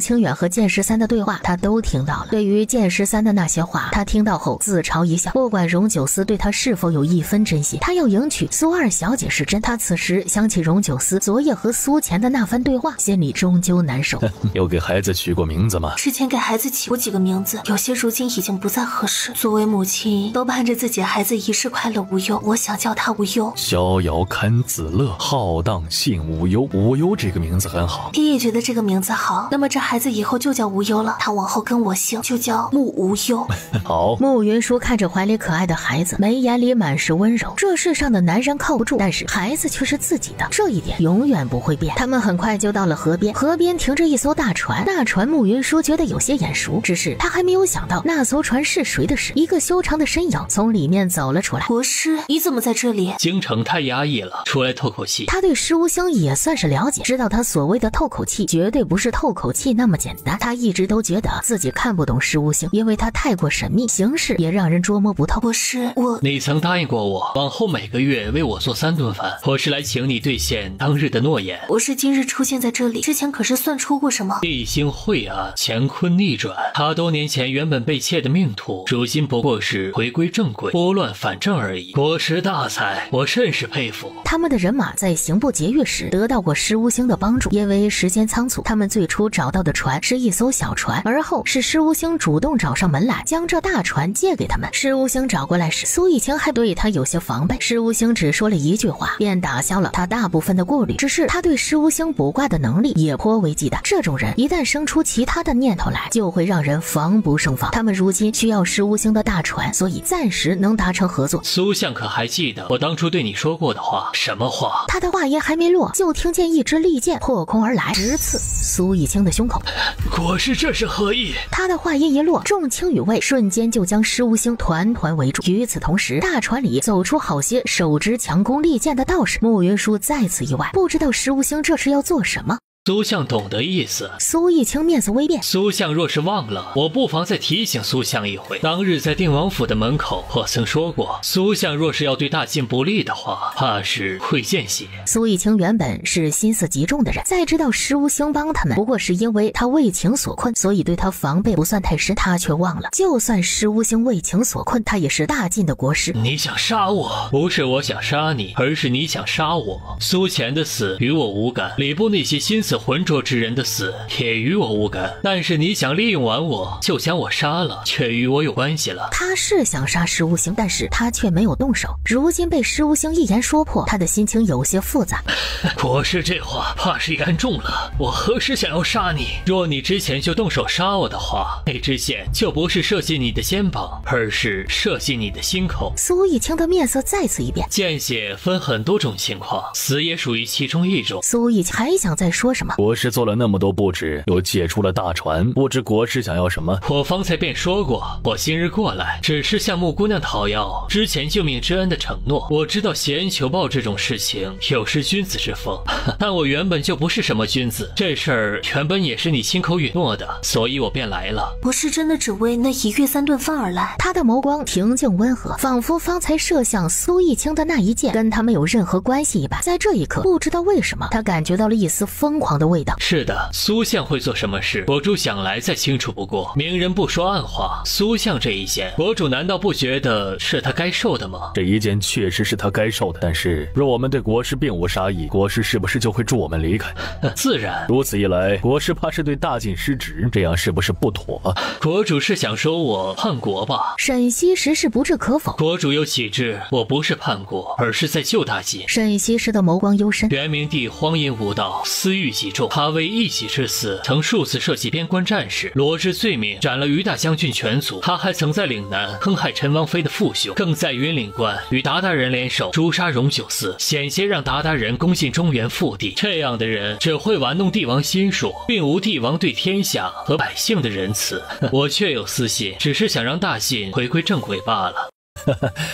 清远和剑十三的对话，他都听到了。对于剑十三的那些话，他听到后自嘲一笑。不管荣九思对他是否有一分真心，他要迎娶苏二小姐是真。他此时想起荣九思昨夜和苏钱的那番对话，心里终究难受。有给孩子取过名字吗？之前给孩子起过几个名字，有些如今已经不再合适。作为母亲，都盼着自己孩子一世快乐无忧，我想叫他无忧。逍遥堪自乐，浩荡信无忧。无忧这个名字很好，爹也觉得这个名字好，那么这孩子以后就叫无忧了，他往后跟我姓，就叫穆无忧。好。穆云舒看着怀里可爱的孩子，眉眼里满是温柔。这世上的男人靠不住，但是孩子却是自己的，这一点永远不会变。他们很快就到了河边，河边停着一艘大船，那船穆云舒觉得有些眼熟，只是他还没有想到那艘船是谁的事。一个修长的身影从里面走了出来。国师，你怎么在这里？京城太压抑了，出来透口气。他对施无星也算是了解，知道他所谓的透口气绝对不是透口气那么简单。他一直都觉得自己看不懂施无星，因为他太过神秘，行事也让人捉摸不透。国师，你曾答应过我，往后每个月为我做3顿饭，我是来请你兑现当日的诺言。国师今日出现在这里，之前可是算出过什么？地星晦暗，乾坤逆转。他多年前原本被窃的命途，如今不过是回归正轨，拨乱反正而已。国师大才，我甚是佩服。他们的人马在刑部劫狱时得到过施无星的帮助，因为时间仓促，他们最初找到的船是一艘小船，而后是施无星主动找上门来，将这大船借给他们。施无星找过来时，苏以晴还对他有些防备，施无星只说了一句话，便打消了他大部分的顾虑。只是他对施无星卜卦的能力也颇为忌惮，这种人一旦生出其他的念头来，就会让人防不胜防。他们如今需要施无星的大船，所以暂时能达成合作。苏相可还记得我当初对你说过的话？什么话？他的话音还没落，就听见一支利剑破空而来，直刺苏以清的胸口。国师这是何意？他的话音一落，众轻羽卫瞬间就将施无星团团围住。与此同时，大船里走出好些手执强弓利剑的道士。穆云舒再次意外，不知道施无星这是要做什么。苏相懂得意思。苏一清面色微变，苏相若是忘了，我不妨再提醒苏相一回。当日在定王府的门口，我曾说过，苏相若是要对大晋不利的话，怕是会见血。苏一清原本是心思极重的人，在知道施无星帮他们不过是因为他为情所困，所以对他防备不算太深。他却忘了，就算施无星为情所困，他也是大晋的国师。你想杀我？不是我想杀你，而是你想杀我。苏钱的死与我无感，礼部那些心思浑浊之人的死也与我无感，但是你想利用完我就将我杀了，却与我有关系了。他是想杀施无星，但是他却没有动手。如今被施无星一言说破，他的心情有些复杂。国师这话怕是言重了，我何时想要杀你？若你之前就动手杀我的话，那支箭就不是射进你的肩膀，而是射进你的心口。苏以清的面色再次一变，见血分很多种情况，死也属于其中一种。苏以清还想再说什么？国师做了那么多布置，又借出了大船，不知国师想要什么？我方才便说过，我今日过来只是向穆姑娘讨要之前救命之恩的承诺。我知道挟恩求报这种事情有失君子之风，但我原本就不是什么君子，这事儿原本也是你亲口允诺的，所以我便来了。我是真的只为那1月3顿饭而来。他的眸光平静温和，仿佛方才射向苏一清的那一箭跟他没有任何关系一般。在这一刻，不知道为什么，他感觉到了一丝疯狂的味道。是的，苏相会做什么事，国主想来再清楚不过。明人不说暗话，苏相这一箭，国主难道不觉得是他该受的吗？这一箭确实是他该受的，但是若我们对国师并无杀意，国师是不是就会助我们离开？自然。如此一来，国师怕是对大晋失职，这样是不是不妥？国主是想说我叛国吧？沈西时是不置可否。国主又岂知我不是叛国，而是在救大晋。沈西时的眸光幽深。元明帝荒淫无道，私欲极重，他为一己之私，曾数次设计边关战士，罗织罪名，斩了于大将军全族。他还曾在岭南坑害陈王妃的父兄，更在云岭关与鞑靼人联手诛杀荣九思，险些让鞑靼人攻进中原腹地。这样的人只会玩弄帝王心术，并无帝王对天下和百姓的仁慈。我确有私心，只是想让大晋回归正轨罢了。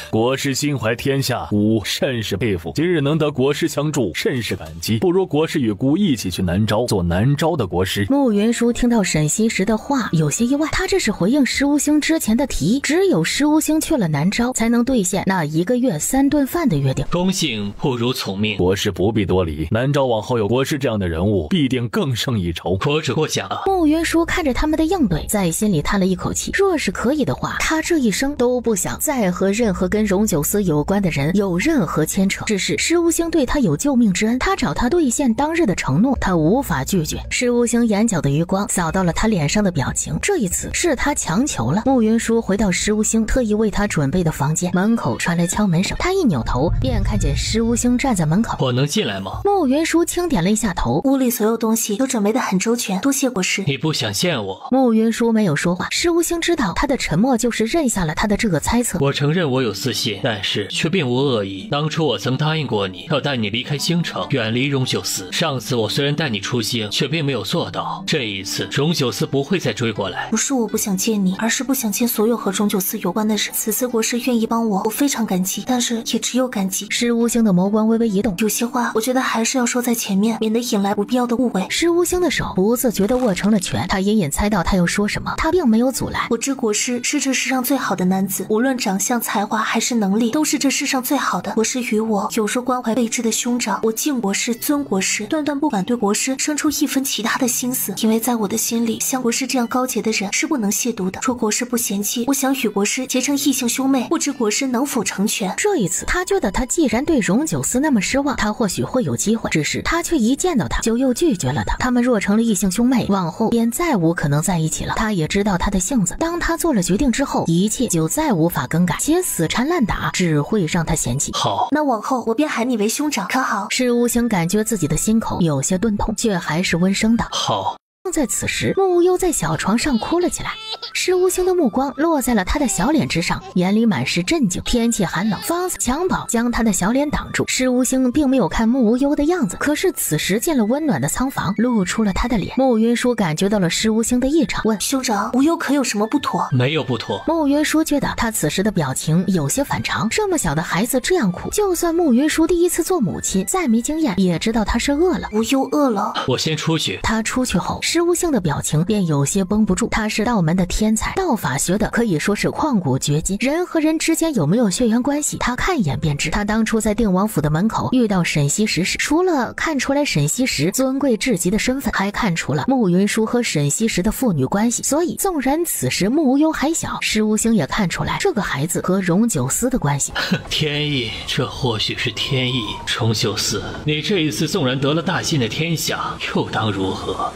国师心怀天下，吾甚是佩服。今日能得国师相助，甚是感激。不如国师与孤一起去南诏，做南诏的国师。穆云舒听到沈西时的话，有些意外。他这是回应石无星之前的提议，只有石无星去了南诏，才能兑现那1个月3顿饭的约定。恭幸不如从命，国师不必多礼。南诏往后有国师这样的人物，必定更胜一筹。国主过奖了。穆云舒看着他们的应对，在心里叹了一口气。若是可以的话，他这一生都不想再和任何跟荣九思有关的人有任何牵扯。只是石无星对他有救命之恩，他找他兑现当日的承诺，他无法拒绝。石无星眼角的余光扫到了他脸上的表情，这一次是他强求了。穆云舒回到石无星特意为他准备的房间，门口传来敲门声，他一扭头便看见石无星站在门口。我能进来吗？穆云舒轻点了一下头。屋里所有东西都准备得很周全，多谢国师。你不想见我？穆云舒没有说话。石无星知道他的沉默就是认下了他的这个猜测。我承认我有私心，但是却并无恶意。当初我曾答应过你，要带你离开星城，远离荣九思。上次我虽然带你出星，却并没有做到。这一次，荣九思不会再追过来。不是我不想见你，而是不想见所有和荣九思有关的人。此次国师愿意帮我，我非常感激，但是也只有感激。石无星的眸光微微一动，有些话我觉得还是要说在前面，免得引来不必要的误会。石无星的手不自觉地握成了拳，他隐隐猜到他要说什么，他并没有阻拦。我知国师是这世上最好的男子，无论长相、才华还是能力，都是这世上最好的。国师与我有如关怀备至的兄长，我敬国师，尊国师，断断不敢对国师生出一分其他的心思，因为在我的心里，像国师这样高洁的人是不能亵渎的。若国师不嫌弃，我想与国师结成异姓兄妹，不知国师能否成全？这一次，他觉得他既然对荣九思那么失望，他或许会有机会，只是他却一见到他就又拒绝了他。他们若成了异姓兄妹，往后便再无可能在一起了。他也知道他的性子，当他做了决定之后，一切就再无法更改，且死缠烂打只会让他嫌弃。好，那往后我便喊你为兄长，可好？石无星感觉自己的心口有些钝痛，却还是温声道：好。正在此时，穆无忧在小床上哭了起来。石无星的目光落在了他的小脸之上，眼里满是震惊。天气寒冷，方才襁褓将他的小脸挡住。石无星并没有看穆无忧的样子，可是此时见了温暖的仓房，露出了他的脸。穆云舒感觉到了石无星的异常，问：兄长，无忧可有什么不妥？没有不妥。穆云舒觉得他此时的表情有些反常，这么小的孩子这样哭，就算穆云舒第一次做母亲，再没经验，也知道他是饿了。无忧饿了，我先出去。他出去后，石无星的表情便有些绷不住。他是道门的天才，道法学的可以说是旷古绝今，人和人之间有没有血缘关系，他看一眼便知。他当初在定王府的门口遇到沈西时，除了看出来沈西时尊贵至极的身份，还看出了穆云舒和沈西时的父女关系。所以纵然此时穆无忧还小，石无星也看出来这个孩子和荣九思的关系。天意，这或许是天意。荣九思，你这一次纵然得了大晋的天下，又当如何？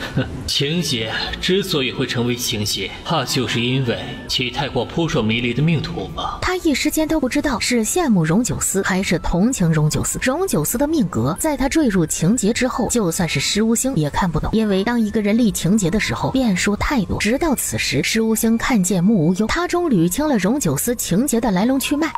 情劫之所以会成为情劫，怕就是因为其太过扑朔迷离的命途吧。他一时间都不知道是羡慕荣九思还是同情荣九思。荣九思的命格在他坠入情劫之后，就算是石无星也看不懂，因为当一个人立情劫的时候，变数太多。直到此时，石无星看见穆无忧，他终捋清了荣九思情劫的来龙去脉。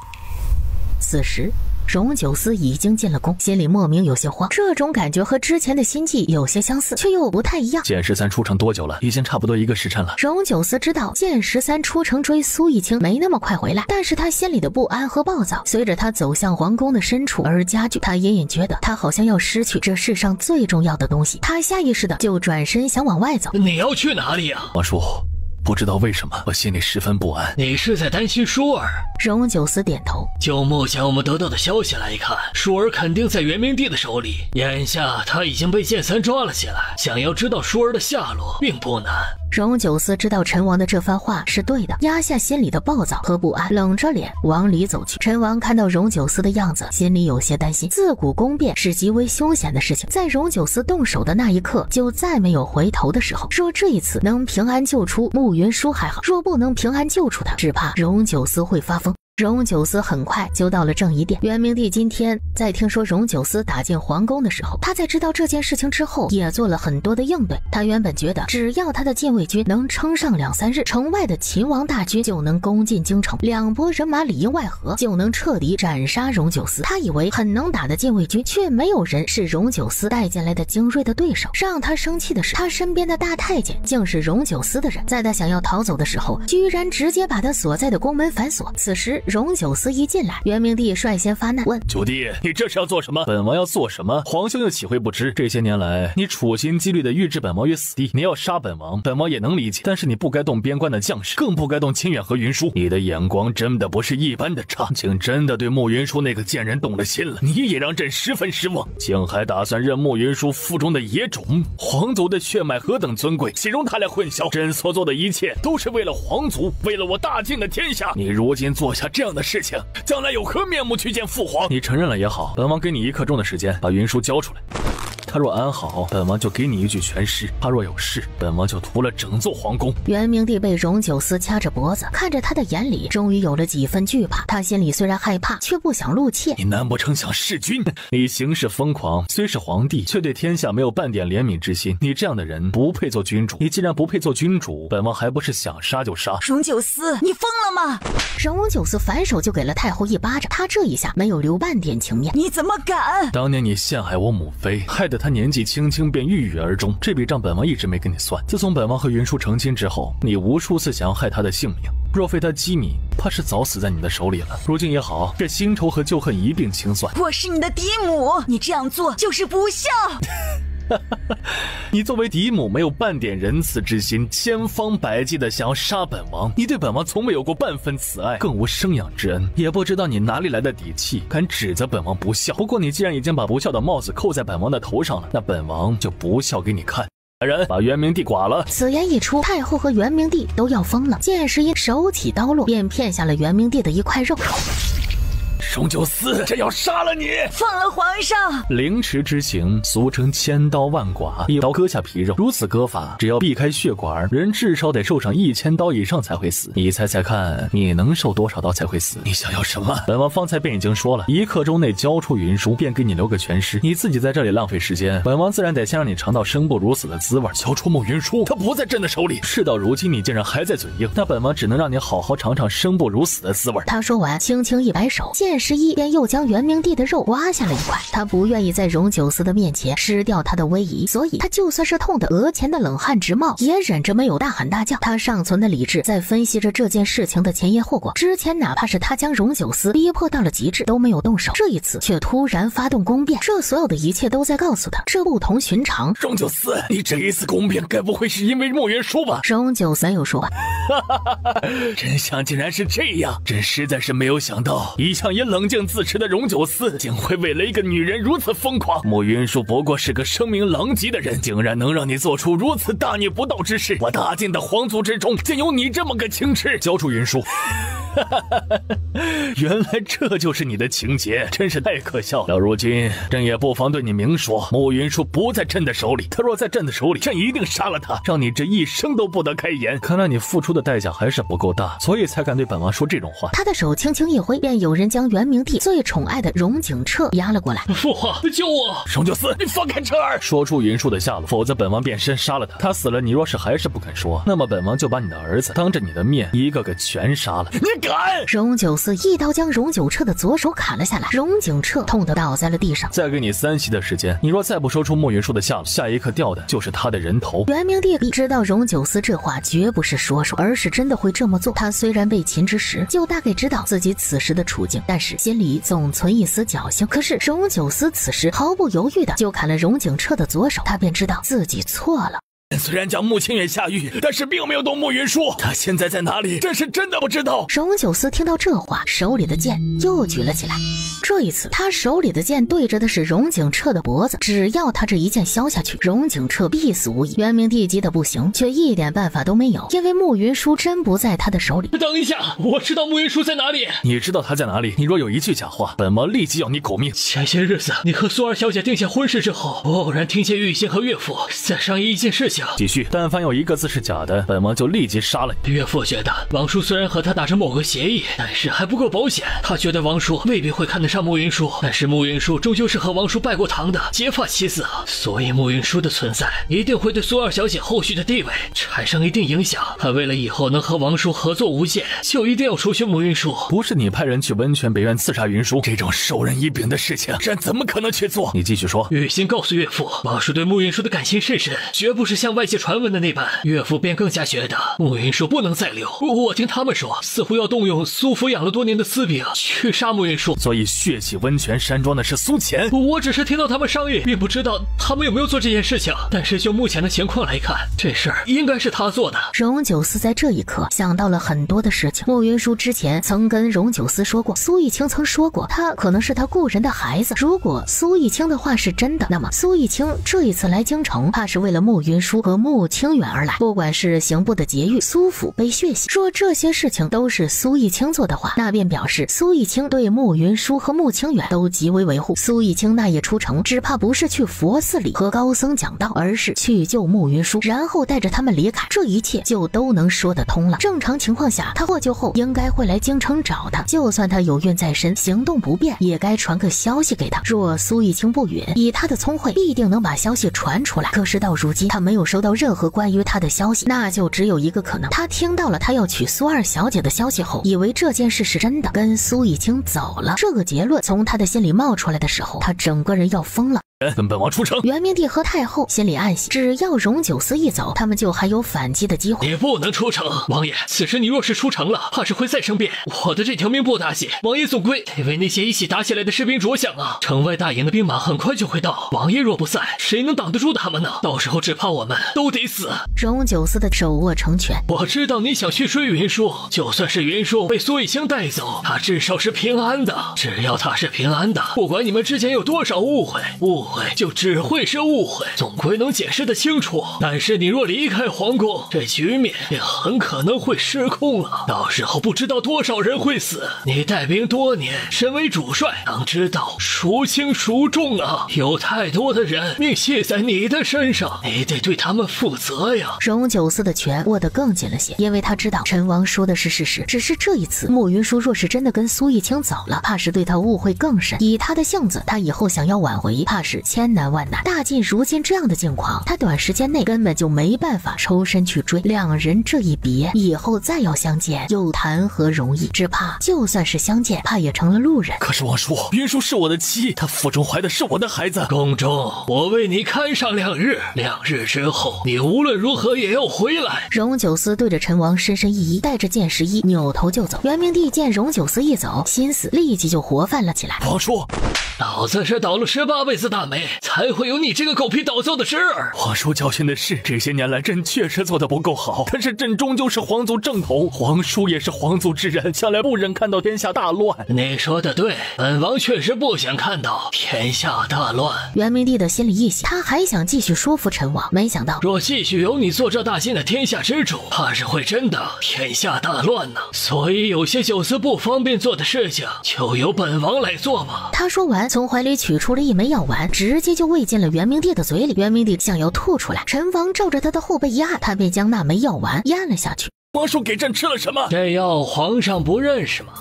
此时荣九思已经进了宫，心里莫名有些慌，这种感觉和之前的心悸有些相似，却又不太一样。剑13出城多久了？已经差不多1个时辰了。荣九思知道剑13出城追苏一清没那么快回来，但是他心里的不安和暴躁随着他走向皇宫的深处而加剧。他隐隐觉得他好像要失去这世上最重要的东西，他下意识的就转身想往外走。你要去哪里啊？王叔，不知道为什么我心里十分不安。你是在担心舒儿？荣九思点头。就目前我们得到的消息来看，舒儿肯定在元明帝的手里，眼下他已经被剑3抓了起来，想要知道舒儿的下落并不难。荣九思知道陈王的这番话是对的，压下心里的暴躁和不安，冷着脸往里走去。陈王看到荣九思的样子，心里有些担心。自古宫变是极为凶险的事情，在荣九思动手的那一刻，就再没有回头的时候。若这一次能平安救出穆云舒还好，若不能平安救出他，只怕荣九思会发疯。荣九思很快就到了正仪殿。元明帝今天在听说荣九思打进皇宫的时候，他在知道这件事情之后也做了很多的应对。他原本觉得只要他的禁卫军能撑上2、3日，城外的秦王大军就能攻进京城，2拨人马里应外合，就能彻底斩杀荣九思。他以为很能打的禁卫军，却没有人是荣九思带进来的精锐的对手。让他生气的是，他身边的大太监竟是荣九思的人，在他想要逃走的时候，居然直接把他锁在的宫门反锁。此时荣九思一进来，元明帝率先发难，问九弟，你这是要做什么？本王要做什么？皇兄又岂会不知？这些年来，你处心积虑地预置本王于死地，你要杀本王，本王也能理解，但是你不该动边关的将士，更不该动清远和云舒。你的眼光真的不是一般的差，竟真的对慕云舒那个贱人动了心了，你也让朕十分失望，竟还打算认慕云舒腹中的野种。皇族的血脉何等尊贵，岂容他俩混淆？朕所做的一切都是为了皇族，为了我大晋的天下。你如今做下这样的事情，将来有何面目去见父皇？你承认了也好，本王给你1刻钟的时间把云舒交出来。他若安好，本王就给你一具全尸；他若有事，本王就屠了整座皇宫。元明帝被荣九思掐着脖子，看着他的眼里终于有了几分惧怕。他心里虽然害怕，却不想露怯。你难不成想弑君？你行事疯狂，虽是皇帝，却对天下没有半点怜悯之心。你这样的人不配做君主。你既然不配做君主，本王还不是想杀就杀？荣九思，你疯了吗？荣九思反手就给了太后一巴掌，他这一下没有留半点情面。你怎么敢？当年你陷害我母妃，害得她年纪轻轻便郁郁而终，这笔账本王一直没跟你算。自从本王和云舒成亲之后，你无数次想要害她的性命，若非她机敏，怕是早死在你的手里了。如今也好，这新仇和旧恨一并清算。我是你的嫡母，你这样做就是不孝。你作为嫡母没有半点仁慈之心，千方百计的想要杀本王，你对本王从没有过半分慈爱，更无生养之恩，也不知道你哪里来的底气敢指责本王不孝。不过你既然已经把不孝的帽子扣在本王的头上了，那本王就不孝给你看。人把元明帝剐了。此言一出，太后和元明帝都要疯了。剑师一手起刀落，便骗下了元明帝的一块肉。荣九思，朕要杀了你！放了皇上！凌迟之刑俗称千刀万剐，一刀割下皮肉。如此割法，只要避开血管，人至少得受上1000刀以上才会死。你猜猜看，你能受多少刀才会死？你想要什么？本王方才便已经说了，1刻钟内交出云舒，便给你留个全尸。你自己在这里浪费时间，本王自然得先让你尝到生不如死的滋味。交出慕云舒，他不在朕的手里。事到如今，你竟然还在嘴硬，那本王只能让你好好尝尝生不如死的滋味。他说完，轻轻一摆手，剑师一便又将元明帝的肉挖下了一块。他不愿意在荣九思的面前失掉他的威仪，所以他就算是痛得额前的冷汗直冒，也忍着没有大喊大叫。他尚存的理智在分析着这件事情的前因后果。之前哪怕是他将荣九思逼迫到了极致都没有动手，这一次却突然发动宫变，这所有的一切都在告诉他，这不同寻常。荣九思，你这一次宫变该不会是因为慕云舒吧？荣九思没有说话。真相竟然是这样，朕实在是没有想到，一向也冷静自持的荣九思竟会为了一个女人如此疯狂。慕云舒不过是个声名狼藉的人，竟然能让你做出如此大逆不道之事。我大晋的皇族之中，竟有你这么个情痴！交出云舒。原来这就是你的情节，真是太可笑了。如今朕也不妨对你明说，慕云舒不在朕的手里，他若在朕的手里，朕一定杀了他，让你这一生都不得开言。看来你付出的代价还是不够大，所以才敢对本王说这种话。他的手轻轻一挥，便有人将元明帝最宠爱的荣景彻压了过来。父皇，救我！荣九思，你放开彻儿！说出云舒的下落，否则本王便身杀了他。他死了，你若是还是不肯说，那么本王就把你的儿子当着你的面一个个全杀了。你敢！荣九思一刀将荣景彻的左手砍了下来，荣景彻痛得倒在了地上。再给你3息的时间，你若再不说出慕云舒的下落，下一刻掉的就是他的人头。元明帝知道荣九思这话绝不是说说，而是真的会这么做。他虽然被擒之时就大概知道自己此时的处境，但是心里总存一丝侥幸。可是荣九思此时毫不犹豫的就砍了荣景彻的左手，他便知道自己错了。虽然将穆清远下狱，但是并没有动慕云舒。他现在在哪里？朕是真的不知道。荣九思听到这话，手里的剑又举了起来。这一次，他手里的剑对着的是荣景彻的脖子。只要他这一剑削下去，荣景彻必死无疑。元明帝急得不行，却一点办法都没有，因为慕云舒真不在他的手里。等一下，我知道慕云舒在哪里。你知道他在哪里？你若有一句假话，本王立即要你狗命。前些日子，你和苏儿小姐定下婚事之后，我偶然听见玉心和岳父在商议一件事情。继续，但凡有一个字是假的，本王就立即杀了你。岳父觉得王叔虽然和他达成某个协议，但是还不够保险。他觉得王叔未必会看得杀慕云舒，但是慕云舒终究是和王叔拜过堂的结发妻子啊，所以慕云舒的存在一定会对苏二小姐后续的地位产生一定影响。他为了以后能和王叔合作无间，就一定要除去慕云舒。不是你派人去温泉北院刺杀云舒，这种授人以柄的事情，朕怎么可能去做？你继续说。雨欣告诉岳父，王叔对慕云舒的感情甚深，绝不是像外界传闻的那般。岳父便更加觉得慕云舒不能再留。我听他们说，似乎要动用苏府养了多年的私兵去杀慕云舒，所以血洗温泉山庄的是苏浅。我只是听到他们商议，并不知道他们有没有做这件事情。但是就目前的情况来看，这事儿应该是他做的。荣九思在这一刻想到了很多的事情。慕云舒之前曾跟荣九思说过，苏玉清曾说过他可能是他故人的孩子。如果苏玉清的话是真的，那么苏玉清这一次来京城，怕是为了慕云舒和慕清远而来。不管是刑部的劫狱，苏府被血洗，若这些事情都是苏玉清做的话，那便表示苏玉清对慕云舒和慕清远都极为维护。苏玉清那夜出城，只怕不是去佛寺里和高僧讲道，而是去救慕云舒，然后带着他们离开，这一切就都能说得通了。正常情况下，他获救后应该会来京城找他，就算他有孕在身，行动不便，也该传个消息给他。若苏玉清不允，以他的聪慧，必定能把消息传出来。可是到如今，他没有收到任何关于他的消息，那就只有一个可能，他听到了他要娶苏二小姐的消息后，以为这件事是真的，跟苏玉清走了。这个结论从他的心里冒出来的时候，他整个人要疯了。跟本王出城。元明帝和太后心里暗喜，只要荣九思一走，他们就还有反击的机会。你不能出城，王爷，此时你若是出城了，怕是会再生变。我的这条命不搭界，王爷总归得为那些一起打起来的士兵着想啊！城外大营的兵马很快就会到，王爷若不在，谁能挡得住他们呢？到时候只怕我们都得死。荣九思的手握成拳，我知道你想去追云舒，就算是云舒被苏玉清带走，他至少是平安的。只要他是平安的，不管你们之间有多少误会就只会是误会，总归能解释得清楚。但是你若离开皇宫，这局面也很可能会失控了，到时候不知道多少人会死。你带兵多年，身为主帅，当知道孰轻孰重啊！有太多的人命系在你的身上，你得对他们负责呀。荣九思的拳握得更紧了些，因为他知道陈王说的是事实，只是这一次慕云舒若是真的跟苏玉清走了，怕是对他误会更深。以他的性子，他以后想要挽回，怕是千难万难。大晋如今这样的境况，他短时间内根本就没办法抽身去追。两人这一别，以后再要相见，又谈何容易？只怕就算是相见，怕也成了路人。可是王叔，云舒是我的妻，她腹中怀的是我的孩子。宫中，我为你看上2日，2日之后，你无论如何也要回来。荣九思对着陈王深深一揖，带着剑11扭头就走。元明帝见荣九思一走，心思立即就活泛了起来。王叔，老子是倒了18辈子大霉，才会有你这个狗皮倒灶的侄儿。皇叔教训的是，这些年来朕确实做得不够好，但是朕终究是皇族正统，皇叔也是皇族之人，向来不忍看到天下大乱。你说的对，本王确实不想看到天下大乱。元明帝的心里一喜，他还想继续说服陈王，没想到若继续由你做这大晋的天下之主，怕是会真的天下大乱呢。所以有些九思不方便做的事情，就由本王来做吧。他说完，从怀里取出了一枚药丸，直接就喂进了元明帝的嘴里。元明帝想要吐出来，陈王照着他的后背一按，他便将那枚药丸咽了下去。王叔给朕吃了什么？这药皇上不认识吗？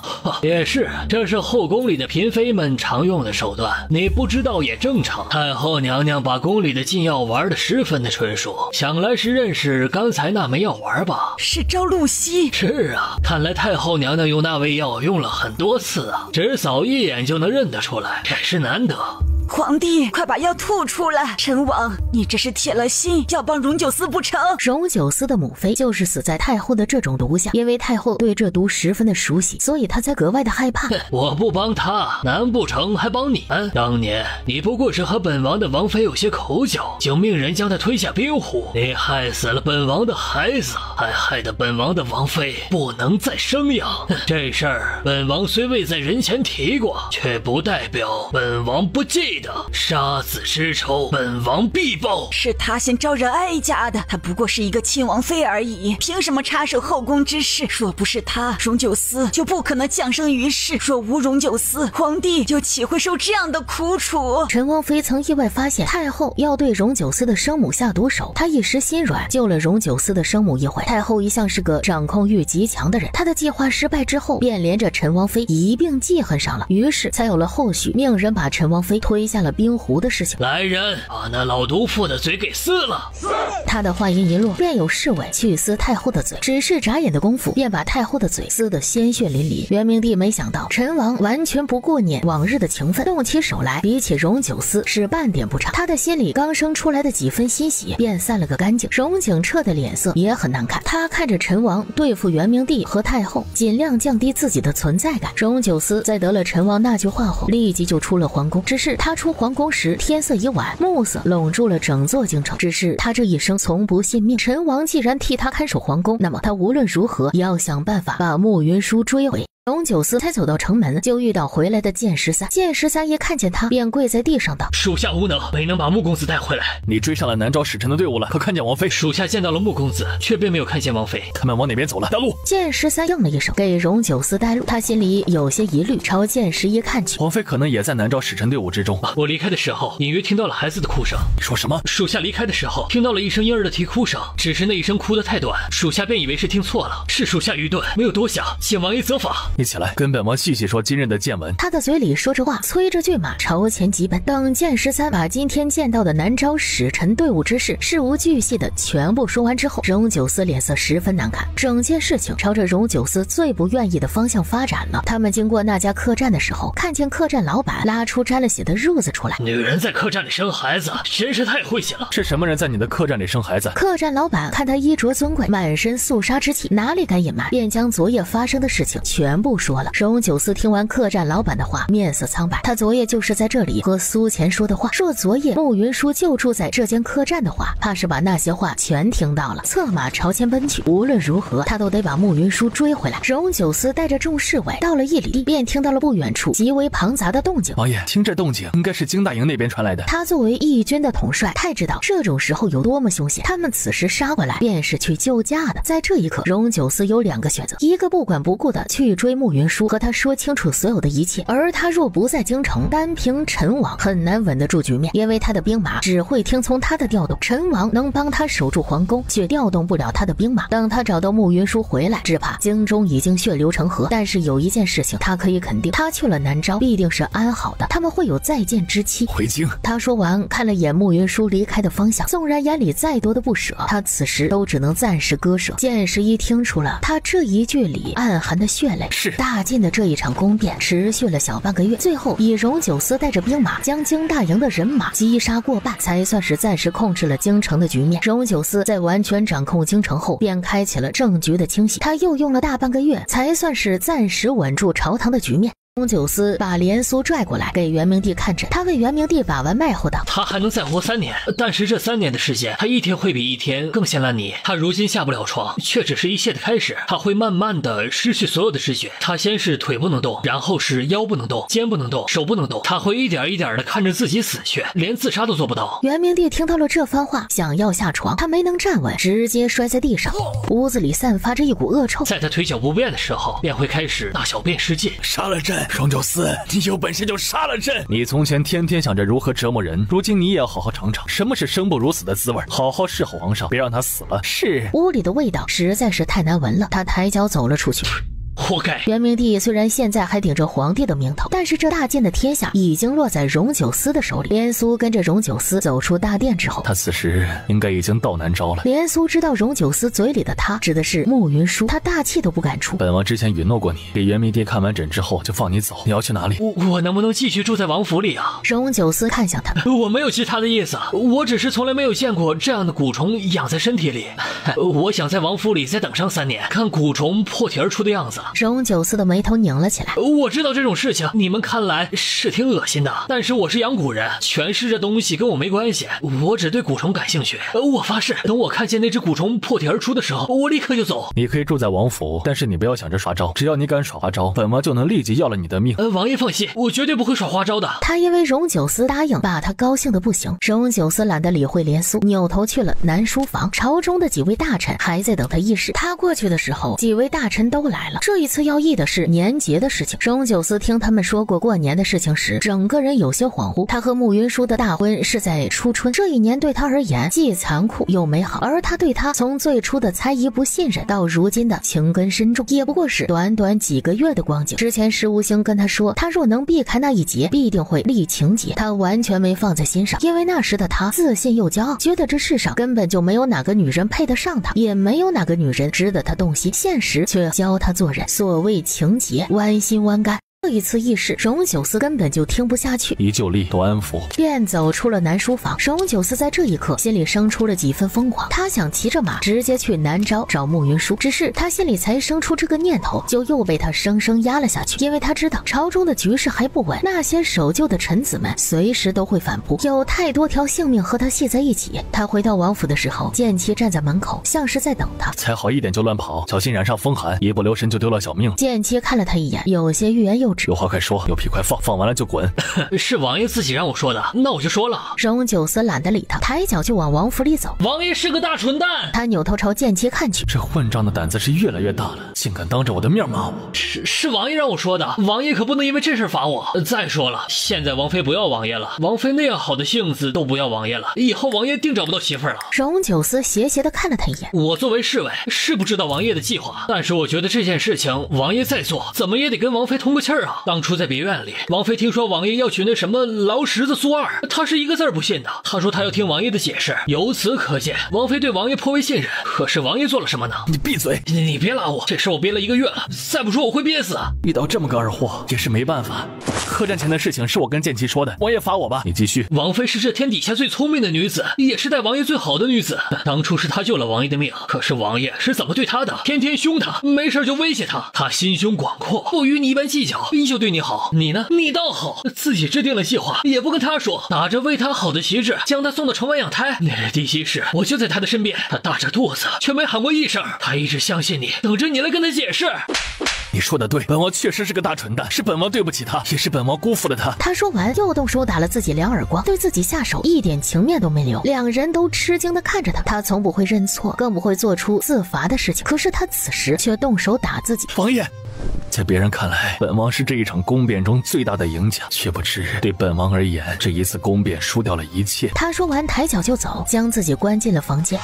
也是，这是后宫里的嫔妃们常用的手段，你不知道也正常。太后娘娘把宫里的禁药玩得十分的纯熟，想来是认识刚才那枚药丸吧？是朝露西。是啊，看来太后娘娘用那味药用了很多次啊，只扫一眼就能认得出来，也是难得。皇帝，快把药吐出来！陈王，你这是铁了心要帮荣九思不成？荣九思的母妃就是死在太后的这种毒下，因为太后对这毒十分的熟悉，所以她才格外的害怕。我不帮她，难不成还帮你们？当年你不过是和本王的王妃有些口角，就命人将她推下冰湖，你害死了本王的孩子，还害得本王的王妃不能再生养。这事儿本王虽未在人前提过，却不代表本王不记得。的，杀子之仇，本王必报。是他先招惹哀家的，他不过是一个亲王妃而已，凭什么插手后宫之事？若不是他，荣九思就不可能降生于世。若无荣九思，皇帝又岂会受这样的苦楚？陈王妃曾意外发现太后要对荣九思的生母下毒手，她一时心软，救了荣九思的生母一回。太后一向是个掌控欲极强的人，她的计划失败之后，便连着陈王妃一并记恨上了，于是才有了后续命人把陈王妃推下了冰湖的事情。来人，把那老毒妇的嘴给撕了！他的话音一落，便有侍卫去撕太后的嘴，只是眨眼的功夫，便把太后的嘴撕得鲜血淋漓。元明帝没想到陈王完全不过念往日的情分，动起手来比起荣九思是半点不差。他的心里刚生出来的几分欣喜便散了个干净。荣景彻的脸色也很难看，他看着陈王对付元明帝和太后，尽量降低自己的存在感。荣九思在得了陈王那句话后，立即就出了皇宫。只是他出皇宫时天色已晚，暮色笼住了整座京城。只是他这一生从不信命，陈王既然替他看守皇宫，那么他无论如何也要想办法把慕云舒追回。荣九思才走到城门，就遇到回来的剑13。剑13一看见他，便跪在地上道：“属下无能，没能把穆公子带回来。你追上了南诏使臣的队伍了，可看见王妃？”属下见到了穆公子，却并没有看见王妃。他们往哪边走了？带路！剑13应了一声，给荣九思带路。他心里有些疑虑，朝剑11看去，王妃可能也在南诏使臣队伍之中。我离开的时候，隐约听到了孩子的哭声。你说什么？属下离开的时候，听到了一声婴儿的啼哭声，只是那一声哭得太短，属下便以为是听错了，是属下愚钝，没有多想，请王爷责罚。你起来，跟本王细细说今日的见闻。他的嘴里说着话，催着骏马朝前疾奔。等剑13把今天见到的南诏使臣队伍之事事无巨细的全部说完之后，荣九思脸色十分难看。整件事情朝着荣九思最不愿意的方向发展了。他们经过那家客栈的时候，看见客栈老板拉出沾了血的褥子出来。女人在客栈里生孩子，真是太晦气了。是什么人在你的客栈里生孩子？客栈老板看他衣着尊贵，满身肃杀之气，哪里敢隐瞒，便将昨夜发生的事情全部说了。荣九思听完客栈老板的话，面色苍白。他昨夜就是在这里和苏乾说的话，若昨夜慕云舒就住在这间客栈的话，怕是把那些话全听到了。策马朝前奔去，无论如何他都得把慕云舒追回来。荣九思带着众侍卫到了1里地，便听到了不远处极为庞杂的动静。王爷，听这动静应该是京大营那边传来的。他作为义军的统帅，太知道这种时候有多么凶险。他们此时杀过来便是去救驾的。在这一刻，荣九思有2个选择，一个不管不顾的去追慕云舒，和他说清楚所有的一切，而他若不在京城，单凭陈王很难稳得住局面，因为他的兵马只会听从他的调动。陈王能帮他守住皇宫，却调动不了他的兵马。等他找到慕云舒回来，只怕京中已经血流成河。但是有一件事情他可以肯定，他去了南诏必定是安好的，他们会有再见之期。回京。他说完，看了眼慕云舒离开的方向，纵然眼里再多的不舍，他此时都只能暂时割舍。剑11听出了他这一句里暗含的血泪。是大晋的这一场宫变持续了小半个月，最后以荣九思带着兵马将京大营的人马击杀过半，才算是暂时控制了京城的局面。荣九思在完全掌控京城后，便开启了政局的清洗。他又用了大半个月，才算是暂时稳住朝堂的局面。荣九思把连苏拽过来给元明帝看诊，他为元明帝把完脉后道：“他还能再活3年，但是这3年的时间，他一天会比一天更显烂泥。他如今下不了床，却只是一切的开始。他会慢慢的失去所有的知觉。他先是腿不能动，然后是腰不能动，肩不能动，手不能动。他会一点一点的看着自己死去，连自杀都做不到。”元明帝听到了这番话，想要下床，他没能站稳，直接摔在地上。屋子里散发着一股恶臭，在他腿脚不便的时候，便会开始大小便失禁。杀了朕！荣九思，你有本事就杀了朕！你从前天天想着如何折磨人，如今你也要好好尝尝什么是生不如死的滋味，好好侍候皇上，别让他死了。是。屋里的味道实在是太难闻了，他抬脚走了出去。活该！元明帝虽然现在还顶着皇帝的名头，但是这大晋的天下已经落在荣九思的手里。连苏跟着荣九思走出大殿之后，他此时应该已经到南诏了。连苏知道荣九思嘴里的他指的是慕云舒，他大气都不敢出。本王之前允诺过你，给元明帝看完诊之后就放你走。你要去哪里？我能不能继续住在王府里啊？荣九思看向他，我没有其他的意思，我只是从来没有见过这样的蛊虫养在身体里。我想在王府里再等上3年，看蛊虫破体而出的样子。荣九思的眉头拧了起来。我知道这种事情你们看来是挺恶心的，但是我是养蛊人，全尸这东西跟我没关系，我只对蛊虫感兴趣。我发誓，等我看见那只蛊虫破体而出的时候，我立刻就走。你可以住在王府，但是你不要想着耍招，只要你敢耍花招，本王就能立即要了你的命。王爷放心，我绝对不会耍花招的。他因为荣九思答应，把他高兴的不行。荣九思懒得理会连苏，扭头去了南书房。朝中的几位大臣还在等他议事。他过去的时候，几位大臣都来了。这一次要议的是年节的事情。荣九思听他们说过过年的事情时，整个人有些恍惚。他和慕云舒的大婚是在初春，这一年对他而言既残酷又美好，而他对他从最初的猜疑不信任到如今的情根深重，也不过是短短几个月的光景。之前石无星跟他说，他若能避开那一劫，必定会立情节，他完全没放在心上，因为那时的他自信又骄傲，觉得这世上根本就没有哪个女人配得上他，也没有哪个女人值得他动心，现实却教他做人。所谓情节，剜心剜肝。这一次议事，荣九思根本就听不下去，依旧立都安抚，便走出了南书房。荣九思在这一刻心里生出了几分疯狂，他想骑着马直接去南诏找慕云舒，只是他心里才生出这个念头，就又被他生生压了下去。因为他知道朝中的局势还不稳，那些守旧的臣子们随时都会反扑，有太多条性命和他系在一起。他回到王府的时候，剑妻站在门口，像是在等他。才好一点就乱跑，小心染上风寒，一不留神就丢了小命。剑妻看了他一眼，有些欲言又止。有话快说，有屁快放，放完了就滚。是王爷自己让我说的，那我就说了。荣九思懒得理他，抬脚就往王府里走。王爷是个大蠢蛋。他扭头朝剑妻看去，这混账的胆子是越来越大了，竟敢当着我的面骂我。是王爷让我说的，王爷可不能因为这事罚我。再说了，现在王妃不要王爷了，王妃那样好的性子都不要王爷了，以后王爷定找不到媳妇儿了。荣九思斜斜地看了他一眼。我作为侍卫是不知道王爷的计划，但是我觉得这件事情王爷在做，怎么也得跟王妃通个气儿啊。当初在别院里，王妃听说王爷要娶那什么劳什子苏二，她是一个字儿不信的。她说她要听王爷的解释，由此可见王妃对王爷颇为信任。可是王爷做了什么呢？你闭嘴！你别拉我，这事我憋了1个月了，再不说我会憋死。遇到这么个二货也是没办法。客栈前的事情是我跟剑姬说的，王爷罚我吧。你继续。王妃是这天底下最聪明的女子，也是待王爷最好的女子。当初是她救了王爷的命，可是王爷是怎么对她的？天天凶她，没事就威胁她。她心胸广阔，不与你一般计较，依旧对你好。你呢？你倒好，自己制定了计划，也不跟她说，打着为她好的旗帜，将她送到城外养胎。那日第7时，我就在她的身边，她大着肚子，却没喊过一声。她一直相信你，等着你来跟她解释。你说的对，本王确实是个大蠢蛋，是本王对不起他，也是本王辜负了他。他说完又动手打了自己2耳光，对自己下手一点情面都没留。两人都吃惊地看着他，他从不会认错，更不会做出自罚的事情，可是他此时却动手打自己。王爷，在别人看来，本王是这一场宫变中最大的赢家，却不知对本王而言，这一次宫变输掉了一切。他说完抬脚就走，将自己关进了房间。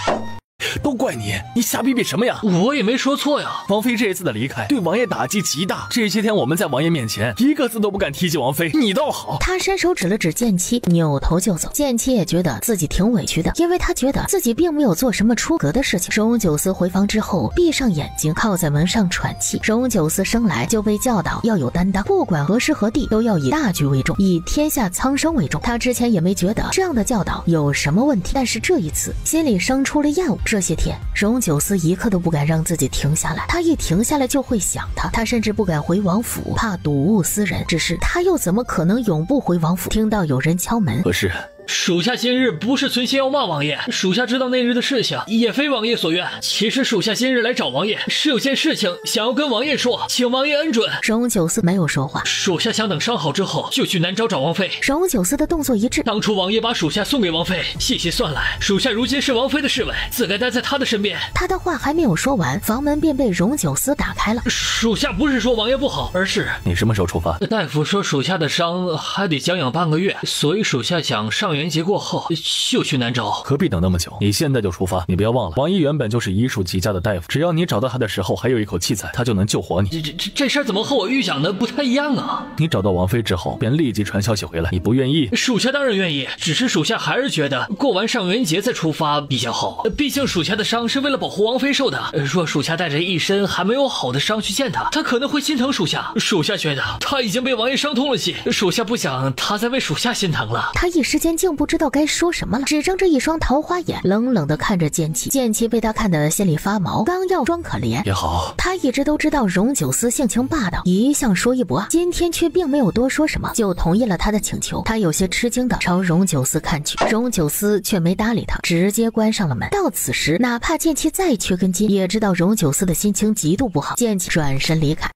都怪你，你瞎逼逼什么呀？我也没说错呀。王妃这一次的离开对王爷打击极大，这些天我们在王爷面前一个字都不敢提起王妃，你倒好。他伸手指了指剑妻，扭头就走。剑妻也觉得自己挺委屈的，因为他觉得自己并没有做什么出格的事情。荣九思回房之后，闭上眼睛，靠在门上喘气。荣九思生来就被教导要有担当，不管何时何地都要以大局为重，以天下苍生为重。他之前也没觉得这样的教导有什么问题，但是这一次心里生出了厌恶。这些天，荣九思一刻都不敢让自己停下来，他一停下来就会想他，他甚至不敢回王府，怕睹物思人。只是他又怎么可能永不回王府？听到有人敲门，可是属下今日不是存心要骂王爷，属下知道那日的事情也非王爷所愿。其实属下今日来找王爷，是有件事情想要跟王爷说，请王爷恩准。荣九思没有说话，属下想等伤好之后就去南诏找王妃。荣九思的动作一致，当初王爷把属下送给王妃，细细算来，属下如今是王妃的侍卫，自该待在她的身边。他的话还没有说完，房门便被荣九思打开了。属下不是说王爷不好，而是你什么时候出发？大夫说属下的伤还得将养半个月，所以属下想上元节过后就去南诏。何必等那么久？你现在就出发。你不要忘了，王姨原本就是医术极佳的大夫，只要你找到他的时候还有一口气在，他就能救活你。这事儿怎么和我预想的不太一样啊？你找到王妃之后便立即传消息回来，你不愿意？属下当然愿意，只是属下还是觉得过完上元节再出发比较好。毕竟属下的伤是为了保护王妃受的，若属下带着一身还没有好的伤去见他，他可能会心疼属下。属下觉得他已经被王爷伤痛了心，属下不想他再为属下心疼了。他一时间惊竟不知道该说什么了，只睁着一双桃花眼，冷冷地看着剑气。剑气被他看得心里发毛，刚要装可怜也好，他一直都知道荣九思性情霸道，一向说一不二，今天却并没有多说什么，就同意了他的请求。他有些吃惊地朝荣九思看去，荣九思却没搭理他，直接关上了门。到此时，哪怕剑气再缺根筋，也知道荣九思的心情极度不好。剑气转身离开。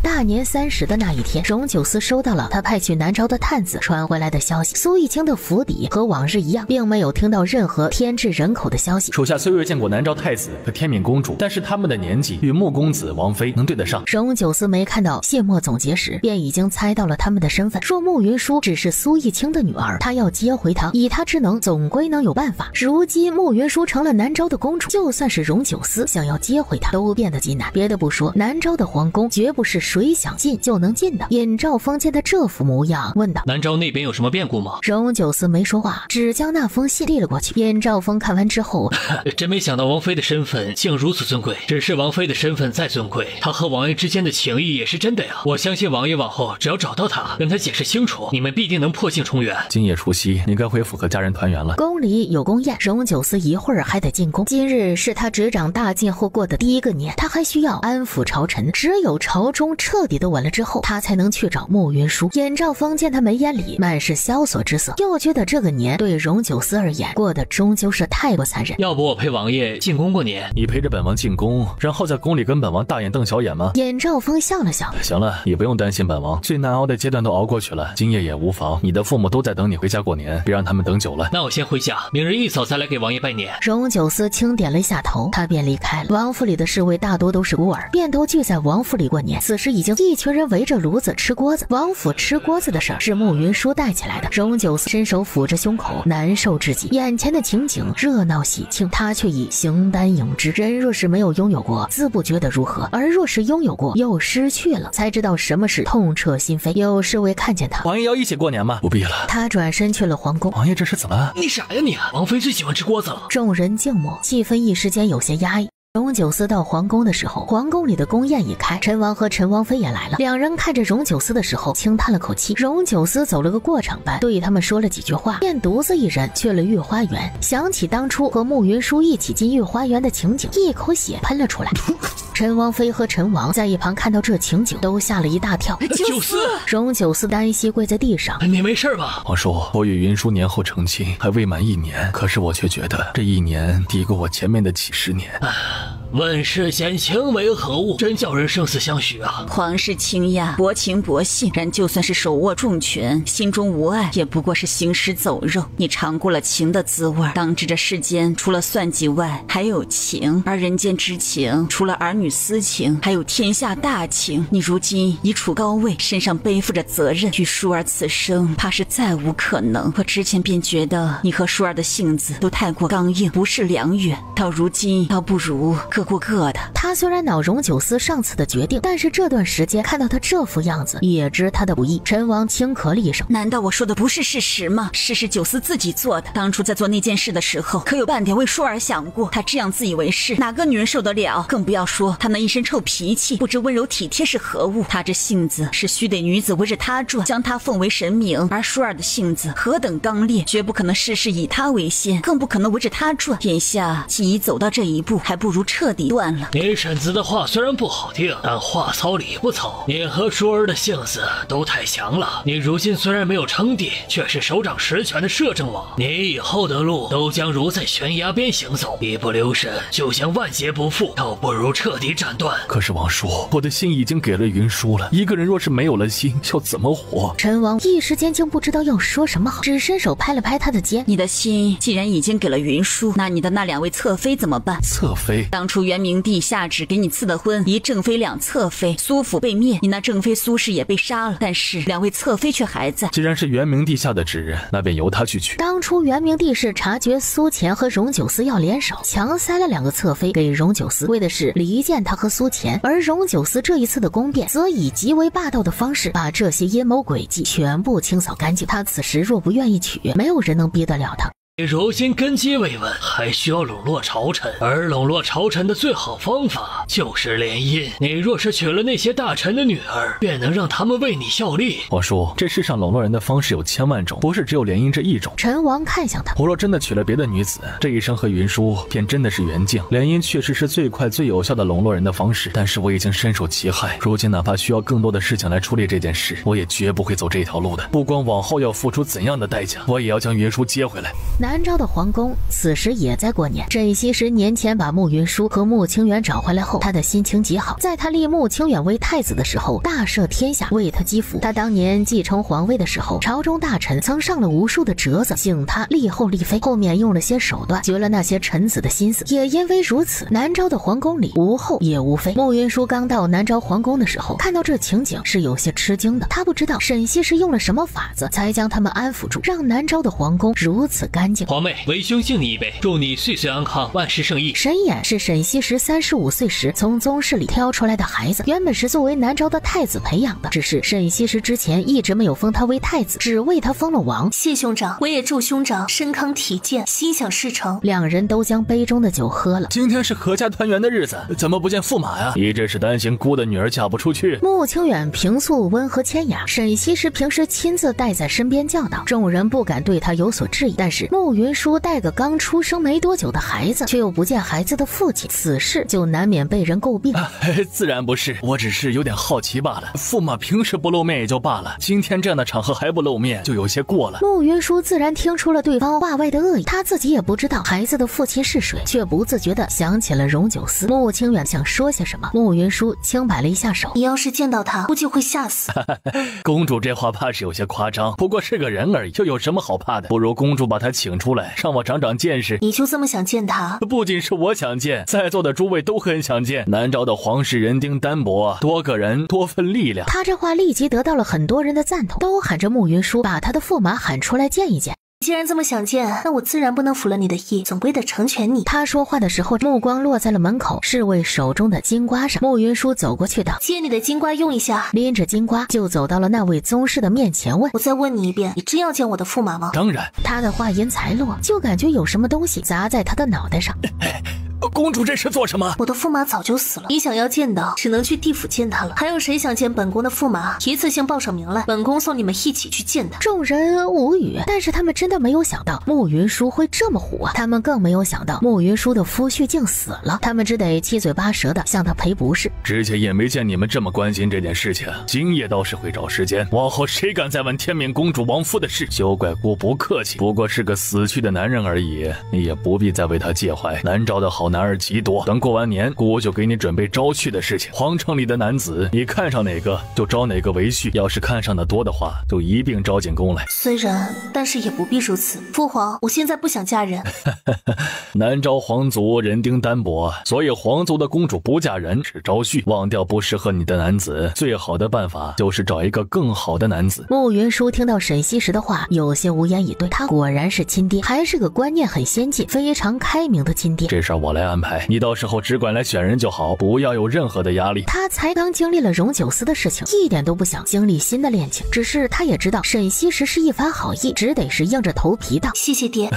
大年30的那一天，荣九思收到了他派去南诏的探子传回来的消息。苏逸清的府邸和往日一样，并没有听到任何添置人口的消息。属下虽未见过南诏太子和天敏公主，但是他们的年纪与穆公子、王妃能对得上。荣九思没看到谢末总结时，便已经猜到了他们的身份。若穆云舒只是苏逸清的女儿，他要接回她，以他之能，总归能有办法。如今穆云舒成了南诏的公主，就算是荣九思想要接回她，都变得极难。别的不说，南诏的皇宫绝不是水想进就能进的。尹兆峰见他这副模样，问道：“南诏那边有什么变故吗？”荣九思没说话，只将那封信递了过去。尹兆峰看完之后，真没想到王妃的身份竟如此尊贵。只是王妃的身份再尊贵，她和王爷之间的情谊也是真的呀。我相信王爷往后只要找到她，跟她解释清楚，你们必定能破镜重圆。今夜除夕，你该回府和家人团圆了。宫里有宫宴，荣九思一会儿还得进宫。今日是他执掌大晋后过的第一个年，他还需要安抚朝臣。只有朝中彻底的稳了之后，他才能去找穆云舒。尹兆峰见他眉眼里满是萧索之色，又觉得这个年对荣九思而言过得终究是太过残忍。要不我陪王爷进宫过年？你陪着本王进宫，然后在宫里跟本王大眼瞪小眼吗？尹兆峰笑了笑，行了，你不用担心本王，最难熬的阶段都熬过去了，今夜也无妨。你的父母都在等你回家过年，别让他们等久了。那我先回家，明日一早再来给王爷拜年。荣九思轻点了一下头，他便离开了。王府里的侍卫大多都是孤儿，便都聚在王府里过年。此时已经一群人围着炉子吃锅子。王府吃锅子的事儿是穆云舒带起来的。荣九思伸手抚着胸口，难受至极。眼前的情景热闹喜庆，他却已形单影只。人若是没有拥有过，自不觉得如何；而若是拥有过，又失去了，才知道什么是痛彻心扉。有侍卫看见他，王爷要一起过年吗？不必了。他转身去了皇宫。王爷这是怎么了？你傻呀你！王妃最喜欢吃锅子了。众人静默，气氛一时间有些压抑。荣九思到皇宫的时候，皇宫里的宫宴已开，陈王和陈王妃也来了。两人看着荣九思的时候，轻叹了口气。荣九思走了个过场般，对他们说了几句话，便独自一人去了御花园。想起当初和穆云舒一起进御花园的情景，一口血喷了出来。陈王妃和陈王在一旁看到这情景，都吓了一大跳。九思，荣九思单膝跪在地上：“你没事吧？”皇叔，我与云舒年后成亲，还未满1年，可是我却觉得这1年抵过我前面的几10年。问世间情为何物，真叫人生死相许啊！皇室清雅，薄情薄性，然就算是手握重权，心中无爱，也不过是行尸走肉。你尝过了情的滋味，当知这世间除了算计外，还有情，而人间之情，除了儿女私情，还有天下大情。你如今已处高位，身上背负着责任，与舒儿此生怕是再无可能。我之前便觉得你和舒儿的性子都太过刚硬，不是良缘，到如今倒不如各过各的。他虽然恼荣九思上次的决定，但是这段时间看到他这副样子，也知他的不易。陈王轻咳了一声：“难道我说的不是事实吗？是九思自己做的。当初在做那件事的时候，可有半点为舒儿想过？他这样自以为是，哪个女人受得了？更不要说他那一身臭脾气，不知温柔体贴是何物。他这性子是须得女子围着他转，将他奉为神明。而舒儿的性子何等刚烈，绝不可能事事以他为先，更不可能围着他转。眼下既已走到这一步，还不如彻底断了。你婶子的话虽然不好听，但话糙理不糙。你和舒儿的性子都太强了。你如今虽然没有称帝，却是手掌实权的摄政王。你以后的路都将如在悬崖边行走，一不留神就将万劫不复，倒不如彻底斩断。可是王叔，我的心已经给了云舒了，一个人若是没有了心，要怎么活？陈王一时间竟不知道要说什么好，只伸手拍了拍他的肩：“你的心既然已经给了云舒，那你的那2位侧妃怎么办？”侧妃？当初元明帝下旨给你赐的婚，一正妃2侧妃，苏府被灭，你那正妃苏氏也被杀了，但是2位侧妃却还在。既然是元明帝下的旨，那便由他去取。当初元明帝是察觉苏乾和荣九思要联手，强塞了2个侧妃给荣九思，为的是离间他和苏乾。而荣九思这一次的宫变，则以极为霸道的方式把这些阴谋诡计全部清扫干净。他此时若不愿意娶，没有人能逼得了他。你如今根基未稳，还需要笼络朝臣，而笼络朝臣的最好方法就是联姻。你若是娶了那些大臣的女儿，便能让他们为你效力。皇叔，这世上笼络人的方式有千万种，不是只有联姻这一种。陈王看向他，我若真的娶了别的女子，这一生和云舒便真的是缘尽。联姻确实是最快最有效的笼络人的方式，但是我已经深受其害，如今哪怕需要更多的事情来处理这件事，我也绝不会走这条路的。不管往后要付出怎样的代价，我也要将云舒接回来。南诏的皇宫此时也在过年。沈西时年前把穆云舒和穆清远找回来后，他的心情极好。在他立穆清远为太子的时候，大赦天下，为他积福。他当年继承皇位的时候，朝中大臣曾上了无数的折子，请他立后立妃，后面用了些手段，绝了那些臣子的心思。也因为如此，南诏的皇宫里无后也无妃。穆云舒刚到南诏皇宫的时候，看到这情景是有些吃惊的。他不知道沈西时用了什么法子，才将他们安抚住，让南诏的皇宫如此干净。皇妹，为兄敬你一杯，祝你岁岁安康，万事胜意。沈衍是沈西时35岁时从宗室里挑出来的孩子，原本是作为南诏的太子培养的，只是沈西时之前一直没有封他为太子，只为他封了王。谢兄长，我也祝兄长身康体健，心想事成。两人都将杯中的酒喝了。今天是阖家团圆的日子，怎么不见驸马呀？你这是担心姑的女儿嫁不出去？穆清远平素温和谦雅，沈西时平时亲自带在身边教导，众人不敢对他有所质疑。但是穆云舒带个刚出生没多久的孩子，却又不见孩子的父亲，此事就难免被人诟病。自然不是，我只是有点好奇罢了。驸马平时不露面也就罢了，今天这样的场合还不露面，就有些过了。穆云舒自然听出了对方话外的恶意，他自己也不知道孩子的父亲是谁，却不自觉地想起了荣九思。穆清远想说些什么，穆云舒轻摆了一下手：“你要是见到他，估计会吓死。”公主这话怕是有些夸张，不过是个人而已，又有什么好怕的？不如公主把他请出来，让我长长见识。你就这么想见他？不仅是我想见，在座的诸位都很想见。南诏的皇室人丁单薄，多个人多份力量。他这话立即得到了很多人的赞同，都喊着穆云舒把他的驸马喊出来见一见。既然这么想见，那我自然不能负了你的意，总归得成全你。他说话的时候，目光落在了门口侍卫手中的金瓜上。穆云舒走过去道：“借你的金瓜用一下。”拎着金瓜就走到了那位宗室的面前，问：“我再问你一遍，你真要见我的驸马吗？”当然。他的话音才落，就感觉有什么东西砸在他的脑袋上。公主这是做什么？我的驸马早就死了，你想要见到，只能去地府见他了。还有谁想见本宫的驸马？一次性报上名来，本宫送你们一起去见他。众人无语，但是他们真的没有想到穆云舒会这么虎啊！他们更没有想到穆云舒的夫婿竟死了，他们只得七嘴八舌的向他赔不是。之前也没见你们这么关心这件事情，今夜倒是会找时间。往后谁敢再问天命公主亡夫的事，休怪姑不客气。不过是个死去的男人而已，你也不必再为他介怀。南诏的好男儿极多，等过完年，姑就给你准备招婿的事情。皇城里的男子，你看上哪个就招哪个为婿，要是看上的多的话，就一并招进宫来。虽然，但是也不必如此。父皇，我现在不想嫁人。南诏皇族人丁单薄，所以皇族的公主不嫁人，只招婿。忘掉不适合你的男子，最好的办法就是找一个更好的男子。穆云舒听到沈西时的话，有些无言以对。他果然是亲爹，还是个观念很先进、非常开明的亲爹。这事儿我来安排，你到时候只管来选人就好，不要有任何的压力。他才刚经历了荣九思的事情，一点都不想经历新的恋情。只是他也知道沈西时是一番好意，只得是硬着头皮道：“谢谢爹。”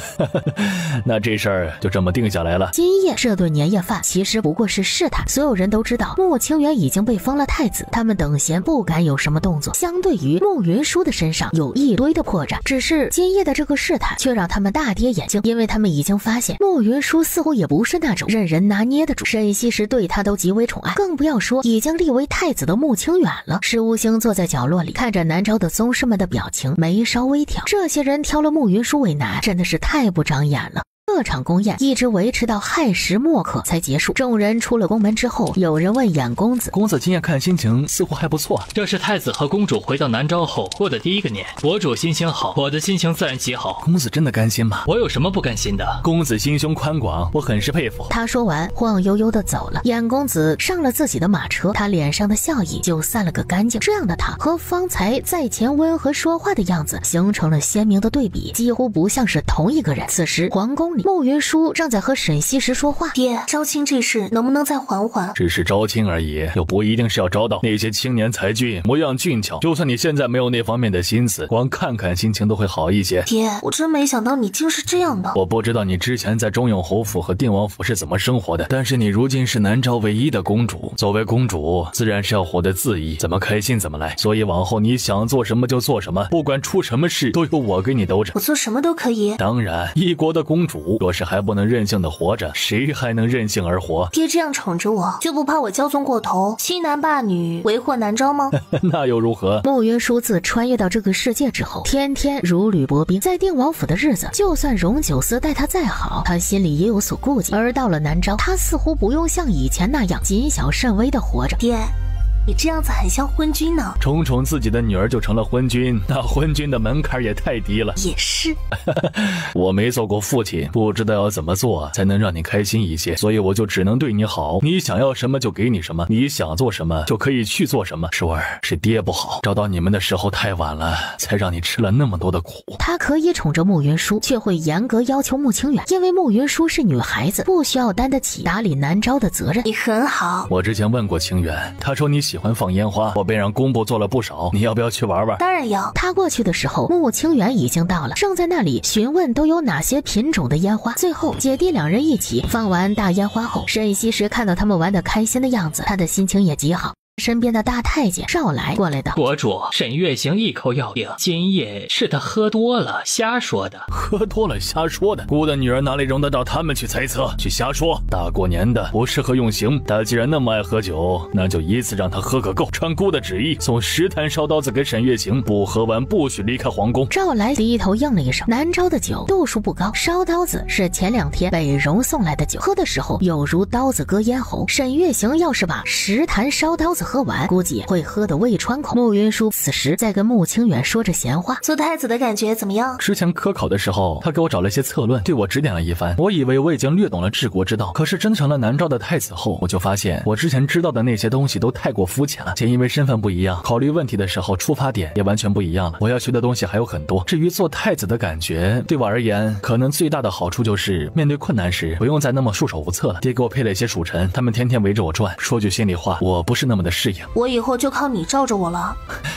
那这事儿就这么定下来了。今夜这顿年夜饭其实不过是试探，所有人都知道穆清远已经被封了太子，他们等闲不敢有什么动作。相对于穆云舒的身上有一堆的破绽，只是今夜的这个试探却让他们大跌眼镜，因为他们已经发现穆云舒似乎也不是那种任人拿捏的主。沈西时对他都极为宠爱，更不要说已经立为太子的穆清远了。石无星坐在角落里，看着南诏的宗室们的表情，眉梢微挑。这些人挑了穆云舒为男，真的是太不长眼了。这场宫宴一直维持到亥时末刻才结束。众人出了宫门之后，有人问衍公子：“公子今夜看心情似乎还不错。”这是太子和公主回到南诏后过的第一个年，国主心情好，我的心情自然极好。公子真的甘心吗？我有什么不甘心的？公子心胸宽广，我很是佩服。他说完，晃悠悠的走了。衍公子上了自己的马车，他脸上的笑意就散了个干净。这样的他和方才在前温和说话的样子形成了鲜明的对比，几乎不像是同一个人。此时皇宫里里，慕云舒正在和沈西时说话。爹，招亲这事能不能再缓缓？只是招亲而已，又不一定是要招到那些青年才俊，模样俊俏。就算你现在没有那方面的心思，光看看心情都会好一些。爹，我真没想到你竟是这样的。我不知道你之前在中永侯府和定王府是怎么生活的，但是你如今是南诏唯一的公主，作为公主自然是要活得恣意，怎么开心怎么来。所以往后你想做什么就做什么，不管出什么事都由我给你兜着。我做什么都可以。当然，一国的公主若是还不能任性的活着，谁还能任性而活？爹这样宠着我，就不怕我骄纵过头，欺男霸女，为祸南诏吗？那又如何？慕云舒自穿越到这个世界之后，天天如履薄冰，在定王府的日子，就算荣九思待他再好，他心里也有所顾忌。而到了南诏，他似乎不用像以前那样谨小慎微的活着。爹，你这样子很像昏君呢。宠宠自己的女儿就成了昏君，那昏君的门槛也太低了。也是。我没做过父亲，不知道要怎么做才能让你开心一些，所以我就只能对你好，你想要什么就给你什么，你想做什么就可以去做什么。舒儿，是爹不好，找到你们的时候太晚了，才让你吃了那么多的苦。他可以宠着慕云舒，却会严格要求慕清远，因为慕云舒是女孩子，不需要担得起打理南诏的责任。你很好。我之前问过清远，他说你喜欢放烟花，我便让工部做了不少，你要不要去玩玩？当然要。他过去的时候，慕清远已经到了，正在那里询问都有哪些品种的烟花。最后姐弟两人一起放完大烟花后，沈西时看到他们玩得开心的样子，他的心情也极好。身边的大太监少来过来的，国主，沈月行一口咬定今夜是他喝多了瞎说的。喝多了瞎说的，姑的女儿哪里容得到他们去猜测去瞎说？大过年的不适合用刑，他既然那么爱喝酒，那就一次让他喝个够。传姑的旨意，送10坛烧刀子给沈月行，不喝完不许离开皇宫。赵来低头应了一声。南诏的酒度数不高，烧刀子是前2天北荣送来的酒，喝的时候有如刀子割咽喉。沈月行要是把10坛烧刀子喝完，估计会喝得胃穿孔。慕云舒此时在跟慕清远说着闲话。做太子的感觉怎么样？之前科考的时候，他给我找了些策论，对我指点了一番。我以为我已经略懂了治国之道，可是真成了南诏的太子后，我就发现我之前知道的那些东西都太过肤浅了，且因为身份不一样，考虑问题的时候出发点也完全不一样了。我要学的东西还有很多。至于做太子的感觉，对我而言，可能最大的好处就是面对困难时不用再那么束手无策了。爹给我配了一些属臣，他们天天围着我转。说句心里话，我不是那么的适应。我以后就靠你罩着我了。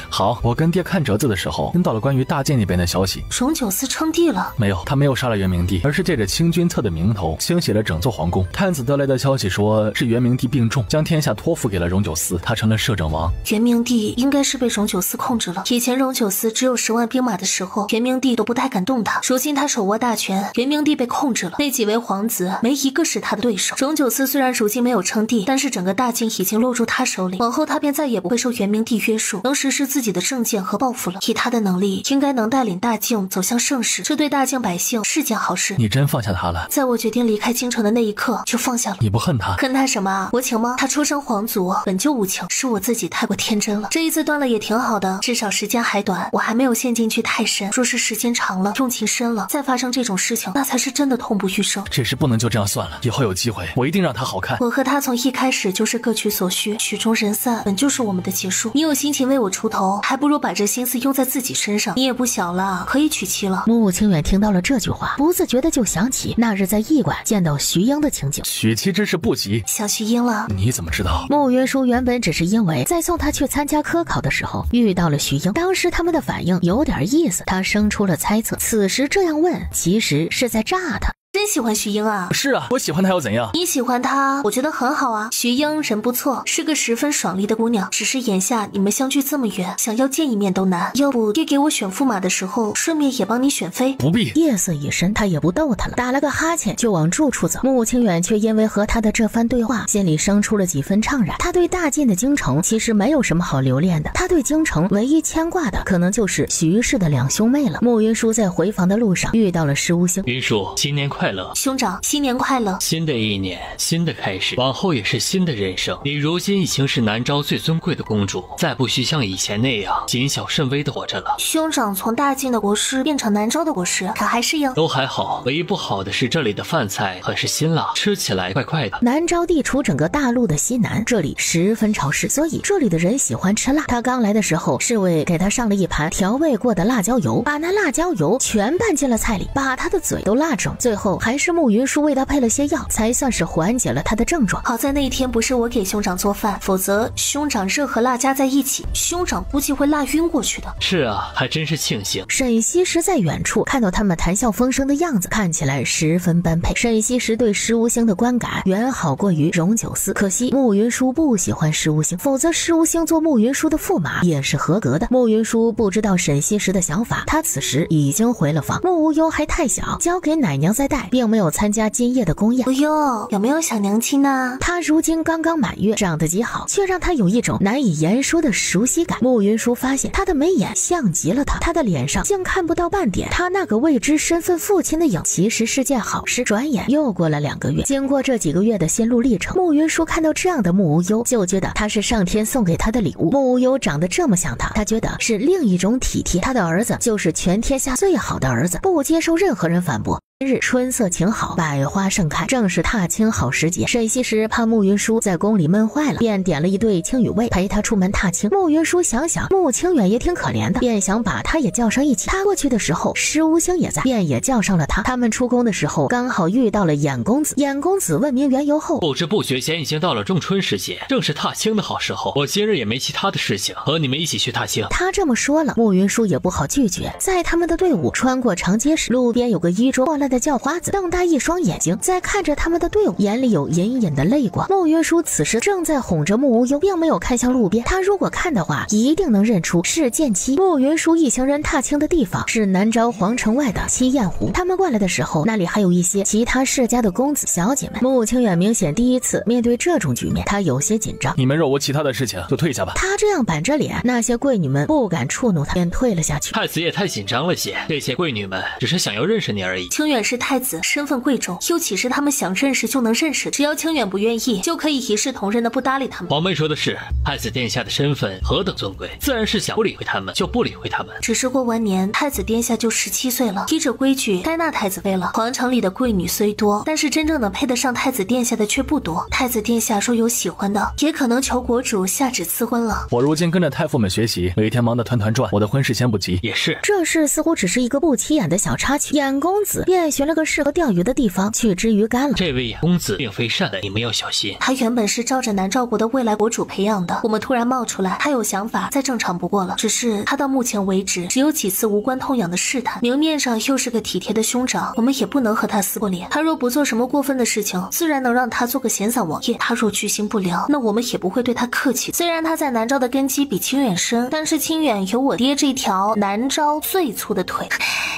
好，我跟爹看折子的时候，听到了关于大晋那边的消息。荣九思称帝了？没有，他没有杀了元明帝，而是借着清君侧的名头清洗了整座皇宫。探子得来的消息说，是元明帝病重，将天下托付给了荣九思，他成了摄政王。元明帝应该是被荣九思控制了。以前荣九思只有10万兵马的时候，元明帝都不太敢动他。如今他手握大权，元明帝被控制了，那几位皇子没一个是他的对手。荣九思虽然如今没有称帝，但是整个大晋已经落入他手里，往后他便再也不会受元明帝约束，能实施自己的政见和抱负了。以他的能力，应该能带领大晋走向盛世，这对大晋百姓是件好事。你真放下他了？在我决定离开京城的那一刻，就放下了。你不恨他？恨他什么？无情吗？他出身皇族，本就无情，是我自己太过天真了。这一次断了也挺好的，至少时间还短，我还没有陷进去太深。若是时间长了，用情深了，再发生这种事情，那才是真的痛不欲生。这事不能就这样算了，以后有机会，我一定让他好看。我和他从一开始就是各取所需，曲终人散，本就是我们的结束。你有心情为我出头，还不如把这心思用在自己身上。你也不小了，可以娶妻了。慕清远听到了这句话，不自觉的就想起那日在驿馆见到徐英的情景。娶妻之事不急。想徐英了？你怎么知道？慕云舒原本只是因为在送他去参加科考的时候遇到了徐英，当时他们的反应有点意思，他生出了猜测，此时这样问其实是在诈他。真喜欢徐英啊？是啊，我喜欢她又怎样？你喜欢她，我觉得很好啊。徐英人不错，是个十分爽利的姑娘，只是眼下你们相距这么远，想要见一面都难。要不爹给我选驸马的时候，顺便也帮你选妃？不必。夜色已深，他也不逗他了，打了个哈欠就往住处走。慕清远却因为和他的这番对话，心里生出了几分怅然。他对大晋的京城其实没有什么好留恋的，他对京城唯一牵挂的可能就是徐氏的2兄妹了。慕云舒在回房的路上遇到了石无星。云舒，新年快乐！兄长，新年快乐！新的一年，新的开始，往后也是新的人生。你如今已经是南诏最尊贵的公主，再不许像以前那样谨小慎微的活着了。兄长从大晋的国师变成南诏的国师，可还适应？都还好，唯一不好的是这里的饭菜很是辛辣，吃起来怪怪的。南诏地处整个大陆的西南，这里十分潮湿，所以这里的人喜欢吃辣。他刚来的时候，侍卫给他上了一盘调味过的辣椒油，把那辣椒油全拌进了菜里，把他的嘴都辣肿。最后后还是慕云舒为他配了些药，才算是缓解了他的症状。好在那一天不是我给兄长做饭，否则兄长热和辣加在一起，兄长估计会辣晕过去的。是啊，还真是庆幸。沈西时在远处看到他们谈笑风生的样子，看起来十分般配。沈西时对石无星的观感远好过于荣九思，可惜慕云舒不喜欢石无星，否则石无星做慕云舒的驸马也是合格的。慕云舒不知道沈西时的想法，他此时已经回了房。慕无忧还太小，交给奶娘在带，并没有参加今夜的宫宴。无忧有没有想娘亲呢？她如今刚刚满月，长得极好，却让她有一种难以言说的熟悉感。慕云舒发现她的眉眼像极了他，她的脸上竟看不到半点他那个未知身份父亲的影，其实是件好事。转眼又过了2个月，经过这几个月的心路历程，慕云舒看到这样的慕无忧，就觉得他是上天送给他的礼物。慕无忧长得这么像他觉得是另一种体贴。他的儿子就是全天下最好的儿子，不接受任何人反驳。日春色晴好，百花盛开，正是踏青好时节。沈西时怕慕云舒在宫里闷坏了，便点了一对青羽卫陪他出门踏青。慕云舒想想慕清远也挺可怜的，便想把他也叫上一起。他过去的时候，石无星也在，便也叫上了他。他们出宫的时候，刚好遇到了衍公子。衍公子问明缘由后，不知不觉间已经到了仲春时节，正是踏青的好时候。我今日也没其他的事情，和你们一起去踏青。他这么说了，慕云舒也不好拒绝。在他们的队伍穿过长街时，路边有个衣着破烂的叫花子，瞪大一双眼睛在看着他们的队伍，眼里有隐隐的泪光。慕云舒此时正在哄着慕无忧，并没有看向路边。他如果看的话，一定能认出是剑妻。慕云舒一行人踏青的地方是南诏皇城外的七燕湖，他们过来的时候，那里还有一些其他世家的公子小姐们。慕清远明显第一次面对这种局面，他有些紧张。你们若无其他的事情，就退下吧。他这样板着脸，那些贵女们不敢触怒他，便退了下去。太子也太紧张了些，这些贵女们只是想要认识你而已。清远是太子，身份贵重，又岂是他们想认识就能认识？只要清远不愿意，就可以一视同仁的不搭理他们。皇妹说的是，太子殿下的身份何等尊贵，自然是想不理会他们就不理会他们。只是过完年，太子殿下就17岁了，依着规矩该纳太子妃了。皇城里的贵女虽多，但是真正能配得上太子殿下的却不多。太子殿下若有喜欢的，也可能求国主下旨赐婚了。我如今跟着太傅们学习，每天忙得团团转，我的婚事先不急。也是，这事似乎只是一个不起眼的小插曲。衍公子便寻了个适合钓鱼的地方去织鱼竿了。这位衍公子并非善类，你们要小心。他原本是照着南诏国的未来国主培养的，我们突然冒出来，他有想法再正常不过了。只是他到目前为止只有几次无关痛痒的试探，明面上又是个体贴的兄长，我们也不能和他撕破脸。他若不做什么过分的事情，自然能让他做个闲散王爷。他若居心不良，那我们也不会对他客气。虽然他在南诏的根基比清远深，但是清远有我爹这条南诏最粗的腿，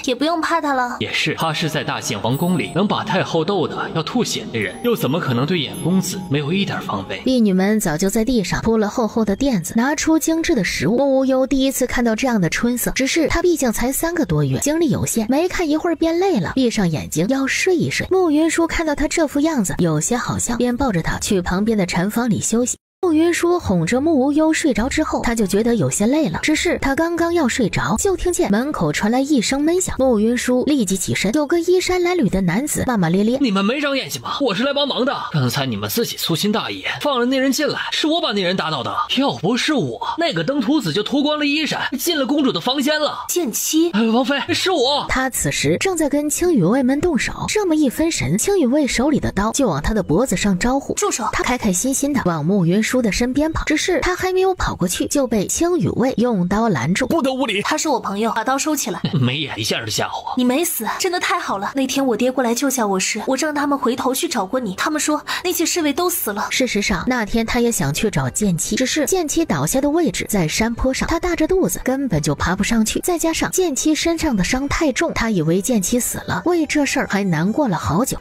也不用怕他了。也是，他是在大晋皇宫里能把太后逗得要吐血的人，又怎么可能对衍公子没有一点防备？婢女们早就在地上铺了厚厚的垫子，拿出精致的食物。慕无忧第一次看到这样的春色，只是他毕竟才3个多月，精力有限，没看一会儿便累了，闭上眼睛要睡一睡。慕云舒看到他这副样子，有些好笑，便抱着他去旁边的禅房里休息。慕云舒哄着慕无忧睡着之后，他就觉得有些累了。只是他刚刚要睡着，就听见门口传来一声闷响。慕云舒立即起身，有个衣衫褴褛的男子骂骂咧咧：“你们没长眼睛吗？我是来帮忙的。刚才你们自己粗心大意，放了那人进来，是我把那人打倒的。要不是我，那个登徒子就脱光了衣衫，进了公主的房间了。贱妻，王妃，是我。”他此时正在跟青羽卫们动手，这么一分神，青羽卫手里的刀就往他的脖子上招呼。住手！他开开心心的往慕云舒的身边跑，只是他还没有跑过去，就被青羽卫用刀拦住。不得无礼！他是我朋友，把刀收起来。没眼力见儿的家伙！你没死，真的太好了。那天我爹过来救下我时，我让他们回头去找过你，他们说那些侍卫都死了。事实上，那天他也想去找剑妻，只是剑妻倒下的位置在山坡上，他大着肚子根本就爬不上去，再加上剑妻身上的伤太重，他以为剑妻死了，为这事儿还难过了好久。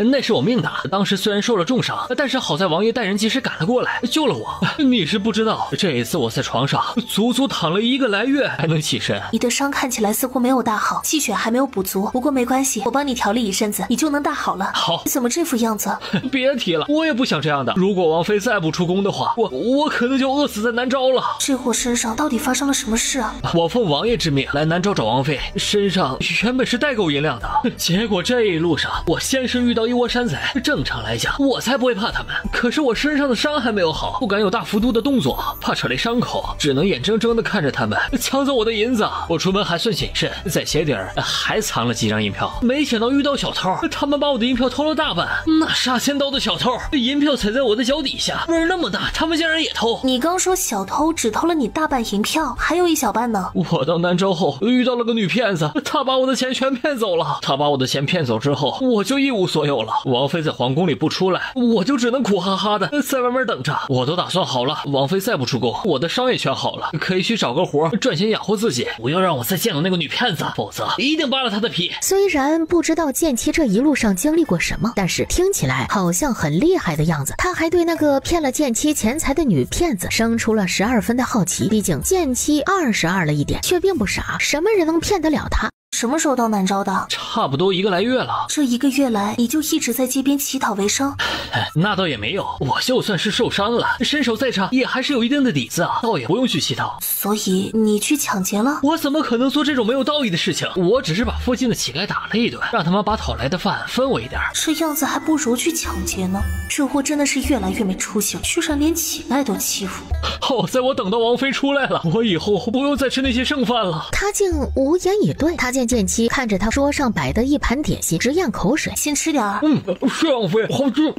那是我命大，当时虽然受了重伤，但是好在王爷带人及时赶了过来，救了我。你是不知道，这一次我在床上足足躺了1个来月才能起身。你的伤看起来似乎没有大好，气血还没有补足，不过没关系，我帮你调理一阵子，你就能大好了。好，你怎么这副样子？别提了，我也不想这样的。如果王妃再不出宫的话，我可能就饿死在南诏了。这货身上到底发生了什么事啊？我奉王爷之命来南诏找王妃，身上原本是带够银两的，结果这一路上我先是遇到一窝山贼，正常来讲我才不会怕他们，可是我身上的伤还没有好，好，不敢有大幅度的动作，怕扯累伤口，只能眼睁睁地看着他们抢走我的银子。我出门还算谨慎，在鞋底还藏了几张银票，没想到遇到小偷，他们把我的银票偷了大半。那杀千刀的小偷，银票踩在我的脚底下，味儿那么大，他们竟然也偷。你刚说小偷只偷了你大半银票，还有一小半呢。我到南州后遇到了个女骗子，她把我的钱全骗走了。她把我的钱骗走之后，我就一无所有了。王妃在皇宫里不出来，我就只能苦哈哈的在外面等着。我都打算好了，王妃再不出宫，我的伤也全好了，可以去找个活赚钱养活自己。不要让我再见到那个女骗子，否则一定扒了她的皮。虽然不知道剑七这一路上经历过什么，但是听起来好像很厉害的样子。他还对那个骗了剑七钱财的女骗子生出了12分的好奇，毕竟剑七22了一点，却并不傻，什么人能骗得了他？什么时候到南州的？差不多1个来月了。这1个月来，你就一直在街边乞讨为生？那倒也没有，我就算是受伤了，身手再差，也还是有一定的底子啊，倒也不用去乞讨。所以你去抢劫了？我怎么可能做这种没有道义的事情？我只是把附近的乞丐打了一顿，让他们把讨来的饭分我一点。这样子还不如去抢劫呢。这货真的是越来越没出息了，居然连乞丐都欺负。好在我等到王妃出来了，我以后不用再吃那些剩饭了。他竟无言以对。他见剑七看着他桌上摆的一盘点心，直咽口水。先吃点儿。是王妃，好吃。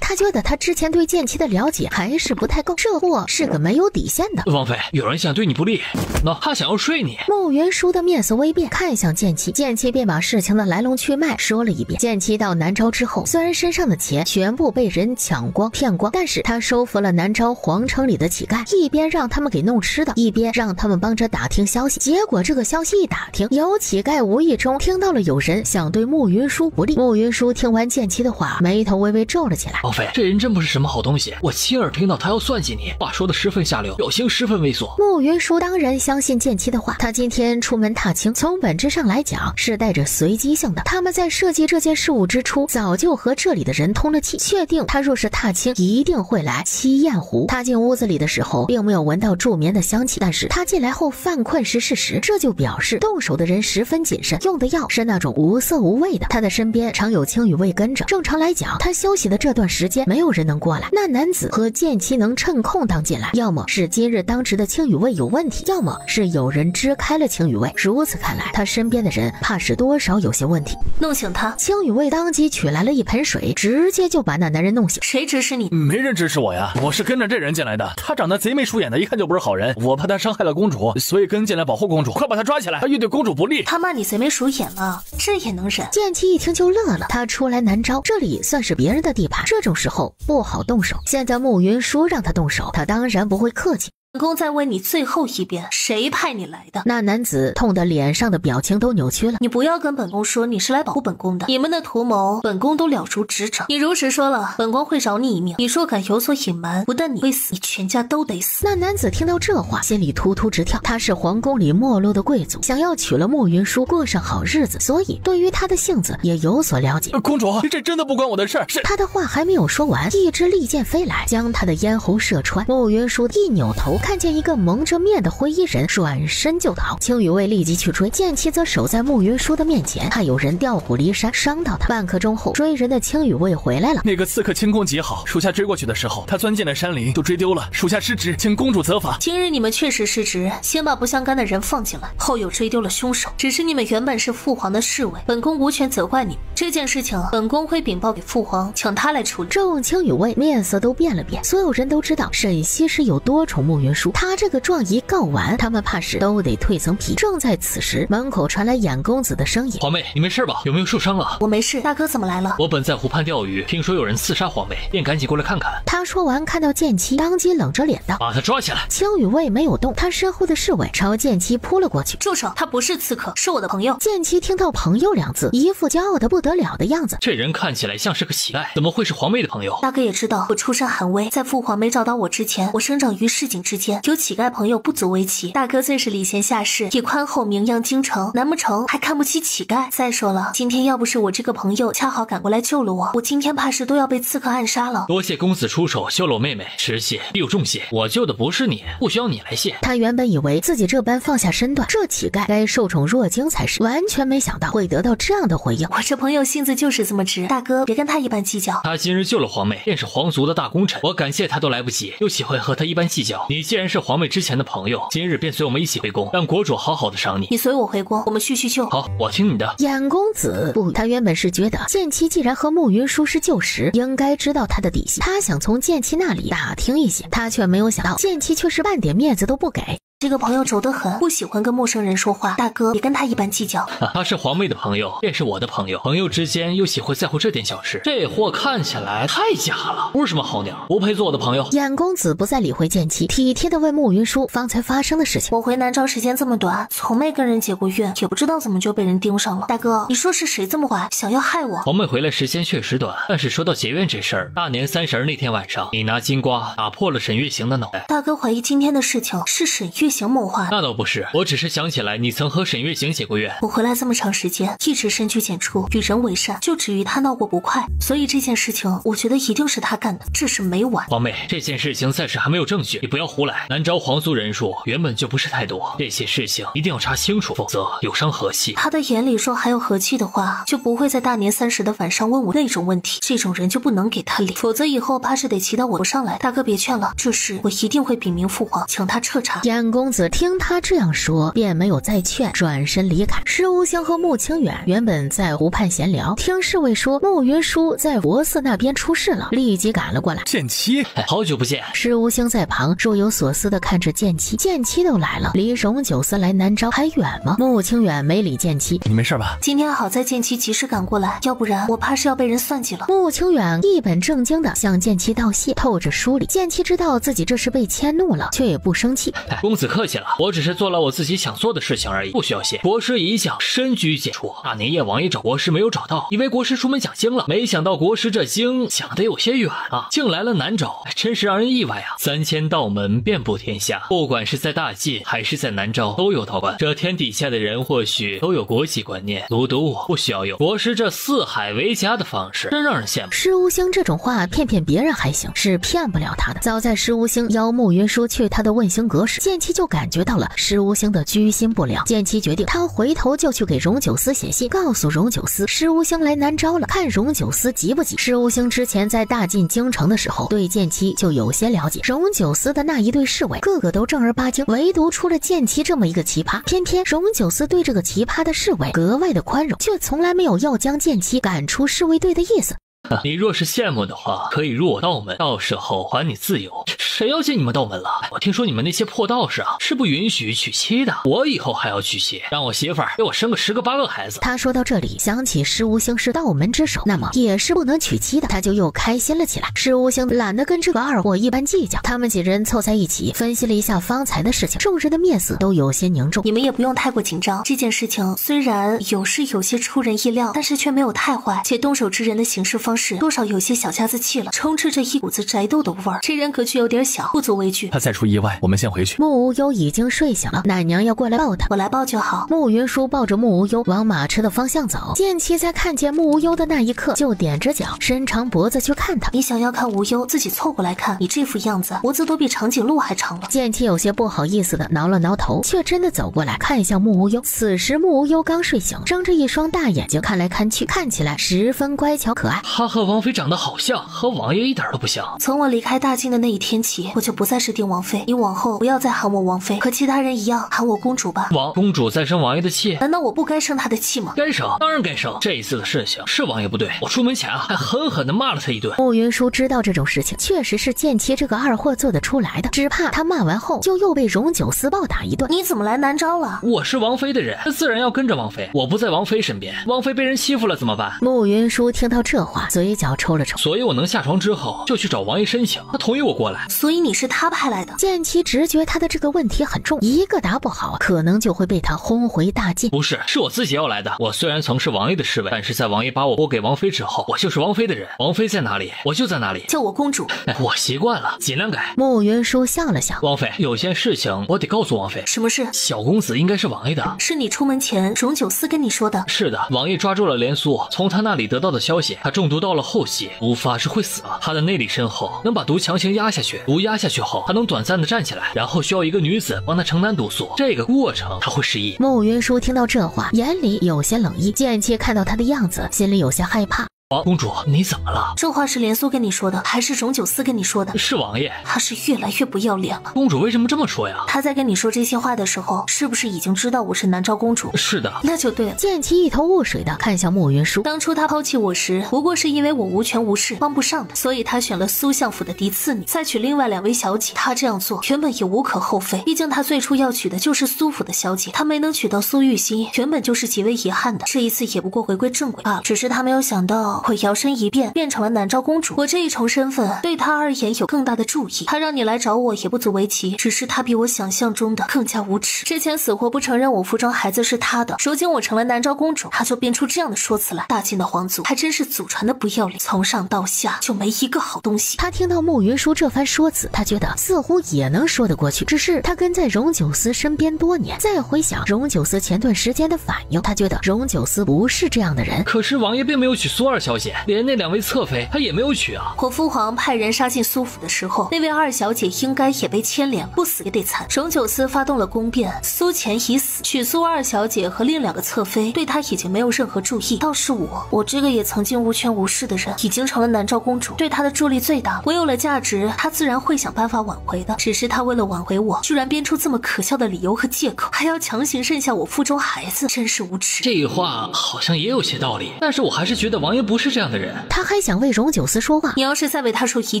他觉得他之前对剑七的了解还是不太够，这货是个没有底线的。王妃，有人想对你不利，那他想要睡你。穆云舒的面色微变，看向剑七，剑七便把事情的来龙去脉说了一遍。剑七到南诏之后，虽然身上的钱全部被人抢光骗光，但是他收服了南诏皇城里的乞丐，一边让他们给弄吃的，一边让他们帮着打听消息。结果这个消息一打听，有乞丐无意中听到了有人想对穆云舒不利。穆云舒听完剑七的话，眉头微微皱了起来。王妃，这人真不是什么好东西，我亲耳听到他要算计你，话说的十分下流，表情十分猥琐。穆云舒当然相信剑七的话，他今天出门踏青，从本质上来讲是带着随机性的。他们在设计这件事物之初，早就和这里的人通了气，确定他若是踏青，一定会来七雁湖。他进屋子里的时候，并没有闻到助眠的香气，但是他进来后犯困是事实，这就表示动手的人十分谨慎，用的药是那种无色无味的。他的身边常有青羽卫跟着，正常来讲，他休息的这段时间没有人能过来。那男子和剑七能趁空当进来，要么是今日当值的青羽卫有问题，要么是有人支开了青羽卫。如此看来，他身边的人怕是多少有些问题。弄醒他。青羽卫当即取来了一盆水，直接就把那男人弄醒。谁指使你？没人指使我呀，我是跟着这人进来的。他长得贼眉鼠眼的，一看就不是好人，我怕他伤害了公主，所以跟进来保护公主。快把他抓起来，他越对公主不利。他骂你贼眉鼠眼了，这也能忍？剑七一听就乐了，他初来南诏，这里算是别人的地盘，这种时候不好动手。现在穆云舒让他动手，他当然不会客气。本宫再问你最后一遍，谁派你来的？那男子痛得脸上的表情都扭曲了。你不要跟本宫说你是来保护本宫的，你们的图谋本宫都了如指掌。你如实说了，本宫会饶你一命。你若敢有所隐瞒，不但你会死，你全家都得死。那男子听到这话，心里突突直跳。他是皇宫里没落的贵族，想要娶了穆云舒，过上好日子，所以对于他的性子也有所了解。公主，这真的不关我的事儿。是他的话还没有说完，一支利箭飞来，将他的咽喉射穿。穆云舒一扭头，看见一个蒙着面的灰衣人，转身就逃。青羽卫立即去追，剑七则守在穆云舒的面前，怕有人调虎离山伤到他。半刻钟后，追人的青羽卫回来了。那个刺客轻功极好，属下追过去的时候，他钻进了山林，就追丢了。属下失职，请公主责罚。今日你们确实失职，先把不相干的人放进来，后又追丢了凶手。只是你们原本是父皇的侍卫，本宫无权责怪你们。这件事情，本宫会禀报给父皇，请他来处理。众青羽卫面色都变了变，所有人都知道沈西施有多宠穆云舒，他这个状一告完，他们怕是都得蜕层皮。正在此时，门口传来衍公子的声音：“皇妹，你没事吧？有没有受伤啊？”“我没事。大哥怎么来了？”“我本在湖畔钓鱼，听说有人刺杀皇妹，便赶紧过来看看。”他说完，看到剑七，当即冷着脸道：“把他抓起来。”青羽卫没有动，他身后的侍卫朝剑七扑了过去。“住手！他不是刺客，是我的朋友。”剑七听到朋友两字，一副骄傲的不得了的样子。这人看起来像是个乞丐，怎么会是皇妹的朋友？大哥也知道，我出身寒微，在父皇没找到我之前，我生长于市井之间，有乞丐朋友不足为奇。大哥最是礼贤下士，也宽厚名扬京城，难不成还看不起乞丐？再说了，今天要不是我这个朋友恰好赶过来救了我今天怕是都要被刺客暗杀了。多谢公子出手救了我妹妹，迟谢必有重谢。我救的不是你，不需要你来谢。他原本以为自己这般放下身段，这乞丐该受宠若惊才是，完全没想到会得到这样的回应。我这朋友性子就是这么直，大哥别跟他一般计较。他今日救了皇妹，便是皇族的大功臣，我感谢他都来不及，又岂会和他一般计较？你既然是皇妹之前的朋友，今日便随我们一起回宫，让国主好好的赏你。你随我回宫，我们叙叙旧。好，我听你的。燕公子不，他原本是觉得剑妻既然和慕云舒是旧识，应该知道他的底细，他想从剑妻那里打听一些，他却没有想到剑妻却是半点面子都不给。这个朋友轴得很，不喜欢跟陌生人说话，大哥别跟他一般计较。他是皇妹的朋友，便是我的朋友，朋友之间又岂会在乎这点小事？这货看起来太假了，不是什么好鸟，不配做我的朋友。燕公子不再理会剑妻，体贴地问慕云舒方才发生的事情。我回南诏时间这么短，从没跟人结过怨，也不知道怎么就被人盯上了。大哥，你说是谁这么坏，想要害我？皇妹回来时间确实短，但是说到结怨这事儿，大年30那天晚上，你拿金瓜打破了沈月行的脑袋。大哥怀疑今天的事情是沈月行谋划。那倒不是，我只是想起来你曾和沈月行结过怨。我回来这么长时间，一直深居简出，与人为善，就只与他闹过不快，所以这件事情我觉得一定是他干的，这是没完。皇妹，这件事情暂时还没有证据，你不要胡来。南诏皇族人数原本就不是太多，这些事情一定要查清楚，否则有伤和气。他的眼里说还有和气的话，就不会在大年30的晚上问我那种问题，这种人就不能给他理，否则以后怕是得骑到我头上来。大哥别劝了，这事我一定会禀明父皇，请他彻查。燕公子听他这样说，便没有再劝，转身离开。施无星和穆清远原本在湖畔闲聊，听侍卫说慕云舒在佛寺那边出事了，立即赶了过来。剑妻，好久不见。施无星在旁若有所思地看着剑妻，剑妻都来了，离荣九司来南诏还远吗？穆清远没理剑妻，你没事吧？今天好在剑妻及时赶过来，要不然我怕是要被人算计了。穆清远一本正经地向剑妻道谢，透着疏离。剑妻知道自己这是被迁怒了，却也不生气。公子客气了，我只是做了我自己想做的事情而已，不需要谢。国师一向深居简出，大年夜王爷找国师没有找到，以为国师出门讲经了，没想到国师这经讲得有些远啊，竟来了南诏，真是让人意外啊！3000道门遍布天下，不管是在大晋还是在南诏都有道观，这天底下的人或许都有国际观念，独独我不需要有。国师这四海为家的方式真让人羡慕。施无星这种话骗骗别人还行，是骗不了他的。早在施无星邀慕云舒去他的问心阁时，剑妻就感觉到了施无星的居心不良。剑妻决定他回头就去给荣九司写信，告诉荣九司施无星来南诏了，看荣九司急不急。施无星之前在大晋京城的时候对剑妻就有些了解，荣九司的那一队侍卫个个都正儿八经，唯独出了剑妻这么一个奇葩。偏偏荣九司对这个奇葩的侍卫格外的宽容，却从来没有要将剑妻赶出侍卫队的意思。你若是羡慕的话，可以入我道门，到时候还你自由。谁要进你们道门了？我听说你们那些破道士啊，是不允许娶妻的。我以后还要娶妻，让我媳妇儿给我生个10个8个孩子。他说到这里，想起施无星是道门之首，那么也是不能娶妻的，他就又开心了起来。施无星懒得跟这个二货一般计较，他们几人凑在一起分析了一下方才的事情，众人的面色都有些凝重。你们也不用太过紧张，这件事情虽然有些出人意料，但是却没有太坏，且动手之人的行事方式多少有些小家子气了，充斥着一股子宅斗的味儿。这人格局有点小，不足为惧。他再出意外，我们先回去。穆无忧已经睡醒了，奶娘要过来抱他，我来抱就好。穆云舒抱着穆无忧往马车的方向走，剑妻在看见穆无忧的那一刻就踮着脚伸长脖子去看他。你想要看无忧，自己凑过来看，你这副样子脖子都比长颈鹿还长了。剑妻有些不好意思的挠了挠头，却真的走过来看向穆无忧。此时穆无忧刚睡醒，睁着一双大眼睛看来看去，看起来十分乖巧可爱。他和王妃长得好像，和王爷一点都不像。从我离开大晋的那一天起，我就不再是定王妃，你往后不要再喊我王妃，和其他人一样喊我公主吧。公主在生王爷的气，难道我不该生她的气吗？该生，当然该生。这一次的事情是王爷不对，我出门前还狠狠地骂了他一顿。穆云舒知道这种事情确实是剑妻这个二货做得出来的，只怕他骂完后就又被荣九司暴打一顿。你怎么来南诏了？我是王妃的人，自然要跟着王妃。我不在王妃身边，王妃被人欺负了怎么办？穆云舒听到这话，嘴角抽了抽。所以我能下床之后就去找王爷申请，他同意我过来。所以你是他派来的？剑姬直觉他的这个问题很重，一个答不好，可能就会被他轰回大禁。不是，是我自己要来的。我虽然曾是王爷的侍卫，但是在王爷把我拨给王妃之后，我就是王妃的人。王妃在哪里，我就在哪里。叫我公主。我习惯了，尽量改。慕云舒笑了笑，王妃，有件事情我得告诉王妃。什么事？小公子应该是王爷的。是你出门前荣九思跟你说的？是的，王爷抓住了连苏，从他那里得到的消息，他中毒到了后期，无法是会死了。他的内力深厚，能把毒强行压下去，毒压下去后，他能短暂的站起来，然后需要一个女子帮他承担毒素，这个过程他会失忆。慕云舒听到这话，眼里有些冷意，剑姬看到他的样子，心里有些害怕。公主，你怎么了？这话是连苏跟你说的，还是荣九思跟你说的？是王爷。他是越来越不要脸了。公主为什么这么说呀？他在跟你说这些话的时候，是不是已经知道我是南诏公主？是的。那就对了。剑姬一头雾水的看向慕云舒，当初他抛弃我时，不过是因为我无权无势，帮不上他，所以他选了苏相府的嫡次女，再娶另外2位小姐。他这样做原本也无可厚非，毕竟他最初要娶的就是苏府的小姐，他没能娶到苏玉溪，原本就是极为遗憾的。这一次也不过回归正轨罢了，只是他没有想到会摇身一变成了南诏公主。我这一重身份对他而言有更大的注意，他让你来找我也不足为奇，只是他比我想象中的更加无耻。之前死活不承认我腹中孩子是他的，如今我成了南诏公主，他就编出这样的说辞来。大晋的皇族还真是祖传的不要脸，从上到下就没一个好东西。他听到慕云舒这番说辞，他觉得似乎也能说得过去，只是他跟在荣九思身边多年，再回想荣九思前段时间的反应，他觉得荣九思不是这样的人。可是王爷并没有娶苏二小姐，连那2位侧妃他也没有娶啊。我父皇派人杀进苏府的时候，那位二小姐应该也被牵连，不死也得惨。荣九思发动了宫变，苏乾已死，娶苏二小姐和另2个侧妃对他已经没有任何注意。倒是我这个也曾经无权无势的人，已经成了南诏公主，对他的助力最大。我有了价值，他自然会想办法挽回的。只是他为了挽回我，居然编出这么可笑的理由和借口，还要强行认下我腹中孩子，真是无耻。这话好像也有些道理，但是我还是觉得王爷不是这样的人。他还想为荣九思说话，你要是再为他说一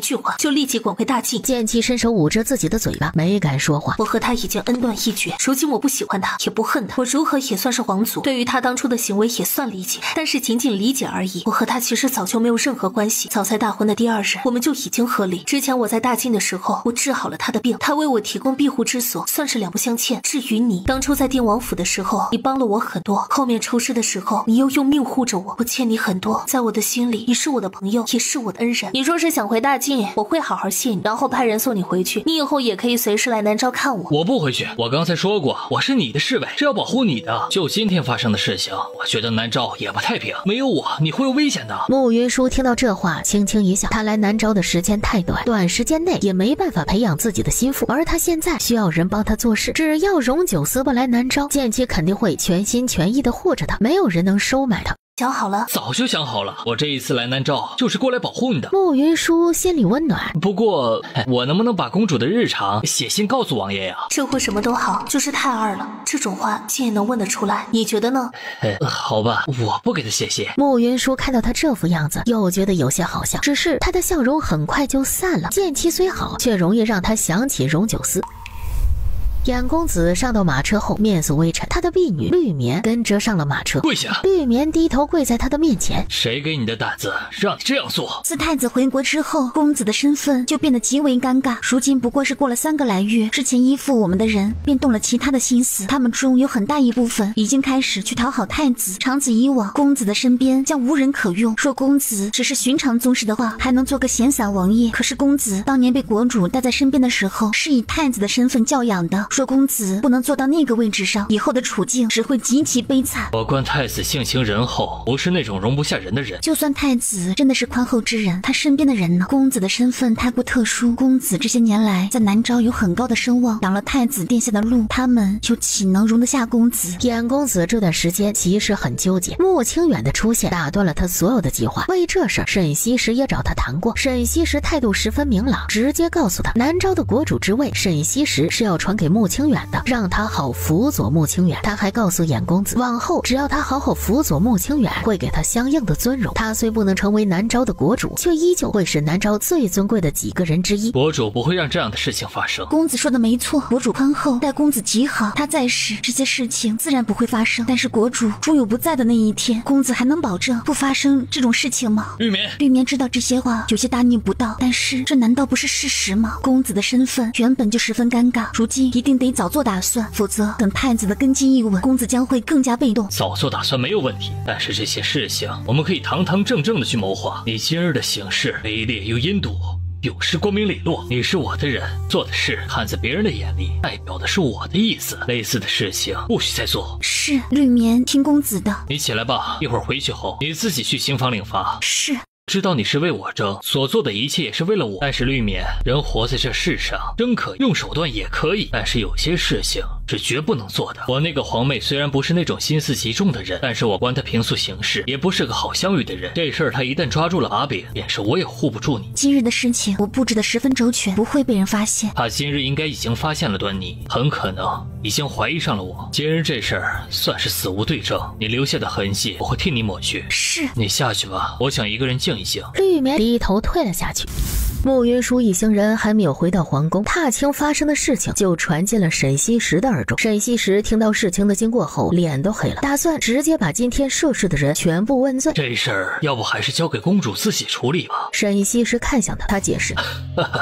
句话，就立即滚回大晋。剑姬伸手捂着自己的嘴巴，没敢说话。我和他已经恩断义绝，如今我不喜欢他，也不恨他，我如何也算是皇族，对于他当初的行为也算理解，但是仅仅理解而已。我和他其实早就没有任何关系，早在大婚的第2日，我们就已经和离。之前我在大晋的时候，我治好了他的病，他为我提供庇护之所，算是两不相欠。至于你，当初在定王府的时候，你帮了我很多，后面出事的时候，你又用命护着我，我欠你很多。在我的心里，你是我的朋友，也是我的恩人。你若是想回大晋，我会好好谢你，然后派人送你回去。你以后也可以随时来南诏看我。我不回去，我刚才说过，我是你的侍卫，是要保护你的。就今天发生的事情，我觉得南诏也不太平，没有我你会有危险的。慕云舒听到这话，轻轻一笑。他来南诏的时间太短，短时间内也没办法培养自己的心腹，而他现在需要人帮他做事。只要荣九思不来南诏，剑姬肯定会全心全意的护着他，没有人能收买他。想好了？早就想好了，我这一次来南诏就是过来保护你的。慕云舒心里温暖，不过我能不能把公主的日常写信告诉王爷呀？这或什么都好，就是太二了。这种话竟也能问得出来，你觉得呢？好吧，我不给他写信。慕云舒看到他这副样子，又觉得有些好笑，只是他的笑容很快就散了。剑妻虽好，却容易让他想起荣九思。衍公子上到马车后，面色微沉，他的婢女绿棉跟着上了马车。跪下！绿棉低头跪在他的面前。谁给你的胆子让你这样做？自太子回国之后，公子的身份就变得极为尴尬。如今不过是过了3个来月，之前依附我们的人便动了其他的心思，他们中有很大一部分已经开始去讨好太子。长此以往，公子的身边将无人可用。若公子只是寻常宗室的话，还能做个闲散王爷。可是公子当年被国主带在身边的时候，是以太子的身份教养的。若公子不能做到那个位置上，以后的处境只会极其悲惨。我观太子性情仁厚，不是那种容不下人的人。就算太子真的是宽厚之人，他身边的人呢？公子的身份太过特殊，公子这些年来在南诏有很高的声望，挡了太子殿下的路，他们又岂能容得下公子？衍公子这段时间其实很纠结，穆清远的出现打断了他所有的计划。为这事，沈西时也找他谈过，沈西时态度十分明朗，直接告诉他南诏的国主之位，沈西时是要传给穆穆清远的，让他好辅佐穆清远。他还告诉衍公子，往后只要他好好辅佐穆清远，会给他相应的尊荣。他虽不能成为南诏的国主，却依旧会是南诏最尊贵的几个人之一。国主不会让这样的事情发生。公子说的没错，国主宽厚，待公子极好。他在时，这些事情自然不会发生。但是国主终有不在的那一天，公子还能保证不发生这种事情吗？玉棉，绿棉知道这些话有些大逆不道，但是这难道不是事实吗？公子的身份原本就十分尴尬，如今一定得早做打算，否则等太子的根基一稳，公子将会更加被动。早做打算没有问题，但是这些事情我们可以堂堂正正的去谋划。你今日的行事卑劣又阴毒，有失光明磊落。你是我的人，做的事看在别人的眼里，代表的是我的意思。类似的事情不许再做。是，绿棉听公子的。你起来吧，一会儿回去后你自己去刑房领罚。是。知道你是为我争，所做的一切也是为了我。但是绿棉，人活在这世上，争可以，用手段也可以，但是有些事情是绝不能做的。我那个皇妹虽然不是那种心思极重的人，但是我观她平素行事也不是个好相遇的人。这事儿她一旦抓住了把柄，便是我也护不住你。今日的事情我布置得十分周全，不会被人发现。她今日应该已经发现了端倪，很可能已经怀疑上了我。今日这事儿算是死无对证，你留下的痕迹我会替你抹去。是。你下去吧，我想一个人静一静。绿棉低头退了下去。穆云舒一行人还没有回到皇宫，踏青发生的事情就传进了沈西时的耳中。沈西时听到事情的经过后，脸都黑了，打算直接把今天涉事的人全部问罪。这事儿要不还是交给公主自己处理吧。沈西时看向他解释：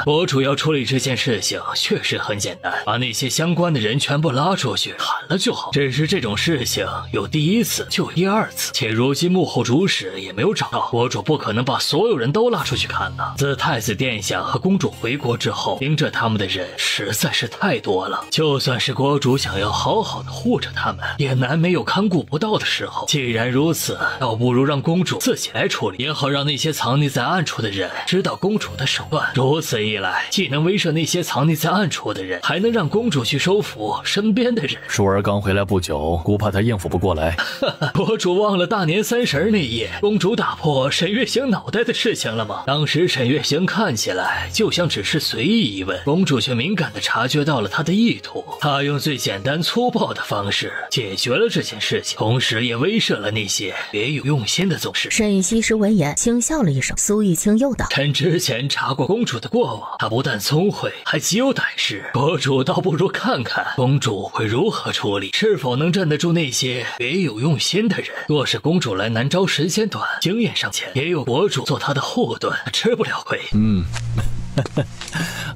国主要处理这件事情确实很简单，把那些相关的人全部拉出去砍了就好。只是这种事情有第一次就有第二次，且如今幕后主使也没有找到，国主不可能把所有人都拉出去砍了。自太子殿下和公主回国之后，盯着他们的人实在是太多了，就算是国主想要好好的护着他们，也难没有看顾不到的时候。既然如此，倒不如让公主自己来处理，也好让那些藏匿在暗处的人知道公主的手段。如此一来，既能威慑那些藏匿在暗处的人，还能让公主去收服身边的人。舒儿刚回来不久，姑怕她应付不过来。国主忘了大年30那夜公主打破沈月行脑袋的事情了吗？当时沈月行看起来就像只是随意一问，公主却敏感地察觉到了他的意图。她用最简单粗暴的方式解决了这件事情，同时也威慑了那些别有用心的宗室。沈西时闻言轻笑了一声，苏玉清又道：臣之前查过公主的过往，她不但聪慧，还极有胆识。国主倒不如看看公主会如何处理，是否能镇得住那些别有用心的人。若是公主来南诏时间短，经验尚浅，也有国主做她的后盾，吃不了亏。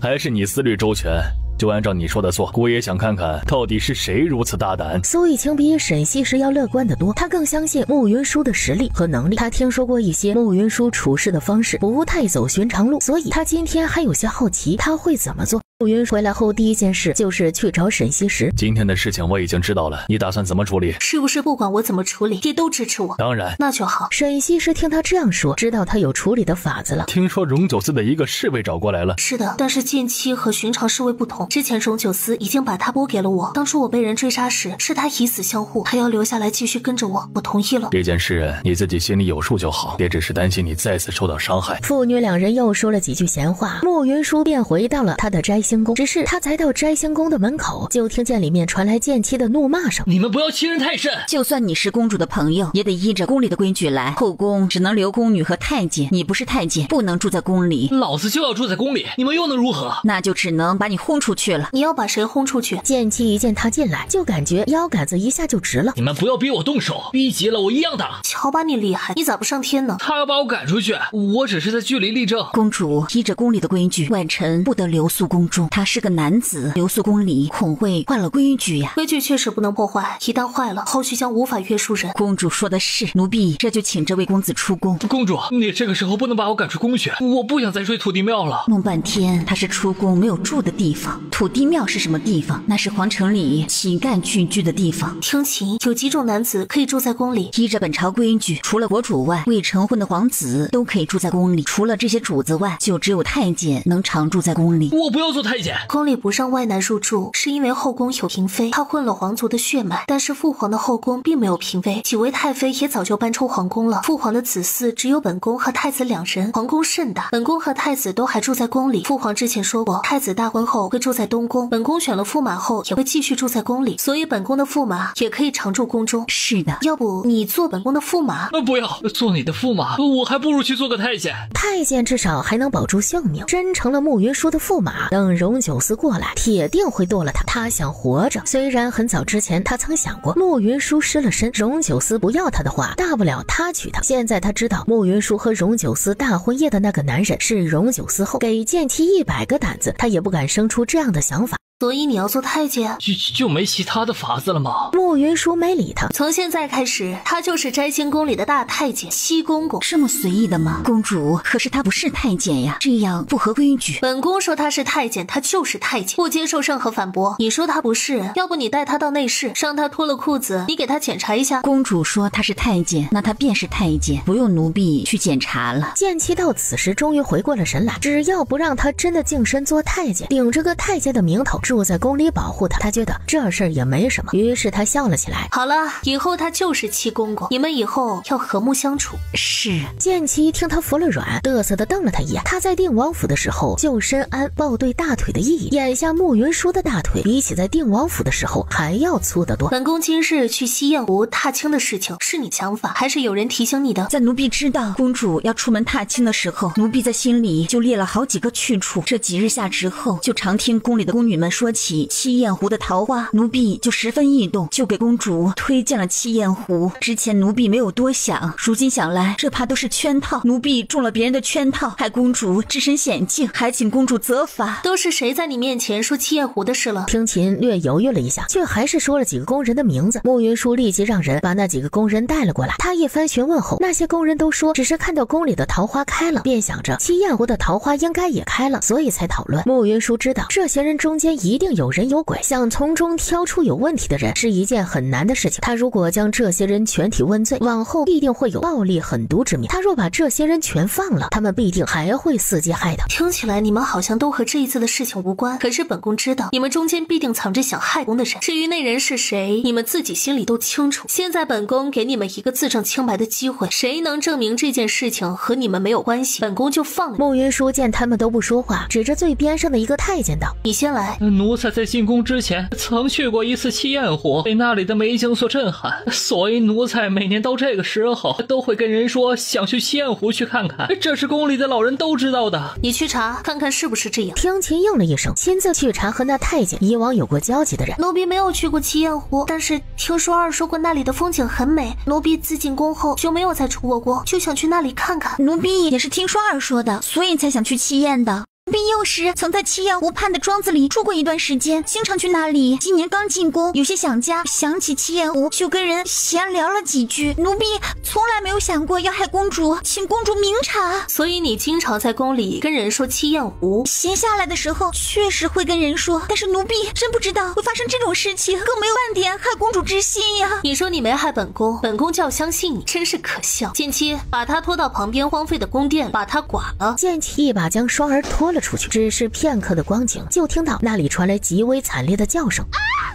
还是你思虑周全，就按照你说的做。姑也想看看到底是谁如此大胆。苏玉清比沈西时要乐观得多，他更相信穆云舒的实力和能力。他听说过一些穆云舒处事的方式不太走寻常路，所以他今天还有些好奇他会怎么做。穆云回来后第一件事就是去找沈西时。今天的事情我已经知道了，你打算怎么处理？是不是不管我怎么处理，爹都支持我？当然。那就好。沈西时听他这样说，知道他有处理的法子了。听说荣九司的一个侍卫找过来了。是的，但是近期和寻常侍卫不同，之前荣九司已经把他拨给了我。当初我被人追杀时，是他以死相护，他要留下来继续跟着我，我同意了。这件事你自己心里有数就好，别只是担心你再次受到伤害。父女两人又说了几句闲话，穆云舒便回到了他的摘星宫。只是他才到摘星宫的门口，就听见里面传来剑妻的怒骂声：你们不要欺人太甚！就算你是公主的朋友，也得依着宫里的规矩来。后宫只能留宫女和太监，你不是太监，不能住在宫里。老子就要住在宫里，你们又能如何？那就只能把你轰出去了。你要把谁轰出去？剑妻一见他进来，就感觉腰杆子一下就直了。你们不要逼我动手，逼急了我一样打。瞧把你厉害，你咋不上天呢？他要把我赶出去，我只是在据理力争。公主依着宫里的规矩，外臣不得留宿宫中。他是个男子，留宿宫里恐会坏了规矩呀。规矩确实不能破坏，一旦坏了，后续将无法约束人。公主说的是，奴婢这就请这位公子出宫。公主，你这个时候不能把我赶出宫去，我不想再睡土地庙了。弄半天，他是出宫没有住的地方。土地庙是什么地方？那是皇城里乞丐聚居的地方。听秦，有几种男子可以住在宫里。依着本朝规矩，除了国主外，未成婚的皇子都可以住在宫里。除了这些主子外，就只有太监能常住在宫里。我不要做太监。宫里不让外男入住，是因为后宫有嫔妃，她混了皇族的血脉。但是父皇的后宫并没有嫔妃，几位太妃也早就搬出皇宫了。父皇的子嗣只有本宫和太子两人，皇宫甚大，本宫和太子都还住在宫里。父皇之前说过，太子大婚后会住在东宫，本宫选了驸马后也会继续住在宫里，所以本宫的驸马也可以常驻宫中。是的，要不你做本宫的驸马？不要做你的驸马，我还不如去做个太监。太监至少还能保住性命，真成了慕云舒的驸马，等荣九思过来，铁定会剁了他。他想活着，虽然很早之前他曾想过慕云舒失了身，荣九思不要他的话，大不了他娶她。现在他知道慕云舒和荣九思大婚夜的那个男人是荣九思后，给剑妻100个胆子，他也不敢生出这样的想法。所以你要做太监？就没其他的法子了吗？慕云舒没理他。从现在开始，他就是摘星宫里的大太监七公公。这么随意的吗？公主，可是他不是太监呀，这样不合规矩。本宫说他是太监，他就是太监，不接受任何反驳。你说他不是，要不你带他到内室，让他脱了裤子，你给他检查一下。公主说他是太监，那他便是太监，不用奴婢去检查了。剑妻到此时终于回过了神来，只要不让他真的净身做太监，顶着个太监的名头住在宫里保护他，他觉得这事儿也没什么，于是他笑了起来。好了，以后他就是七公公，你们以后要和睦相处。是。剑妻听他服了软，嘚瑟的瞪了他一眼。他在定王府的时候就深谙抱对大腿的意义，眼下慕云舒的大腿比起在定王府的时候还要粗得多。本宫今日去西燕湖踏青的事情是你想法，还是有人提醒你的？在奴婢知道公主要出门踏青的时候，奴婢在心里就列了好几个去处。这几日下之后，就常听宫里的宫女们说起七燕湖的桃花，奴婢就十分异动，就给公主推荐了七燕湖。之前奴婢没有多想，如今想来，这怕都是圈套。奴婢中了别人的圈套，害公主置身险境，还请公主责罚。都是谁在你面前说七燕湖的事了？听琴略犹豫了一下，却还是说了几个工人的名字。慕云舒立即让人把那几个工人带了过来。他一番询问后，那些工人都说只是看到宫里的桃花开了，便想着七燕湖的桃花应该也开了，所以才讨论。慕云舒知道这些人中间一定有人有鬼，想从中挑出有问题的人是一件很难的事情。他如果将这些人全体问罪，往后必定会有暴力狠毒之名。他若把这些人全放了，他们必定还会伺机害他。听起来你们好像都和这一次的事情无关，可是本宫知道你们中间必定藏着想害宫的人。至于那人是谁，你们自己心里都清楚。现在本宫给你们一个自证清白的机会，谁能证明这件事情和你们没有关系，本宫就放了。慕云舒见他们都不说话，指着最边上的一个太监道：“你先来。”奴才在进宫之前曾去过一次七燕湖，被那里的美景所震撼，所以奴才每年到这个时候都会跟人说想去七燕湖去看看，这是宫里的老人都知道的。你去查看看是不是这样。听琴应了一声，亲自去查和那太监以往有过交集的人。奴婢没有去过七燕湖，但是听说二说过那里的风景很美，奴婢自进宫后就没有再出过宫，就想去那里看看。奴婢也是听说二说的，所以才想去七燕的。奴婢幼时曾在七燕湖畔的庄子里住过一段时间，经常去那里。今年刚进宫，有些想家，想起七燕湖，就跟人闲聊了几句。奴婢从来没有想过要害公主，请公主明察。所以你经常在宫里跟人说七燕湖？闲下来的时候确实会跟人说，但是奴婢真不知道会发生这种事情，更没有半点害公主之心呀。你说你没害本宫，本宫就要相信你，真是可笑。剑妻，把他拖到旁边荒废的宫殿，把他剐了。剑妻一把将双儿拖了出去，只是片刻的光景，就听到那里传来极为惨烈的叫声。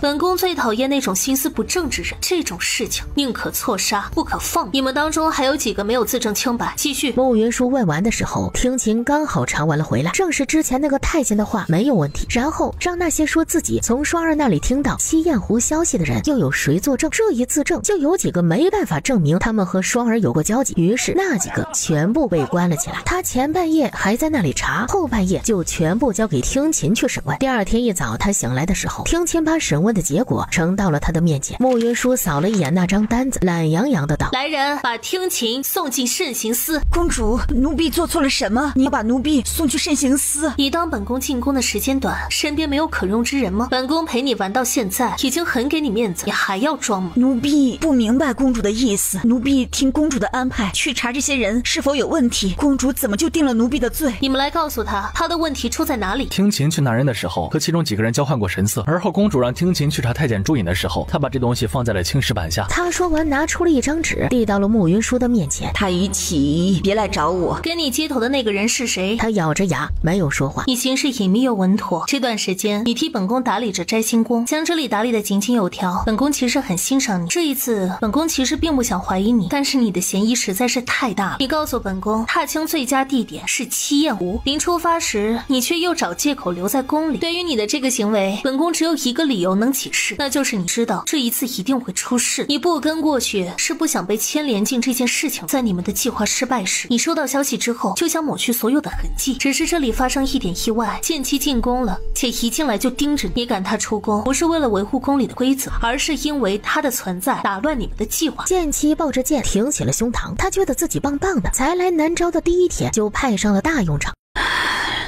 本宫最讨厌那种心思不正之人，这种事情宁可错杀，不可放。你们当中还有几个没有自证清白？继续。慕云舒问完的时候，听琴刚好查完了回来，正是之前那个太监的话没有问题，然后让那些说自己从双儿那里听到七燕湖消息的人又有谁作证？这一自证，就有几个没办法证明他们和双儿有过交集，于是那几个全部被关了起来。他前半夜还在那里查，后半夜就全部交给听琴去审问。第二天一早他醒来的时候，听琴把审问的结果呈到了他的面前。慕云舒扫了一眼那张单子，懒洋洋的道：“来人，把听琴送进慎刑司。”公主，奴婢做错了什么？你要把奴婢送去慎刑司？你当本宫进宫的时间短，身边没有可用之人吗？本宫陪你玩到现在，已经很给你面子，你还要装吗？奴婢不明白公主的意思，奴婢听公主的安排去查这些人是否有问题，公主怎么就定了奴婢的罪？你们来告诉他，他的问题出在哪里？听琴去拿人的时候，和其中几个人交换过神色，而后公主让听琴琴去查太监朱隐的时候，他把这东西放在了青石板下。他说完，拿出了一张纸，递到了慕云舒的面前。太医启，别来找我。跟你接头的那个人是谁？他咬着牙，没有说话。你行事隐秘又稳妥，这段时间你替本宫打理着摘星宫，将这里打理得井井有条。本宫其实很欣赏你。这一次，本宫其实并不想怀疑你，但是你的嫌疑实在是太大了。你告诉本宫，踏青最佳地点是七燕湖，临出发时，你却又找借口留在宫里。对于你的这个行为，本宫只有一个理由能解释，那就是你知道这一次一定会出事。你不跟过去，是不想被牵连进这件事情。在你们的计划失败时，你收到消息之后，就想抹去所有的痕迹。只是这里发生一点意外，剑姬进宫了，且一进来就盯着你。赶他出宫，不是为了维护宫里的规则，而是因为他的存在打乱你们的计划。剑姬抱着剑挺起了胸膛，他觉得自己棒棒的，才来南诏的第一天就派上了大用场。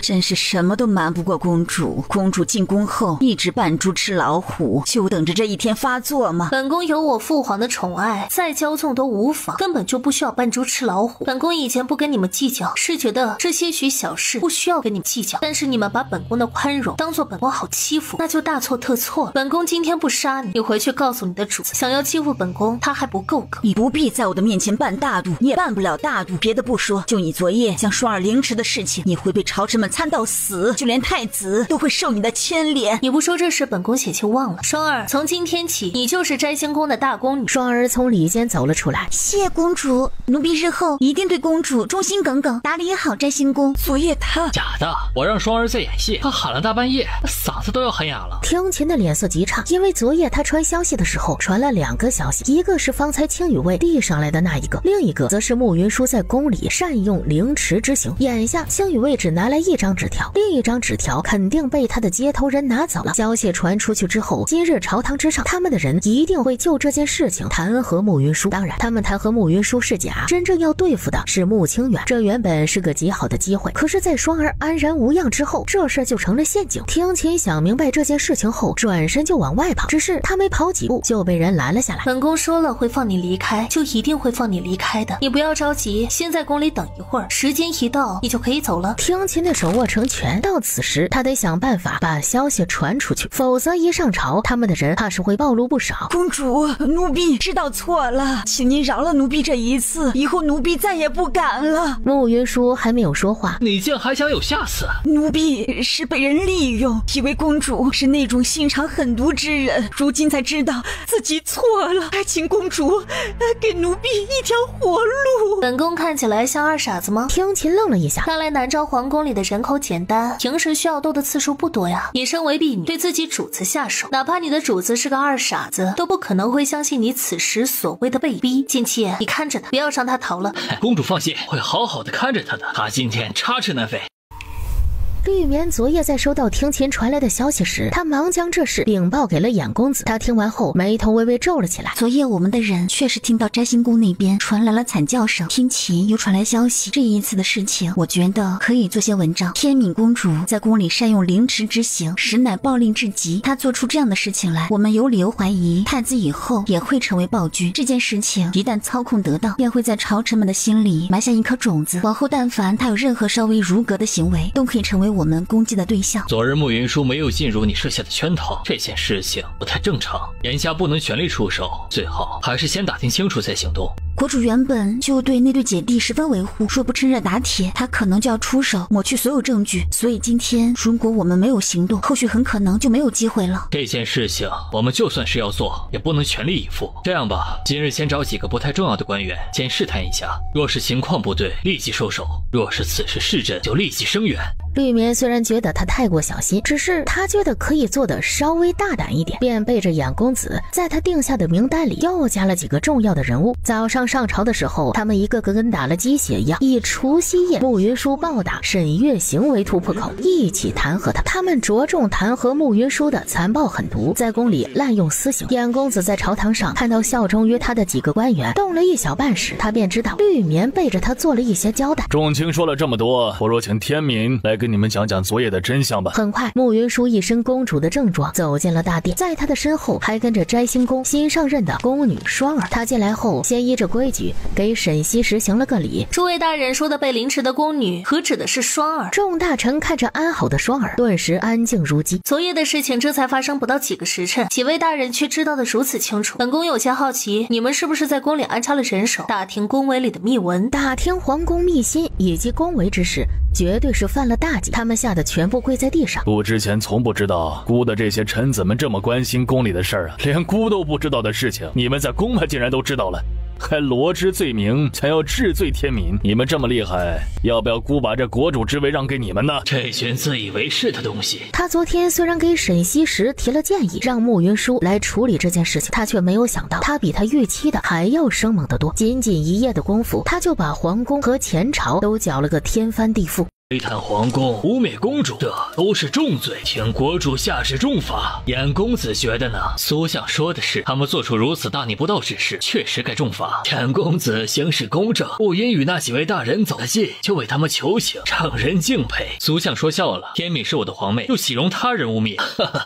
真是什么都瞒不过公主。公主进宫后一直扮猪吃老虎，就等着这一天发作吗？本宫有我父皇的宠爱，再骄纵都无妨，根本就不需要扮猪吃老虎。本宫以前不跟你们计较，是觉得这些许小事不需要跟你们计较，但是你们把本宫的宽容当做本宫好欺负，那就大错特错了。本宫今天不杀你，你回去告诉你的主子，想要欺负本宫，他还不够格。你不必在我的面前扮大度，你也扮不了大度。别的不说，就你昨夜将双儿凌迟的事情，你会被朝臣们参到死，就连太子都会受你的牵连。你不说这事，本宫险些忘了。双儿，从今天起，你就是摘星宫的大宫女。双儿从里间走了出来，谢公主，奴婢日后一定对公主忠心耿耿，打理好摘星宫。昨夜他假的，我让双儿在演戏，他喊了大半夜，嗓子都要喊哑了。听琴的脸色极差，因为昨夜他传消息的时候传了2个消息，一个是方才青羽卫递上来的那一个，另一个则是慕云舒在宫里善用凌迟之刑。眼下青羽卫只拿来1张纸条，另一张纸条肯定被他的接头人拿走了。消息传出去之后，今日朝堂之上，他们的人一定会就这件事情弹劾慕云舒。当然，他们弹劾慕云舒是假，真正要对付的是慕清远。这原本是个极好的机会，可是，在双儿安然无恙之后，这事就成了陷阱。听琴想明白这件事情后，转身就往外跑，只是他没跑几步就被人拦了下来。本宫说了会放你离开，就一定会放你离开的。你不要着急，先在宫里等一会儿，时间一到，你就可以走了。听琴的手握成拳，到此时他得想办法把消息传出去，否则一上朝，他们的人怕是会暴露不少。公主，奴婢知道错了，请您饶了奴婢这一次，以后奴婢再也不敢了。慕云舒还没有说话，你竟还想有下次？奴婢是被人利用，以为公主是那种心肠狠毒之人，如今才知道自己错了，还请公主给奴婢一条活路。本宫看起来像二傻子吗？听琴愣了一下，看来南诏皇宫里的人口简单，平时需要斗的次数不多呀。你身为婢女，对自己主子下手，哪怕你的主子是个二傻子，都不可能会相信你此时所谓的被逼。剑姬，你看着他，不要让他逃了。公主放心，会好好的看着他的，他今天插翅难飞。绿棉昨夜在收到听琴传来的消息时，他忙将这事禀报给了衍公子。他听完后眉头微微皱了起来。昨夜我们的人确实听到摘星宫那边传来了惨叫声，听琴又传来消息，这一次的事情我觉得可以做些文章。天敏公主在宫里善用凌迟之刑，实乃暴令至极。她做出这样的事情来，我们有理由怀疑太子以后也会成为暴君。这件事情一旦操控得当，便会在朝臣们的心里埋下一颗种子，往后但凡他有任何稍微如格的行为，都可以成为我们攻击的对象。昨日慕云舒没有进入你设下的圈套，这件事情不太正常，眼下不能全力出手，最好还是先打听清楚再行动。国主原本就对那对姐弟十分维护，若不趁热打铁，他可能就要出手抹去所有证据。所以今天如果我们没有行动，后续很可能就没有机会了。这件事情我们就算是要做，也不能全力以赴。这样吧，今日先找几个不太重要的官员，先试探一下，若是情况不对，立即收手；若是此事是真，就立即声援。绿棉虽然觉得他太过小心，只是他觉得可以做的稍微大胆一点，便背着衍公子在他定下的名单里又加了几个重要的人物。早上上朝的时候，他们一个个跟打了鸡血一样，以除夕夜慕云舒暴打沈月行为突破口，一起弹劾他。他们着重弹劾慕云舒的残暴狠毒，在宫里滥用私刑。衍公子在朝堂上看到效忠于他的几个官员动了一小半时，他便知道绿棉背着他做了一些交代。众卿说了这么多，不如请天敏来跟你们讲讲昨夜的真相吧。很快，慕云舒一身公主的正装走进了大殿，在他的身后还跟着摘星宫新上任的宫女双儿。他进来后，先依着规规矩，给沈西时行了个礼。诸位大人说的被凌迟的宫女，可指的是双儿？众大臣看着安好的双儿，顿时安静如鸡。昨夜的事情这才发生不到几个时辰，几位大人却知道的如此清楚。本宫有些好奇，你们是不是在宫里安插了人手，打听宫闱里的秘闻？打听皇宫秘辛以及宫闱之事，绝对是犯了大忌。他们吓得全部跪在地上。姑之前从不知道姑的这些臣子们这么关心宫里的事儿啊，连姑都不知道的事情，你们在宫外竟然都知道了。还罗织罪名，想要治罪天民，你们这么厉害，要不要姑把这国主之位让给你们呢？这群自以为是的东西。他昨天虽然给沈西时提了建议，让慕云舒来处理这件事情，他却没有想到他比他预期的还要生猛得多。仅仅一夜的功夫，他就把皇宫和前朝都搅了个天翻地覆。窥探皇宫，污蔑公主，这都是重罪，请国主下旨重罚。严公子觉得呢？苏相说的是，他们做出如此大逆不道之事，确实该重罚。严公子行事公正，不因与那几位大人走得近就为他们求情，让人敬佩。苏相说笑了，天敏是我的皇妹，又岂容他人污蔑？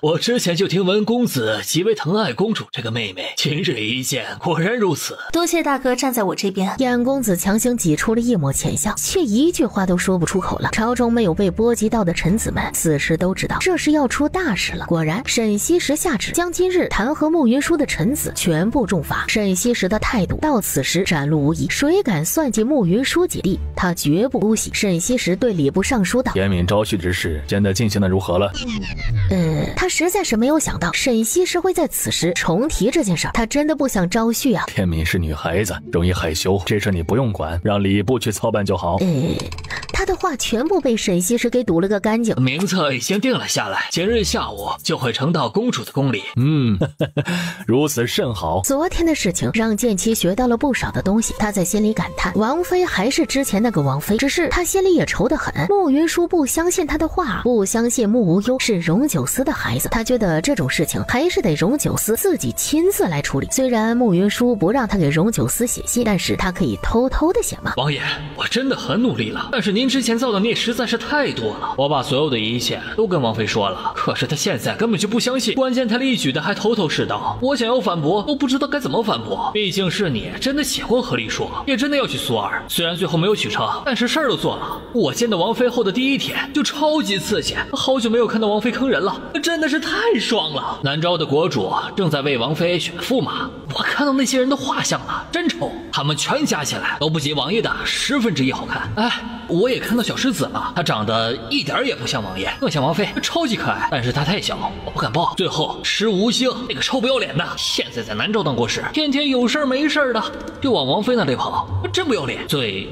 我之前就听闻公子极为疼爱公主这个妹妹，今日一见，果然如此。多谢大哥站在我这边。严公子强行挤出了一抹浅笑，却一句话都说不出口了。朝中没有被波及到的臣子们此时都知道这是要出大事了。果然，沈西时下旨将今日弹劾慕云舒的臣子全部重罚。沈西时的态度到此时展露无遗，谁敢算计慕云舒姐弟，他绝不姑息。沈西时对礼部尚书道：严敏招婿之事现在进行的如何了？他实在是没有想到沈西时会在此时重提这件事，他真的不想招婿啊。天敏是女孩子，容易害羞，这事你不用管，让礼部去操办就好。他的话全部被沈西时给堵了个干净。名册已经定了下来，今日下午就会呈到公主的宫里。如此甚好。昨天的事情让剑妻学到了不少的东西，他在心里感叹，王妃还是之前那个王妃，只是他心里也愁得很。慕云舒不相信他的话，不相信慕无忧是荣九思的孩子，他觉得这种事情还是得荣九思自己亲自来处理。虽然慕云舒不让他给荣九思写信，但是他可以偷偷的写吗？王爷，我真的很努力了，但是您之前造的孽实在是太多了，我把所有的一切都跟王妃说了，可是她现在根本就不相信，关键她力举的还头头是道，我想要反驳都不知道该怎么反驳。毕竟是你真的写过和离说，也真的要娶苏儿，虽然最后没有娶成，但是事儿都做了。我见到王妃后的第一天就超级刺激，好久没有看到王妃坑人了，真的是太爽了。南诏的国主正在为王妃选驸马，我看到那些人的画像了，真丑，他们全加起来都不及王爷的1/10好看。我也看到小狮子了，他长得一点也不像王爷，更像王妃，超级可爱，但是他太小，我不敢抱。最后石无星那个臭不要脸的，现在在南诏当国师，天天有事没事的就往王妃那里跑，真不要脸。最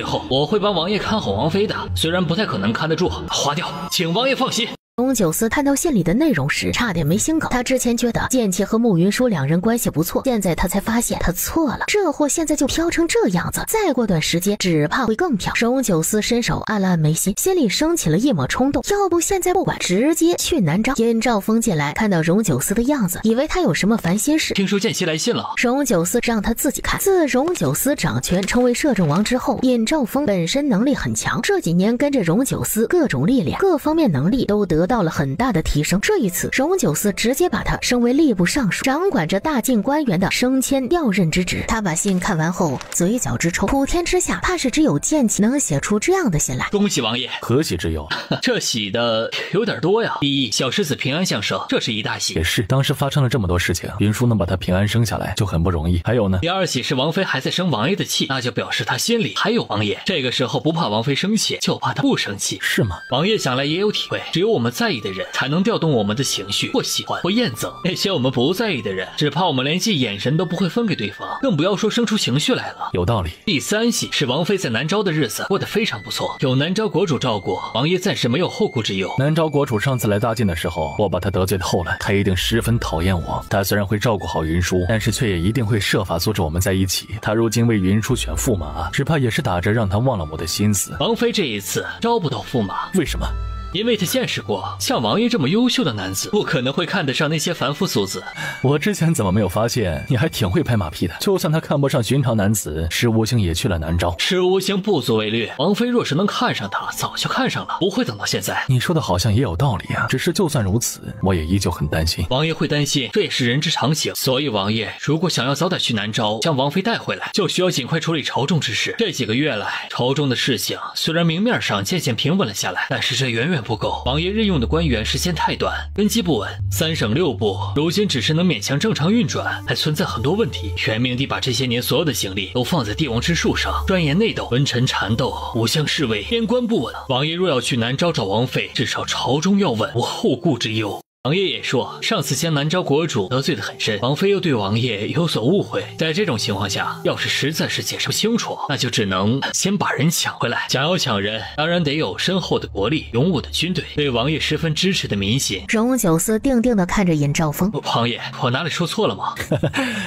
后我会帮王爷看好王妃的，虽然不太可能看得住，划掉，请王爷放心。荣九思看到信里的内容时差点没心梗，他之前觉得剑妻和慕云舒两人关系不错，现在他才发现他错了，这货现在就飘成这样子，再过段时间只怕会更飘。荣九思伸手按了按眉心，心里升起了一抹冲动，要不现在不管，直接去南诏。尹兆峰进来看到荣九思的样子，以为他有什么烦心事，听说剑妻来信了。荣九思让他自己看。自荣九思掌权成为摄政王之后，尹兆峰本身能力很强，这几年跟着荣九思各种历练，各方面能力都得到了很大的提升。这一次荣九思直接把他升为吏部尚书，掌管着大晋官员的升迁调任之职。他把信看完后嘴角直抽，普天之下怕是只有剑妻能写出这样的信来。恭喜王爷，何喜之有？这喜的有点多呀。第一，小狮子平安降生，这是一大喜。也是，当时发生了这么多事情，云舒能把他平安生下来就很不容易。还有呢，第二喜是王妃还在生王爷的气，那就表示他心里还有王爷。这个时候不怕王妃生气，就怕他不生气，是吗？王爷想来也有体会，只有我们在意的人才能调动我们的情绪，或喜欢或厌憎。那些我们不在意的人，只怕我们连记眼神都不会分给对方，更不要说生出情绪来了。有道理。第三喜是王妃在南诏的日子过得非常不错，有南诏国主照顾，王爷暂时没有后顾之忧。南诏国主上次来大晋的时候，我把他得罪透了，他一定十分讨厌我。他虽然会照顾好云舒，但是却也一定会设法阻止我们在一起。他如今为云舒选驸马，只怕也是打着让他忘了我的心思。王妃这一次招不到驸马，为什么？因为他见识过像王爷这么优秀的男子，不可能会看得上那些凡夫俗子。我之前怎么没有发现你还挺会拍马屁的？就算他看不上寻常男子，石无星也去了南诏。石无星不足为虑，王妃若是能看上他，早就看上了，不会等到现在。你说的好像也有道理啊，只是就算如此，我也依旧很担心。王爷会担心，这也是人之常情。所以王爷如果想要早点去南诏，将王妃带回来，就需要尽快处理朝中之事。这几个月来，朝中的事情虽然明面上渐渐平稳了下来，但是这远远不够。王爷任用的官员时间太短，根基不稳，3省6部如今只是能勉强正常运转，还存在很多问题。元明帝把这些年所有的精力都放在帝王之术上，钻研内斗，文臣缠斗，武将侍卫，边关不稳。王爷若要去南诏找王妃，至少朝中要稳，无后顾之忧。王爷也说，上次将南诏国主得罪得很深，王妃又对王爷有所误会，在这种情况下，要是实在是解释不清楚，那就只能先把人抢回来。想要抢人，当然得有深厚的国力、勇武的军队，对王爷十分支持的民心。荣九思定定地看着尹兆峰，王爷，我哪里说错了吗？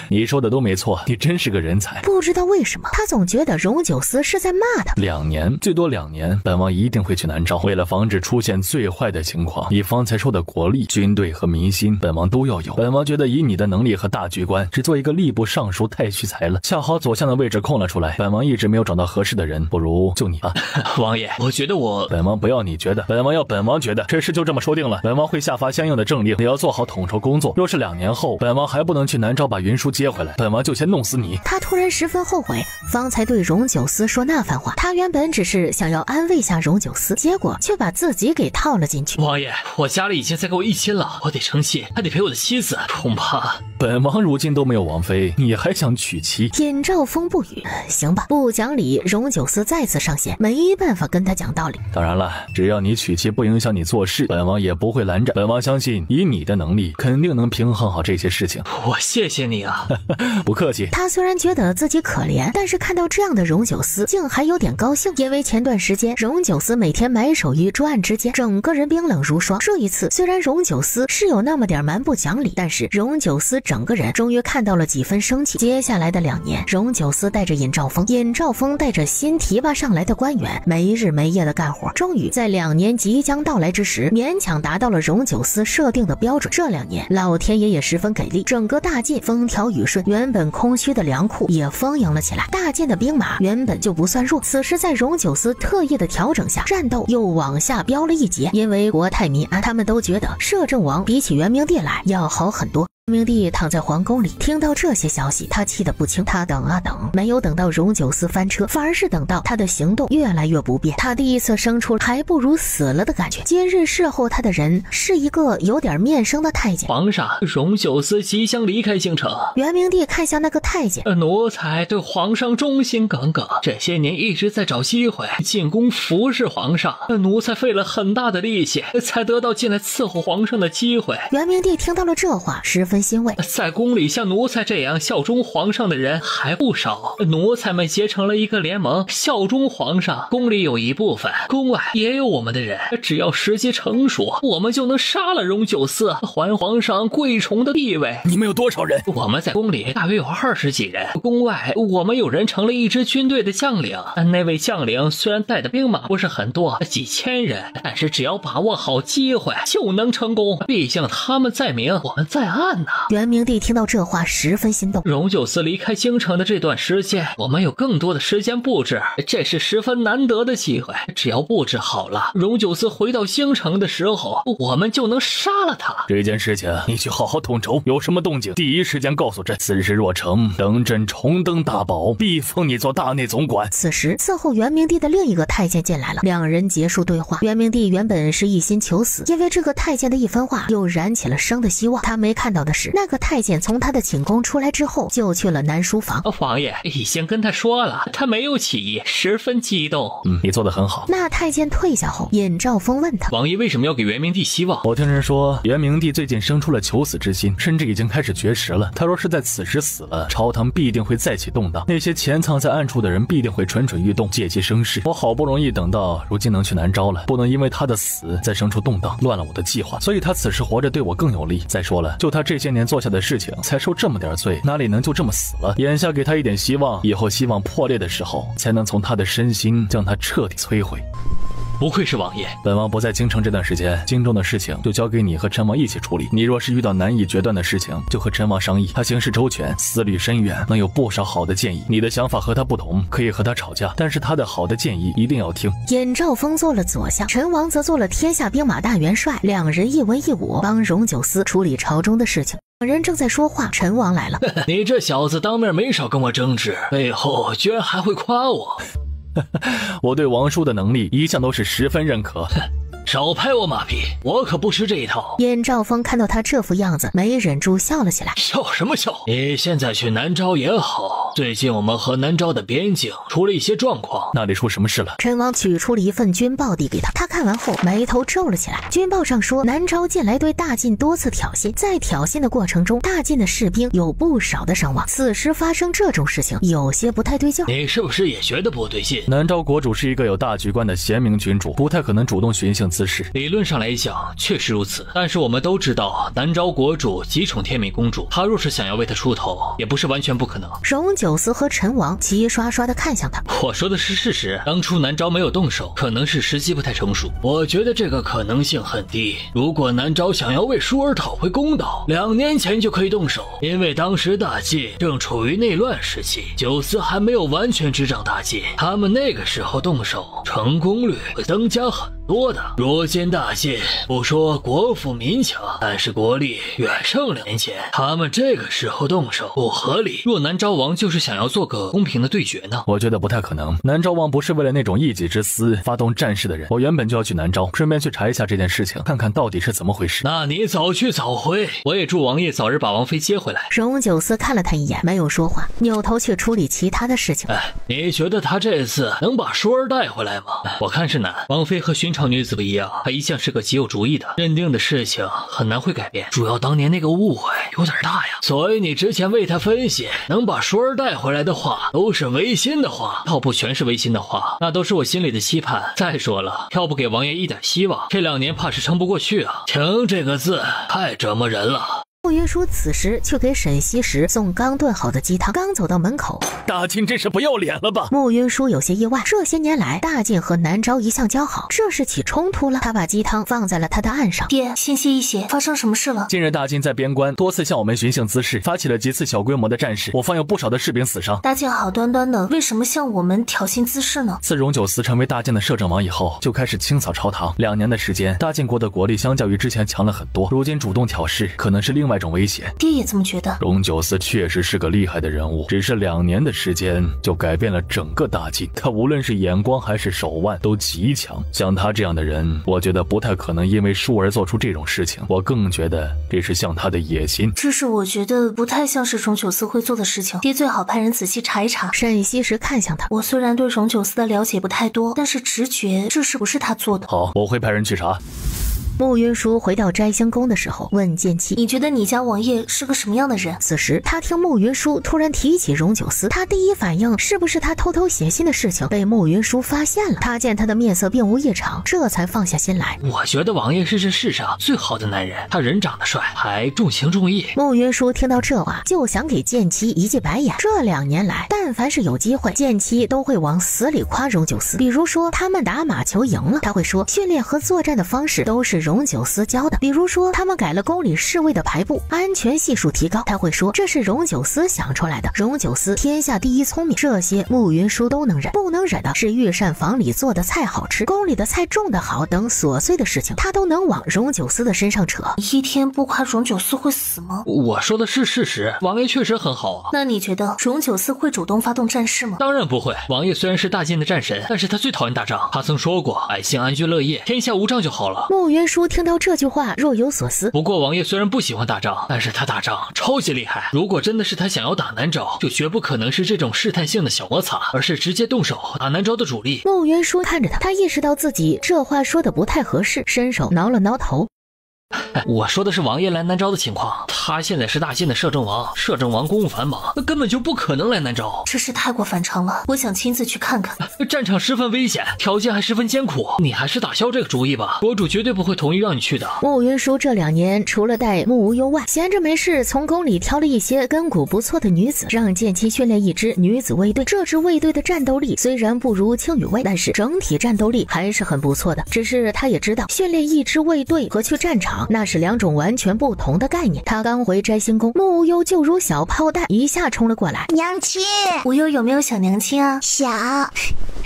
你说的都没错，你真是个人才。不知道为什么，他总觉得荣九思是在骂他。2年，最多2年，本王一定会去南诏。为了防止出现最坏的情况，你方才说的国力、军队和民心，本王都要有。本王觉得以你的能力和大局观，只做一个吏部尚书太虚才了。恰好左相的位置空了出来，本王一直没有找到合适的人，不如就你吧。王爷，我觉得本王不要你觉得，本王要本王觉得，这事就这么说定了。本王会下发相应的政令，你要做好统筹工作。若是2年后，本王还不能去南诏把云舒接回来，本王就先弄死你。他突然十分后悔方才对荣九思说那番话，他原本只是想要安慰下荣九思，结果却把自己给套了进去。王爷，我家里已经再给我1000了，我得成器，还得陪我的妻子，恐怕本王如今都没有王妃，你还想娶妻？尹兆峰不语，行吧，不讲理。荣九思再次上线，没办法跟他讲道理。当然了，只要你娶妻不影响你做事，本王也不会拦着。本王相信以你的能力，肯定能平衡好这些事情。我谢谢你啊。不客气。他虽然觉得自己可怜，但是看到这样的荣九思，竟还有点高兴，因为前段时间荣九思每天埋首于专案之间，整个人冰冷如霜。这一次虽然荣九思是有那么点蛮不讲理，但是荣九思整个人终于看到了几分生气。接下来的2年，荣九思带着尹兆峰，尹兆峰带着新提拔上来的官员，没日没夜的干活，终于在2年即将到来之时，勉强达到了荣九思设定的标准。这2年，老天爷也十分给力，整个大晋风调雨顺，原本空虚的粮库也丰盈了起来。大晋的兵马原本就不算弱，此时在荣九思特意的调整下，战斗又往下飙了一截。因为国泰民安，他们都觉得摄政王比起元明帝来要好很多。明帝躺在皇宫里，听到这些消息，他气得不轻。他等啊等，没有等到荣九思翻车，反而是等到他的行动越来越不便。他第一次生出还不如死了的感觉。今日侍候他的人是一个有点面生的太监。皇上，荣九思即将离开京城。元明帝看向那个太监，奴才对皇上忠心耿耿，这些年一直在找机会进宫服侍皇上，奴才费了很大的力气，才得到进来伺候皇上的机会。元明帝听到了这话，十分欣慰。在宫里像奴才这样效忠皇上的人还不少，奴才们结成了一个联盟，效忠皇上。宫里有一部分，宫外也有我们的人，只要时机成熟，我们就能杀了荣九思，还皇上贵宠的地位。你们有多少人？我们在宫里大约有20几人，宫外我们有人成了一支军队的将领。那位将领虽然带的兵马不是很多，几千人，但是只要把握好机会就能成功，毕竟他们在明，我们在暗呢。元明帝听到这话十分心动。荣九思离开京城的这段时间，我们有更多的时间布置，这是十分难得的机会。只要布置好了，荣九思回到京城的时候，我们就能杀了他。这件事情你去好好统筹，有什么动静第一时间告诉朕。此事若成，等朕重登大宝，必封你做大内总管。此时伺候元明帝的另一个太监进来了，两人结束对话。元明帝原本是一心求死，因为这个太监的一番话又燃起了生的希望。他没看到的是，那个太监从他的寝宫出来之后，就去了南书房。王爷已经跟他说了，他没有起疑，十分激动。你做得很好。那太监退下后，尹兆峰问他，王爷为什么要给元明帝希望？我听人说元明帝最近生出了求死之心，甚至已经开始绝食了。他若是在此时死了，朝堂必定会再起动荡，那些潜藏在暗处的人必定会蠢蠢欲动，借机生事。我好不容易等到如今能去南诏了，不能因为他的死再生出动荡，乱了我的计划。所以他此时活着对我更有利。再说了，就他这些年做下的事情，才受这么点罪，哪里能就这么死了？眼下给他一点希望，以后希望破裂的时候，才能从他的身心将他彻底摧毁。不愧是王爷。本王不在京城这段时间，京中的事情就交给你和陈王一起处理。你若是遇到难以决断的事情，就和陈王商议，他行事周全，思虑深远，能有不少好的建议。你的想法和他不同，可以和他吵架，但是他的好的建议一定要听。尹兆峰做了左相，陈王则做了天下兵马大元帅，两人一文一武，帮荣九思处理朝中的事情。两人正在说话，陈王来了。你这小子当面没少跟我争执，背后居然还会夸我。我对王叔的能力一向都是十分认可。少拍我马屁，我可不吃这一套。尹兆峰看到他这副样子，没忍住笑了起来。笑什么笑？你现在去南诏也好，最近我们和南诏的边境出了一些状况。那里出什么事了？陈王取出了一份军报递给他，他看完后眉头皱了起来。军报上说，南诏近来对大晋多次挑衅，在挑衅的过程中，大晋的士兵有不少的伤亡。此时发生这种事情，有些不太对劲。你是不是也觉得不对劲？南诏国主是一个有大局观的贤明君主，不太可能主动寻衅滋事。理论上来讲，确实如此。但是我们都知道，南诏国主极宠天敏公主，他若是想要为她出头，也不是完全不可能。荣九思和陈王齐刷刷地看向他。我说的是事实，当初南诏没有动手，可能是时机不太成熟。我觉得这个可能性很低。如果南诏想要为舒儿讨回公道，2年前就可以动手，因为当时大晋正处于内乱时期，九思还没有完全执掌大晋，他们那个时候动手，成功率会增加很多的。如今大晋不说国富民强，但是国力远胜2年前，他们这个时候动手不合理。若南诏王就是想要做个公平的对决呢？我觉得不太可能。南诏王不是为了那种一己之私发动战事的人。我原本就要去南诏，顺便去查一下这件事情，看看到底是怎么回事。那你早去早回，我也祝王爷早日把王妃接回来。荣九思看了他一眼，没有说话，扭头去处理其他的事情。你觉得他这次能把舒儿带回来吗？我看是难。王妃和寻常女子不一样，她一向是个极有主意的，认定的事情很难会改变。主要当年那个误会有点大呀，所以你之前为他分析能把舒儿带回来的话，都是违心的话。要不全是违心的话，那都是我心里的期盼。再说了，要不给王爷一点希望，这2年怕是撑不过去啊。情这个字太折磨人了。穆云舒此时去给沈西时送刚炖好的鸡汤，刚走到门口，大晋真是不要脸了吧？穆云舒有些意外，这些年来大晋和南诏一向交好，这是起冲突了。他把鸡汤放在了他的案上。爹，先歇一歇，发生什么事了？近日大晋在边关多次向我们寻衅滋事，发起了几次小规模的战事，我方有不少的士兵死伤。大晋好端端的，为什么向我们挑衅滋事呢？自荣九思成为大晋的摄政王以后，就开始清扫朝堂。2年的时间，大晋国的国力相较于之前强了很多，如今主动挑事，可能是另外一种危险。爹也这么觉得。荣九思确实是个厉害的人物，只是2年的时间就改变了整个大晋。他无论是眼光还是手腕都极强，像他这样的人，我觉得不太可能因为舒儿做出这种事情。我更觉得这是像他的野心。这是我觉得不太像是荣九思会做的事情。爹最好派人仔细查一查。沈西时看向他，我虽然对荣九思的了解不太多，但是直觉这是不是他做的。好，我会派人去查。穆云舒回到摘星宫的时候，问剑妻：“你觉得你家王爷是个什么样的人？”此时，他听穆云舒突然提起荣九思，他第一反应是不是他偷偷写信的事情被穆云舒发现了？他见他的面色并无异常，这才放下心来。我觉得王爷是这世上最好的男人，他人长得帅，还重情重义。穆云舒听到这话，就想给剑妻一记白眼。这2年来，但凡是有机会，剑妻都会往死里夸荣九思。比如说，他们打马球赢了，他会说训练和作战的方式都是荣九思教的。比如说，他们改了宫里侍卫的排布，安全系数提高，他会说这是荣九思想出来的。荣九思天下第一聪明，这些穆云舒都能忍。不能忍的是御膳房里做的菜好吃，宫里的菜种得好等琐碎的事情，他都能往荣九思的身上扯。一天不夸荣九思会死吗？我说的是事实，王爷确实很好啊。那你觉得荣九思会主动发动战事吗？当然不会。王爷虽然是大晋的战神，但是他最讨厌打仗。他曾说过，百姓安居乐业，天下无仗就好了。穆云舒听到这句话若有所思。不过王爷虽然不喜欢打仗，但是他打仗超级厉害。如果真的是他想要打南诏，就绝不可能是这种试探性的小摩擦，而是直接动手打南诏的主力。穆云舒看着他，他意识到自己这话说的不太合适，伸手挠了挠头。我说的是王爷来南诏的情况，他现在是大晋的摄政王，摄政王公务繁忙，根本就不可能来南诏。这事太过反常了，我想亲自去看看。战场十分危险，条件还十分艰苦，你还是打消这个主意吧，国主绝对不会同意让你去的。慕云舒这2年除了带慕无忧外，闲着没事从宫里挑了一些根骨不错的女子，让剑妻训练一支女子卫队。这支卫队的战斗力虽然不如青羽卫，但是整体战斗力还是很不错的。只是他也知道，训练一支卫队和去战场那是2种完全不同的概念。他刚回摘星宫，慕无忧就如小炮弹一下冲了过来。娘亲，无忧有没有小娘亲啊？小，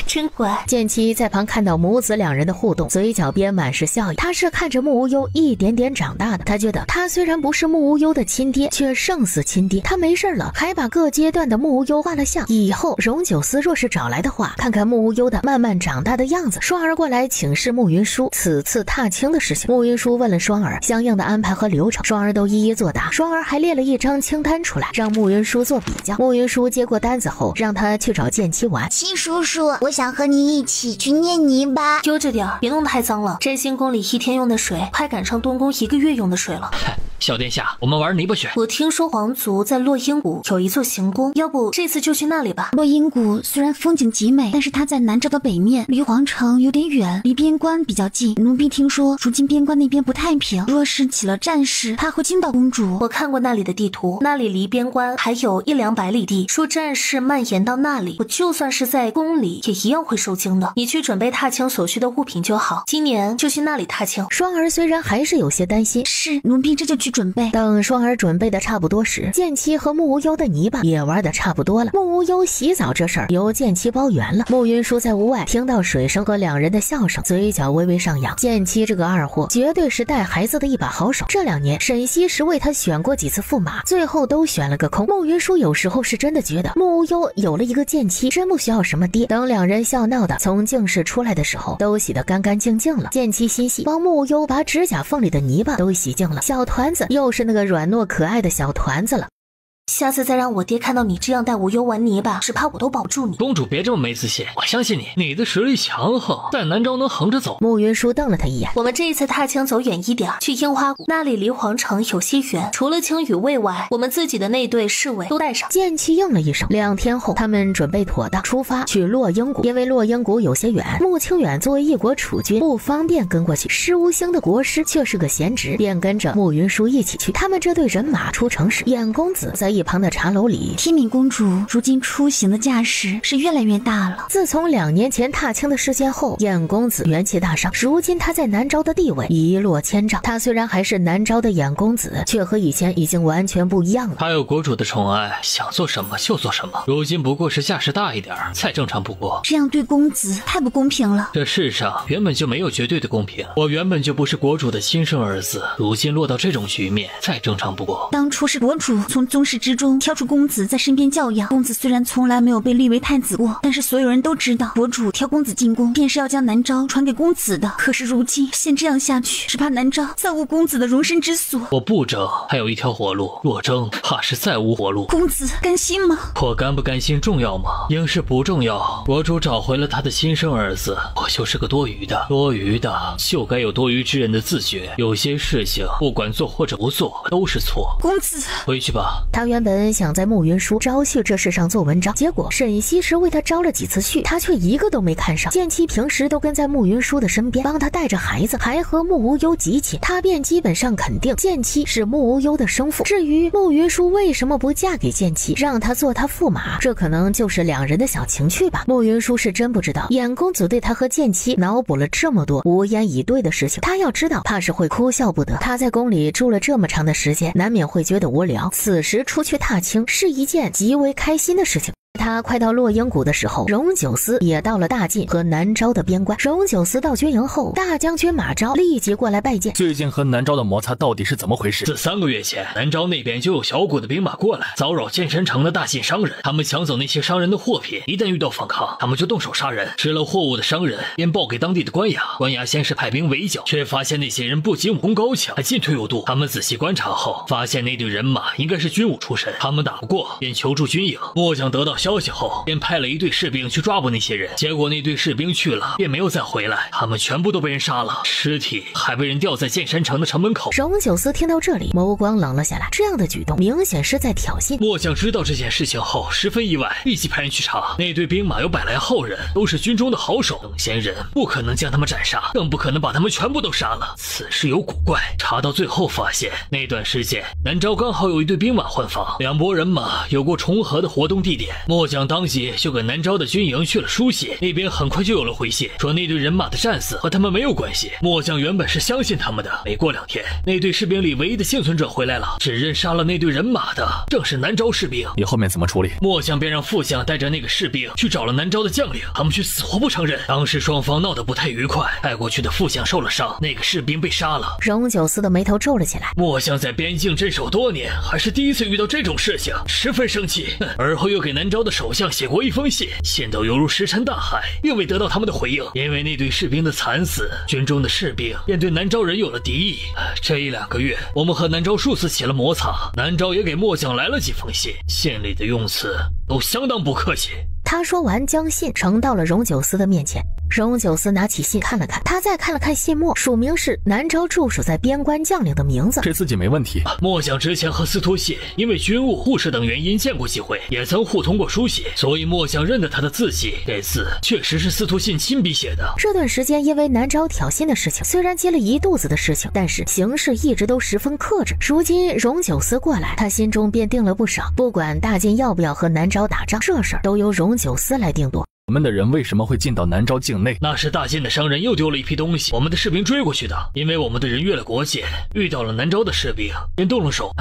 真乖。剑妻在旁看到母子2人的互动，嘴角边满是笑意。他是看着慕无忧一点点长大的，他觉得他虽然不是慕无忧的亲爹，却胜似亲爹。他没事了，还把各阶段的慕无忧画了像。以后荣九思若是找来的话，看看慕无忧的慢慢长大的样子。双儿过来请示慕云舒此次踏青的事情，慕云舒问了双儿相应的安排和流程，双儿都一一作答。双儿还列了一张清单出来，让慕云舒做比较。慕云舒接过单子后，让他去找剑妻玩。七叔叔，我想和你一起去捏泥巴。悠着点儿，别弄太脏了。摘星宫里1天用的水，快赶上东宫1个月用的水了。小殿下，我们玩泥巴去。我听说皇族在落英谷有一座行宫，要不这次就去那里吧。落英谷虽然风景极美，但是它在南诏的北面，离皇城有点远，离边关比较近。奴婢听说如今边关那边不太平，若是起了战事，怕会惊到公主。我看过那里的地图，那里离边关还有100-200里地，说战事蔓延到那里，我就算是在宫里也一样会受惊的。你去准备踏青所需的物品就好，今年就去那里踏青。双儿虽然还是有些担心，是，奴婢这就去准备。等双儿准备的差不多时，剑妻和慕无忧的泥巴也玩的差不多了。慕无忧洗澡这事儿由剑妻包圆了。慕云舒在屋外听到水声和2人的笑声，嘴角微微上扬。剑妻这个二货绝对是带孩子的一把好手，这2年沈西时为他选过几次驸马，最后都选了个空。慕云舒有时候是真的觉得慕无忧有了一个剑妻，真不需要什么爹。等2人笑闹的从净室出来的时候，都洗得干干净净了。剑妻心细，帮慕无忧把指甲缝里的泥巴都洗净了，小团子又是那个软糯可爱的小团子了。下次再让我爹看到你这样带无忧玩泥巴，只怕我都保不住你。公主别这么没自信，我相信你，你的实力强横，在南诏能横着走。慕云舒瞪了他一眼。我们这一次踏青走远一点，去樱花谷，那里离皇城有些远，除了青羽卫外，我们自己的那队侍卫都带上。剑妻应了一声。2天后，他们准备妥当，出发去落英谷。因为落英谷有些远，穆清远作为一国储君，不方便跟过去。施无星的国师却是个贤侄，便跟着慕云舒一起去。他们这队人马出城时，晏公子在一旁的茶楼里。天敏公主如今出行的架势是越来越大了。自从2年前踏青的事件后，晏公子元气大伤，如今他在南诏的地位一落千丈。他虽然还是南诏的晏公子，却和以前已经完全不一样了。他有国主的宠爱，想做什么就做什么。如今不过是架势大一点，再正常不过。这样对公子太不公平了。这世上原本就没有绝对的公平，我原本就不是国主的亲生儿子，如今落到这种局面，再正常不过。当初是国主从宗室之中挑出公子在身边教养，公子虽然从来没有被立为太子过，但是所有人都知道国主挑公子进宫便是要将南诏传给公子的。可是如今现这样下去，只怕南诏再无公子的容身之所。我不争，还有一条活路；若争，怕是再无活路。公子甘心吗？我甘不甘心重要吗？应是不重要。国主找回了他的亲生儿子，我就是个多余的就该有多余之人的自觉。有些事情不管做或者不做都是错。公子回去吧。他原本想在慕云舒招婿这事上做文章，结果沈西时为他招了几次婿，他却一个都没看上。剑妻平时都跟在慕云舒的身边，帮他带着孩子，还和慕无忧极亲，他便基本上肯定剑妻是慕无忧的生父。至于慕云舒为什么不嫁给剑妻，让他做他驸马，这可能就是2人的小情趣吧。慕云舒是真不知道晏公子对他和剑妻脑补了这么多无言以对的事情，他要知道怕是会哭笑不得。他在宫里住了这么长的时间，难免会觉得无聊，此时出去踏青是一件极为开心的事情。他快到落英谷的时候，荣九思也到了大晋和南诏的边关。荣九思到军营后，大将军马昭立即过来拜见。最近和南诏的摩擦到底是怎么回事？自3个月前，南诏那边就有小股的兵马过来，骚扰剑山城的大晋商人，他们抢走那些商人的货品，一旦遇到反抗，他们就动手杀人。吃了货物的商人便报给当地的官衙，官衙先是派兵围剿，却发现那些人不仅武功高强，还进退有度。他们仔细观察后，发现那队人马应该是军武出身，他们打不过，便求助军营。末将得到消消息后，便派了一队士兵去抓捕那些人。结果那队士兵去了，便没有再回来，他们全部都被人杀了，尸体还被人吊在剑山城的城门口。荣九思听到这里，眸光冷了下来，这样的举动明显是在挑衅。末将知道这件事情后，十分意外，立即派人去查。那队兵马有100来号人，都是军中的好手，等闲人不可能将他们斩杀，更不可能把他们全部都杀了。此事有古怪。查到最后发现，那段时间南诏刚好有一队兵马换防，两拨人马有过重合的活动地点。末将当即就给南诏的军营去了书信，那边很快就有了回信，说那队人马的战死和他们没有关系。末将原本是相信他们的，没过2天，那队士兵里唯一的幸存者回来了，指认杀了那队人马的正是南诏士兵。你后面怎么处理？末将便让副将带着那个士兵去找了南诏的将领，他们却死活不承认。当时双方闹得不太愉快，带过去的副将受了伤，那个士兵被杀了。荣九思的眉头皱了起来。末将在边境镇守多年，还是第一次遇到这种事情，十分生气。而后又给南诏的首相写过一封信，信都犹如石沉大海，并未得到他们的回应。因为那队士兵的惨死，军中的士兵便对南诏人有了敌意。这1、2个月，我们和南诏数次起了摩擦，南诏也给末将来了几封信，信里的用词都相当不客气。他说完，将信呈到了荣九思的面前。荣九思拿起信看了看，他再看了看信末，署名是南诏驻守在边关将领的名字。这自己没问题。末将之前和司徒信因为军务、护士等原因见过几回，也曾互通过书信，所以末将认得他的字迹。这字确实是司徒信亲笔写的。这段时间因为南诏挑衅的事情，虽然接了一肚子的事情，但是行事一直都十分克制。如今荣九思过来，他心中便定了不少，不管大晋要不要和南诏打仗，这事儿都由荣九思来定夺。我们的人为什么会进到南诏境内？那是大晋的商人又丢了一批东西，我们的士兵追过去的。因为我们的人越了国界，遇到了南诏的士兵，便动了手。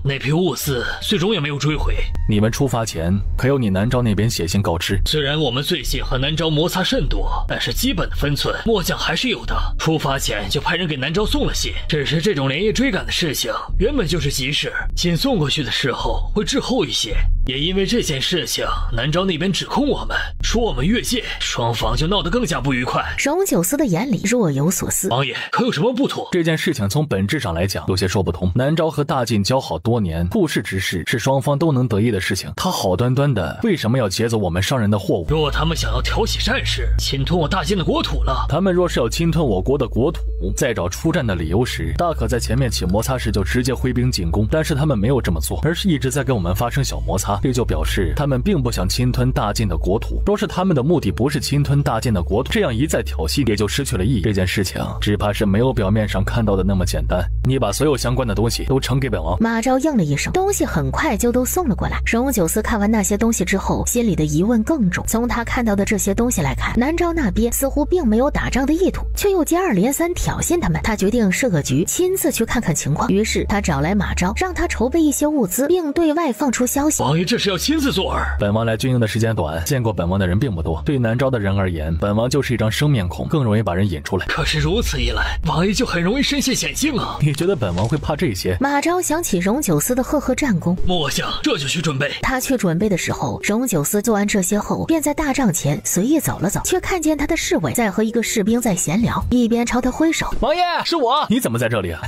那批物资最终也没有追回。你们出发前可有你南诏那边写信告知？虽然我们最近和南诏摩擦甚多，但是基本的分寸，末将还是有的。出发前就派人给南诏送了信，只是这种连夜追赶的事情原本就是急事，信送过去的时候会滞后一些。也因为这件事情，南诏那边指控我们，说我们越界，双方就闹得更加不愉快。荣九思的眼里若有所思。王爷可有什么不妥？这件事情从本质上来讲有些说不通。南诏和大晋交好多年，互市之事是双方都能得益的事情，他好端端的为什么要劫走我们商人的货物？若他们想要挑起战事，侵吞我大晋的国土了，他们若是要侵吞我国的国土，在找出战的理由时，大可在前面起摩擦时就直接挥兵进攻，但是他们没有这么做，而是一直在跟我们发生小摩擦，这就表示他们并不想侵吞大晋的国土。若是他们的目的不是侵吞大晋的国土，这样一再挑衅也就失去了意义。这件事情只怕是没有表面上看到的那么简单。你把所有相关的东西都呈给本王。马昭应了一声，东西很快就都送了过来。荣九思看完那些东西之后，心里的疑问更重。从他看到的这些东西来看，南诏那边似乎并没有打仗的意图，却又接二连三挑衅他们。他决定设个局，亲自去看看情况。于是他找来马昭，让他筹备一些物资，并对外放出消息。王爷这是要亲自做饵？本王来军营的时间短，见过本王的人并不多。对南诏的人而言，本王就是一张生面孔，更容易把人引出来。可是如此一来，王爷就很容易身陷险境啊！你觉得本王会怕这些？马昭想起荣九思的赫赫战功，末将这就去准备。他去准备的时候，荣九思做完这些后，便在大帐前随意走了走，却看见他的侍卫在和一个士兵在闲聊，一边朝他挥手。王爷，是我。你怎么在这里啊？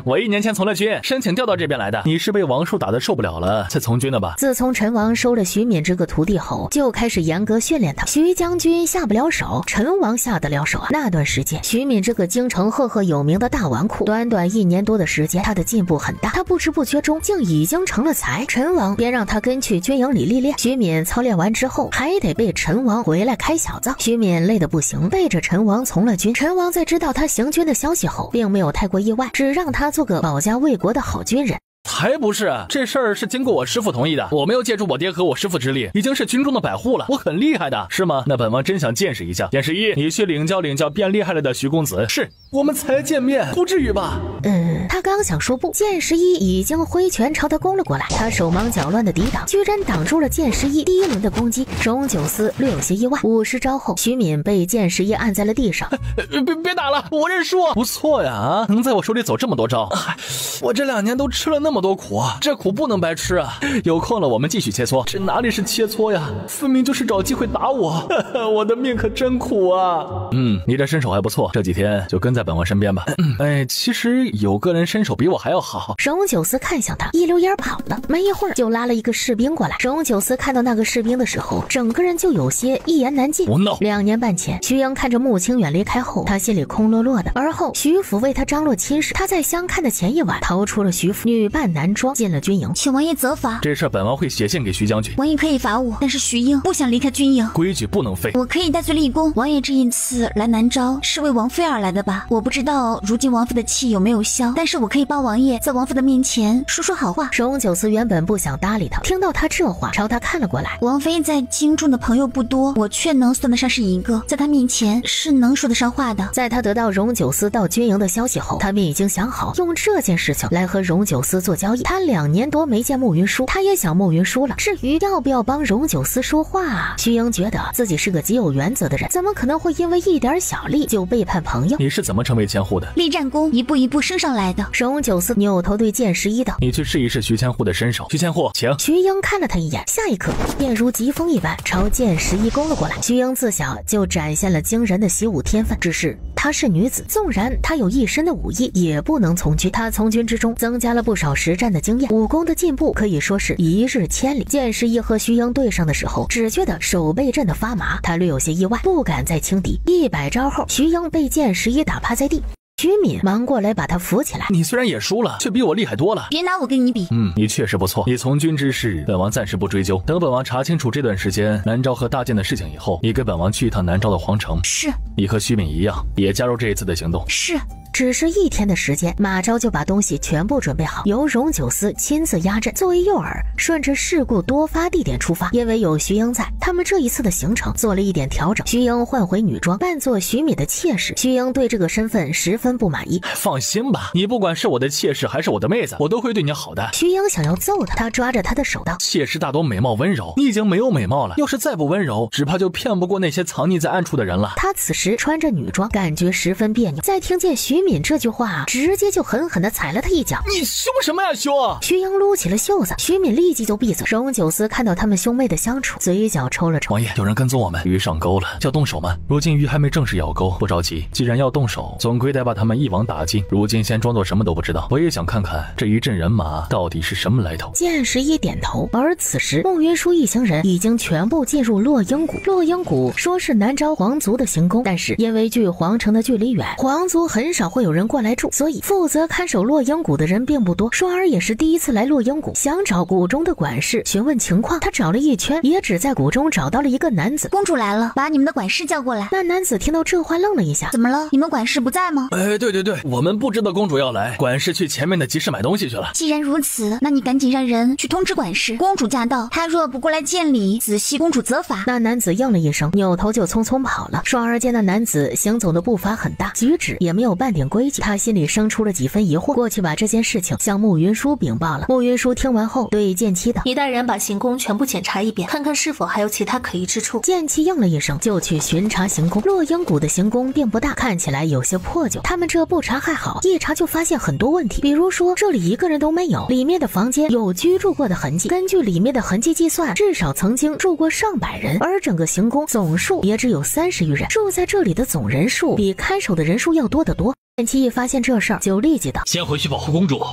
我1年前从了军，申请调到这边来的。你是被王叔打得受不了了才从军的吧？自从陈王收了徐敏这个徒弟后，就开始严格训练他。徐将军下不了手，陈王下得了手啊。那段时间，徐敏这个京城赫赫有名的大纨绔，短短1年多的时间，他的进步很大。他不知不觉中竟已经成了才。陈王便让他跟去军营里历练。徐敏操练完之后，还得被陈王回来开小灶。徐敏累得不行，背着陈王从了军。陈王在知道他行军的消息后，并没有太过意外，只让他做个保家卫国的好军人。才不是，这事儿是经过我师父同意的，我没有借助我爹和我师父之力，已经是军中的百户了，我很厉害的，是吗？那本王真想见识一下。见识一，你去领教变厉害了的徐公子。是，我们才见面，不至于吧？他刚想说不，剑十一已经挥拳朝他攻了过来，他手忙脚乱的抵挡，居然挡住了剑十一第一轮的攻击。荣九思略有些意外。50招后，徐敏被剑十一按在了地上。别打了，我认输。不错呀，能在我手里走这么多招，我这2年都吃了那那么多苦啊，这苦不能白吃啊！有空了我们继续切磋。这哪里是切磋呀，分明就是找机会打我，我的命可真苦啊！你这身手还不错，这几天就跟在本王身边吧。其实有个人身手比我还要好。荣九思看向他，一溜烟跑了，没一会儿就拉了一个士兵过来。荣九思看到那个士兵的时候，整个人就有些一言难尽。2年半前，徐英看着穆清远离开后，他心里空落落的。而后徐府为他张罗亲事，他在相看的前一晚逃出了徐府，女扮男装进了军营。请王爷责罚。这事本王会写信给徐将军。王爷可以罚我，但是徐英不想离开军营，规矩不能废。我可以戴罪立功。王爷这一次来南诏是为王妃而来的吧？我不知道如今王妃的气有没有消，但是我可以帮王爷在王妃的面前说说好话。荣九思原本不想搭理他，听到他这话，朝他看了过来。王妃在京中的朋友不多，我却能算得上是一个，在他面前是能说得上话的。在他得到荣九思到军营的消息后，他便已经想好用这件事情来和荣九思做交易。他2年多没见慕云舒，他也想慕云舒了。至于要不要帮荣九思说话，徐英觉得自己是个极有原则的人，怎么可能会因为一点小利就背叛朋友？你是怎么成为千户的？立战功，一步一步升上来的。荣九思扭头对剑11道：“你去试一试徐千户的身手。徐千户，请。”徐英看了他一眼，下一刻便如疾风一般朝剑11攻了过来。徐英自小就展现了惊人的习武天分，只是她是女子，纵然她有一身的武艺，也不能从军。她从军之中增加了不少实战的经验，武功的进步可以说是一日千里。剑11和徐英对上的时候，只觉得手背震得发麻，他略有些意外，不敢再轻敌。100招后，徐英被剑11打趴在地。徐敏忙过来把他扶起来。你虽然也输了，却比我厉害多了。别拿我跟你比。你确实不错。你从军之事，本王暂时不追究。等本王查清楚这段时间南诏和大剑的事情以后，你跟本王去一趟南诏的皇城。是。你和徐敏一样，也加入这一次的行动。是。只是1天的时间，马昭就把东西全部准备好，由荣九思亲自压阵。作为诱饵，顺着事故多发地点出发。因为有徐英在，他们这一次的行程做了一点调整。徐英换回女装，扮作徐敏的妾室。徐英对这个身份十分不满意。放心吧，你不管是我的妾室还是我的妹子，我都会对你好的。徐英想要揍他，他抓着他的手道：“妾室大多美貌温柔，你已经没有美貌了，要是再不温柔，只怕就骗不过那些藏匿在暗处的人了。”他此时穿着女装，感觉十分别扭。再听见徐敏这句话，直接就狠狠地踩了他一脚。你凶什么呀凶？徐英撸起了袖子，徐敏立即就闭嘴。荣九思看到他们兄妹的相处，嘴角抽了抽。王爷，有人跟踪我们，鱼上钩了，要动手吗？如今鱼还没正式咬钩，不着急，既然要动手，总归得把他们一网打尽。如今先装作什么都不知道，我也想看看这一阵人马到底是什么来头。剑11点头。而此时孟云舒一行人已经全部进入落英谷。落英谷说是南诏皇族的行宫，但是因为距皇城的距离远，皇族很少会有人过来住，所以负责看守落英谷的人并不多。双儿也是第一次来落英谷，想找谷中的管事询问情况。他找了一圈，也只在谷中找到了一个男子。公主来了，把你们的管事叫过来。那男子听到这话愣了一下，怎么了？你们管事不在吗？对，我们不知道公主要来，管事去前面的集市买东西去了。既然如此，那你赶紧让人去通知管事，公主驾到，他若不过来见礼，仔细公主责罚。那男子应了一声，扭头就匆匆跑了。双儿见那男子行走的步伐很大，举止也没有半点规矩，他心里生出了几分疑惑，过去把这件事情向慕云舒禀报了。慕云舒听完后对剑妻道：“你带人把行宫全部检查一遍，看看是否还有其他可疑之处。”剑妻应了一声，就去巡查行宫。落英谷的行宫并不大，看起来有些破旧。他们这不查还好，一查就发现很多问题，比如说这里一个人都没有，里面的房间有居住过的痕迹，根据里面的痕迹计算，至少曾经住过上百人，而整个行宫总数也只有30余人，住在这里的总人数比看守的人数要多得多。剑妻一发现这事儿，就立即道：“先回去保护公主。”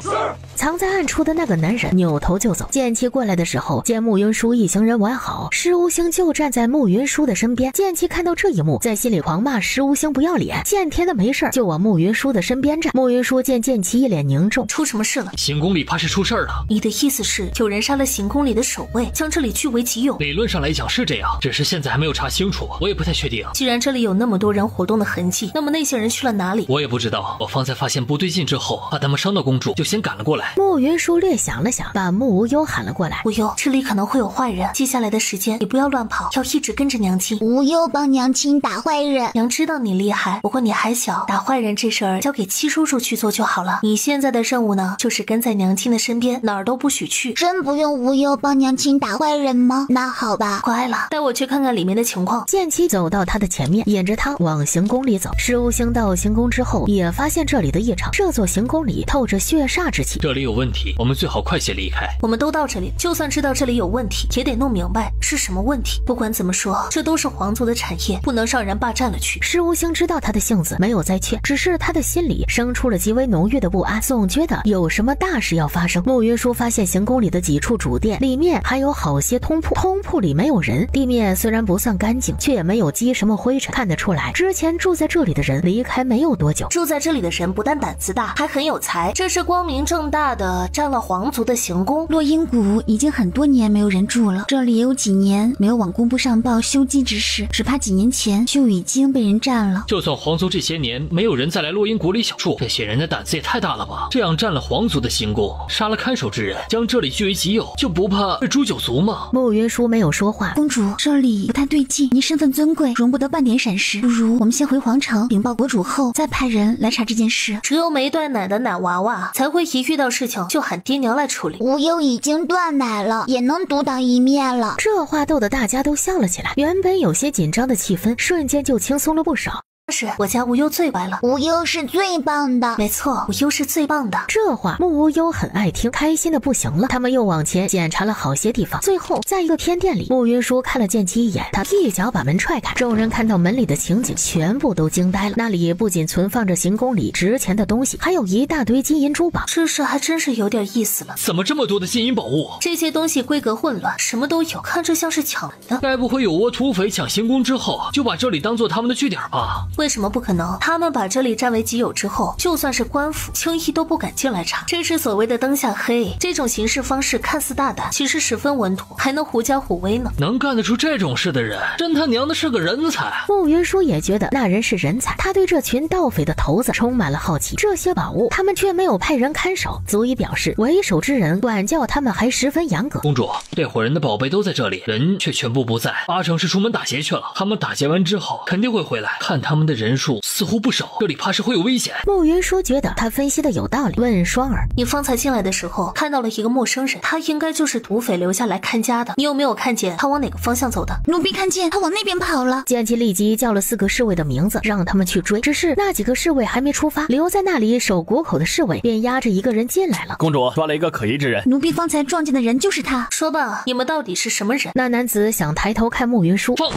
藏在暗处的那个男人扭头就走。剑妻过来的时候，见慕云舒一行人完好，施无星就站在慕云舒的身边。剑妻看到这一幕，在心里狂骂施无星不要脸，见天的没事就往慕云舒的身边站。慕云舒见剑妻一脸凝重，出什么事了？行宫里怕是出事了。你的意思是有人杀了行宫里的守卫，将这里据为己有？理论上来讲是这样，只是现在还没有查清楚，我也不太确定。既然这里有那么多人活动的痕迹，那么那些人去了哪里？我也不知道。我方才发现不对劲之后，怕他们伤到公主，就先赶了过来。慕云舒略想了想，把慕无忧喊了过来。无忧，这里可能会有坏人，接下来的时间你不要乱跑，要一直跟着娘亲。无忧帮娘亲打坏人。娘知道你厉害，不过你还小，打坏人这事儿交给七叔叔去做就好了。你现在的任务呢，就是跟在娘亲的身边，哪儿都不许去。真不用无忧帮娘亲打坏人吗？那好吧，乖了，带我去看看里面的情况。剑妻走到他的前面，引着他往行宫里走。施无星到行宫之后，也发现这里的异常，这座行宫里透着血煞之气，这里有问题，我们最好快些离开。我们都到这里，就算知道这里有问题，也得弄明白是什么问题。不管怎么说，这都是皇族的产业，不能让人霸占了去。施无星知道他的性子，没有再劝，只是他的心里生出了极为浓郁的不安，总觉得有什么大事要发生。慕云舒发现行宫里的几处主殿里面还有好些通铺，通铺里没有人，地面虽然不算干净，却也没有积什么灰尘，看得出来之前住在这里的人离开没有多久。住在这里的人不但胆子大，还很有才，这是光明正大的占了皇族的行宫。落英谷已经很多年没有人住了，这里也有几年没有往工部上报修葺之事，只怕几年前就已经被人占了。就算皇族这些年没有人再来落英谷里小住，这些人的胆子也太大了吧？这样占了皇族的行宫，杀了看守之人，将这里据为己有，就不怕被诛九族吗？慕云舒没有说话。公主，这里不太对劲，您身份尊贵，容不得半点闪失，不如我们先回皇城禀报国主后，再派人来查这件事。只有没断奶的奶娃娃才会一遇到事情就喊爹娘来处理。无忧已经断奶了，也能独当一面了。这话逗得大家都笑了起来，原本有些紧张的气氛瞬间就轻松了不少。是我家无忧最乖了，无忧是最棒的。没错，无忧是最棒的。这话慕无忧很爱听，开心的不行了。他们又往前检查了好些地方，最后在一个偏殿里，慕云舒看了剑姬一眼，他一脚把门踹开。众人看到门里的情景，全部都惊呆了。那里不仅存放着行宫里值钱的东西，还有一大堆金银珠宝。这事还真是有点意思了。怎么这么多的金银宝物？这些东西规格混乱，什么都有，看着像是抢来的。该不会有窝土匪抢行宫之后，就把这里当做他们的据点吧？为什么不可能？他们把这里占为己有之后，就算是官府轻易都不敢进来查。这是所谓的灯下黑，这种行事方式看似大胆，其实十分稳妥，还能狐假虎威呢。能干得出这种事的人，真他娘的是个人才。慕云舒也觉得那人是人才，他对这群盗匪的头子充满了好奇。这些宝物他们却没有派人看守，足以表示为首之人管教他们还十分严格。公主，这伙人的宝贝都在这里，人却全部不在，8成是出门打劫去了。他们打劫完之后肯定会回来，看他们的人数似乎不少，这里怕是会有危险。慕云舒觉得他分析的有道理，问双儿：你方才进来的时候看到了一个陌生人，他应该就是土匪留下来看家的，你有没有看见他往哪个方向走的？奴婢看见他往那边跑了。剑姬立即叫了4个侍卫的名字，让他们去追。只是那几个侍卫还没出发，留在那里守谷口的侍卫便押着一个人进来了。公主抓了一个可疑之人，奴婢方才撞见的人就是他。说吧，你们到底是什么人？那男子想抬头看慕云舒，放！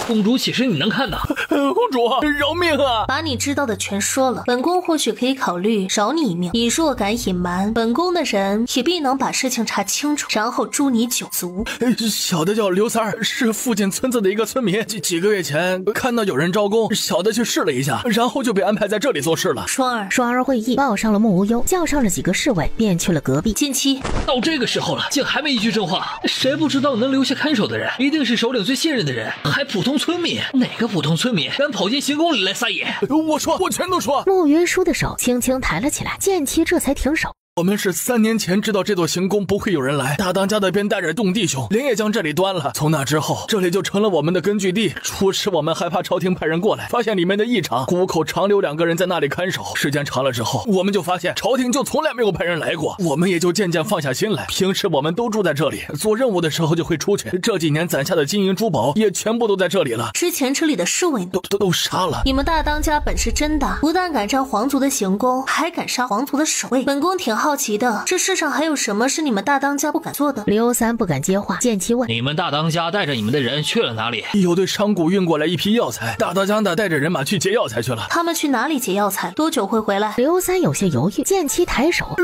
公主岂是你能看的？公主饶命啊！把你知道的全说了，本宫或许可以考虑饶你一命。你若敢隐瞒，本宫的人也必能把事情查清楚，然后诛你9族。小的叫刘三儿，是附近村子的一个村民。几个月前看到有人招工，小的去试了一下，然后就被安排在这里做事了。双儿会意，报上了慕无忧，叫上了几个侍卫，便去了隔壁。近期到这个时候了，竟还没一句真话。谁不知道能留下看守的人，一定是首领最信任的人，还普通村民？哪个普通村民敢跑进行宫里来撒野？我说，我全都说。慕云舒的手轻轻抬了起来，剑妻这才停手。我们是3年前知道这座行宫不会有人来，大当家的便带着众弟兄连夜将这里端了。从那之后，这里就成了我们的根据地。初时我们害怕朝廷派人过来，发现里面的异常，谷口常留2个人在那里看守。时间长了之后，我们就发现朝廷就从来没有派人来过，我们也就渐渐放下心来。平时我们都住在这里，做任务的时候就会出去。这几年攒下的金银珠宝也全部都在这里了。之前这里的侍卫都杀了。你们大当家本事真大，不但敢占皇族的行宫，还敢杀皇族的守卫。本宫挺好奇的，这世上还有什么是你们大当家不敢做的？刘三不敢接话，剑妻问：你们大当家带着你们的人去了哪里？有对商贾运过来一批药材，大当家的带着人马去劫药材去了。他们去哪里劫药材？多久会回来？刘三有些犹豫，剑妻抬手：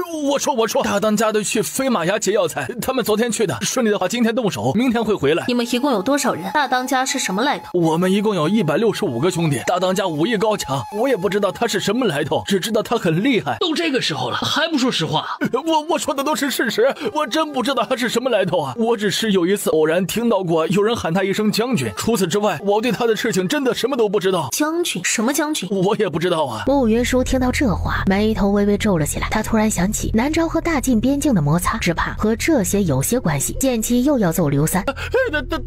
我说，大当家的去飞马崖劫药材，他们昨天去的，顺利的话今天动手，明天会回来。你们一共有多少人？大当家是什么来头？我们一共有165个兄弟，大当家武艺高强，我也不知道他是什么来头，只知道他很厉害。都这个时候了，还不说实话？我说的都是事实，我真不知道他是什么来头啊！我只是有一次偶然听到过有人喊他一声将军，除此之外，我对他的事情真的什么都不知道。将军？什么将军？我也不知道啊。慕云舒听到这话，眉头微微皱了起来。他突然想起南诏和大晋边境的摩擦，只怕和这些有些关系。剑妻又要揍刘三，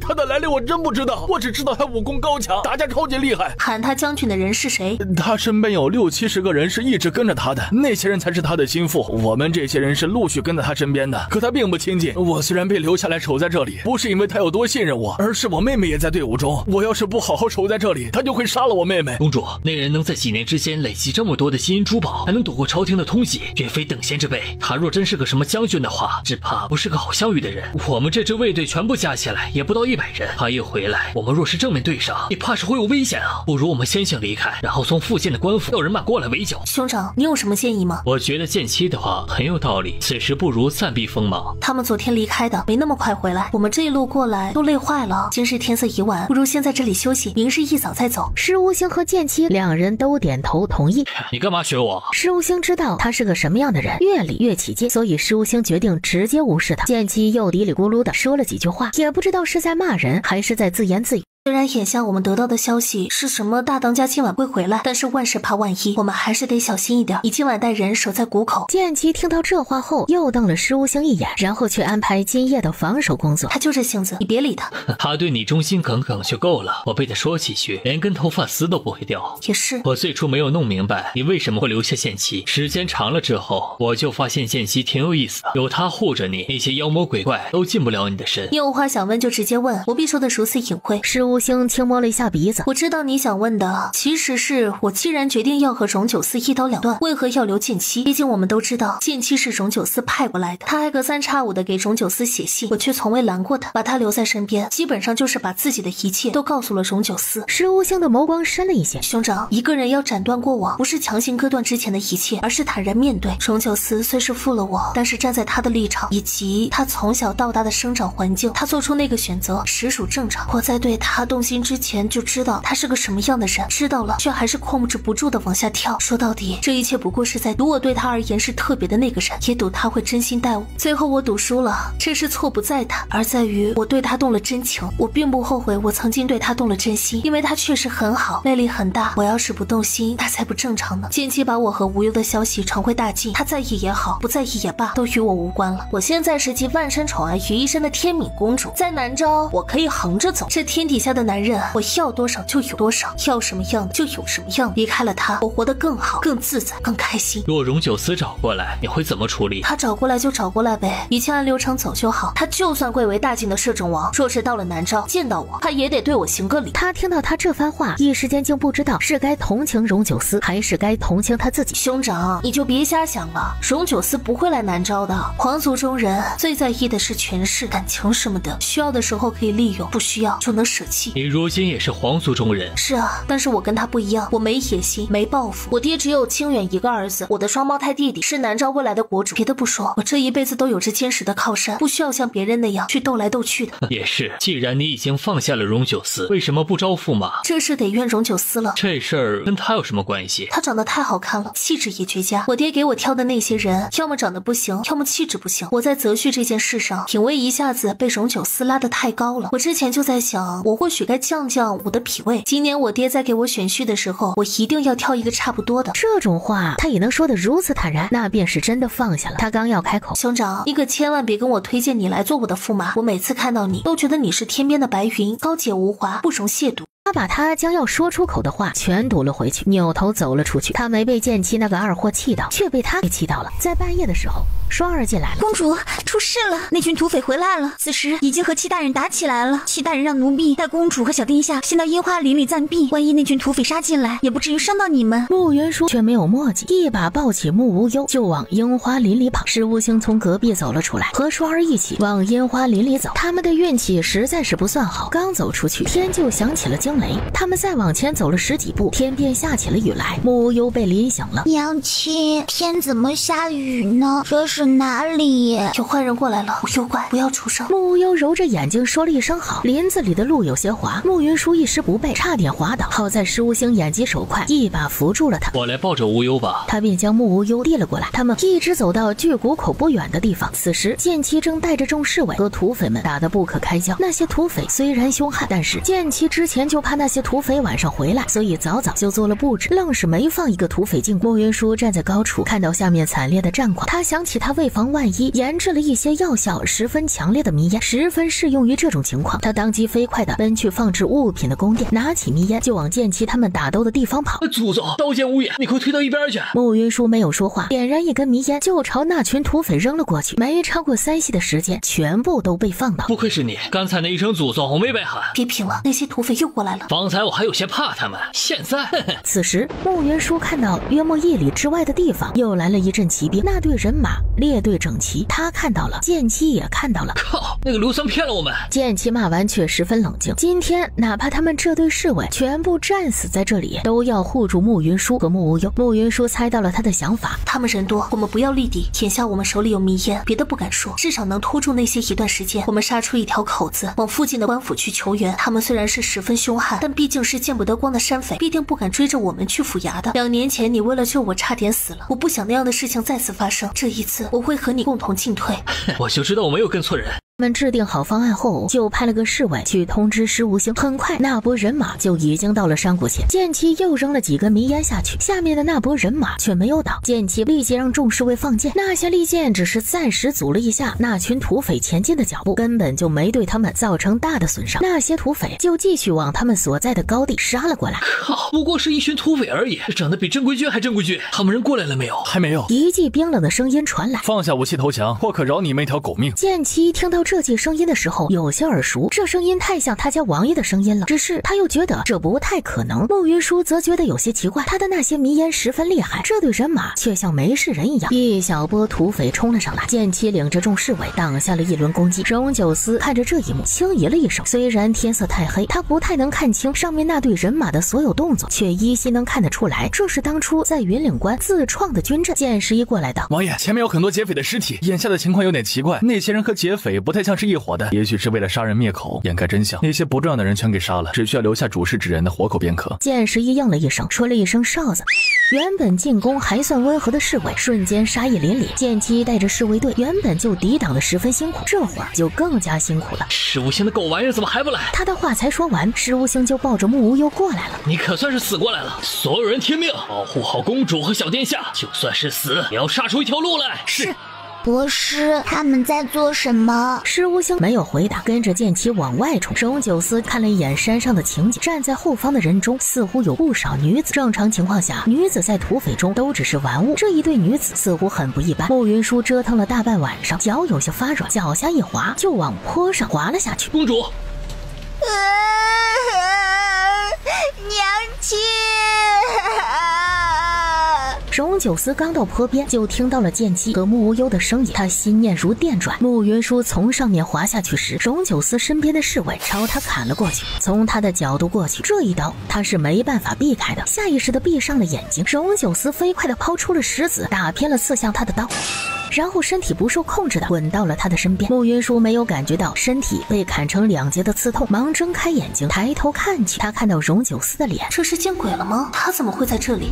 他的来历我真不知道，我只知道他武功高强，打架超级厉害。喊他将军的人是谁？他身边有60-70个人是一直跟着他的，那些人才是他的心腹。我们这些人是陆续跟在他身边的，可他并不亲近。我虽然被留下来守在这里，不是因为他有多信任我，而是我妹妹也在队伍中。我要是不好好守在这里，他就会杀了我妹妹。公主，那人能在几年之间累积这么多的金银珠宝，还能躲过朝廷的通缉，绝非等闲之辈。他若真是个什么将军的话，只怕不是个好相遇的人。我们这支卫队全部加起来也不到100人，他一回来，我们若是正面对上，也怕是会有危险啊。不如我们先行离开，然后从附近的官府调人马过来围剿。兄长，你有什么建议吗？我觉得剑妻的话很有道理，此时不如暂避锋芒。他们昨天离开的，没那么快回来，我们这一路过来都累坏了。今日天色已晚，不如先在这里休息，明日一早再走。石无星和剑妻两人都点头同意。你干嘛学我？石无星知道他是个什么样的人，越理越起劲，所以石无星决定直接无视他。剑妻又嘀里咕噜的说了几句话，也不知道是在骂人还是在自言自语。虽然眼下我们得到的消息是什么大当家今晚会回来，但是万事怕万一，我们还是得小心一点。你今晚带人守在谷口。剑姬听到这话后，又瞪了石无星一眼，然后去安排今夜的防守工作。他就这性子，你别理他。他对你忠心耿耿就够了，我被他说几句，连根头发丝都不会掉。也是，我最初没有弄明白你为什么会留下剑姬，时间长了之后，我就发现剑姬挺有意思的，有他护着你，那些妖魔鬼怪都进不了你的身。你有话想问就直接问，不必说的如此隐晦。石无星轻摸了一下鼻子，我知道你想问的其实是我既然决定要和荣九思一刀两断，为何要留剑妻？毕竟我们都知道剑妻是荣九思派过来的，他还隔三差五的给荣九思写信，我却从未拦过他，把他留在身边，基本上就是把自己的一切都告诉了荣九思。石无星的眸光深了一些。兄长，一个人要斩断过往，不是强行割断之前的一切，而是坦然面对。荣九思虽是负了我，但是站在他的立场以及他从小到大的生长环境，他做出那个选择实属正常。我在对他动心之前就知道他是个什么样的人，知道了却还是控制不住的往下跳。说到底，这一切不过是在赌我对他而言是特别的那个人，也赌他会真心待我。最后我赌输了，这事错不在他，而在于我对他动了真情。我并不后悔我曾经对他动了真心，因为他确实很好，魅力很大。我要是不动心，那才不正常呢。剑姬把我和无忧的消息传回大晋，他在意也好，不在意也罢，都与我无关了。我现在是集万山宠爱于一身的天敏公主，在南诏我可以横着走，这天底下的男人我要多少就有多少，要什么样就有什么样。离开了他，我活得更好，更自在，更开心。若荣九思找过来，你会怎么处理？他找过来就找过来呗，一切按流程走就好。他就算贵为大晋的摄政王，若是到了南诏见到我，他也得对我行个礼。他听到他这番话，一时间竟不知道是该同情荣九思，还是该同情他自己。兄长，你就别瞎想了，荣九思不会来南诏的。皇族中人最在意的是权势、感情什么的，需要的时候可以利用，不需要就能舍弃。你如今也是皇族中人。是啊，但是我跟他不一样，我没野心，没抱负。我爹只有清远一个儿子，我的双胞胎弟弟是南诏未来的国主。别的不说，我这一辈子都有着坚实的靠山，不需要像别人那样去斗来斗去的。也是，既然你已经放下了荣九思，为什么不招驸马？这事得怨荣九思了。这事儿跟他有什么关系？他长得太好看了，气质也绝佳。我爹给我挑的那些人，要么长得不行，要么气质不行。我在择婿这件事上，品味一下子被荣九思拉得太高了。我之前就在想，我或许该降降我的品味。今年我爹在给我选婿的时候，我一定要挑一个差不多的。这种话他也能说得如此坦然，那便是真的放下了。他刚要开口，兄长，你可千万别跟我推荐你来做我的驸马。我每次看到你，都觉得你是天边的白云，高洁无华，不容亵渎。他把他将要说出口的话全堵了回去，扭头走了出去。他没被剑妻那个二货气到，却被他给气到了。在半夜的时候，双儿进来了。公主，出事了！那群土匪回来了，此时已经和戚大人打起来了。戚大人让奴婢带公主和小殿下先到樱花林里暂避，万一那群土匪杀进来，也不至于伤到你们。穆元书却没有墨迹，一把抱起穆无忧就往樱花林里跑。石无星从隔壁走了出来，和双儿一起往樱花林里走。他们的运气实在是不算好，刚走出去，天就响起了惊雷。他们再往前走了10几步，天便下起了雨来。穆无忧被淋醒了。娘亲，天怎么下雨呢？这是哪里？有坏人过来了，无忧怪，不要出声。穆无忧揉着眼睛说了一声好。林子里的路有些滑，穆云舒一时不备，差点滑倒。好在石无星眼疾手快，一把扶住了他。我来抱着无忧吧。他便将穆无忧递了过来。他们一直走到距谷口不远的地方。此时剑妻正带着众侍卫和土匪们打得不可开交。那些土匪虽然凶悍，但是剑妻之前就怕那些土匪晚上回来，所以早早就做了布置，愣是没放一个土匪进。穆云舒站在高处，看到下面惨烈的战况，他想起他为防万一研制了一些药效十分强烈的迷烟，十分适用于这种情况。他当即飞快地奔去放置物品的宫殿，拿起迷烟就往剑姬他们打斗的地方跑。祖宗，刀剑无眼，你快推到一边去！慕云舒没有说话，点燃一根迷烟就朝那群土匪扔了过去。没超过3息的时间，全部都被放倒。不愧是你，刚才那一声祖宗我没白喊。别拼了，那些土匪又过来了。方才我还有些怕他们，现在此时慕云舒看到约莫1里之外的地方又来了一阵骑兵，那队人马列队整齐，他看到了，剑姬也看到了。靠，那个刘桑骗了我们！剑姬骂完却十分冷静，今天哪怕他们这队侍卫全部战死在这里，都要护住慕云舒和慕无忧。慕云舒猜到了他的想法，他们人多，我们不要立敌，眼下我们手里有迷烟，别的不敢说，至少能拖住那些一段时间。我们杀出一条口子，往附近的官府去求援。他们虽然是十分凶悍，但毕竟是见不得光的山匪，必定不敢追着我们去府衙的。2年前你为了救我差点死了，我不想那样的事情再次发生。这一次我会和你共同进退。我就知道我没有跟错人。他们制定好方案后，就派了个侍卫去通知施无星。很快，那波人马就已经到了山谷前。剑姬又扔了几根迷烟下去，下面的那波人马却没有倒。剑姬立即让众侍卫放箭，那些利箭只是暂时阻了一下那群土匪前进的脚步，根本就没对他们造成大的损伤。那些土匪就继续往他们所在的高地杀了过来。靠，不过是一群土匪而已，长得比正规军还正规军。他们人过来了没有？还没有。一记冰冷的声音传来：放下武器投降，或可饶你们一条狗命。剑姬听到这记声音的时候有些耳熟，这声音太像他家王爷的声音了，只是他又觉得这不太可能。慕云舒则觉得有些奇怪，他的那些迷烟十分厉害，这队人马却像没事人一样。一小波土匪冲了上来，剑姬领着众侍卫挡下了一轮攻击。荣九思看着这一幕轻咦了一声，虽然天色太黑，他不太能看清上面那队人马的所有动作，却依稀能看得出来，这是当初在云岭关自创的军阵。剑十一过来道：王爷，前面有很多劫匪的尸体，眼下的情况有点奇怪，那些人和劫匪不太像是一伙的，也许是为了杀人灭口，掩盖真相，那些不重要的人全给杀了，只需要留下主事之人的活口便可。剑十一应了一声，吹了一声哨子，原本进攻还算温和的侍卫瞬间杀意凛凛。剑姬带着侍卫队原本就抵挡的十分辛苦，这会儿就更加辛苦了。施无星的狗玩意儿怎么还不来？他的话才说完，施无星就抱着慕无忧过来了。你可算是死过来了，所有人听命，保护好公主和小殿下，就算是死也要杀出一条路来。是。博士，他们在做什么？施无星没有回答，跟着剑姬往外冲。荣九思看了一眼山上的情景，站在后方的人中似乎有不少女子。正常情况下，女子在土匪中都只是玩物，这一对女子似乎很不一般。慕云舒折腾了大半晚上，脚有些发软，脚下一滑就往坡上滑了下去。公主，娘亲！荣九思刚到坡边，就听到了剑姬和慕无忧的声音，他心念如电转。慕云舒从上面滑下去时，荣九思身边的侍卫朝他砍了过去。从他的角度过去，这一刀他是没办法避开的，下意识地闭上了眼睛。荣九思飞快地抛出了石子，打偏了刺向他的刀，然后身体不受控制地滚到了他的身边。慕云舒没有感觉到身体被砍成2截的刺痛，忙睁开眼睛抬头看去，他看到荣九思的脸。这是见鬼了吗？他怎么会在这里？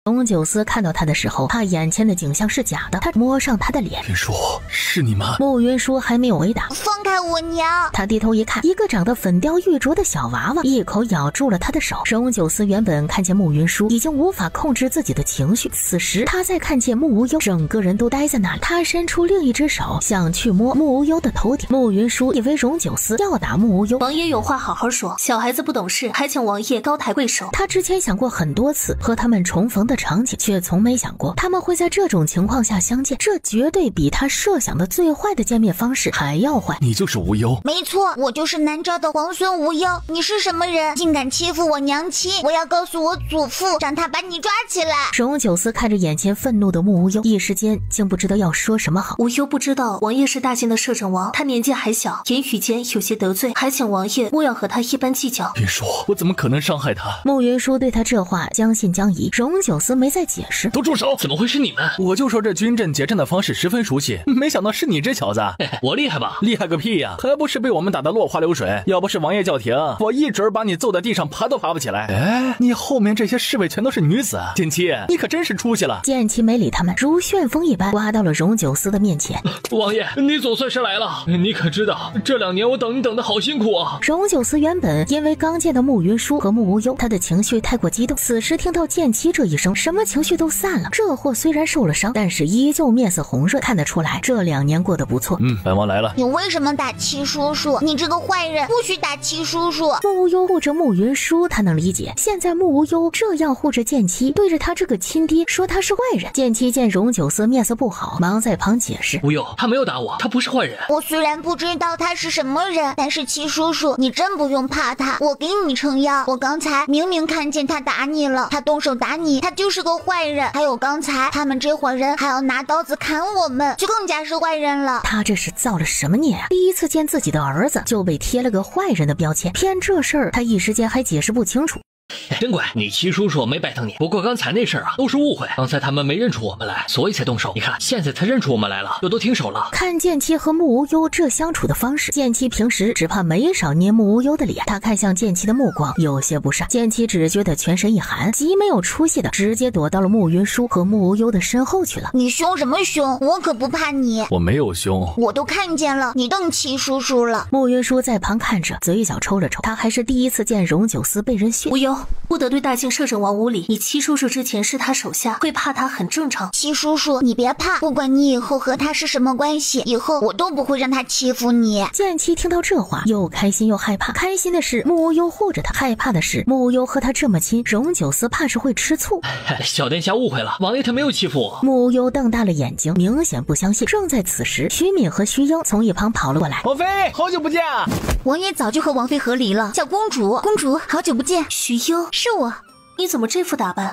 荣九思看到他的时候，怕眼前的景象是假的，他摸上他的脸。云舒，是你吗？慕云舒还没有回答。放开我娘！他低头一看，一个长得粉雕玉琢的小娃娃一口咬住了他的手。荣九思原本看见慕云舒已经无法控制自己的情绪，此时他再看见慕无忧，整个人都呆在那里。他伸出另一只手想去摸慕无忧的头顶。慕云舒以为荣九思要打慕无忧，王爷有话好好说，小孩子不懂事，还请王爷高抬贵手。他之前想过很多次和他们重逢的场景，却从没想过他们会在这种情况下相见，这绝对比他设想的最坏的见面方式还要坏。你就是无忧？没错，我就是南诏的皇孙无忧。你是什么人，竟敢欺负我娘亲？我要告诉我祖父，让他把你抓起来。荣九思看着眼前愤怒的慕无忧，一时间竟不知道要说什么好。无忧不知道王爷是大晋的摄政王，他年纪还小，言语间有些得罪，还请王爷莫要和他一般计较。云舒，我怎么可能伤害他？慕云舒对他这话将信将疑，荣九思没再解释。都住手！怎么会是你们？我就说这军阵结阵的方式十分熟悉，没想到是你这小子。我厉害吧？厉害个屁呀！还不是被我们打得落花流水。要不是王爷叫停，我一准把你揍在地上爬都爬不起来。哎，你后面这些侍卫全都是女子，剑姬，你可真是出息了。剑姬没理他们，如旋风一般刮到了荣九思的面前。王爷，你总算是来了。你可知道这2年我等你等的好辛苦啊！荣九思原本因为刚见到慕云舒和慕无忧，他的情绪太过激动，此时听到剑姬这一声，什么情绪都散了。这货虽然受了伤，但是依旧面色红润，看得出来这2年过得不错。本王来了。你为什么打七叔叔？你这个坏人，不许打七叔叔！木无忧护着慕云舒，他能理解。现在木无忧这样护着剑妻，对着他这个亲爹说他是坏人。剑妻见荣九思面色不好，忙在旁解释：无忧，他没有打我，他不是坏人。我虽然不知道他是什么人，但是七叔叔，你真不用怕他，我给你撑腰。我刚才明明看见他打你了，他动手打你，他就是个坏人。还有刚才他们这伙人还要拿刀子砍我们，就更加是坏人了。他这是造了什么孽啊？第一次见自己的儿子就被贴了个坏人的标签，偏这事儿他一时间还解释不清楚。真乖，你七叔叔没白疼你。不过刚才那事儿啊，都是误会。刚才他们没认出我们来，所以才动手。你看，现在才认出我们来了，又都停手了。看剑妻和木无忧这相处的方式，剑妻平时只怕没少捏木无忧的脸。他看向剑妻的目光有些不善，剑妻只觉得全身一寒，极没有出息的直接躲到了慕云舒和木无忧的身后去了。你凶什么凶？我可不怕你。我没有凶，我都看见了，你瞪七叔叔了。慕云舒在旁看着，嘴角抽了抽，他还是第一次见荣九思被人训。无忧，不得对大姓摄政王无礼。你七叔叔之前是他手下，会怕他很正常。七叔叔，你别怕，不管你以后和他是什么关系，以后我都不会让他欺负你。剑妻听到这话，又开心又害怕。开心的是木无忧护着他，害怕的是木无忧和他这么亲，荣九思怕是会吃醋。小殿下误会了，王爷他没有欺负我。木无忧瞪大了眼睛，明显不相信。正在此时，徐敏和徐英从一旁跑了过来。王妃，好久不见啊！王爷早就和王妃和离了。小公主，公主，好久不见。徐英，是我。你怎么这副打扮？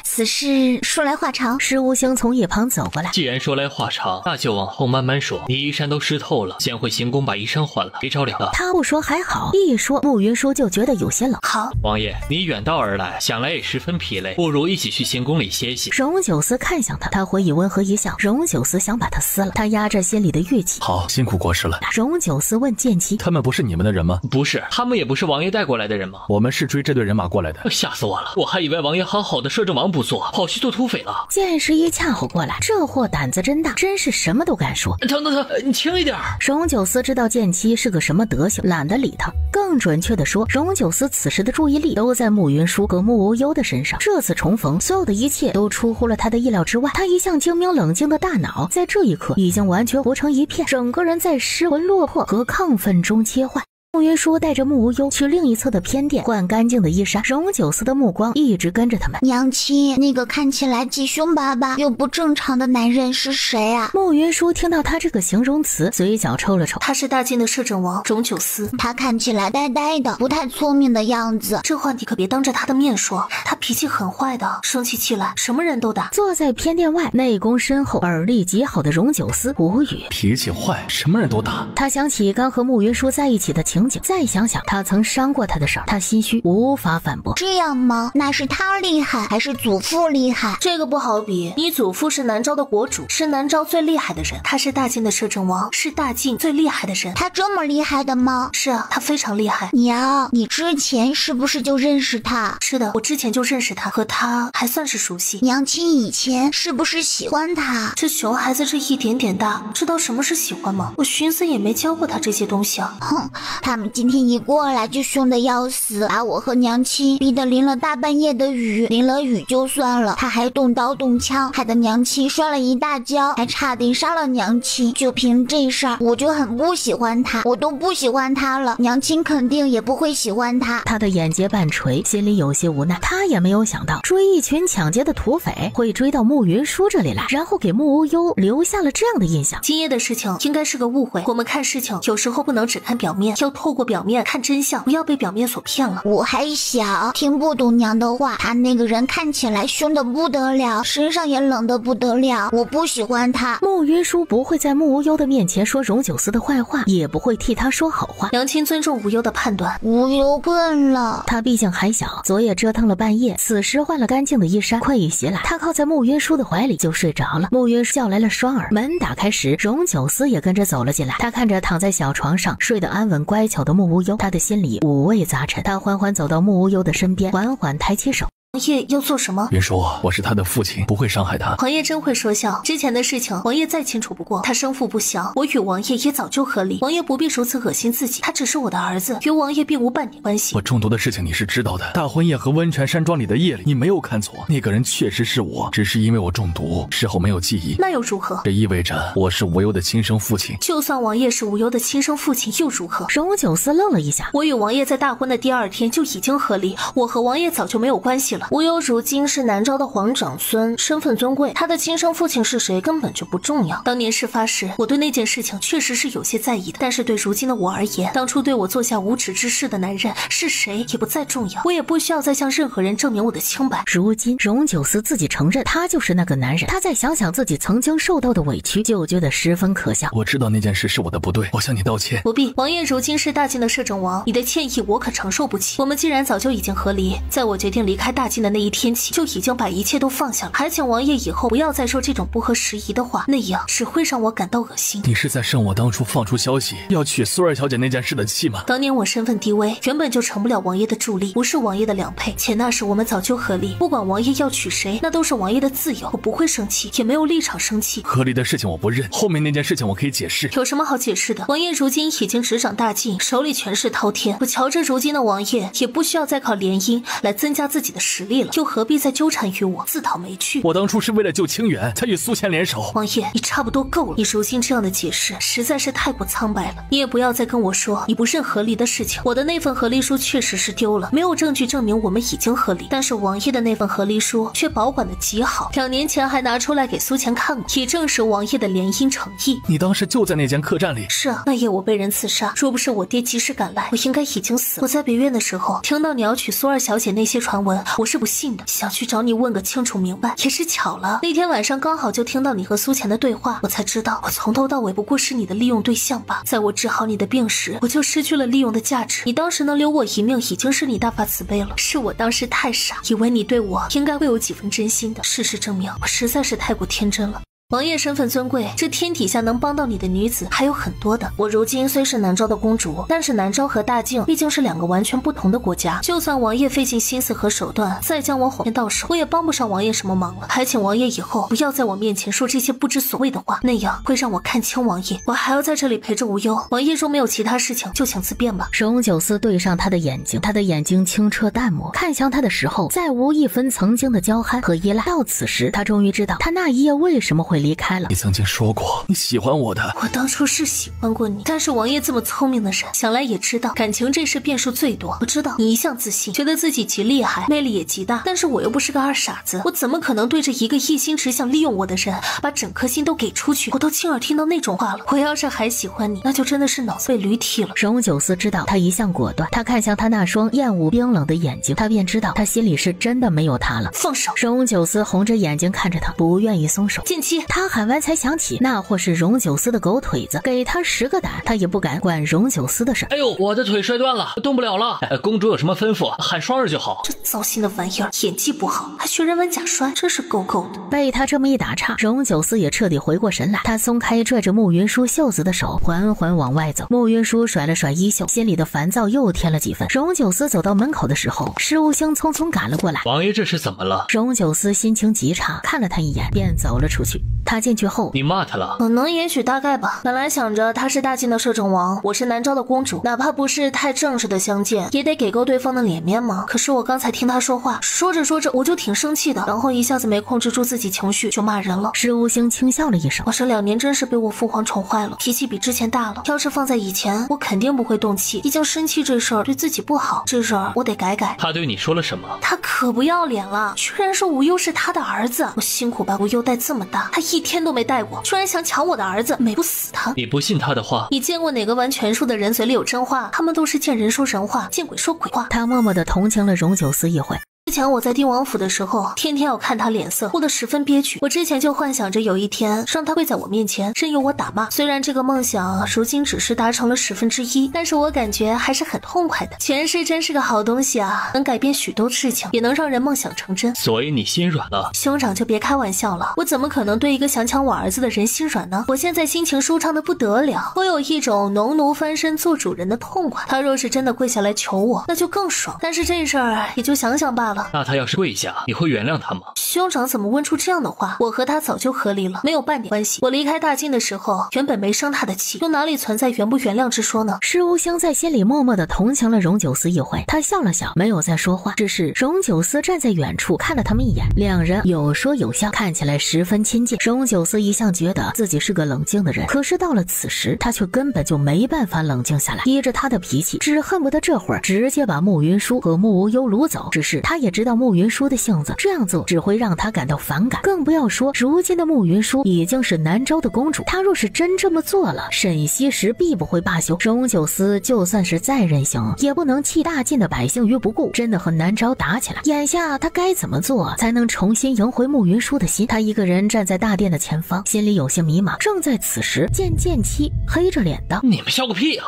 此事说来话长。石无星从一旁走过来，既然说来话长，那就往后慢慢说。你衣衫都湿透了，先回行宫把衣衫换了，别着凉了。他不说还好，一说慕云舒就觉得有些冷。好，王爷，你远道而来，想来也十分疲累，不如一起去行宫里歇息。荣九思看向他，他回以温和一笑。荣九思想把他撕了，他压着心里的郁气。好，辛苦国师了。荣九思问剑妻：他们不是你们的人吗？不是，他们也不是王爷带过来的人吗？我们是追这队人马过来的。吓死我了，我还以为王爷好好的摄政王不做，跑去做土匪了。剑十一恰好过来，这货胆子真大，真是什么都敢说。疼，你轻一点。荣九思知道剑妻是个什么德行，懒得理他。更准确的说，荣九思此时的注意力都在慕云舒和慕无忧的身上。这次重逢，所有的一切都出乎了他的意料之外。他一向精明冷静的大脑，在这一刻已经完全糊成一片，整个人在失魂落魄和亢奋中切换。慕云舒带着慕无忧去另一侧的偏殿换干净的衣衫，荣九思的目光一直跟着他们。娘亲，那个看起来既凶巴巴又不正常的男人是谁啊？慕云舒听到他这个形容词，嘴角抽了抽。他是大晋的摄政王荣九思，他看起来呆呆的，不太聪明的样子。这话你可别当着他的面说，他脾气很坏的，生起气来什么人都打。坐在偏殿外，内功深厚、耳力极好的荣九思无语。脾气坏，什么人都打。他想起刚和慕云舒在一起的情景，再想想他曾伤过他的事儿，他心虚，无法反驳。这样吗？那是他厉害，还是祖父厉害？这个不好比。你祖父是南诏的国主，是南诏最厉害的人，他是大晋的摄政王，是大晋最厉害的人。他这么厉害的吗？是啊，他非常厉害。娘，你之前是不是就认识他？是的，我之前就认识他，和他还算是熟悉。娘亲以前是不是喜欢他？这熊孩子这一点点大，知道什么是喜欢吗？我寻思也没教过他这些东西啊。哼，他们今天一过来就凶得要死，把我和娘亲逼得淋了大半夜的雨。淋了雨就算了，他还动刀动枪，害得娘亲摔了一大跤，还差点杀了娘亲。就凭这事儿，我就很不喜欢他，我都不喜欢他了，娘亲肯定也不会喜欢他。他的眼睫半垂，心里有些无奈。他也没有想到追一群抢劫的土匪会追到慕云舒这里来，然后给慕无忧留下了这样的印象。今夜的事情应该是个误会，我们看事情有时候不能只看表面，要透过表面看真相，不要被表面所骗了。我还小，听不懂娘的话。他那个人看起来凶得不得了，身上也冷得不得了，我不喜欢他。慕云舒不会在慕无忧的面前说荣九思的坏话，也不会替他说好话。娘亲尊重无忧的判断。无忧困了，他毕竟还小，昨夜折腾了半夜，此时换了干净的衣衫，困意袭来，他靠在慕云舒的怀里就睡着了。慕云舒叫来了双儿，门打开时，荣九思也跟着走了进来。他看着躺在小床上睡得安稳乖巧的慕无忧，他的心里五味杂陈。他缓缓走到慕无忧的身边，缓缓抬起手。王爷要做什么？云舒，我是他的父亲，不会伤害他。王爷真会说笑，之前的事情王爷再清楚不过，他生父不详，我与王爷也早就和离，王爷不必如此恶心自己，他只是我的儿子，与王爷并无半点关系。我中毒的事情你是知道的，大婚夜和温泉山庄里的夜里，你没有看错，那个人确实是我，只是因为我中毒，事后没有记忆。那又如何？这意味着我是无忧的亲生父亲。就算王爷是无忧的亲生父亲又如何？荣九思愣了一下，我与王爷在大婚的第2天就已经和离，我和王爷早就没有关系了。无忧如今是南诏的皇长孙，身份尊贵，他的亲生父亲是谁根本就不重要。当年事发时，我对那件事情确实是有些在意的，但是对如今的我而言，当初对我做下无耻之事的男人是谁也不再重要，我也不需要再向任何人证明我的清白。如今荣九思自己承认他就是那个男人，他再想想自己曾经受到的委屈，就觉得十分可笑。我知道那件事是我的不对，我向你道歉。不必，王爷如今是大晋的摄政王，你的歉意我可承受不起。我们既然早就已经和离，在我决定离开大晋的那一天起，就已经把一切都放下了，还请王爷以后不要再说这种不合时宜的话，那样只会让我感到恶心。你是在生我当初放出消息要娶苏二小姐那件事的气吗？当年我身份低微，原本就成不了王爷的助力，不是王爷的良配，且那时我们早就和离，不管王爷要娶谁，那都是王爷的自由，我不会生气，也没有立场生气。和离的事情我不认，后面那件事情我可以解释。有什么好解释的？王爷如今已经执掌大晋，手里权势滔天，我瞧着如今的王爷也不需要再靠联姻来增加自己的实力了，又何必再纠缠于我，自讨没趣。我当初是为了救清源才与苏乾联手。王爷，你差不多够了，你如今这样的解释实在是太过苍白了。你也不要再跟我说你不认和离的事情，我的那份和离书确实是丢了，没有证据证明我们已经和离，但是王爷的那份和离书却保管的极好，2年前还拿出来给苏乾看过，以证实王爷的联姻诚意。你当时就在那间客栈里？是啊，那夜我被人刺杀，若不是我爹及时赶来，我应该已经死了。我在别院的时候听到你要娶苏二小姐那些传闻，我是不信的，想去找你问个清楚明白，也是巧了，那天晚上刚好就听到你和苏乾的对话，我才知道我从头到尾不过是你的利用对象吧。在我治好你的病时，我就失去了利用的价值，你当时能留我一命已经是你大发慈悲了，是我当时太傻，以为你对我应该会有几分真心的，事实证明我实在是太过天真了。王爷身份尊贵，这天底下能帮到你的女子还有很多的。我如今虽是南诏的公主，但是南诏和大晋毕竟是2个完全不同的国家，就算王爷费尽心思和手段再将我哄骗到手，我也帮不上王爷什么忙了。还请王爷以后不要在我面前说这些不知所谓的话，那样会让我看清王爷。我还要在这里陪着无忧，王爷若没有其他事情就请自便吧。荣九思对上他的眼睛，他的眼睛清澈淡漠，看向他的时候再无一分曾经的娇憨和依赖。到此时他终于知道他那一夜为什么会离开了。你曾经说过你喜欢我的，我当初是喜欢过你，但是王爷这么聪明的人，想来也知道感情这事变数最多。我知道你一向自信，觉得自己极厉害，魅力也极大，但是我又不是个二傻子，我怎么可能对着一个一心只想利用我的人把整颗心都给出去？我都亲耳听到那种话了，我要是还喜欢你，那就真的是脑子被驴踢了。荣九思知道他一向果断，他看向他那双厌恶冰冷的眼睛，他便知道他心里是真的没有他了。放手！荣九思红着眼睛看着他，不愿意松手。禁期！他喊完才想起那或是荣九思的狗腿子，给他10个胆，他也不敢管荣九思的事。哎呦，我的腿摔断了，动不了了。公主有什么吩咐，喊双儿就好。这糟心的玩意儿，演技不好，还学人文假摔，真是够够的。被他这么一打岔，荣九思也彻底回过神来，他松开拽着慕云舒袖子的手，缓缓往外走。慕云舒甩了甩衣袖，心里的烦躁又添了几分。荣九思走到门口的时候，施无星匆匆赶了过来。王爷这是怎么了？荣九思心情极差，看了他一眼便走了出去。他进去后，你骂他了？可能也许大概吧。本来想着他是大晋的摄政王，我是南诏的公主，哪怕不是太正式的相见，也得给够对方的脸面嘛。可是我刚才听他说话，说着说着我就挺生气的，然后一下子没控制住自己情绪，就骂人了。施无星轻笑了一声，我这2年真是被我父皇宠坏了，脾气比之前大了。要是放在以前，我肯定不会动气，毕竟生气这事儿对自己不好，这事儿我得改改。他对你说了什么？他可不要脸了，居然说无忧是他的儿子。我辛苦把无忧带这么大，他一天都没带过，居然想抢我的儿子，美不死他。你不信他的话？你见过哪个玩权术的人嘴里有真话？他们都是见人说人话，见鬼说鬼话。他默默地同情了荣九思一回。之前我在丁王府的时候，天天要看他脸色，哭得十分憋屈。我之前就幻想着有一天让他跪在我面前，任由我打骂。虽然这个梦想如今只是达成了1/10，但是我感觉还是很痛快的。权势真是个好东西啊，能改变许多事情，也能让人梦想成真。所以你心软了？兄长就别开玩笑了，我怎么可能对一个想抢我儿子的人心软呢？我现在心情舒畅的不得了，我有一种农奴翻身做主人的痛快。他若是真的跪下来求我，那就更爽。但是这事儿也就想想罢了。了。那他要是跪下，你会原谅他吗？兄长怎么问出这样的话？我和他早就和离了，没有半点关系。我离开大晋的时候，原本没生他的气，又哪里存在原不原谅之说呢？施无星在心里默默地同情了荣九思一回，他笑了笑，没有再说话。只是荣九思站在远处看了他们一眼，两人有说有笑，看起来十分亲近。荣九思一向觉得自己是个冷静的人，可是到了此时，他却根本就没办法冷静下来。依着他的脾气，只恨不得这会儿直接把慕云舒和慕无忧掳走。只是他也知道慕云舒的性子，这样做只会让他感到反感，更不要说如今的慕云舒已经是南州的公主，他若是真这么做了，沈西时必不会罢休。荣九思就算是再任性，也不能弃大晋的百姓于不顾，真的和南州打起来。眼下他该怎么做才能重新赢回慕云舒的心？他一个人站在大殿的前方，心里有些迷茫。正在此时，见剑妻黑着脸道：“你们笑个屁啊！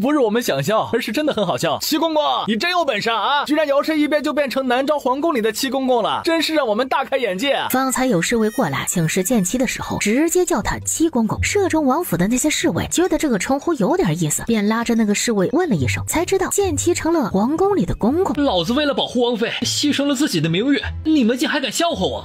不是我们想笑，而是真的很好笑。七公公，你真有本事啊！居然摇身一变就变成南诏皇宫里的七公公了，真是让我们大开眼界。”方才有侍卫过来请示剑妻的时候，直接叫他七公公。摄政王府的那些侍卫觉得这个称呼有点意思，便拉着那个侍卫问了一声，才知道剑妻成了皇宫里的公公。老子为了保护王妃，牺牲了自己的名誉，你们竟还敢笑话我？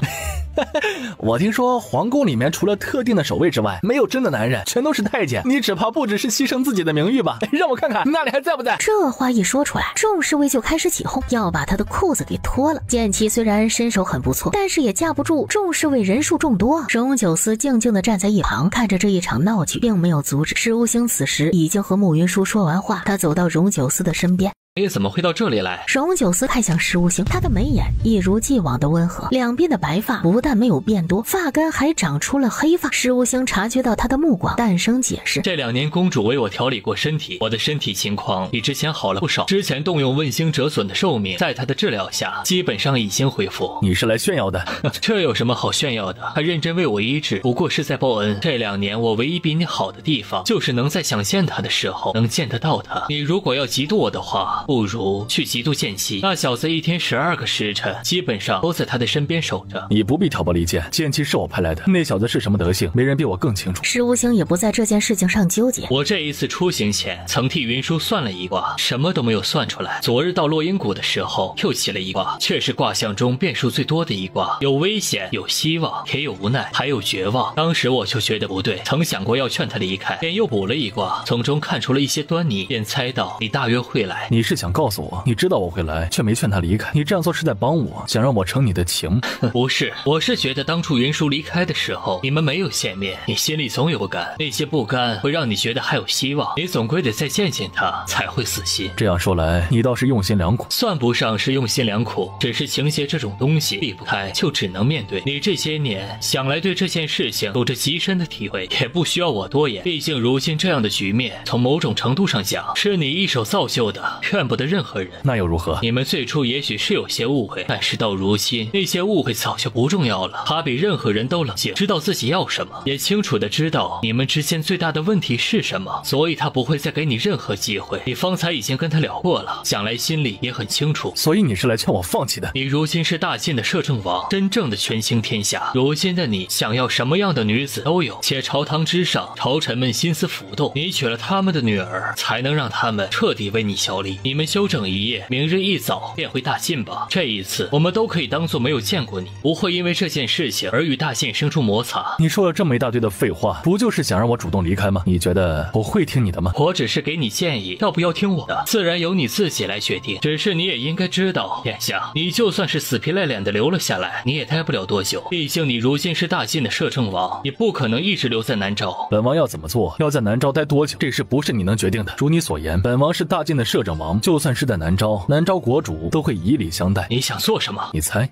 我听说皇宫里面除了特定的守卫之外，没有真的男人，全都是太监。你只怕不只是牺牲自己的名誉吧？让我看看那里还在不在。这话一说出来，众侍卫就开始起哄，要把他的裤子给脱了。剑妻虽然身手很不错，但是也架不住众侍卫人数众多。荣九思静静地站在一旁，看着这一场闹剧，并没有阻止。施无星此时已经和慕云舒说完话，他走到荣九思的身边。你怎么会到这里来？荣九思看向施无星，他的眉眼一如既往的温和，两边的白发不但没有变多，发根还长出了黑发。施无星察觉到他的目光，淡声解释：这2年公主为我调理过身体，我的身体情况比之前好了不少。之前动用问星折损的寿命，在她的治疗下，基本上已经恢复。你是来炫耀的？这有什么好炫耀的？她认真为我医治，不过是在报恩。这2年我唯一比你好的地方，就是能在想见她的时候能见得到她。你如果要嫉妒我的话，不如去嫉妒剑姬。那小子一天12个时辰，基本上都在他的身边守着。你不必挑拨离间，剑姬是我派来的，那小子是什么德行，没人比我更清楚。施无星也不在这件事情上纠结。我这一次出行前，曾替云舒算了一卦，什么都没有算出来。昨日到落英谷的时候，又起了一卦，却是卦象中变数最多的一卦，有危险，有希望，也有无奈，还有绝望。当时我就觉得不对，曾想过要劝他离开，便又补了一卦，从中看出了一些端倪，便猜到你大约会来。你是想告诉我，你知道我会来，却没劝他离开，你这样做是在帮我，想让我成你的情？不是，我是觉得当初云舒离开的时候，你们没有见面，你心里总有不甘，那些不甘会让你觉得还有希望，你总归得再见见他，才会死心。这样说来，你倒是用心良苦。算不上是用心良苦，只是情节这种东西避不开，就只能面对。你这些年想来对这件事情有着极深的体会，也不需要我多言。毕竟如今这样的局面，从某种程度上讲，是你一手造就的，怨不得任何人。那又如何？你们最初也许是有些误会，但是到如今，那些误会早就不重要了。他比任何人都冷静，知道自己要什么，也清楚的知道你们之间最大的问题是什么，所以他不会再给你任何机会。你方才已经跟他聊过了，想来心里也很清楚。所以你是来劝我放弃的？你如今是大晋的摄政王，真正的权倾天下。如今的你想要什么样的女子都有，且朝堂之上，朝臣们心思浮动，你娶了他们的女儿，才能让他们彻底为你效力。你们休整一夜，明日一早便回大晋吧。这一次我们都可以当作没有见过你，不会因为这件事情而与大晋生出摩擦。你说了这么一大堆的废话，不就是想让我主动离开吗？你觉得我会听你的吗？我只是给你建议，要不要听我的，自然由你自己来决定。只是你也应该知道，眼下你就算是死皮赖脸的留了下来，你也待不了多久。毕竟你如今是大晋的摄政王，你不可能一直留在南诏。本王要怎么做，要在南诏待多久，这事不是你能决定的。如你所言，本王是大晋的摄政王，就算是在南诏，南诏国主都会以礼相待。你想做什么？你猜？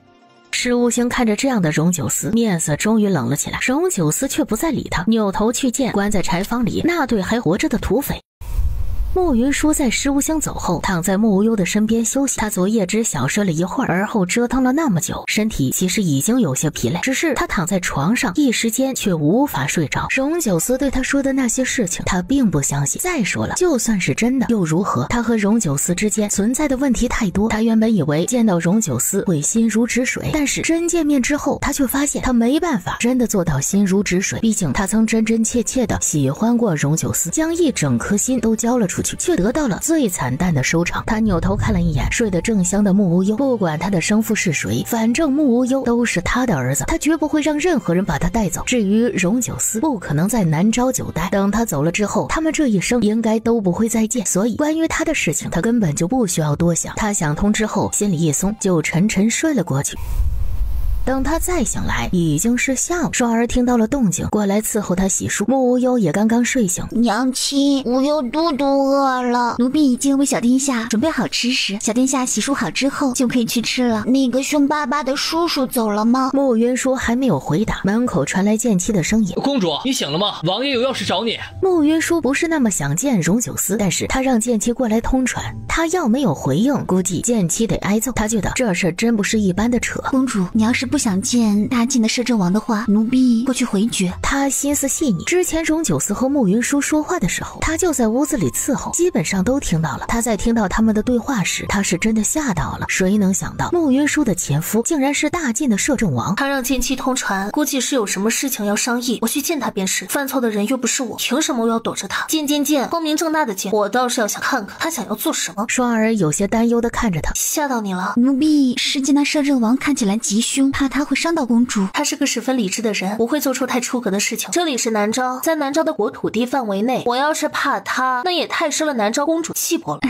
施无星看着这样的荣九思，面色终于冷了起来。荣九思却不再理他，扭头去见关在柴房里那对还活着的土匪。慕云舒在施无星走后，躺在慕无忧的身边休息。他昨夜只小睡了一会儿，而后折腾了那么久，身体其实已经有些疲累。只是他躺在床上，一时间却无法睡着。荣九思对他说的那些事情，他并不相信。再说了，就算是真的，又如何？他和荣九思之间存在的问题太多。他原本以为见到荣九思会心如止水，但是真见面之后，他却发现他没办法真的做到心如止水。毕竟他曾真真切切的喜欢过荣九思，将一整颗心都交了出去。出去，却得到了最惨淡的收场。他扭头看了一眼睡得正香的木无忧，不管他的生父是谁，反正木无忧都是他的儿子，他绝不会让任何人把他带走。至于荣九思，不可能在南诏久待，等他走了之后，他们这一生应该都不会再见，所以关于他的事情，他根本就不需要多想。他想通之后，心里一松，就沉沉睡了过去。等他再醒来，已经是下午。双儿听到了动静，过来伺候他洗漱。木无忧也刚刚睡醒。娘亲，无忧肚饿了。奴婢已经为小殿下准备好吃食，小殿下洗漱好之后就可以去吃了。那个凶巴巴的叔叔走了吗？穆云舒还没有回答，门口传来剑妻的声音：“公主，你醒了吗？王爷有要事找你。”穆云舒不是那么想见荣九思，但是他让剑妻过来通传，他要没有回应，估计剑妻得挨揍。他觉得这事真不是一般的扯。公主，你要是不想见大晋的摄政王的话，奴婢过去回绝。他心思细腻，之前荣九思和穆云舒说话的时候，他就在屋子里伺候，基本上都听到了。他在听到他们的对话时，他是真的吓到了。谁能想到穆云舒的前夫竟然是大晋的摄政王？他让剑妻通传，估计是有什么事情要商议，我去见他便是。犯错的人又不是我，凭什么我要躲着他？见，光明正大的见。我倒是要想看看他想要做什么。双儿有些担忧的看着他，吓到你了？奴婢是见那摄政王看起来极凶，怕他会伤到公主。他是个十分理智的人，不会做出太出格的事情。这里是南诏，在南诏的国土地范围内，我要是怕他，那也太失了南诏公主气魄了。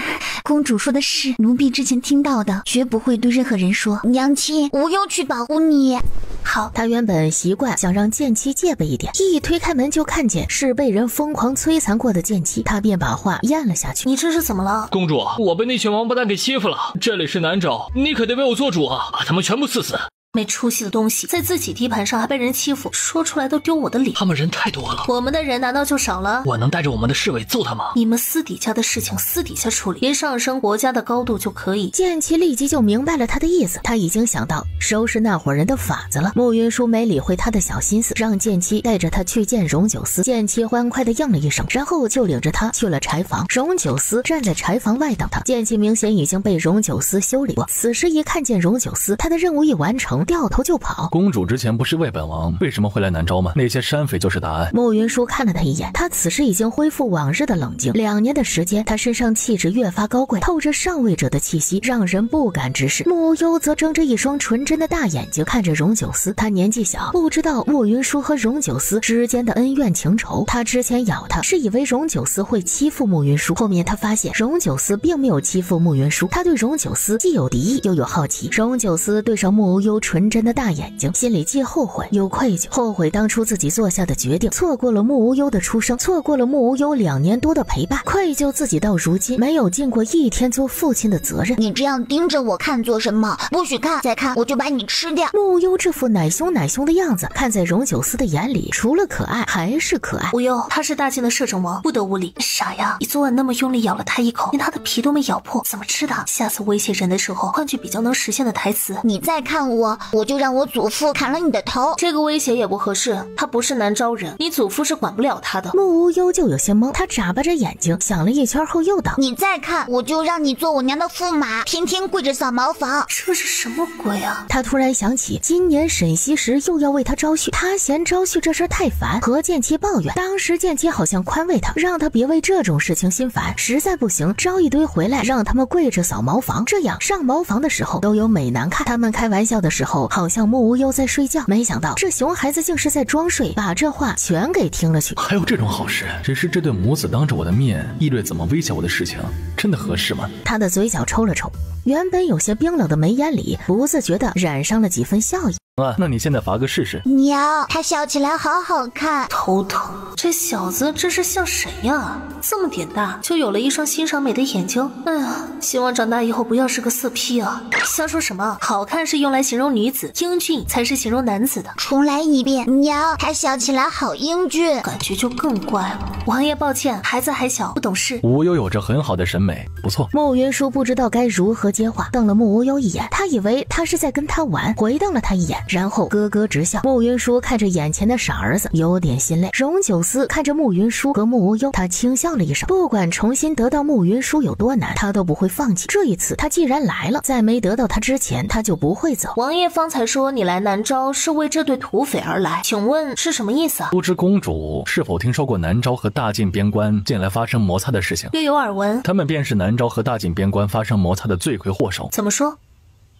公主说的是，奴婢之前听到的，绝不会对任何人说。娘亲，无忧去保护你。好，他原本习惯想让剑妻戒备一点，一推开门就看见是被人疯狂摧残过的剑妻，他便把话咽了下去。你这是怎么了？公主，我被那群王八蛋给欺负了，这里是南诏，你可得为我做主啊，把他们全部刺死。没出息的东西，在自己地盘上还被人欺负，说出来都丢我的脸。他们人太多了，我们的人难道就少了？我能带着我们的侍卫揍他吗？你们私底下的事情私底下处理，别上升国家的高度就可以。剑妻立即就明白了他的意思，他已经想到收拾那伙人的法子了。穆云舒没理会他的小心思，让剑妻带着他去见荣九思。剑妻欢快地应了一声，然后就领着他去了柴房。荣九思站在柴房外等他，剑妻明显已经被荣九思修理过，此时一看见荣九思，他的任务一完成，掉头就跑。公主之前不是为本王为什么会来南诏吗？那些山匪就是答案。穆云舒看了他一眼，他此时已经恢复往日的冷静。2年的时间，他身上气质越发高贵，透着上位者的气息，让人不敢直视。穆无忧则睁着一双纯真的大眼睛看着荣九思，他年纪小，不知道穆云舒和荣九思之间的恩怨情仇。他之前咬他是以为荣九思会欺负穆云舒，后面他发现荣九思并没有欺负穆云舒，他对荣九思既有敌意又有好奇。荣九思对上穆无忧纯真的大眼睛，心里既后悔又愧疚，后悔当初自己做下的决定，错过了穆无忧的出生，错过了穆无忧2年多的陪伴，愧疚自己到如今没有尽过一天做父亲的责任。你这样盯着我看做什么？不许看，再看我就把你吃掉。穆无忧这副奶凶的样子，看在荣九思的眼里，除了可爱还是可爱。无忧，他是大晋的摄政王，不得无礼。傻呀，你昨晚那么用力咬了他一口，连他的皮都没咬破，怎么吃的？下次威胁人的时候，换句比较能实现的台词。你再看我，我就让我祖父砍了你的头。这个威胁也不合适，他不是南诏人，你祖父是管不了他的。穆无忧就有些懵，他眨巴着眼睛想了一圈后又道：你再看，我就让你做我娘的驸马，天天跪着扫茅房。这是什么鬼啊？他突然想起今年沈西时又要为他招婿，他嫌招婿这事太烦，和剑妻抱怨。当时剑妻好像宽慰他，让他别为这种事情心烦，实在不行招一堆回来，让他们跪着扫茅房，这样上茅房的时候都有美男看。他们开玩笑的时候，好像穆无忧在睡觉，没想到这熊孩子竟是在装睡，把这话全给听了去。还有这种好事？只是这对母子当着我的面议论怎么威胁我的事情，真的合适吗？他的嘴角抽了抽，原本有些冰冷的眉眼里不自觉地染上了几分笑意。那你现在罚个试试。娘，他笑起来好好看。头疼，这小子这是像谁呀？这么点大就有了一双欣赏美的眼睛。哎呀，希望长大以后不要是个色批啊！瞎说什么？好看是用来形容女子，英俊才是形容男子的。重来一遍。娘，他笑起来好英俊，感觉就更怪了。王爷抱歉，孩子还小，不懂事。无忧有着很好的审美，不错。穆云舒不知道该如何接话，瞪了穆无忧一眼，他以为他是在跟他玩，回瞪了他一眼。眼，然后咯咯直笑。慕云舒看着眼前的傻儿子，有点心累。荣九思看着慕云舒和慕无忧，他轻笑了一声。不管重新得到慕云舒有多难，他都不会放弃。这一次他既然来了，在没得到他之前，他就不会走。王爷方才说你来南诏是为这对土匪而来，请问是什么意思啊？不知公主是否听说过南诏和大晋边关近来发生摩擦的事情？略有耳闻。他们便是南诏和大晋边关发生摩擦的罪魁祸首。怎么说？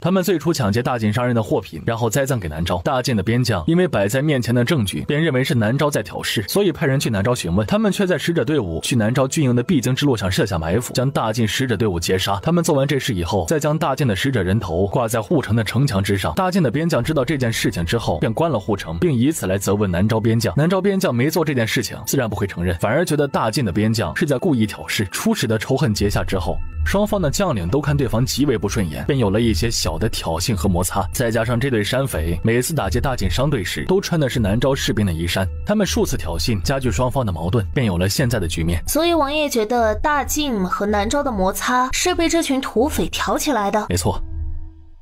他们最初抢劫大晋商人的货品，然后栽赃给南诏。大晋的边将因为摆在面前的证据，便认为是南诏在挑事，所以派人去南诏询问。他们却在使者队伍去南诏军营的必经之路上设下埋伏，将大晋使者队伍截杀。他们做完这事以后，再将大晋的使者人头挂在护城的城墙之上。大晋的边将知道这件事情之后，便关了护城，并以此来责问南诏边将。南诏边将没做这件事情，自然不会承认，反而觉得大晋的边将是在故意挑事。初始的仇恨结下之后，双方的将领都看对方极为不顺眼，便有了一些小的挑衅和摩擦。再加上这对山匪每次打劫大晋商队时，都穿的是南诏士兵的衣衫，他们数次挑衅，加剧双方的矛盾，便有了现在的局面。所以王爷觉得大晋和南诏的摩擦是被这群土匪挑起来的？没错。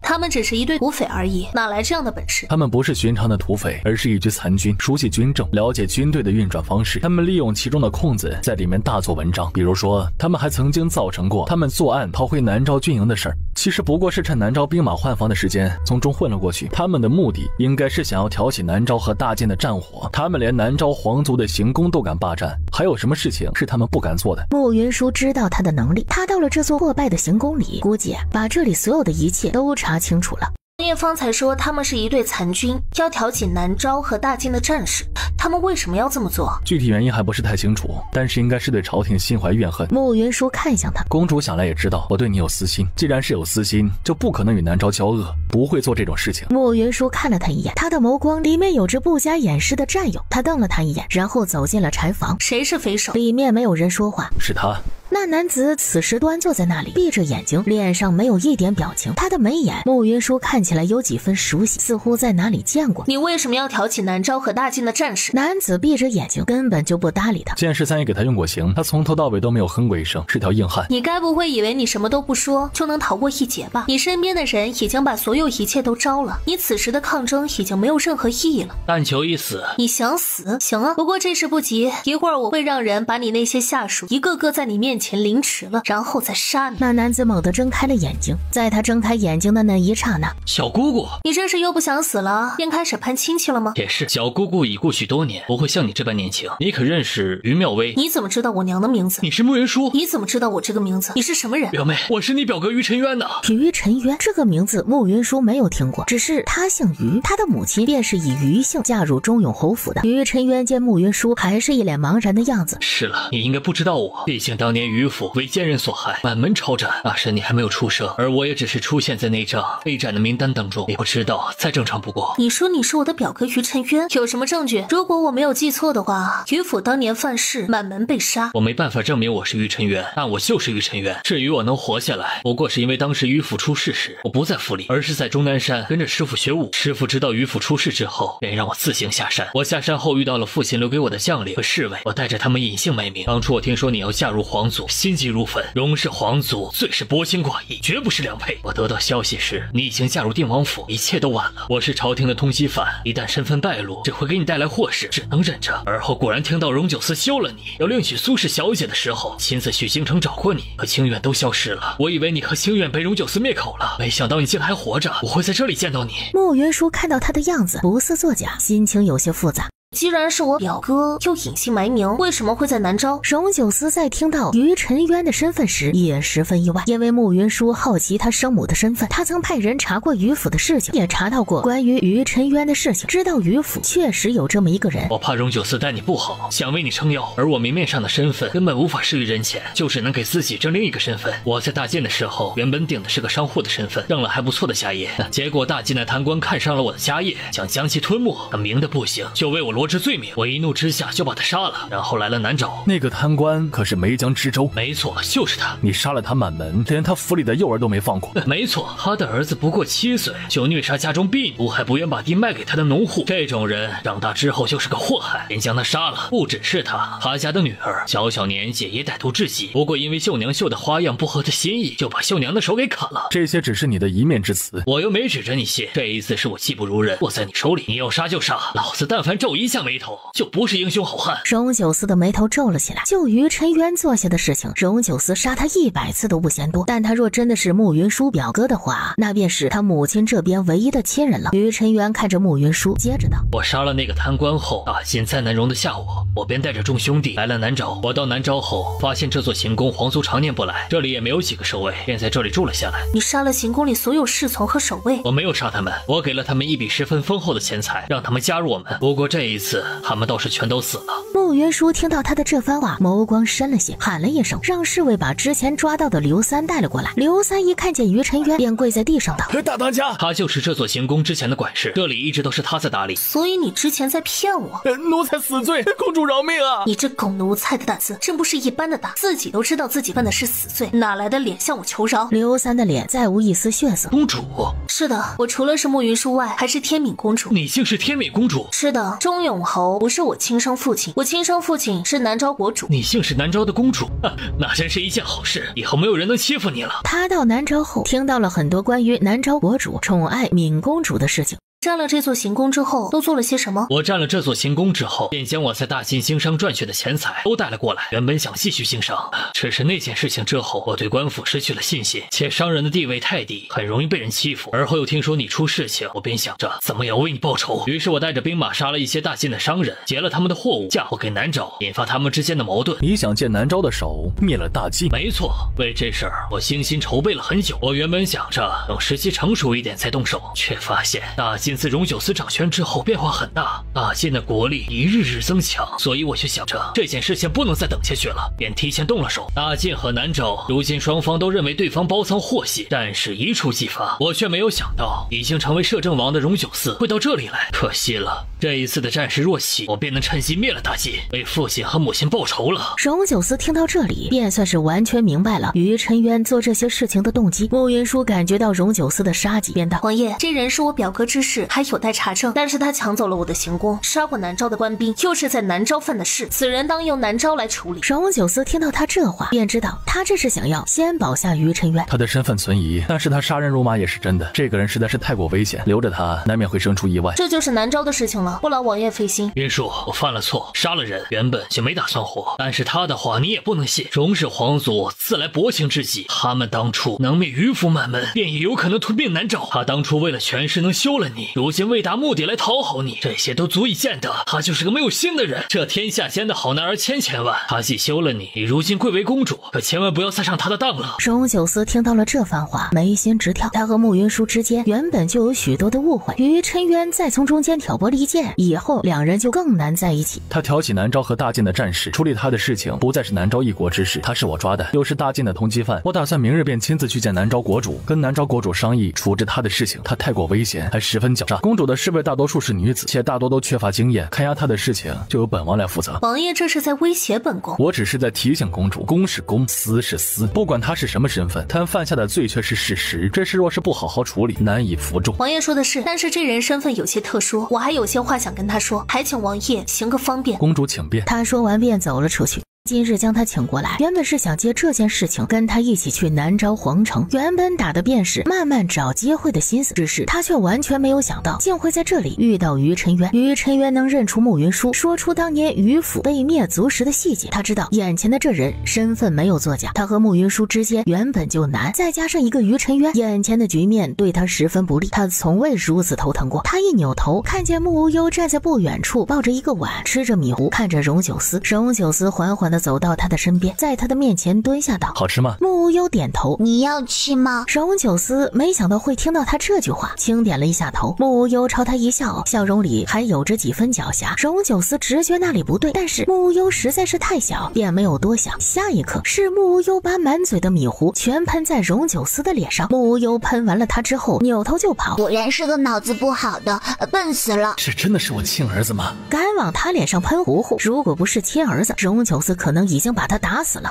他们只是一对土匪而已，哪来这样的本事？他们不是寻常的土匪，而是一支残军，熟悉军政，了解军队的运转方式。他们利用其中的空子，在里面大做文章。比如说，他们还曾经造成过他们作案逃回南诏军营的事儿，其实不过是趁南诏兵马换防的时间从中混了过去。他们的目的应该是想要挑起南诏和大晋的战火。他们连南诏皇族的行宫都敢霸占，还有什么事情是他们不敢做的？慕云舒知道他的能力，他到了这座破败的行宫里，估计把这里所有的一切都查清楚了。王爷方才说他们是一队残军，要挑起南诏和大晋的战事，他们为什么要这么做？具体原因还不是太清楚，但是应该是对朝廷心怀怨恨。慕云舒看向他，公主想来也知道我对你有私心，既然是有私心，就不可能与南诏交恶，不会做这种事情。慕云舒看了他一眼，他的眸光里面有着不加掩饰的占有。他瞪了他一眼，然后走进了柴房。谁是匪首？里面没有人说话。是他。那男子此时端坐在那里，闭着眼睛，脸上没有一点表情。他的眉眼，慕云舒看起来有几分熟悉，似乎在哪里见过。你为什么要挑起南诏和大晋的战事？男子闭着眼睛，根本就不搭理他。剑13也给他用过刑，他从头到尾都没有哼过一声，是条硬汉。你该不会以为你什么都不说就能逃过一劫吧？你身边的人已经把所有一切都招了，你此时的抗争已经没有任何意义了。但求一死。你想死？行啊，不过这事不急，一会儿我会让人把你那些下属一个个在你面前凌迟了，然后再杀你。那男子猛地睁开了眼睛，在他睁开眼睛的那一刹那，小姑姑，你这是又不想死了，便开始攀亲戚了吗？也是，小姑姑已故许多年，不会像你这般年轻。你可认识于妙微？你怎么知道我娘的名字？你是慕云舒？你怎么知道我这个名字？你是什么人？表妹，我是你表哥于沉渊呢。于沉渊这个名字慕云舒没有听过，只是他姓于，他的母亲便是以于姓嫁入中永侯府的。于沉渊见慕云舒还是一脸茫然的样子。是了，你应该不知道我，毕竟当年于府为奸人所害，满门抄斩，那时你还没有出生，而我也只是出现在那张被斩的名单当中，你不知道再正常不过。你说你是我的表哥于沉渊，有什么证据？如果我没有记错的话，于府当年犯事，满门被杀。我没办法证明我是于沉渊，但我就是于沉渊。至于我能活下来，不过是因为当时于府出事时，我不在府里，而是在终南山跟着师傅学武。师傅知道于府出事之后，便让我自行下山。我下山后遇到了父亲留给我的将领和侍卫，我带着他们隐姓埋名。当初我听说你要嫁入皇族，心急如焚。荣氏皇族最是薄情寡义，绝不是良配。我得到消息时，你已经嫁入定王府，一切都晚了。我是朝廷的通缉犯，一旦身份败露，这会给你带来祸事，只能忍着。而后果然听到荣九思休了你，要另娶苏氏小姐的时候，亲自去京城找过你，可清远都消失了。我以为你和清远被荣九思灭口了，没想到你竟还活着。我会在这里见到你。慕云舒看到他的样子不似作假，心情有些复杂。既然是我表哥，又隐姓埋名，为什么会在南诏？荣九思在听到于沉渊的身份时也十分意外，因为慕云舒好奇他生母的身份，他曾派人查过于府的事情，也查到过关于于沉渊的事情，知道于府确实有这么一个人。我怕荣九思待你不好，想为你撑腰，而我明面上的身份根本无法施于人前，就只能给自己争另一个身份。我在大晋的时候，原本顶的是个商户的身份，挣了还不错的家业，结果大晋的贪官看上了我的家业，想将其吞没，他明的不行，就为我罗织罪名，我一怒之下就把他杀了，然后来了南诏。那个贪官可是梅江知州。没错，就是他。你杀了他满门，连他府里的幼儿都没放过。没错，他的儿子不过7岁就虐杀家中婢女，还不愿把地卖给他的农户。这种人长大之后就是个祸害，便将他杀了。不只是他家的女儿小年纪也歹毒至极，不过因为秀娘绣的花样不合他心意，就把秀娘的手给砍了。这些只是你的一面之词，我又没指着你写。这一次是我技不如人，握在你手里，你要杀就杀，老子但凡皱一下眉头，就不是英雄好汉。荣九思的眉头皱了起来。就于晨渊做下的事情，荣九思杀他100次都不嫌多，但他若真的是慕云舒表哥的话，那便是他母亲这边唯一的亲人了。于晨渊看着慕云舒，接着道：我杀了那个贪官后，大晋再难容得下我便带着众兄弟来了南诏。我到南诏后，发现这座行宫皇族常年不来，这里也没有几个守卫，便在这里住了下来。你杀了行宫里所有侍从和守卫？我没有杀他们，我给了他们一笔十分丰厚的钱财，让他们加入我们。不过这一次，他们倒是全都死了。慕云舒听到他的这番话，眸光深了些，喊了一声，让侍卫把之前抓到的刘三带了过来。刘三一看见于晨渊，便跪在地上道：大当家，他就是这座行宫之前的管事，这里一直都是他在打理。所以你之前在骗我？奴才死罪，公主饶命啊！你这狗奴才的胆子真不是一般的大，自己都知道自己犯的是死罪，哪来的脸向我求饶？刘三的脸再无一丝血色。公主？是的，我除了是慕云舒外，还是天敏公主。你竟是天敏公主？是的，钟永侯不是我亲生父亲，我亲生父亲是南诏国主。你竟是南诏的公主，那真是一件好事，以后没有人能欺负你了。他到南诏后，听到了很多关于南诏国主宠爱敏公主的事情。占了这座行宫之后都做了些什么？我占了这座行宫之后，便将我在大晋经商赚取的钱财都带了过来。原本想继续经商，只是那件事情之后，我对官府失去了信心，且商人的地位太低，很容易被人欺负。而后又听说你出事情，我便想着怎么也要为你报仇。于是我带着兵马杀了一些大晋的商人，劫了他们的货物，嫁祸给南诏，引发他们之间的矛盾。你想借南诏的手灭了大晋？没错，为这事儿我精心筹备了很久。我原本想着等时机成熟一点再动手，却发现大晋自荣九思掌权之后变化很大，大晋的国力一日日增强，所以我就想着这件事情不能再等下去了，便提前动了手。大晋和南诏如今双方都认为对方包藏祸心，战事一触即发，我却没有想到已经成为摄政王的荣九思会到这里来，可惜了。这一次的战事若起，我便能趁机灭了大晋，为父亲和母亲报仇了。荣九思听到这里，便算是完全明白了于晨渊做这些事情的动机。慕云舒感觉到荣九思的杀机，便道：王爷，这人是我表哥之事，还有待查证，但是他抢走了我的行宫，杀过南诏的官兵，又是在南诏犯的事，此人当由南诏来处理。荣九思听到他这话，便知道他这是想要先保下于晨渊。他的身份存疑，但是他杀人如麻也是真的。这个人实在是太过危险，留着他难免会生出意外。这就是南诏的事情了，不劳王爷费心。云舒，我犯了错，杀了人，原本就没打算活，但是他的话你也不能信。荣氏皇族自来薄情之极，他们当初能灭于府满门，便也有可能吞并南诏。他当初为了权势能休了你，如今为达目的来讨好你，这些都足以见得他就是个没有心的人。这天下间的好男儿千万，他既休了你，你如今贵为公主，可千万不要再上他的当了。荣九思听到了这番话，眉心直跳。他和慕云舒之间原本就有许多的误会，于晨渊再从中间挑拨离间，以后两人就更难在一起。他挑起南诏和大晋的战事，处理他的事情不再是南诏一国之事，他是我抓的，又是大晋的通缉犯。我打算明日便亲自去见南诏国主，跟南诏国主商议处置他的事情。他太过危险，还十分狡诈。公主的侍卫大多数是女子，且大多都缺乏经验，看押他的事情就由本王来负责。王爷这是在威胁本宫？我只是在提醒公主，公是公，私是私，不管他是什么身份，他犯下的罪却是事实。这事若是不好好处理，难以服众。王爷说的是，但是这人身份有些特殊，我还有些话想跟他说，还请王爷行个方便。公主请便。他说完便走了出去。今日将他请过来，原本是想借这件事情跟他一起去南诏皇城，原本打的便是慢慢找机会的心思，只是他却完全没有想到竟会在这里遇到于晨渊。于晨渊能认出慕云舒，说出当年于府被灭族时的细节，他知道眼前的这人身份没有作假，他和慕云舒之间原本就难，再加上一个于晨渊，眼前的局面对他十分不利，他从未如此头疼过。他一扭头，看见慕无忧站在不远处，抱着一个碗，吃着米糊，看着荣九思。荣九思缓缓地地走到他的身边，在他的面前蹲下道：“好吃吗？”木无忧点头：“你要吃吗？”荣九思没想到会听到他这句话，轻点了一下头。木无忧朝他一笑，笑容里还有着几分狡黠。荣九思直觉那里不对，但是木无忧实在是太小，便没有多想。下一刻，是木无忧把满嘴的米糊全喷在荣九思的脸上。木无忧喷完了他之后，扭头就跑。果然是个脑子不好的，笨死了。这真的是我亲儿子吗？敢往他脸上喷糊糊，如果不是亲儿子，荣九思可能已经把他打死了。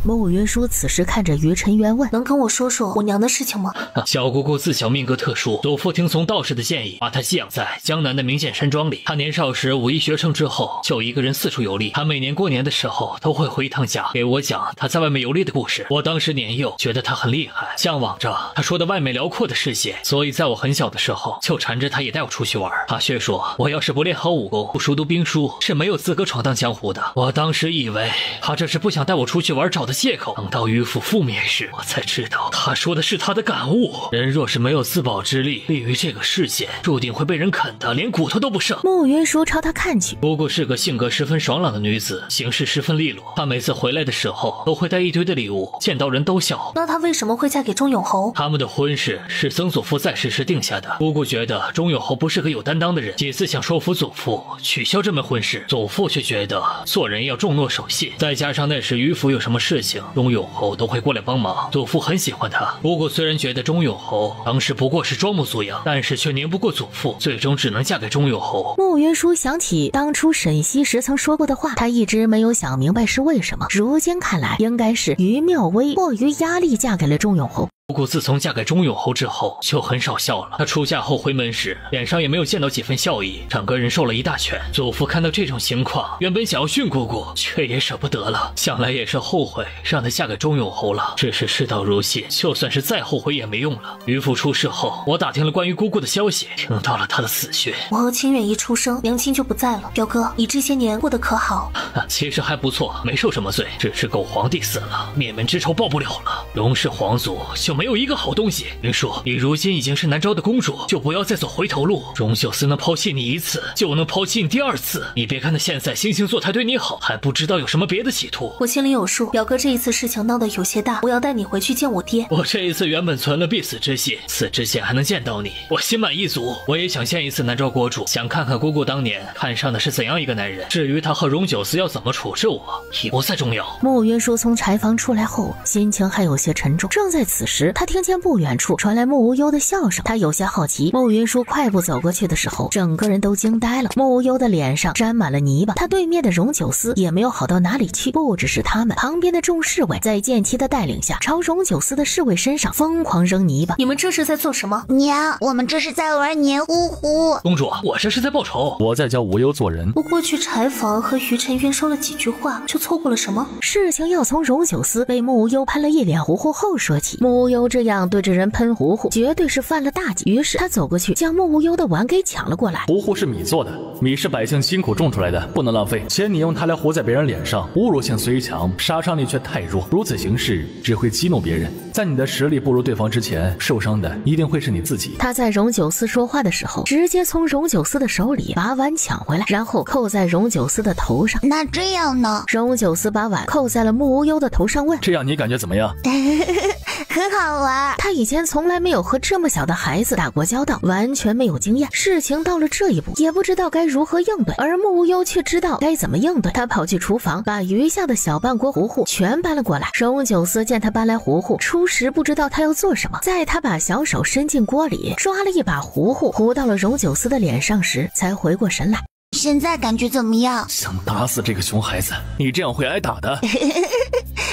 穆云舒此时看着于晨渊问：“能跟我说说我娘的事情吗？”小姑姑自小命格特殊，祖父听从道士的建议，把她寄养在江南的名县山庄里。她年少时武艺学成之后，就一个人四处游历。她每年过年的时候都会回一趟家，给我讲她在外面游历的故事。我当时年幼，觉得她很厉害，向往着她说的外面辽阔的世界，所以在我很小的时候就缠着她也带我出去玩。她却说我要是不练好武功，不熟读兵书，是没有资格闯荡江湖的。我当时以为她这是不想带我出去玩找的借口。等到渔父覆灭时，我才知道他说的是他的感悟。人若是没有自保之力，立于这个世界，注定会被人啃得连骨头都不剩。穆云舒朝他看去，姑姑是个性格十分爽朗的女子，行事十分利落。她每次回来的时候都会带一堆的礼物，见到人都笑。那她为什么会嫁给钟永侯？他们的婚事是曾祖父在世时定下的。姑姑觉得钟永侯不是个有担当的人，几次想说服祖父取消这门婚事，祖父却觉得做人要重诺守信。再加上那时于府有什么事情，钟永侯都会过来帮忙，祖父很喜欢他。姑姑虽然觉得钟永侯当时不过是装模作样，但是却拧不过祖父，最终只能嫁给钟永侯。穆云舒想起当初沈西时曾说过的话，他一直没有想明白是为什么，如今看来应该是于妙微迫于压力嫁给了钟永侯。姑姑自从嫁给钟永侯之后就很少笑了，她出嫁后回门时脸上也没有见到几分笑意，整个人瘦了一大圈。祖父看到这种情况，原本想要训姑姑，却也舍不得了，想来也是后悔让她嫁给钟永侯了。只是事到如今，就算是再后悔也没用了。于父出事后，我打听了关于姑姑的消息，听到了她的死讯。我和清远一出生，娘亲就不在了。表哥，你这些年过得可好？其实还不错，没受什么罪，只是狗皇帝死了，灭门之仇报不了了。荣氏皇族就没有一个好东西。云舒，你如今已经是南诏的公主，就不要再走回头路。荣九思能抛弃你一次，就能抛弃你第二次。你别看他现在惺惺作态对你好，还不知道有什么别的企图。我心里有数，表哥这一次事情闹得有些大，我要带你回去见我爹。我这一次原本存了必死之心，死之前还能见到你，我心满意足。我也想见一次南诏国主，想看看姑姑当年看上的是怎样一个男人。至于他和荣九思要怎么处置我，已不再重要。穆云舒从柴房出来后，心情还有些沉重。正在此时，他听见不远处传来穆无忧的笑声，他有些好奇。穆云舒快步走过去的时候，整个人都惊呆了。穆无忧的脸上沾满了泥巴，他对面的荣九思也没有好到哪里去。不只是他们，旁边的众侍卫在剑妻的带领下，朝荣九思的侍卫身上疯狂扔泥巴。你们这是在做什么？娘，我们这是在玩黏糊糊。公主，我这是在报仇。我在教无忧做人。不过去柴房和于晨渊说了几句话，就错过了什么？事情要从荣九思被穆无忧喷了一脸糊糊后说起。穆无忧这样对着人喷糊糊，绝对是犯了大忌。于是他走过去，将穆无忧的碗给抢了过来。糊糊是米做的，米是百姓辛苦种出来的，不能浪费。且你用它来糊在别人脸上，侮辱性虽强，杀伤力却太弱，如此行事只会激怒别人。在你的实力不如对方之前，受伤的一定会是你自己。他在荣九思说话的时候，直接从荣九思的手里把碗抢回来，然后扣在荣九思的头上。那这样呢？荣九思把碗扣在了穆无忧的头上，问：这样你感觉怎么样？很好玩。他以前从来没有和这么小的孩子打过交道，完全没有经验。事情到了这一步，也不知道该如何应对，而穆无忧却知道该怎么应对。他跑去厨房，把余下的小半锅糊糊全搬了过来。荣九思见他搬来糊糊，初时不知道他要做什么，在他把小手伸进锅里，抓了一把糊糊糊到了荣九思的脸上时，才回过神来。现在感觉怎么样？想打死这个熊孩子，你这样会挨打的。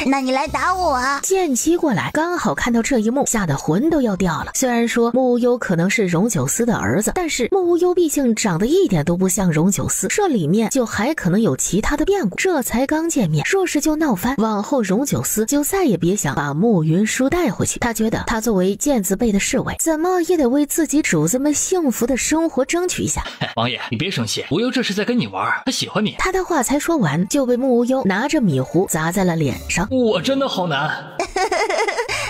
那你来打我啊！剑妻过来，刚好看到这一幕，吓得魂都要掉了。虽然说穆无忧可能是荣九思的儿子，但是穆无忧毕竟长得一点都不像荣九思，这里面就还可能有其他的变故。这才刚见面，若是就闹翻，往后荣九思就再也别想把穆云舒带回去。他觉得他作为剑字辈的侍卫，怎么也得为自己主子们幸福的生活争取一下。王爷，你别生气，无忧这是在跟你玩，他喜欢你。他的话才说完，就被穆无忧拿着米糊砸在了脸上。我真的好难。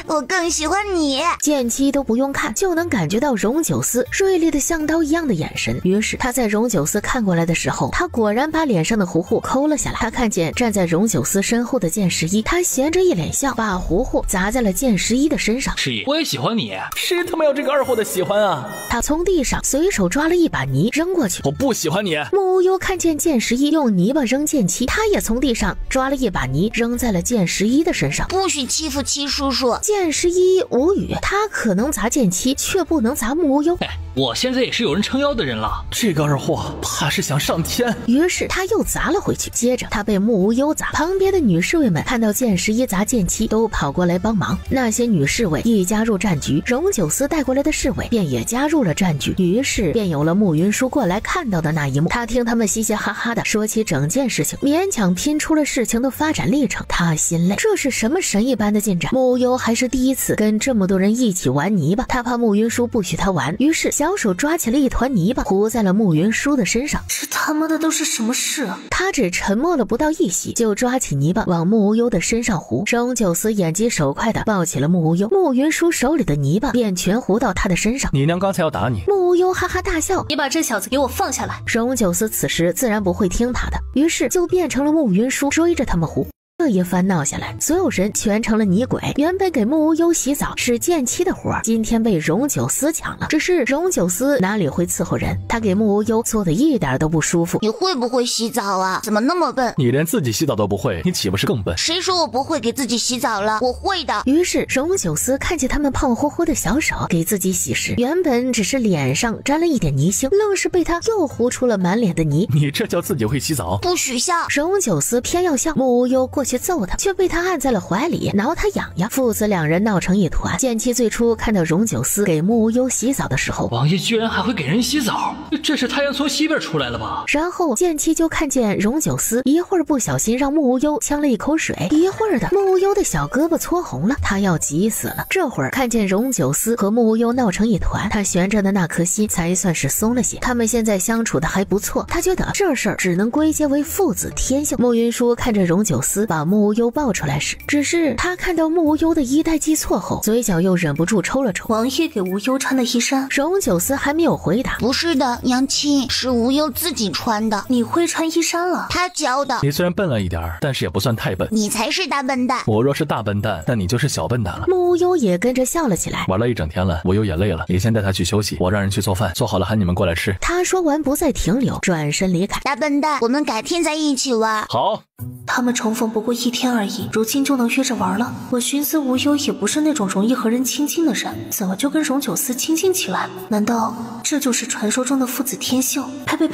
我更喜欢你。剑姬都不用看就能感觉到荣九思锐利的像刀一样的眼神，于是他在荣九思看过来的时候，他果然把脸上的糊糊抠了下来。他看见站在荣九思身后的剑十一，他衔着一脸笑，把糊糊砸在了剑十一的身上。十一，我也喜欢你。谁他妈要这个二货的喜欢啊？他从地上随手抓了一把泥扔过去。我不喜欢你。木无忧看见剑十一用泥巴扔剑七，他也从地上抓了一把泥扔在了剑十一的身上。不许欺负七叔叔。剑十一无语，他可能砸剑七，却不能砸木无忧。我现在也是有人撑腰的人了。这个二货怕是想上天。于是他又砸了回去，接着他被木无忧砸。旁边的女侍卫们看到剑十一砸剑七，都跑过来帮忙。那些女侍卫一加入战局，荣九思带过来的侍卫便也加入了战局，于是便有了慕云舒过来看到的那一幕。他听他们嘻嘻哈哈的说起整件事情，勉强拼出了事情的发展历程。他心累，这是什么神一般的进展？木无忧还是第一次跟这么多人一起玩泥巴，他怕慕云舒不许他玩，于是小手抓起了一团泥巴糊在了慕云舒的身上。这他妈的都是什么事啊？他只沉默了不到一息，就抓起泥巴往木无忧的身上糊。荣九思眼疾手快的抱起了木无忧，慕云舒手里的泥巴便全糊到他的身上。你娘刚才要打你。木无忧哈哈大笑，你把这小子给我放下来。荣九思此时自然不会听他的，于是就变成了慕云舒追着他们糊。这一番闹下来，所有人全成了泥鬼。原本给木无忧洗澡是剑七的活，今天被荣九思抢了。只是荣九思哪里会伺候人，他给木无忧做的一点都不舒服。你会不会洗澡啊？怎么那么笨？你连自己洗澡都不会，你岂不是更笨？谁说我不会给自己洗澡了？我会的。于是荣九思看见他们胖乎乎的小手给自己洗时，原本只是脸上沾了一点泥腥，愣是被他又糊出了满脸的泥。你这叫自己会洗澡？不许笑！荣九思偏要笑，木无忧过去揍他，却被他按在了怀里，挠他痒痒，父子两人闹成一团。剑七最初看到荣九思给木无忧洗澡的时候，王爷居然还会给人洗澡，这是太阳从西边出来了吧？然后剑七就看见荣九思一会儿不小心让木无忧呛了一口水，一会儿的木无忧的小胳膊搓红了，他要急死了。这会儿看见荣九思和木无忧闹成一团，他悬着的那颗心才算是松了些。他们现在相处的还不错，他觉得这事儿只能归结为父子天性。慕云舒看着荣九思把木无忧抱出来时，只是他看到木无忧的衣带系错后，嘴角又忍不住抽了抽。王爷给无忧穿的衣衫。荣九思还没有回答。不是的，娘亲，是无忧自己穿的。你会穿衣衫了？他教的。你虽然笨了一点，但是也不算太笨。你才是大笨蛋。我若是大笨蛋，那你就是小笨蛋了。木无忧也跟着笑了起来。玩了一整天了，无忧也累了，你先带他去休息，我让人去做饭，做好了喊你们过来吃。他说完不再停留，转身离开。大笨蛋，我们改天再一起玩。好。他们重逢不过一天而已，如今就能约着玩了。我寻思无忧也不是那种容易和人亲近的人，怎么就跟荣九思亲近起来了？难道这就是传说中的父子天性？呸！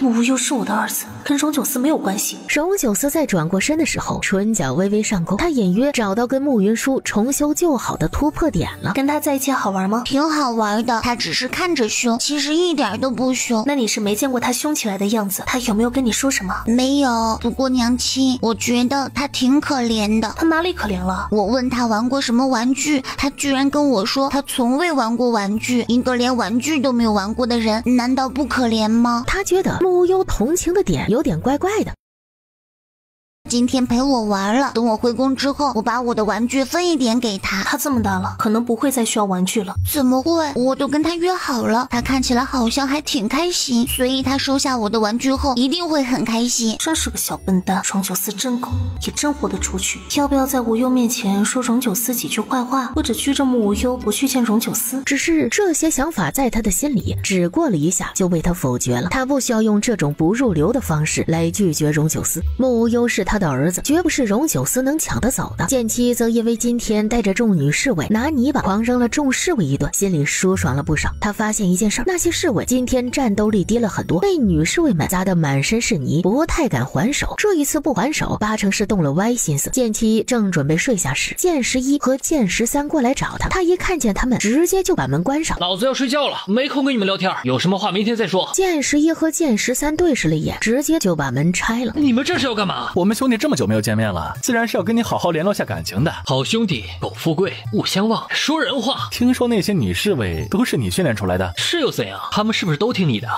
无忧是我的儿子，跟荣九思没有关系。荣九思在转过身的时候，唇角微微上勾，他隐约找到跟慕云舒重修旧好的突破点了。跟他在一起好玩吗？挺好玩的，他只是看着凶，其实一点都不凶。那你是没见过他凶起来的样子，他有没有跟你说什么？没有，不过娘亲，我觉得他挺可怜的。他哪里可怜了？我问他玩过什么玩具，他居然跟我说他从未玩过玩具。一个连玩具都没有玩过的人，难道不可怜吗？他觉得木无忧同情的点有点怪怪的。今天陪我玩了，等我回宫之后，我把我的玩具分一点给他。他这么大了，可能不会再需要玩具了。怎么会？我都跟他约好了，他看起来好像还挺开心，所以他收下我的玩具后一定会很开心。真是个小笨蛋，荣九思真狗，也真活得出去。要不要在无忧面前说荣九思几句坏话，或者拘着木无忧不去见荣九思？只是这些想法在他的心里只过了一下就被他否决了。他不需要用这种不入流的方式来拒绝荣九思。木无忧是他的儿子，绝不是荣九思能抢得走的。剑七则因为今天带着众女侍卫拿泥巴狂扔了众侍卫一顿，心里舒爽了不少。他发现一件事，那些侍卫今天战斗力低了很多，被女侍卫们砸得满身是泥，不太敢还手。这一次不还手，八成是动了歪心思。剑七正准备睡下时，剑11和剑13过来找他，他一看见他们，直接就把门关上。老子要睡觉了，没空跟你们聊天，有什么话明天再说。剑11和剑13对视了一眼，直接就把门拆了。你们这是要干嘛？我们兄弟这么久没有见面了，自然是要跟你好好联络下感情的。好兄弟，苟富贵，勿相忘，说人话。听说那些女侍卫都是你训练出来的，是又怎样？他们是不是都听你的？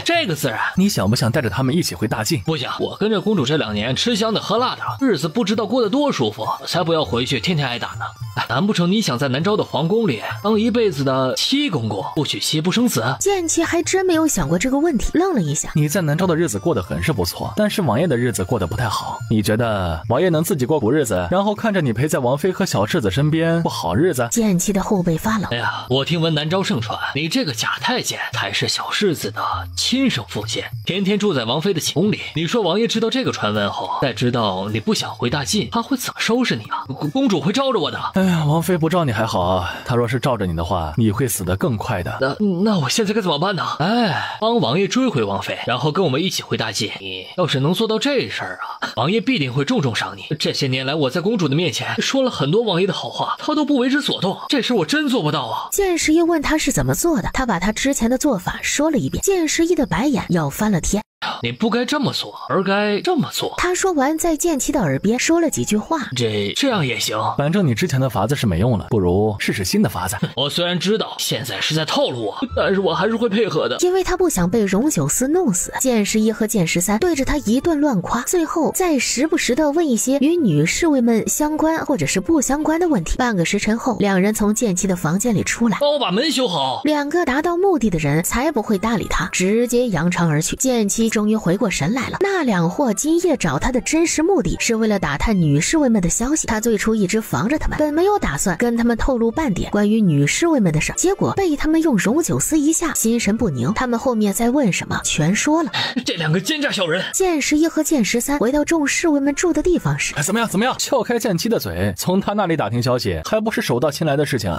这个自然。你想不想带着他们一起回大晋？不想，我跟着公主这2年吃香的喝辣的，日子不知道过得多舒服，才不要回去天天挨打呢。难不成你想在南诏的皇宫里当一辈子的七公公，不娶妻不生子？剑姬还真没有想过这个问题，愣了一下。你在南诏的日子过得很是不错，但是王爷的日子过得不太好。你觉得王爷能自己过苦日子，然后看着你陪在王妃和小世子身边过好日子？剑姬的后背发冷。哎呀，我听闻南诏盛传，你这个假太监才是小世子的亲生父亲，天天住在王妃的寝宫里。你说王爷知道这个传闻后，再知道你不想回大晋，他会怎么收拾你啊？公主会罩着我的。哎呀，王妃不罩你还好啊，她若是罩着你的话，你会死得更快的。那我现在该怎么办呢？哎，帮王爷追回王妃，然后跟我们一起回大晋。你要是能做到这事儿啊，王爷必定会重重赏你。这些年来，我在公主的面前说了很多王爷的好话，他都不为之所动。这事我真做不到啊。剑十一问他是怎么做的，他把他之前的做法说了一遍。剑十一的白眼要翻了天。你不该这么做，而该这么做。他说完，在剑姬的耳边说了几句话。这样也行，反正你之前的法子是没用了，不如试试新的法子。我虽然知道现在是在套路我，但是我还是会配合的，因为他不想被荣九思弄死。剑十一和剑13对着他一顿乱夸，最后再时不时的问一些与女侍卫们相关或者是不相关的问题。半个时辰后，两人从剑姬的房间里出来，帮我把门修好。两个达到目的的人才不会搭理他，直接扬长而去。剑姬终于回过神来了，那两货今夜找他的真实目的是为了打探女侍卫们的消息。他最初一直防着他们，本没有打算跟他们透露半点关于女侍卫们的事，结果被他们用荣九思一下，心神不宁。他们后面在问什么全说了。这两个奸诈小人。剑十一和剑13回到众侍卫们住的地方时，怎么样？撬开剑姬的嘴，从他那里打听消息，还不是手到擒来的事情。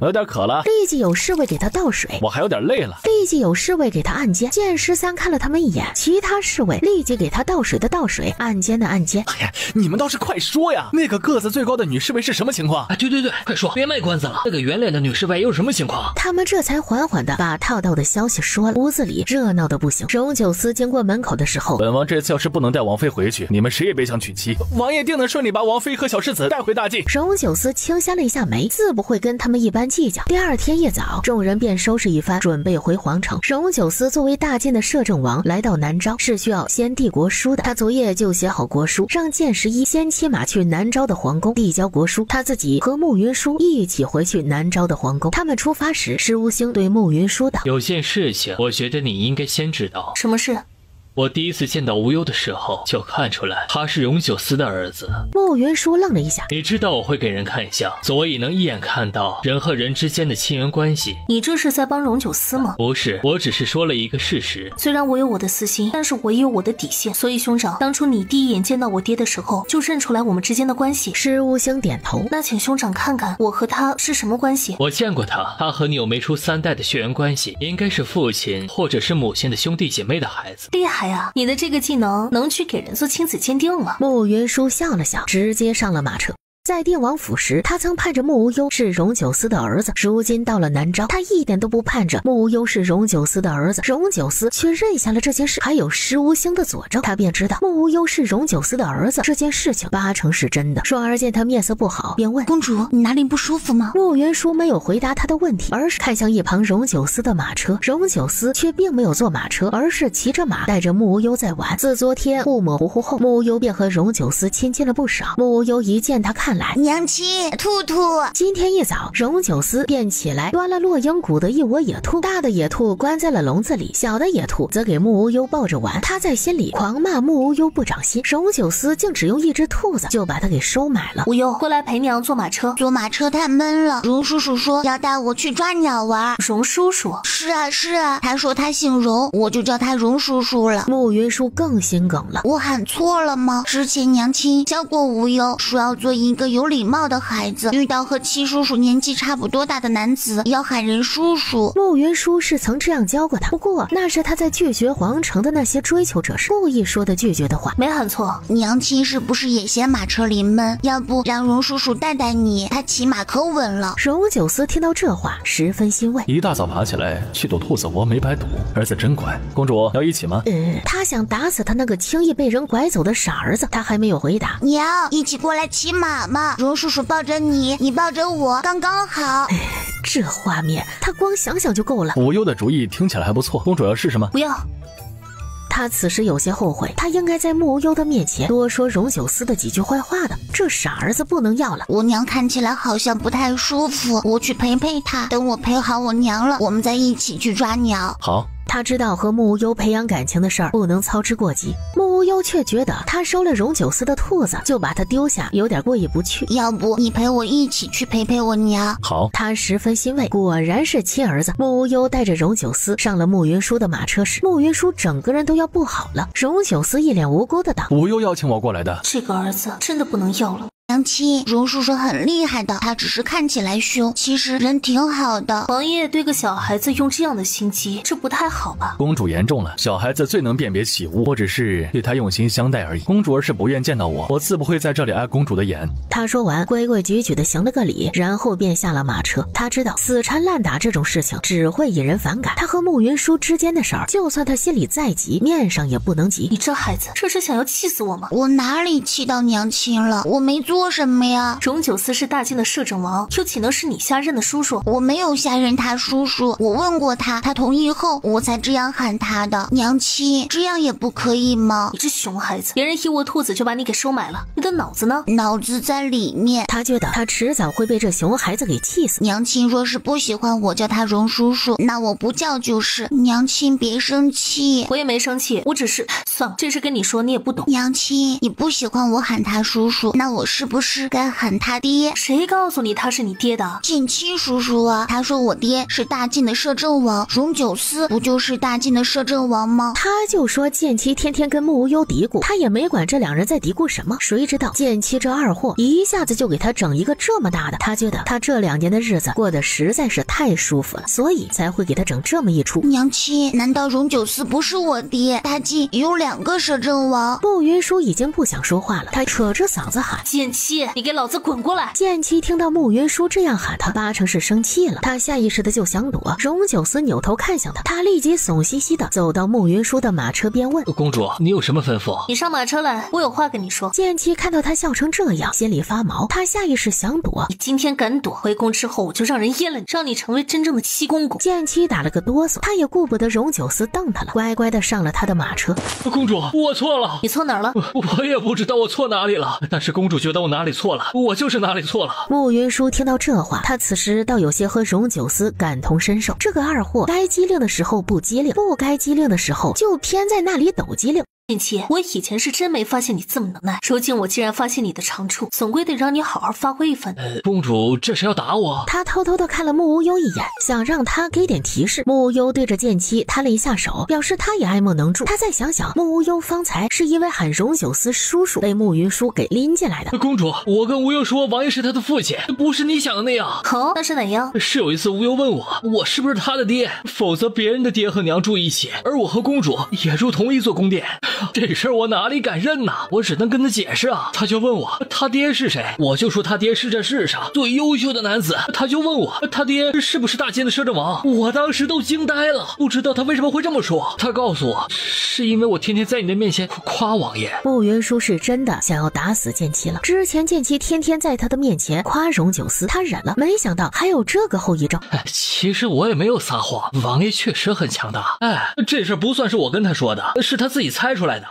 我有点渴了。立即有侍卫给他倒水。我还有点累了。立即有侍卫给他按肩。剑13看了他们一眼，其他侍卫立即给他倒水的倒水，按肩的按肩。哎呀，你们倒是快说呀！那个个子最高的女侍卫是什么情况？对，快说，别卖关子了。那个圆脸的女侍卫又是什么情况？他们这才缓缓的把套到的消息说了。屋子里热闹的不行。荣九思经过门口的时候，本王这次要是不能带王妃回去，你们谁也别想娶妻。王爷定能顺利把王妃和小世子带回大晋。荣九思轻掀了一下眉，自不会跟他们一般计较。第二天一早，众人便收拾一番，准备回皇城。荣九思作为大晋的摄政王来到南诏，是需要先递国书的。他昨夜就写好国书，让剑十一先骑马去南诏的皇宫递交国书，他自己和慕云舒一起回去南诏的皇宫。他们出发时，施无星对慕云舒道：“有件事情，我觉得你应该先知道。”什么事？我第一次见到无忧的时候，就看出来他是荣九思的儿子。慕云舒愣了一下，你知道我会给人看相，所以能一眼看到人和人之间的亲缘关系。你这是在帮荣九思吗？不是，我只是说了一个事实。虽然我有我的私心，但是我也有我的底线。所以兄长，当初你第一眼见到我爹的时候，就认出来我们之间的关系。施无星点头。那请兄长看看我和他是什么关系。我见过他，他和你有没出3代的血缘关系，应该是父亲或者是母亲的兄弟姐妹的孩子。厉害啊，你的这个技能能去给人做亲子鉴定吗？慕云舒笑了笑，直接上了马车。在定王府时，他曾盼着慕无忧是荣九思的儿子，如今到了南诏，他一点都不盼着慕无忧是荣九思的儿子，荣九思却认下了这件事，还有施无星的佐证，他便知道慕无忧是荣九思的儿子，这件事情8成是真的。双儿见他面色不好，便问：“公主，你哪里不舒服吗？”慕云舒没有回答他的问题，而是看向一旁荣九思的马车。荣九思却并没有坐马车，而是骑着马带着慕无忧在玩。自昨天互抹糊糊后，慕无忧便和荣九思亲近了不少。慕无忧一见他看来，娘亲，兔兔。今天一早，荣九思便起来端了落英谷的一窝野兔，大的野兔关在了笼子里，小的野兔则给慕无忧抱着玩。他在心里狂骂慕无忧不长心，荣九思竟只用一只兔子就把他给收买了。无忧，过来陪娘坐马车。坐马车太闷了，荣叔叔说要带我去抓鸟玩。荣叔叔？是啊，他说他姓荣，我就叫他荣叔叔了。慕云舒更心梗了，我喊错了吗？之前娘亲教过无忧，说要做一个有礼貌的孩子，遇到和七叔叔年纪差不多大的男子，要喊人叔叔。慕云舒是曾这样教过他，不过那是他在拒绝皇城的那些追求者时故意说的拒绝的话。没喊错。娘亲是不是也嫌马车里闷？要不让荣叔叔带带你，他骑马可稳了。荣九思听到这话十分欣慰，一大早爬起来去堵兔子窝没白堵，儿子真乖。公主要一起吗？他想打死他那个轻易被人拐走的傻儿子。他还没有回答。娘，一起过来骑马嘛，荣叔叔抱着你，你抱着我，刚刚好。这画面他光想想就够了。无忧的主意听起来还不错，公主要试试吗？不要。他此时有些后悔，他应该在木无忧的面前多说荣九思的几句坏话的，这傻儿子不能要了。我娘看起来好像不太舒服，我去陪陪她，等我陪好我娘了，我们再一起去抓鸟。好。他知道和木无忧培养感情的事儿不能操之过急，木无忧却觉得他收了荣九思的兔子就把他丢下，有点过意不去。要不你陪我一起去陪陪我娘？好。他十分欣慰，果然是亲儿子。木无忧带着荣九思上了慕云舒的马车时，慕云舒整个人都要不好了。荣九思一脸无辜的道：无忧邀请我过来的，这个儿子真的不能要了。娘亲，荣叔叔很厉害的，他只是看起来凶，其实人挺好的。王爷爷对个小孩子用这样的心机，这不太好吧？公主言重了，小孩子最能辨别起物，我只是对他用心相待而已。公主儿是不愿见到我，我自不会在这里碍公主的眼。他说完，规规矩矩的行了个礼，然后便下了马车。他知道死缠烂打这种事情只会引人反感，他和慕云舒之间的事儿，就算他心里再急，面上也不能急。你这孩子，这是想要气死我吗？我哪里气到娘亲了？我没做什么呀。荣九思是大晋的摄政王，又岂能是你下任的叔叔？我没有下任他叔叔，我问过他，他同意后我才这样喊他的。娘亲，这样也不可以吗？你这熊孩子，别人一窝兔子就把你给收买了，你的脑子呢？脑子在里面。他觉得他迟早会被这熊孩子给气死。娘亲若是不喜欢我叫他荣叔叔，那我不叫就是。娘亲别生气。我也没生气，我只是……算了，这事跟你说你也不懂。娘亲，你不喜欢我喊他叔叔，那我是不是该喊他爹？谁告诉你他是你爹的？剑七叔叔啊，他说我爹是大晋的摄政王，荣九思不就是大晋的摄政王吗？他就说剑七天天跟慕无忧嘀咕，他也没管这两人在嘀咕什么。谁知道剑七这二货一下子就给他整一个这么大的，他觉得他这2年的日子过得实在是太舒服了，所以才会给他整这么一出。娘亲，难道荣九思不是我爹？大晋有2个摄政王。慕云舒已经不想说话了，他扯着嗓子喊：剑七，你给老子滚过来！剑七听到慕云舒这样喊他，八成是生气了，他下意识的就想躲。荣九思扭头看向他，他立即怂兮兮的走到慕云舒的马车边问：公主，你有什么吩咐？你上马车来，我有话跟你说。剑七看到他笑成这样，心里发毛，他下意识想躲。你今天敢躲，回宫之后我就让人阉了你，让你成为真正的七公公。剑七打了个哆嗦，他也顾不得荣九思瞪他了，乖乖的上了他的马车。公主，我错了。你错哪儿了？我也不知道我错哪里了，但是公主觉得我哪里错了，我就是哪里错了。慕云舒听到这话，他此时倒有些和荣九思感同身受。这个二货该机灵的时候不机灵，不该机灵的时候就偏在那里抖机灵。剑七，我以前是真没发现你这么能耐，如今我既然发现你的长处，总归得让你好好发挥一番。公主这是要打我？他偷偷的看了慕无忧一眼，想让他给点提示。慕无忧对着剑七摊了一下手，表示他也爱莫能助。他再想想，慕无忧方才是因为喊荣九思叔叔被慕云舒给拎进来的。公主，我跟无忧说王爷是他的父亲，不是你想的那样。哦，那是哪样？是有一次无忧问我是不是他的爹，否则别人的爹和娘住一起，而我和公主也住同一座宫殿。这事儿我哪里敢认呐？我只能跟他解释啊。他就问我他爹是谁，我就说他爹是这世上最优秀的男子。他就问我他爹是不是大晋的摄政王，我当时都惊呆了，不知道他为什么会这么说。他告诉我是因为我天天在你的面前夸王爷。慕云舒是真的想要打死剑七了。之前剑七天天在他的面前夸荣九思，他忍了，没想到还有这个后遗症。其实我也没有撒谎，王爷确实很强大。这事不算是我跟他说的，是他自己猜出来的。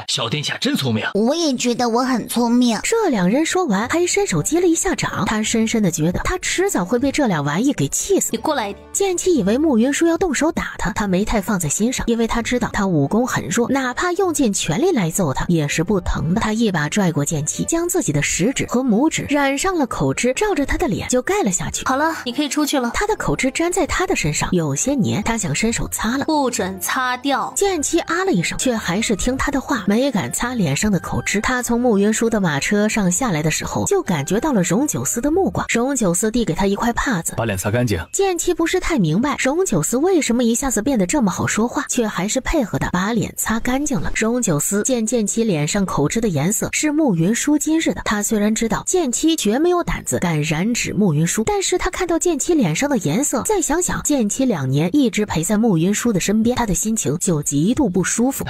小殿下真聪明。我也觉得我很聪明。这两人说完还伸手击了一下掌，他深深的觉得他迟早会被这俩玩意给气死。你过来一点。剑七以为慕云舒要动手打他，他没太放在心上，因为他知道他武功很弱，哪怕用尽全力来揍他也是不疼的。他一把拽过剑七，将自己的食指和拇指染上了口汁，照着他的脸就盖了下去。好了，你可以出去了。他的口汁粘在他的身上有些黏，他想伸手擦了，不准擦掉。剑七啊了一声，却还是听他的话，没敢擦脸上的口汁。他从慕云舒的马车上下来的时候，就感觉到了荣九思的目光。荣九思递给他一块帕子，把脸擦干净。剑七不是太明白荣九思为什么一下子变得这么好说话，却还是配合的把脸擦干净了。荣九思见剑七脸上口汁的颜色是慕云舒今日的，他虽然知道剑七绝没有胆子敢染指慕云舒，但是他看到剑七脸上的颜色，再想想剑七2年一直陪在慕云舒的身边，他的心情就极度不舒服。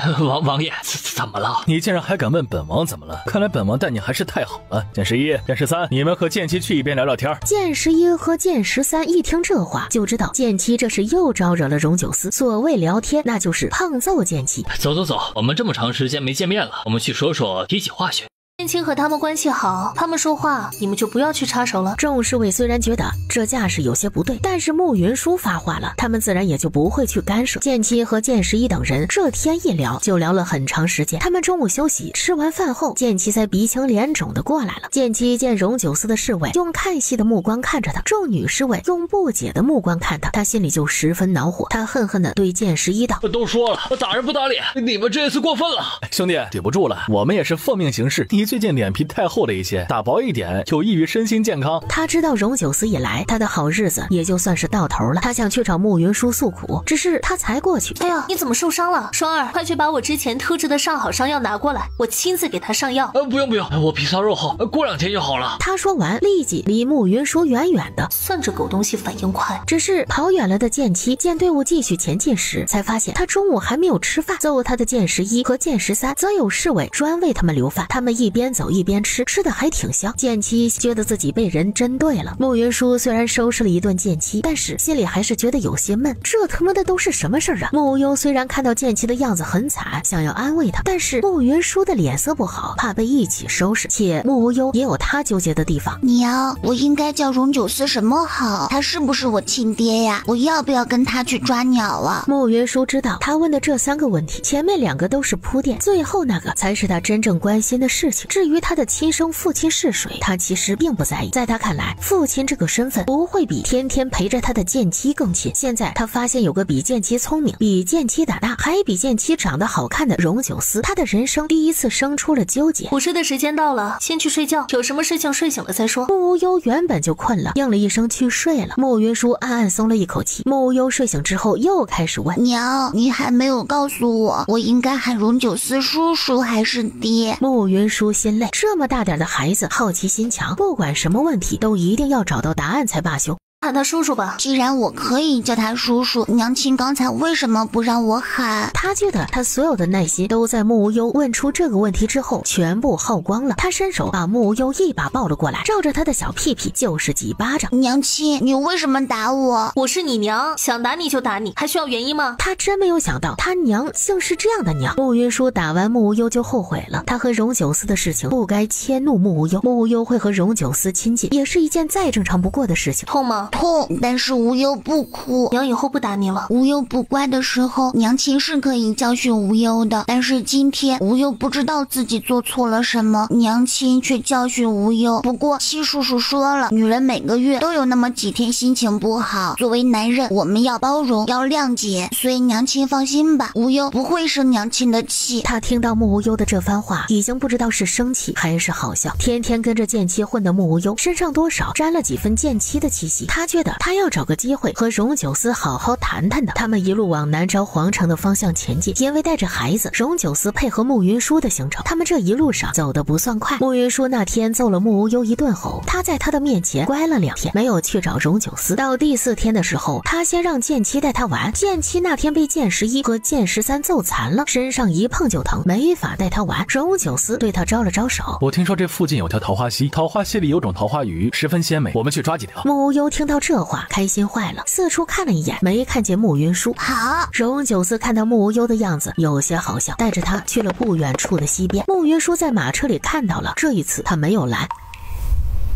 王爷，怎么了？你竟然还敢问本王怎么了？看来本王待你还是太好了。剑十一、剑13，你们和剑七去一边聊聊天。剑11和剑13一听这话，就知道剑七这是又招惹了荣九思。所谓聊天，那就是胖揍剑七。走，我们这么长时间没见面了，我们去说说提起化学。剑七和他们关系好，他们说话你们就不要去插手了。众侍卫虽然觉得这架势有些不对，但是慕云舒发话了，他们自然也就不会去干涉。剑七和剑11等人这天一聊就聊了很长时间。他们中午休息，吃完饭后，剑七才鼻青脸肿的过来了。剑七见荣九思的侍卫用看戏的目光看着他，众女侍卫用不解的目光看他，他心里就十分恼火。他恨恨地对剑11道：都说了，打人不打脸，你们这次过分了。兄弟，对不住了，我们也是奉命行事。你最近脸皮太厚了一些，打薄一点有益于身心健康。他知道荣九思一来，他的好日子也就算是到头了。他想去找慕云舒诉苦，只是他才过去。哎呀，你怎么受伤了？双儿，快去把我之前特制的上好伤药拿过来，我亲自给他上药。不用，我皮糙肉厚，过2天就好了。他说完，立即离慕云舒远远的。算这狗东西反应快。只是跑远了的剑七见队伍继续前进时，才发现他中午还没有吃饭。揍他的剑11和剑13则有侍卫专为他们留饭，他们一边走一边吃的还挺香。剑七觉得自己被人针对了。慕云舒虽然收拾了一顿剑七，但是心里还是觉得有些闷，这他妈的都是什么事儿啊？慕幽虽然看到剑七的样子很惨，想要安慰他，但是慕云舒的脸色不好，怕被一起收拾，且慕幽也有他纠结的地方。娘，我应该叫荣九思什么好？他是不是我亲爹呀？我要不要跟他去抓鸟啊？慕云舒知道他问的这3个问题，前面2个都是铺垫，最后那个才是他真正关心的事情。至于他的亲生父亲是谁，他其实并不在意。在他看来，父亲这个身份不会比天天陪着他的剑七更亲。现在他发现有个比剑七聪明、比剑七胆大，还比剑七长得好看的荣九思，他的人生第一次生出了纠结。午睡的时间到了，先去睡觉，有什么事情睡醒了再说。慕幽原本就困了，应了一声去睡了。慕云舒暗暗松了一口气。慕幽睡醒之后又开始问：娘，你还没有告诉我，我应该喊荣九思叔叔还是爹？慕云舒心累，这么大点的孩子好奇心强，不管什么问题都一定要找到答案才罢休。喊他叔叔吧。既然我可以叫他叔叔，娘亲刚才为什么不让我喊？他觉得他所有的耐心都在慕无忧问出这个问题之后全部耗光了。他伸手把慕无忧一把抱了过来，照着他的小屁屁就是几巴掌。娘亲，你为什么打我？我是你娘，想打你就打你，还需要原因吗？他真没有想到他娘竟是这样的娘。慕云舒打完慕无忧就后悔了，他和荣九思的事情不该迁怒慕无忧，慕无忧会和荣九思亲近也是一件再正常不过的事情。痛吗？痛，但是无忧不哭。娘以后不打你了。无忧不乖的时候，娘亲是可以教训无忧的，但是今天无忧不知道自己做错了什么，娘亲却教训无忧。不过七叔叔说了，女人每个月都有那么几天心情不好，作为男人我们要包容，要谅解，所以娘亲放心吧，无忧不会生娘亲的气。他听到慕无忧的这番话，已经不知道是生气还是好笑。天天跟着剑妻混的慕无忧身上多少沾了几分剑妻的气息，他觉得他要找个机会和荣九思好好谈谈的。他们一路往南诏皇城的方向前进，因为带着孩子，荣九思配合慕云舒的行程，他们这一路上走得不算快。慕云舒那天揍了慕无忧一顿吼，他在他的面前乖了2天，没有去找荣九思。到第4天的时候，他先让剑妻带他玩。剑妻那天被剑11和剑13揍残了，身上一碰就疼，没法带他玩。荣九思对他招了招手，我听说这附近有条桃花溪，桃花溪里有种桃花鱼，十分鲜美，我们去抓几条。慕无忧听到这话开心坏了，四处看了一眼，没看见慕云舒。好，荣九思看到慕无忧的样子有些好笑，带着他去了不远处的溪边。慕云舒在马车里看到了，这一次他没有拦。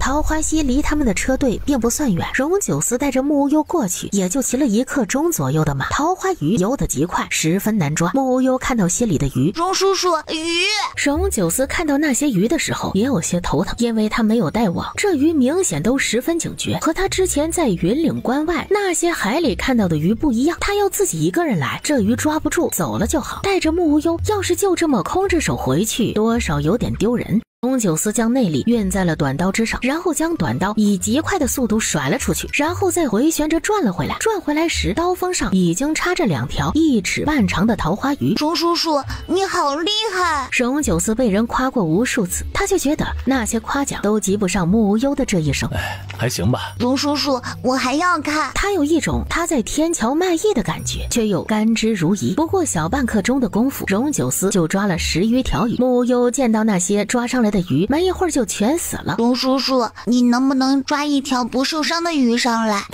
桃花溪离他们的车队并不算远，荣九思带着慕无忧过去，也就骑了1刻钟左右的马。桃花鱼游得极快，十分难抓。慕无忧看到溪里的鱼，荣叔叔，鱼！荣九思看到那些鱼的时候也有些头疼，因为他没有带网，这鱼明显都十分警觉，和他之前在云岭关外那些海里看到的鱼不一样。他要自己一个人来，这鱼抓不住，走了就好。带着慕无忧，要是就这么空着手回去，多少有点丢人。荣九思将内力运在了短刀之上，然后将短刀以极快的速度甩了出去，然后再回旋着转了回来。转回来时，刀锋上已经插着2条1尺半长的桃花鱼。荣叔叔，你好厉害！荣九思被人夸过无数次，他就觉得那些夸奖都及不上穆无忧的这一声。还行吧。荣叔叔，我还要看。他有一种他在天桥卖艺的感觉，却又甘之如饴。不过小半刻钟的功夫，荣九思就抓了10余条鱼。穆无忧见到那些抓上来的鱼，没一会儿就全死了。荣叔叔，你能不能抓一条不受伤的鱼上来？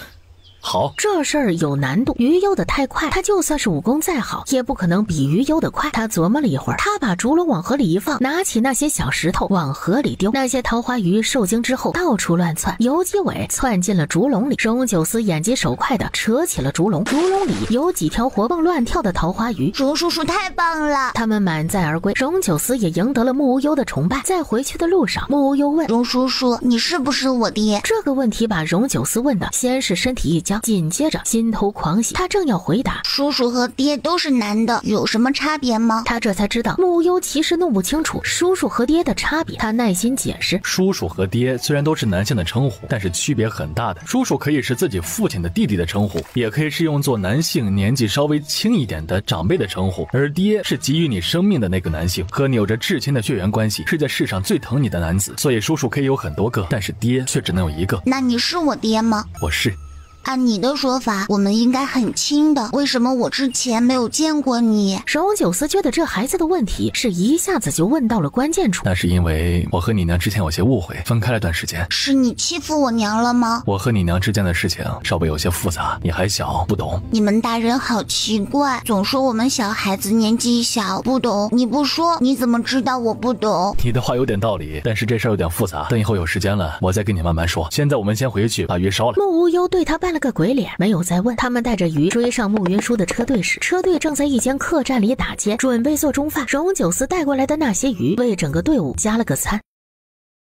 好，这事儿有难度，鱼游得太快，他就算是武功再好，也不可能比鱼游得快。他琢磨了一会儿，他把竹笼往河里一放，拿起那些小石头往河里丢。那些桃花鱼受惊之后到处乱窜，游几尾窜进了竹笼里。荣九思眼疾手快的扯起了竹笼，竹笼里有几条活蹦乱跳的桃花鱼。荣叔叔太棒了！他们满载而归，荣九思也赢得了穆无忧的崇拜。在回去的路上，穆无忧问荣叔叔：“你是不是我爹？”这个问题把荣九思问的先是身体一僵，紧接着心头狂喜。他正要回答叔叔和爹都是男的，有什么差别吗？他这才知道穆无忧其实弄不清楚叔叔和爹的差别。他耐心解释，叔叔和爹虽然都是男性的称呼，但是区别很大的。叔叔可以是自己父亲的弟弟的称呼，也可以是用作男性年纪稍微轻一点的长辈的称呼，而爹是给予你生命的那个男性，和你有着至亲的血缘关系，是在世上最疼你的男子。所以叔叔可以有很多个，但是爹却只能有一个。那你是我爹吗？我是。按你的说法，我们应该很亲的，为什么我之前没有见过你？荣九思觉得这孩子的问题是一下子就问到了关键处。那是因为我和你娘之前有些误会，分开了段时间。是你欺负我娘了吗？我和你娘之间的事情稍微有些复杂，你还小不懂。你们大人好奇怪，总说我们小孩子年纪小不懂，你不说你怎么知道我不懂？你的话有点道理，但是这事儿有点复杂，等以后有时间了我再跟你慢慢说。现在我们先回去把鱼烧了。穆无忧对他扮了个鬼脸，没有再问。他们带着鱼追上穆云舒的车队时，车队正在一间客栈里打尖，准备做中饭。荣九思带过来的那些鱼为整个队伍加了个餐。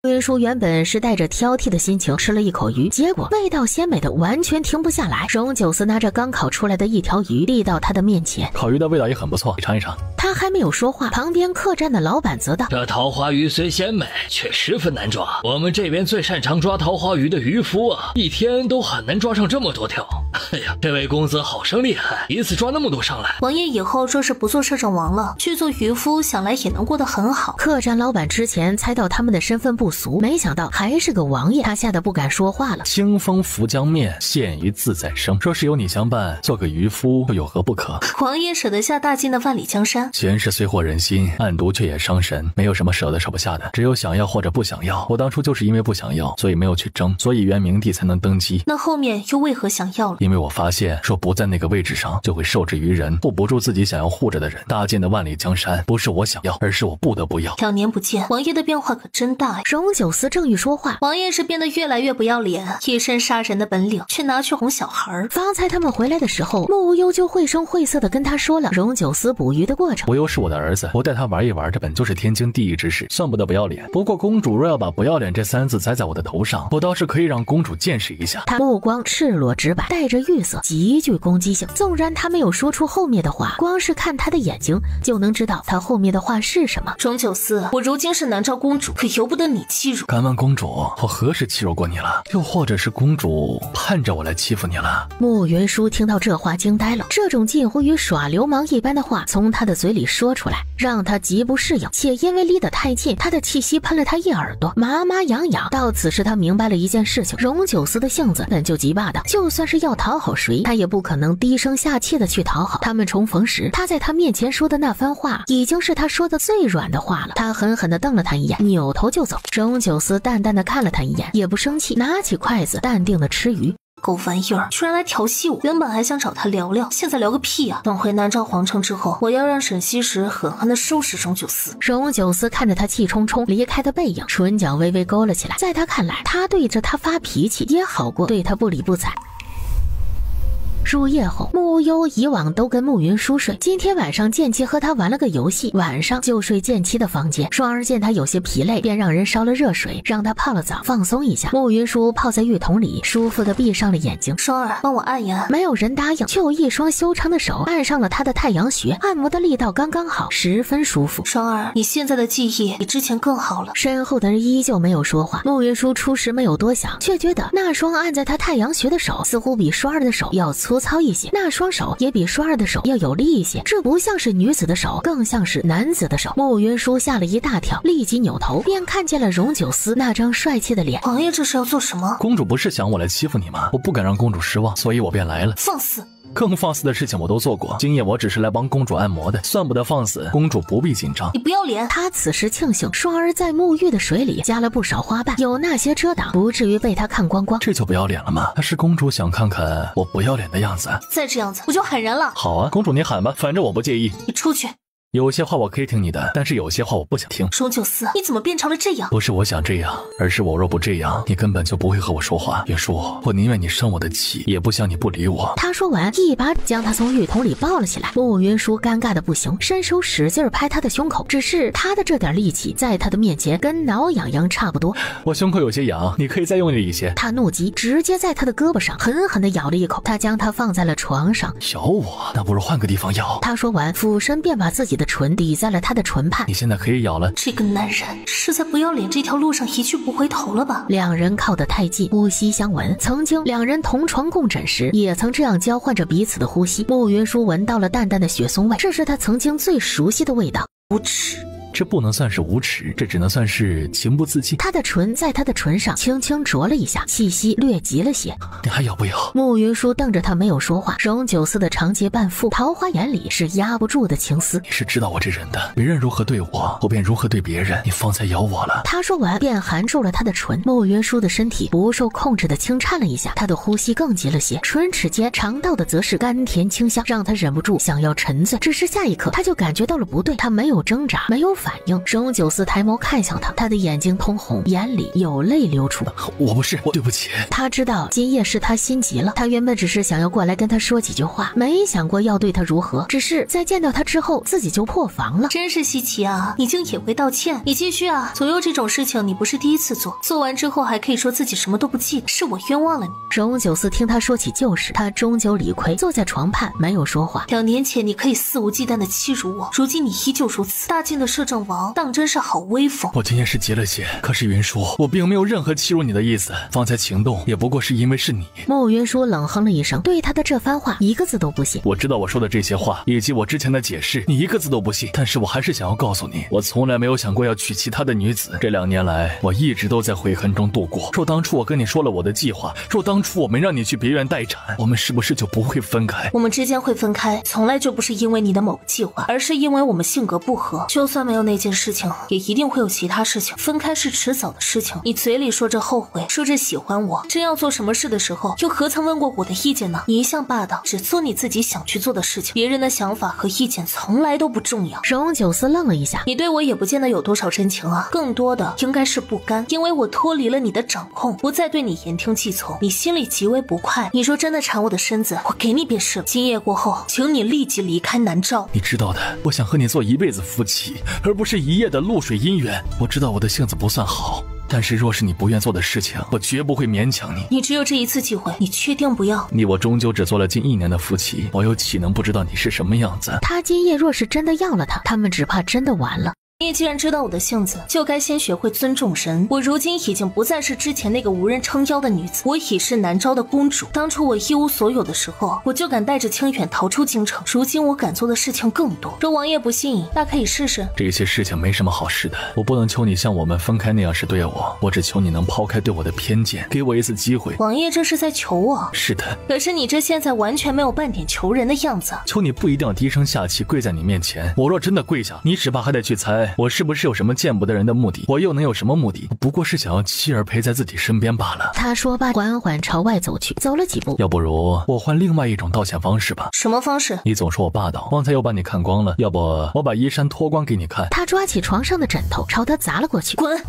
云舒原本是带着挑剔的心情吃了一口鱼，结果味道鲜美的完全停不下来。荣九思拿着刚烤出来的一条鱼递到他的面前，烤鱼的味道也很不错，你尝一尝。他还没有说话，旁边客栈的老板则道：这桃花鱼虽鲜美，却十分难抓。我们这边最擅长抓桃花鱼的渔夫啊，一天都很难抓上这么多条。哎呀，这位公子好生厉害，一次抓那么多上来。王爷以后若是不做摄政王了，去做渔夫，想来也能过得很好。客栈老板之前猜到他们的身份不俗，没想到还是个王爷，他吓得不敢说话了。清风拂江面，现于自在生。若是有你相伴，做个渔夫又有何不可？王爷舍得下大金的万里江山？闲事虽惑人心，暗毒却也伤神。没有什么舍得舍不下的，只有想要或者不想要。我当初就是因为不想要，所以没有去争，所以元明帝才能登基。那后面又为何想要了？因为我发现说不在那个位置上，就会受制于人，护不住自己想要护着的人。大晋的万里江山不是我想要，而是我不得不要。2年不见，王爷的变化可真大呀。荣九思正欲说话，王爷是变得越来越不要脸，一身杀人的本领却拿去哄小孩。方才他们回来的时候，穆无忧就绘声绘色地跟他说了荣九思捕鱼的过程。无忧是我的儿子，我带他玩一玩，这本就是天经地义之事，算不得不要脸。不过公主若要把不要脸这3字栽在我的头上，我倒是可以让公主见识一下。他目光赤裸直白，带着玉色，极具攻击性。纵然他没有说出后面的话，光是看他的眼睛就能知道他后面的话是什么。荣九思，我如今是南诏公主，可由不得你欺辱。敢问公主，我何时欺辱过你了？又或者是公主盼着我来欺负你了？穆云舒听到这话惊呆了，这种近乎于耍流氓一般的话从他的嘴里说出来，让他极不适应，且因为离得太近，他的气息喷了他一耳朵，麻麻痒痒。到此时他明白了一件事情，荣九思的性子本就极霸道，就算是要讨好谁，他也不可能低声下气的去讨好。他们重逢时，他在他面前说的那番话已经是他说的最软的话了。他狠狠地瞪了他一眼，扭头就走。荣九思淡淡的看了他一眼，也不生气，拿起筷子淡定的吃鱼。狗玩意儿，居然来调戏我！原本还想找他聊聊，现在聊个屁啊！等回南诏皇城之后，我要让沈西时狠狠地收拾荣九思。荣九思看着他气冲冲离开的背影，唇角微微勾了起来。在他看来，他对着他发脾气也好过对他不理不睬。入夜后，木幽以往都跟慕云舒睡，今天晚上剑妻和他玩了个游戏，晚上就睡剑妻的房间。双儿见他有些疲累，便让人烧了热水，让他泡了澡放松一下。慕云舒泡在浴桶里，舒服的闭上了眼睛。双儿，帮我按一按。没有人答应，就有一双修长的手按上了他的太阳穴，按摩的力道刚刚好，十分舒服。双儿，你现在的记忆比之前更好了。身后的人依旧没有说话。慕云舒初时没有多想，却觉得那双按在他太阳穴的手似乎比双儿的手要粗糙一些，那双手也比双儿的手要有力一些，这不像是女子的手，更像是男子的手。慕云舒吓了一大跳，立即扭头便看见了荣九思那张帅气的脸。王爷这是要做什么？公主不是想我来欺负你吗？我不敢让公主失望，所以我便来了。放肆！更放肆的事情我都做过，今夜我只是来帮公主按摩的，算不得放肆，公主不必紧张。你不要脸！他此时庆幸双儿在沐浴的水里加了不少花瓣，有那些遮挡，不至于被他看光光。这就不要脸了吗？她是公主想看看我不要脸的样子。再这样子我就喊人了。好啊，公主你喊吧，反正我不介意。你出去。有些话我可以听你的，但是有些话我不想听。荣九思，你怎么变成了这样？不是我想这样，而是我若不这样，你根本就不会和我说话。云舒，我宁愿你生我的气，也不想你不理我。他说完，一把将他从浴桶里抱了起来。慕云舒尴尬的不行，伸手使劲拍他的胸口，只是他的这点力气在他的面前跟挠痒痒差不多。我胸口有些痒，你可以再用力一些。他怒极，直接在他的胳膊上狠狠地咬了一口。他将他放在了床上。咬我？那不如换个地方咬。他说完，俯身便把自己的唇抵在了他的唇畔。你现在可以咬了。这个男人是在不要脸这条路上一去不回头了吧？两人靠得太近，呼吸相闻。曾经两人同床共枕时，也曾这样交换着彼此的呼吸。慕云舒闻到了淡淡的雪松味，这是他曾经最熟悉的味道。无耻！这不能算是无耻，这只能算是情不自禁。他的唇在他的唇上轻轻啄了一下，气息略急了些。你还咬不咬？慕云舒瞪着他没有说话。荣九思的长睫半覆，桃花眼里是压不住的情丝。你是知道我这人的，别人如何对我，我便如何对别人，你方才咬我了。他说完便含住了他的唇。慕云舒的身体不受控制的轻颤了一下，他的呼吸更急了些，唇齿间尝到的则是甘甜清香，让他忍不住想要沉醉。只是下一刻他就感觉到了不对，他没有挣扎，没有反应。荣九思抬眸看向他，他的眼睛通红，眼里有泪流出。我不是，我对不起。他知道今夜是他心急了，他原本只是想要过来跟他说几句话，没想过要对他如何，只是在见到他之后自己就破防了。真是稀奇啊，你竟也会道歉。你继续啊，左右这种事情你不是第一次做，做完之后还可以说自己什么都不记得，是我冤枉了你。荣九思听他说起旧事，他终究理亏，坐在床畔没有说话。2年前你可以肆无忌惮的欺辱我，如今你依旧如此。大晋的摄政王当真是好威风。我今天是急了些，可是云舒，我并没有任何欺辱你的意思，方才情动也不过是因为是你。慕云舒冷哼了一声，对他的这番话一个字都不信。我知道我说的这些话以及我之前的解释你一个字都不信，但是我还是想要告诉你，我从来没有想过要娶其他的女子。这2年来我一直都在悔恨中度过，若当初我跟你说了我的计划，若当初我没让你去别院待产，我们是不是就不会分开？我们之间会分开从来就不是因为你的某个计划，而是因为我们性格不合。就算没有那件事情，也一定会有其他事情，分开是迟早的事情。你嘴里说着后悔，说着喜欢我，真要做什么事的时候，又何曾问过我的意见呢？你一向霸道，只做你自己想去做的事情，别人的想法和意见从来都不重要。荣九思愣了一下，你对我也不见得有多少真情啊，更多的应该是不甘，因为我脱离了你的掌控，不再对你言听计从，你心里极为不快。你说真的缠我的身子，我给你便是了。今夜过后，请你立即离开南诏。你知道的，我想和你做一辈子夫妻，而不是一夜的露水姻缘。我知道我的性子不算好，但是若是你不愿做的事情，我绝不会勉强你。你只有这一次机会，你确定不要？你我终究只做了近1年的夫妻，我又岂能不知道你是什么样子？他今夜若是真的要了他们只怕真的完了。你既然知道我的性子，就该先学会尊重人。我如今已经不再是之前那个无人撑腰的女子，我已是南诏的公主。当初我一无所有的时候，我就敢带着清远逃出京城，如今我敢做的事情更多。若王爷不信，大可以试试。这些事情没什么好试的，我不能求你像我们分开那样是对我只求你能抛开对我的偏见，给我一次机会。王爷这是在求我？是的。可是你这现在完全没有半点求人的样子。求你不一定要低声下气跪在你面前，我若真的跪下，你只怕还得去猜来，我是不是有什么见不得人的目的？我又能有什么目的？不过是想要妻儿陪在自己身边罢了。他说罢，缓缓朝外走去，走了几步。要不如我换另外一种道歉方式吧。什么方式？你总说我霸道，方才又把你看光了，要不我把衣衫脱光给你看。他抓起床上的枕头朝他砸了过去。滚！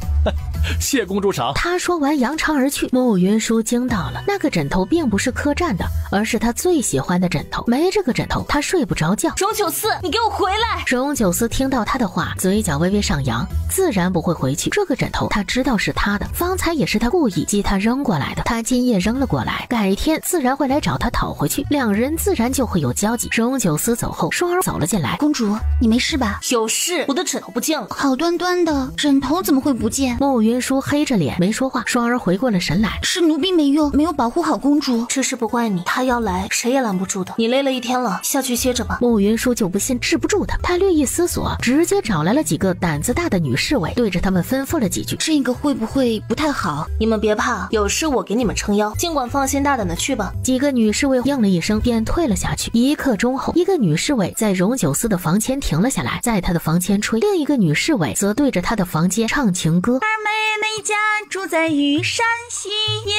谢公主赏。他说完扬长而去。慕云舒惊到了，那个枕头并不是客栈的，而是他最喜欢的枕头。没这个枕头他睡不着觉。荣九思，你给我回来！荣九思听到他的话，嘴角微微上扬，自然不会回去。这个枕头他知道是他的，方才也是他故意激他扔过来的，他今夜扔了过来，改天自然会来找他讨回去，两人自然就会有交集。荣九思走后，双儿走了进来。公主，你没事吧？有事，我的枕头不见了。好端端的枕头怎么会不见？慕云舒黑着脸没说话。双儿回过了神来，是奴婢没用，没有保护好公主。这事不怪你，他要来谁也拦不住的。你累了一天了，下去歇着吧。慕云舒就不信治不住他，他略一思索，直接找来了几个胆子大的女侍卫，对着他们吩咐了几句。这个会不会不太好？你们别怕，有事我给你们撑腰，尽管放心大胆的去吧。几个女侍卫应了一声，便退了下去。一刻钟后，一个女侍卫在荣九思的房前停了下来，在他的房前吹；另一个女侍卫则对着他的房间唱情歌。二妹妹家住在玉山西，眼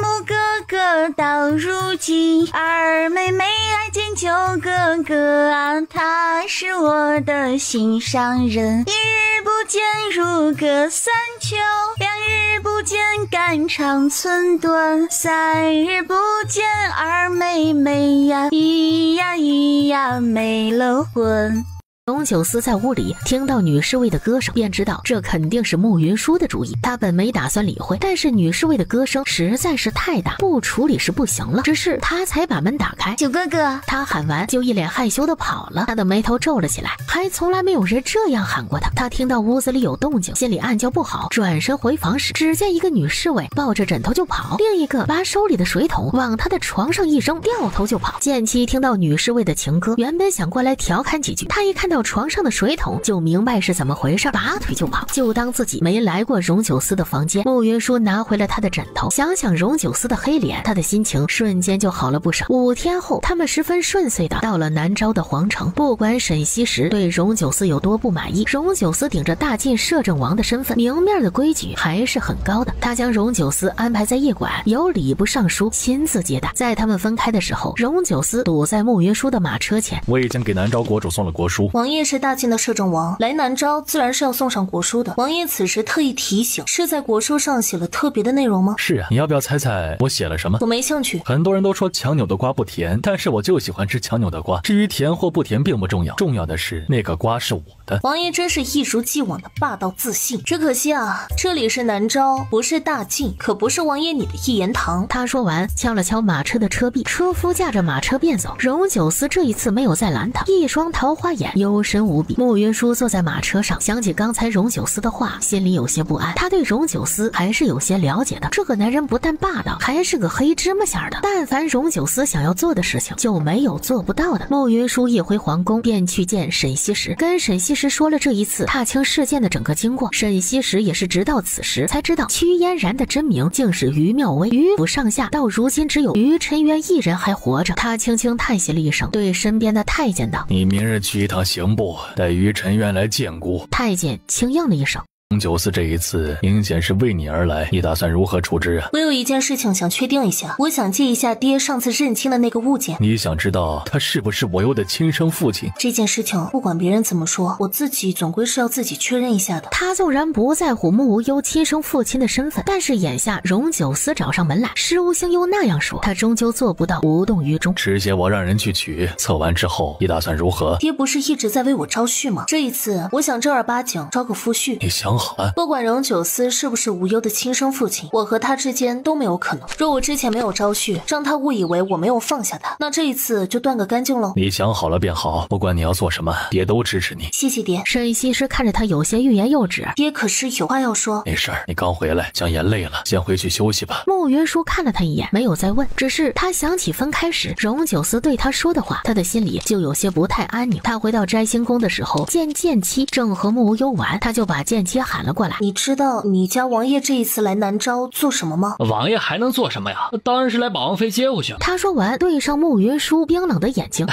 目哥哥到如今。二妹妹爱见九哥哥啊，他是我的心上人。一日不见如隔三秋，两日不见肝肠寸断，三日不见二妹妹呀，咿呀咿呀没了魂。荣九思在屋里听到女侍卫的歌声，便知道这肯定是慕云舒的主意。他本没打算理会，但是女侍卫的歌声实在是太大，不处理是不行了。只是他才把门打开，九哥哥，他喊完就一脸害羞的跑了。他的眉头皱了起来，还从来没有人这样喊过他。他听到屋子里有动静，心里暗叫不好，转身回房时，只见一个女侍卫抱着枕头就跑，另一个把手里的水桶往他的床上一扔，掉头就跑。剑妻听到女侍卫的情歌，原本想过来调侃几句，他一看到床上的水桶就明白是怎么回事，拔腿就跑，就当自己没来过荣九思的房间。慕云舒拿回了他的枕头，想想荣九思的黑脸，他的心情瞬间就好了不少。5天后，他们十分顺遂的到了南诏的皇城。不管沈西时对荣九思有多不满意，荣九思顶着大晋摄政王的身份，明面的规矩还是很高的。他将荣九思安排在驿馆，由礼部尚书亲自接待。在他们分开的时候，荣九思堵在慕云舒的马车前。我已经给南诏国主送了国书。王爷是大晋的摄政王，来南诏自然是要送上国书的。王爷此时特意提醒，是在国书上写了特别的内容吗？是啊，你要不要猜猜我写了什么？我没兴趣。很多人都说强扭的瓜不甜，但是我就喜欢吃强扭的瓜。至于甜或不甜并不重要，重要的是那个瓜是我的。王爷真是一如既往的霸道自信，只可惜啊，这里是南诏，不是大晋，可不是王爷你的一言堂。他说完，敲了敲马车的车壁，车夫驾着马车便走。荣九思这一次没有再拦他，一双桃花眼幽深无比。慕云舒坐在马车上，想起刚才荣九思的话，心里有些不安。他对荣九思还是有些了解的，这个男人不但霸道，还是个黑芝麻馅的。但凡荣九思想要做的事情，就没有做不到的。慕云舒一回皇宫，便去见沈西时，跟沈西时说了这一次踏青事件的整个经过。沈西时也是直到此时才知道，屈嫣然的真名竟是于妙微。于府上下到如今只有于沉渊一人还活着。他轻轻叹息了一声，对身边的太监道：“你明日去一趟刑部，带于沉渊来见姑。”太监轻应了一声。荣九思这一次明显是为你而来，你打算如何处置啊？我有一件事情想确定一下，我想借一下爹上次认亲的那个物件。你想知道他是不是我优的亲生父亲？这件事情不管别人怎么说，我自己总归是要自己确认一下的。他纵然不在乎慕无忧亲生父亲的身份，但是眼下荣九思找上门来，施无星又那样说，他终究做不到无动于衷。迟些我让人去取，测完之后你打算如何？爹不是一直在为我招婿吗？这一次我想正儿八经招个夫婿。你想好了？不管荣九思是不是无忧的亲生父亲，我和他之间都没有可能。若我之前没有招婿，让他误以为我没有放下他，那这一次就断个干净喽。你想好了便好，不管你要做什么，爹都支持你。谢谢爹。沈西施看着他有些欲言又止，爹可是有话要说。没事儿，你刚回来，将爷累了，先回去休息吧。慕云舒看了他一眼，没有再问，只是他想起分开时荣九思对他说的话，他的心里就有些不太安宁。他回到摘星宫的时候，见剑妻正和慕无忧玩，他就把剑妻喊了过来。你知道你家王爷这一次来南诏做什么吗？王爷还能做什么呀？当然是来把王妃接回去。他说完，对上慕云舒冰冷的眼睛。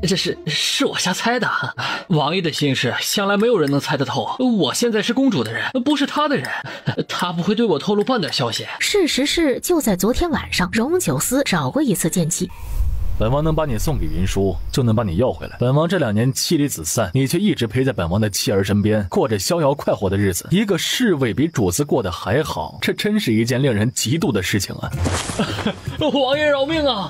这是我瞎猜的。王爷的心事向来没有人能猜得透，我现在是公主的人，不是她的人，她不会对我透露半点消息。事实是，就在昨天晚上，荣九思找过一次剑姬。本王能把你送给云舒，就能把你要回来。本王这2年妻离子散，你却一直陪在本王的妻儿身边，过着逍遥快活的日子。一个侍卫比主子过得还好，这真是一件令人嫉妒的事情啊！王爷饶命啊！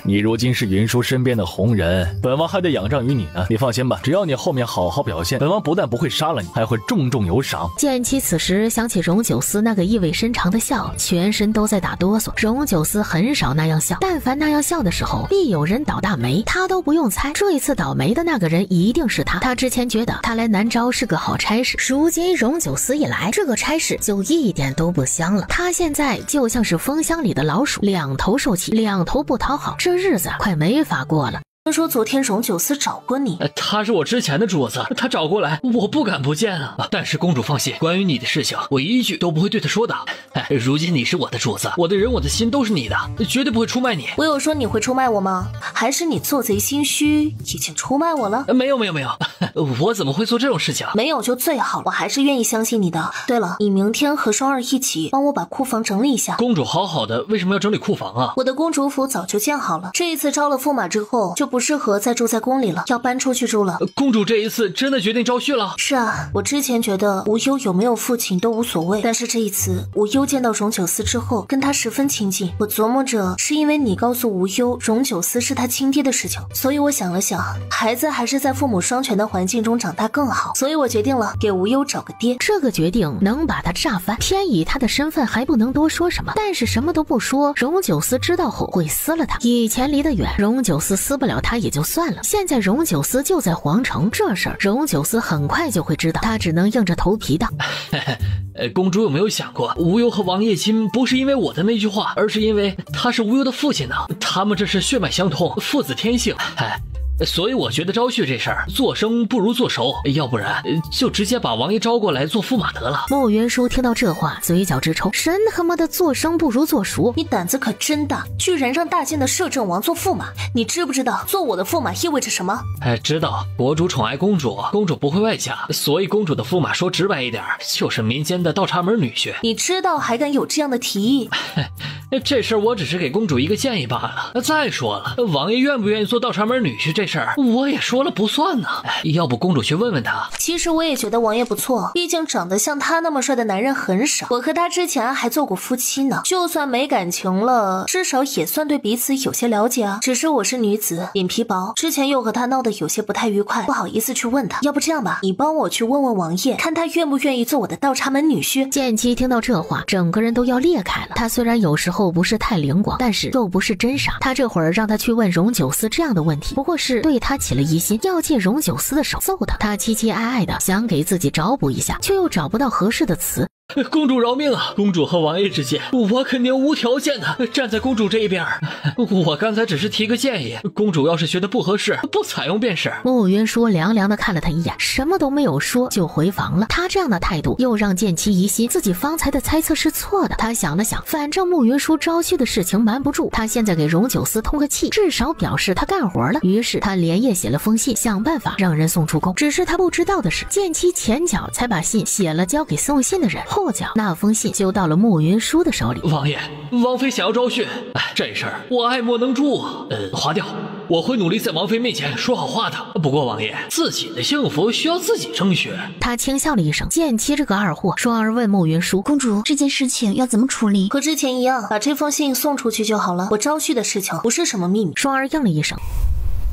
你如今是云舒身边的红人，本王还得仰仗于你呢。你放心吧，只要你后面好好表现，本王不但不会杀了你，还会重重有赏。剑姬此时想起荣九思那个意味深长的笑，全身都在打哆嗦。荣九思很少那样笑，但凡那样笑的时候，必有人倒大霉，他都不用猜，这一次倒霉的那个人一定是他。他之前觉得他来南诏是个好差事，如今荣九思一来，这个差事就一点都不香了。他现在就像是蜂箱里的老鼠，两头受气，两头不讨好，这日子快没法过了。听说昨天荣九思找过你，他是我之前的主子，他找过来，我不敢不见啊。但是公主放心，关于你的事情，我一句都不会对他说的。如今你是我的主子，我的人我的心都是你的，绝对不会出卖你。我有说你会出卖我吗？还是你做贼心虚，已经出卖我了？没有，我怎么会做这种事情？没有就最好，我还是愿意相信你的。对了，你明天和双儿一起帮我把库房整理一下。公主好好的，为什么要整理库房啊？我的公主府早就建好了，这一次招了驸马之后，就不适合再住在宫里了，要搬出去住了。公主这一次真的决定招婿了？是啊，我之前觉得无忧有没有父亲都无所谓，但是这一次无忧见到荣九思之后，跟他十分亲近。我琢磨着是因为你告诉无忧荣九思是他亲爹的事情，所以我想了想，孩子还是在父母双全的环境中长大更好，所以我决定了给无忧找个爹。这个决定能把他炸翻，偏以他的身份还不能多说什么，但是什么都不说，荣九思知道后会撕了他。以前离得远，荣九思撕不了他也就算了，现在荣九思就在皇城，这事儿荣九思很快就会知道，他只能硬着头皮道。公主有没有想过，无忧和王爷亲不是因为我的那句话，而是因为他是无忧的父亲呢？他们这是血脉相通，父子天性。所以我觉得招婿这事儿，做生不如做熟，要不然就直接把王爷招过来做驸马得了。穆云舒听到这话，嘴角直抽，神他妈的做生不如做熟，你胆子可真大，居然让大晋的摄政王做驸马，你知不知道做我的驸马意味着什么？知道，国主宠爱公主，公主不会外嫁，所以公主的驸马说直白一点，就是民间的倒插门女婿。你知道还敢有这样的提议？这事儿我只是给公主一个建议罢了。再说了，王爷愿不愿意做倒插门女婿这事儿，我也说了不算呢。要不公主去问问他。其实我也觉得王爷不错，毕竟长得像他那么帅的男人很少，我和他之前还做过夫妻呢，就算没感情了，至少也算对彼此有些了解啊。只是我是女子，脸皮薄，之前又和他闹得有些不太愉快，不好意思去问他。要不这样吧，你帮我去问问王爷，看他愿不愿意做我的倒插门女婿。剑姬听到这话，整个人都要裂开了。他虽然有时候不是太灵光，但是又不是真傻。他这会儿让他去问荣九思这样的问题，不过是对他起了疑心，要借荣九思的手揍他。他期期艾艾的想给自己找补一下，却又找不到合适的词。公主饶命啊！公主和王爷之间，我肯定无条件的站在公主这一边。我刚才只是提个建议，公主要是觉得不合适，不采用便是。穆云舒凉凉的看了他一眼，什么都没有说就回房了。他这样的态度又让剑姬疑心自己方才的猜测是错的。他想了想，反正穆云舒招婿的事情瞒不住，他现在给荣九思通个气，至少表示他干活了。于是他连夜写了封信，想办法让人送出宫。只是他不知道的是，剑姬前脚才把信写了交给送信的人，后脚那封信就到了穆云舒的手里。王爷，王妃想要招婿，这事儿我爱莫能助。划掉，我会努力在王妃面前说好话的。不过王爷，自己的幸福需要自己争取。他轻笑了一声，剑姬这个二货。双儿问穆云舒，公主，这件事情要怎么处理？和之前一样，把这封信送出去就好了。我招婿的事情不是什么秘密。双儿应了一声。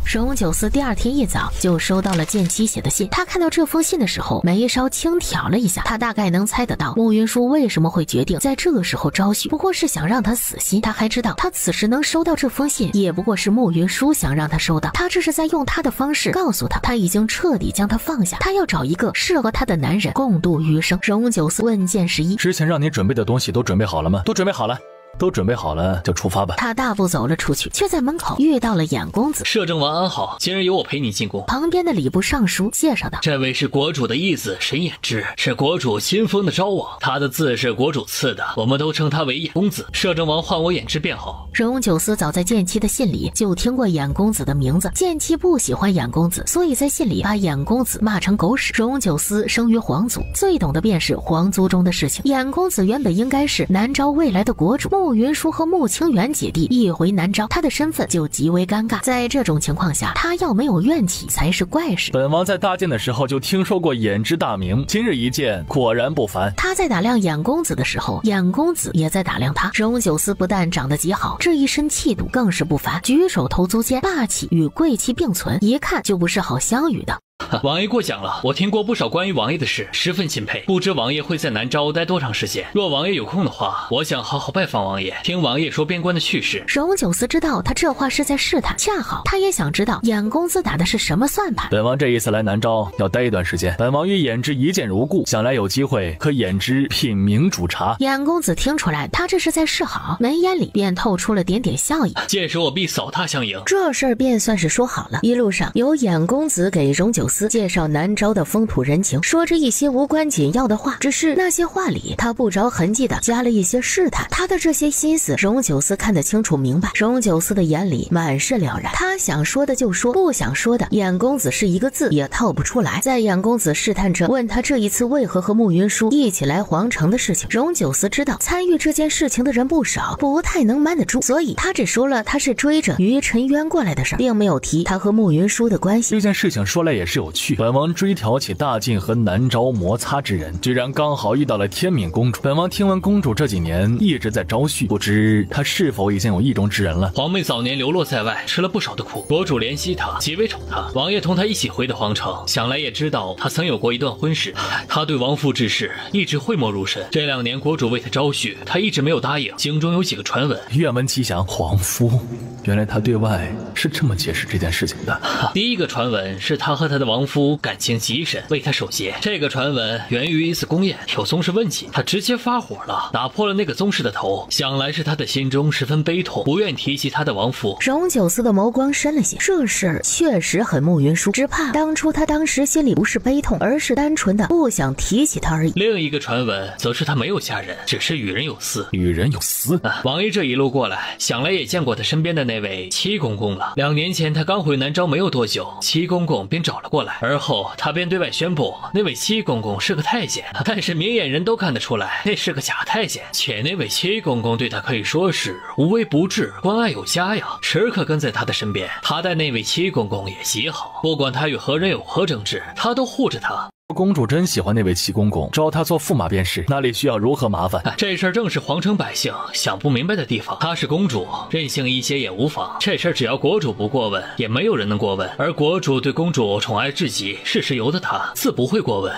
荣九思第二天一早就收到了剑姬写的信，他看到这封信的时候，眉梢轻挑了一下。他大概能猜得到穆云舒为什么会决定在这个时候招婿，不过是想让他死心。他还知道，他此时能收到这封信，也不过是穆云舒想让他收到。他这是在用他的方式告诉他，他已经彻底将他放下，他要找一个适合他的男人共度余生。荣九思问剑11，之前让你准备的东西都准备好了吗？都准备好了。都准备好了就出发吧。他大步走了出去，却在门口遇到了衍公子。摄政王安好，今日由我陪你进宫。旁边的礼部尚书介绍道：“这位是国主的义子沈衍之，是国主亲封的昭王，他的字是国主赐的，我们都称他为衍公子。摄政王唤我衍之便好。”荣九思早在建期的信里就听过衍公子的名字，建期不喜欢衍公子，所以在信里把衍公子骂成狗屎。荣九思生于皇族，最懂的便是皇族中的事情。衍公子原本应该是南诏未来的国主，慕云舒和慕清远姐弟一回南诏，他的身份就极为尴尬。在这种情况下，他要没有怨气才是怪事。本王在大建的时候就听说过衍之大名，今日一见果然不凡。他在打量衍公子的时候，衍公子也在打量他。荣九思不但长得极好，这一身气度更是不凡，举手投足间霸气与贵气并存，一看就不是好相与的。王爷过奖了，我听过不少关于王爷的事，十分钦佩。不知王爷会在南诏待多长时间？若王爷有空的话，我想好好拜访王爷，听王爷说边关的趣事。荣九思知道他这话是在试探，恰好他也想知道衍公子打的是什么算盘。本王这一次来南诏要待一段时间，本王与衍之一见如故，想来有机会和衍之品茗煮茶。衍公子听出来他这是在示好，眉眼里便透出了点点笑意。届时我必扫他相迎。这事儿便算是说好了。一路上由衍公子给荣九思介绍南诏的风土人情，说着一些无关紧要的话，只是那些话里他不着痕迹的加了一些试探。他的这些心思荣九思看得清楚明白，荣九思的眼里满是了然，他想说的就说，不想说的衍公子是一个字也套不出来。在衍公子试探着问他这一次为何和慕云舒一起来皇城的事情，荣九思知道参与这件事情的人不少，不太能瞒得住，所以他只说了他是追着于沉渊过来的事，并没有提他和慕云舒的关系。这件事情说来也是有趣，本王追挑起大晋和南诏摩擦之人，居然刚好遇到了天敏公主。本王听闻公主这几年一直在招婿，不知她是否已经有意中之人了。皇妹早年流落在外，吃了不少的苦，国主怜惜她，极为宠她。王爷同她一起回的皇城，想来也知道她曾有过一段婚事。她对王夫之事一直讳莫如深，这2年国主为她招婿，她一直没有答应。京中有几个传闻，愿闻其详。皇夫，原来他对外是这么解释这件事情的。第一个传闻是他和他的王夫感情极深，为他守节。这个传闻源于一次宫宴，有宗室问起，他直接发火了，打破了那个宗室的头。想来是他的心中十分悲痛，不愿提起他的王夫。荣九思的眸光深了些，这事儿确实很慕云舒，只怕当时心里不是悲痛，而是单纯的不想提起他而已。另一个传闻则是他没有嫁人，只是与人有私。与人有私？王爷这一路过来，想来也见过他身边的那位戚公公了。2年前他刚回南诏没有多久，戚公公便找了过来，而后他便对外宣布那位戚公公是个太监，但是明眼人都看得出来那是个假太监，且那位戚公公对他可以说是无微不至，关爱有加呀，时刻跟在他的身边。他待那位戚公公也极好，不管他与何人有何争执，他都护着他。公主真喜欢那位戚公公，招他做驸马便是，那里需要如何麻烦？这事儿正是皇城百姓想不明白的地方。她是公主，任性一些也无妨。这事儿只要国主不过问，也没有人能过问。而国主对公主宠爱至极，事事由得她，自不会过问。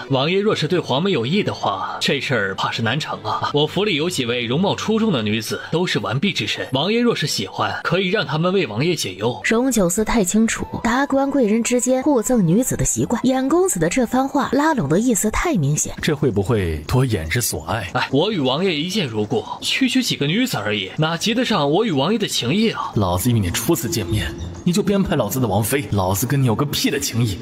王爷若是对皇妹有意的话，这事儿怕是难成啊。我府里有几位容貌出众的女子，都是完璧之身。王爷若是喜欢，可以让他们为王爷解忧。荣九思太清楚达官贵人之间互赠女子的习惯，衍公子的这番话拉拢的意思太明显，这会不会多衍之所爱？我与王爷一见如故，区区几个女子而已，哪及得上我与王爷的情谊啊？老子与你初次见面，你就编排老子的王妃，老子跟你有个屁的情谊！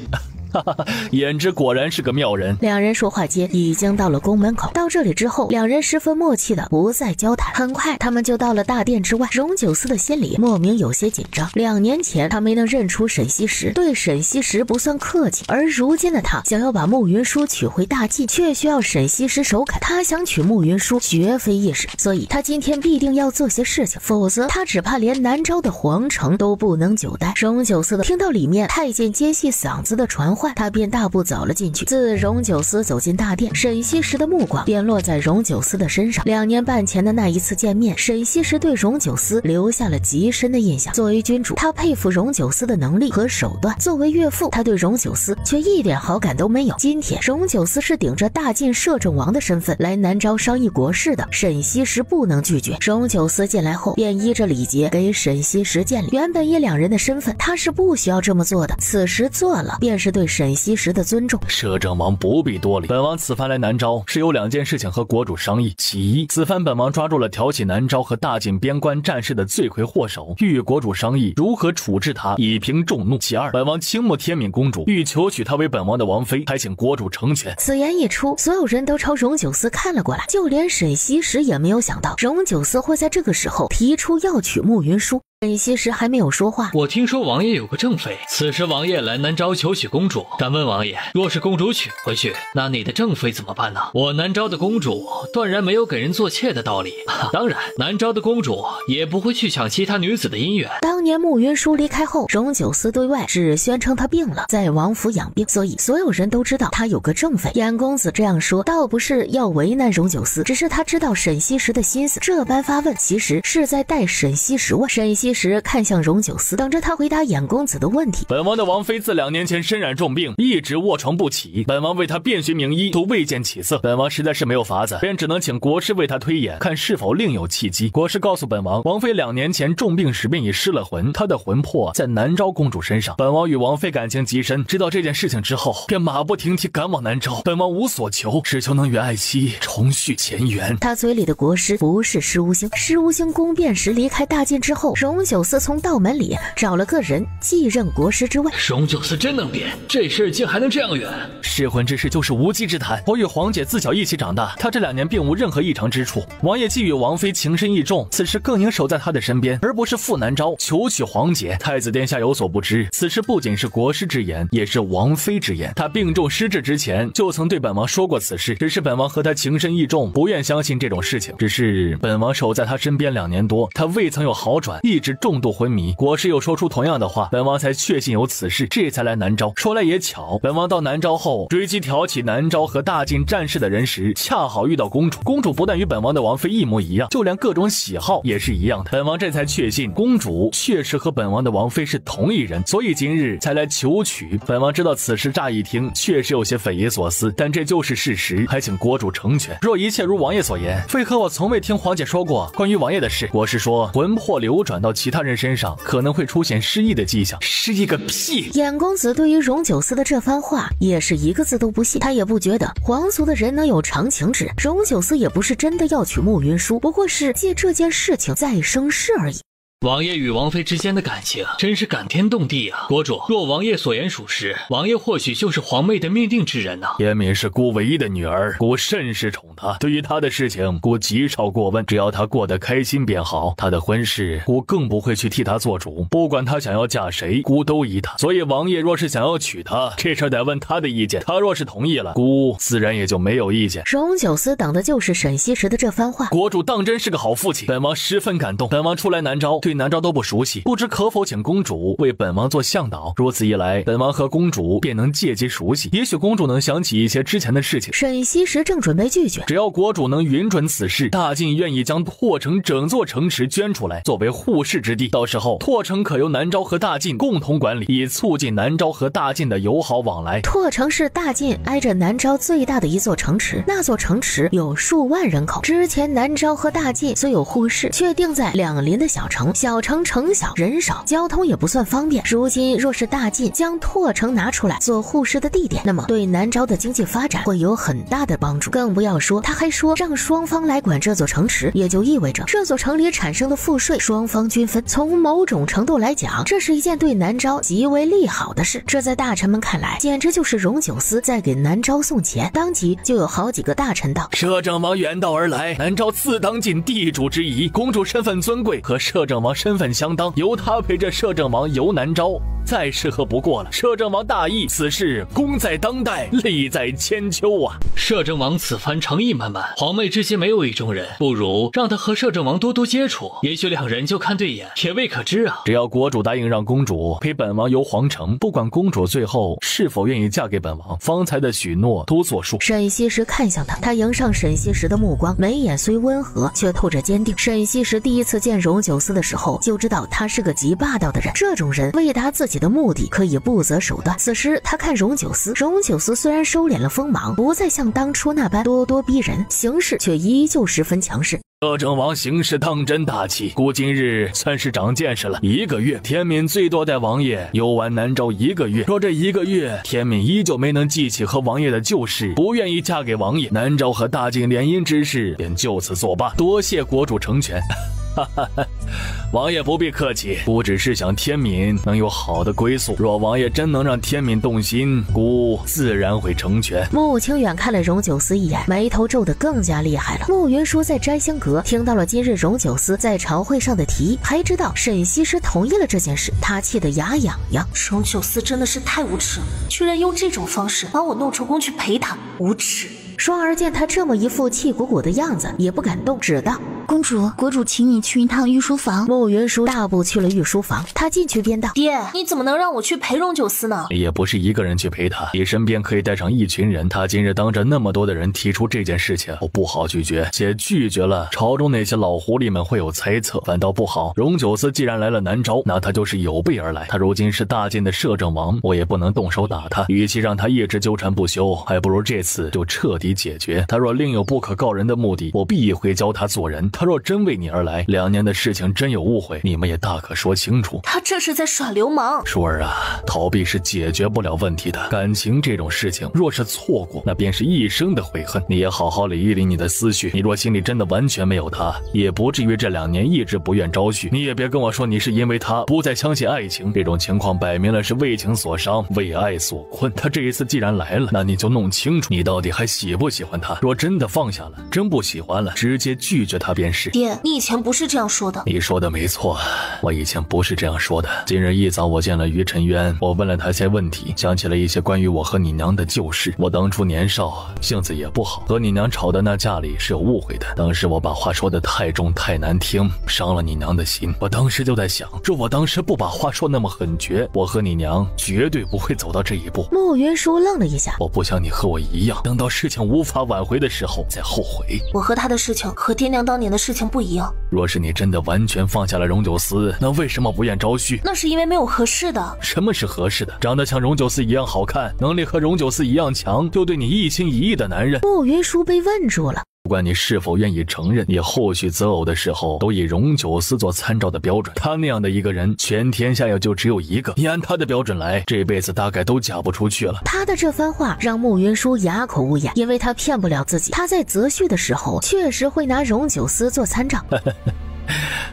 衍之果然是个妙人。2人说话间已经到了宫门口，到这里之后，2人十分默契的不再交谈。很快他们就到了大殿之外，荣九思的心里莫名有些紧张。2年前他没能认出沈西时，对沈西时不算客气，而如今的他想要把慕云舒娶回大晋，却需要沈西时首肯。他想娶慕云舒绝非易事，所以他今天必定要做些事情，否则他只怕连南诏的皇城都不能久待。荣九思的听到里面太监尖细嗓子的传唤，他便大步走了进去。自荣九思走进大殿，沈西时的目光便落在荣九思的身上。2年半前的那一次见面，沈西时对荣九思留下了极深的印象。作为君主，他佩服荣九思的能力和手段；作为岳父，他对荣九思却一点好感都没有。今天荣九思是顶着大晋摄政王的身份来南诏商议国事的，沈西时不能拒绝。荣九思进来后便依着礼节给沈西时见礼。原本以2人的身份，他是不需要这么做的，此时做了便是对对沈西石的尊重。摄政王不必多礼，本王此番来南诏是有2件事情和国主商议。其一，此番本王抓住了挑起南诏和大晋边关战事的罪魁祸首，欲与国主商议如何处置他，以平众怒。其二，本王倾慕天敏公主，欲求娶她为本王的王妃，还请国主成全。此言一出，所有人都朝荣九思看了过来，就连沈西石也没有想到荣九思会在这个时候提出要娶慕云舒。沈西石还没有说话，我听说王爷有个正妃，此时王爷来南诏求娶公主，敢问王爷，若是公主娶回去，那你的正妃怎么办呢？我南诏的公主断然没有给人做妾的道理，当然南诏的公主也不会去抢其他女子的姻缘。当年慕云舒离开后，荣九思对外只宣称他病了，在王府养病，所以所有人都知道他有个正妃。严公子这样说倒不是要为难荣九思，只是他知道沈西石的心思，这般发问其实是在带沈西石问。沈西石看向荣九思，等着他回答严公子的问题。本王的王妃自2年前身染重病，一直卧床不起，本王为她遍寻名医，都未见起色，本王实在是没有法子，便只能请国师为她推演，看是否另有契机。国师告诉本王，王妃2年前重病时便已失了魂，她的魂魄在南诏公主身上。本王与王妃感情极深，知道这件事情之后，便马不停蹄赶往南诏。本王无所求，只求能与爱妻重续前缘。他嘴里的国师不是施无星，施无星宫变时离开大晋之后，荣九思从道门里找了个人继任国师之位。荣九思真能变，这事竟还能这样圆。失魂之事就是无稽之谈。我与皇姐自小一起长大，她这2年并无任何异常之处。王爷既与王妃情深意重，此事更应守在她的身边，而不是赴南诏求娶皇姐。太子殿下有所不知，此事不仅是国师之言，也是王妃之言。她病重失智之前，就曾对本王说过此事，只是本王和她情深意重，不愿相信这种事情。只是本王守在她身边2年多，她未曾有好转，一直重度昏迷。国师又说出同样的话，本王才确信有此事，这才来南诏。说来也巧，本王到南诏后，追击挑起南诏和大晋战事的人时，恰好遇到公主。公主不但与本王的王妃一模一样，就连各种喜好也是一样的。本王这才确信，公主确实和本王的王妃是同一人，所以今日才来求娶。本王知道此事乍一听确实有些匪夷所思，但这就是事实，还请国主成全。若一切如王爷所言，为何我从未听皇姐说过关于王爷的事？国师说，魂魄流转到其他人身上，可能会出现失忆的迹象。失忆个屁！严公子对于荣九思的这番话也是一个字都不信，他也不觉得皇族的人能有长情之人。荣九思也不是真的要娶慕云舒，不过是借这件事情再生事而已。王爷与王妃之间的感情真是感天动地啊！国主，若王爷所言属实，王爷或许就是皇妹的命定之人啊。天敏是孤唯一的女儿，孤甚是宠她，对于她的事情，孤极少过问，只要她过得开心便好。她的婚事，孤更不会去替她做主，不管她想要嫁谁，孤都依她。所以王爷若是想要娶她，这事得问她的意见，她若是同意了，孤自然也就没有意见。荣九思等的就是沈西石的这番话。国主当真是个好父亲，本王十分感动。本王初来南诏，对南诏都不熟悉，不知可否请公主为本王做向导？如此一来，本王和公主便能借机熟悉，也许公主能想起一些之前的事情。沈西石正准备拒绝，只要国主能允准此事，大晋愿意将拓城整座城池捐出来，作为护市之地。到时候，拓城可由南诏和大晋共同管理，以促进南诏和大晋的友好往来。拓城是大晋挨着南诏最大的一座城池，那座城池有数万人口。之前南诏和大晋虽有护市，却定在两邻的小城，小城城小人少，交通也不算方便。如今若是大晋将拓城拿出来做护市的地点，那么对南诏的经济发展会有很大的帮助。更不要说他还说让双方来管这座城池，也就意味着这座城里产生的赋税双方均分。从某种程度来讲，这是一件对南诏极为利好的事。这在大臣们看来，简直就是荣九思在给南诏送钱。当即就有好几个大臣道：摄政王远道而来，南诏自当尽地主之谊，公主身份尊贵，和摄政王身份相当，由他陪着摄政王游南诏，再适合不过了。摄政王大义，此事功在当代，利在千秋啊！摄政王此番诚意满满，皇妹之间没有意中人，不如让他和摄政王多多接触，也许两人就看对眼，也未可知啊。只要国主答应让公主陪本王游皇城，不管公主最后是否愿意嫁给本王，方才的许诺都作数。沈西石看向他，他迎上沈西石的目光，眉眼虽温和，却透着坚定。沈西石第一次见荣九思的时候，就知道他是个极霸道的人，这种人为达自己的目的可以不择手段。此时他看荣九思，荣九思虽然收敛了锋芒，不再像当初那般咄咄逼人，行事却依旧十分强势。摄政王行事当真大气，故今日算是长见识了。1个月，天敏最多带王爷游玩南诏1个月。若这1个月天敏依旧没能记起和王爷的旧事，不愿意嫁给王爷，南诏和大晋联姻之事便就此作罢。多谢国主成全。王爷不必客气，孤只是想天敏能有好的归宿。若王爷真能让天敏动心，孤自然会成全。穆清远看了荣九思一眼，眉头皱得更加厉害了。穆云舒在摘星阁听到了今日荣九思在朝会上的提议，还知道沈西施同意了这件事，他气得牙痒痒。荣九思真的是太无耻了，居然用这种方式把我弄出宫去陪他，无耻！双儿见他这么一副气鼓鼓的样子，也不敢动，只道：“公主，国主请你去一趟御书房。”穆云舒大步去了御书房，他进去便道：“爹，你怎么能让我去陪荣九思呢？你也不是一个人去陪他，你身边可以带上一群人。他今日当着那么多的人提出这件事情，我不好拒绝，且拒绝了，朝中那些老狐狸们会有猜测，反倒不好。荣九思既然来了南诏，那他就是有备而来。他如今是大晋的摄政王，我也不能动手打他。与其让他一直纠缠不休，还不如这次就彻底解决。他若另有不可告人的目的，我必会教他做人。他若真为你而来，2年的事情真有误会，你们也大可说清楚。他这是在耍流氓。舒儿啊，逃避是解决不了问题的。感情这种事情，若是错过，那便是一生的悔恨。你也好好理一理你的思绪。你若心里真的完全没有他，也不至于这2年一直不愿招婿。你也别跟我说你是因为他不再相信爱情，这种情况摆明了是为情所伤，为爱所困。他这一次既然来了，那你就弄清楚，你到底还喜不喜欢他。若真的放下了，真不喜欢了，直接拒绝他便是。爹，你以前不是这样说的。你说的没错，我以前不是这样说的。今日一早我见了于沉渊，我问了他些问题，想起了一些关于我和你娘的旧事。我当初年少，性子也不好，和你娘吵的那架里是有误会的。当时我把话说得太重太难听，伤了你娘的心。我当时就在想，若我当时不把话说那么狠绝，我和你娘绝对不会走到这一步。穆云舒愣了一下，我不像你和我一样，等到事情无法挽回的时候再后悔。我和他的事情和爹娘当年的事情不一样。若是你真的完全放下了荣九思，那为什么不愿招婿？那是因为没有合适的。什么是合适的？长得像荣九思一样好看，能力和荣九思一样强，就对你一心一意的男人。穆云舒被问住了。不管你是否愿意承认，你后续择偶的时候都以荣九思做参照的标准。他那样的一个人，全天下也就只有一个。你按他的标准来，这辈子大概都嫁不出去了。他的这番话让穆云舒哑口无言，因为他骗不了自己。他在择婿的时候，确实会拿荣九思做参照。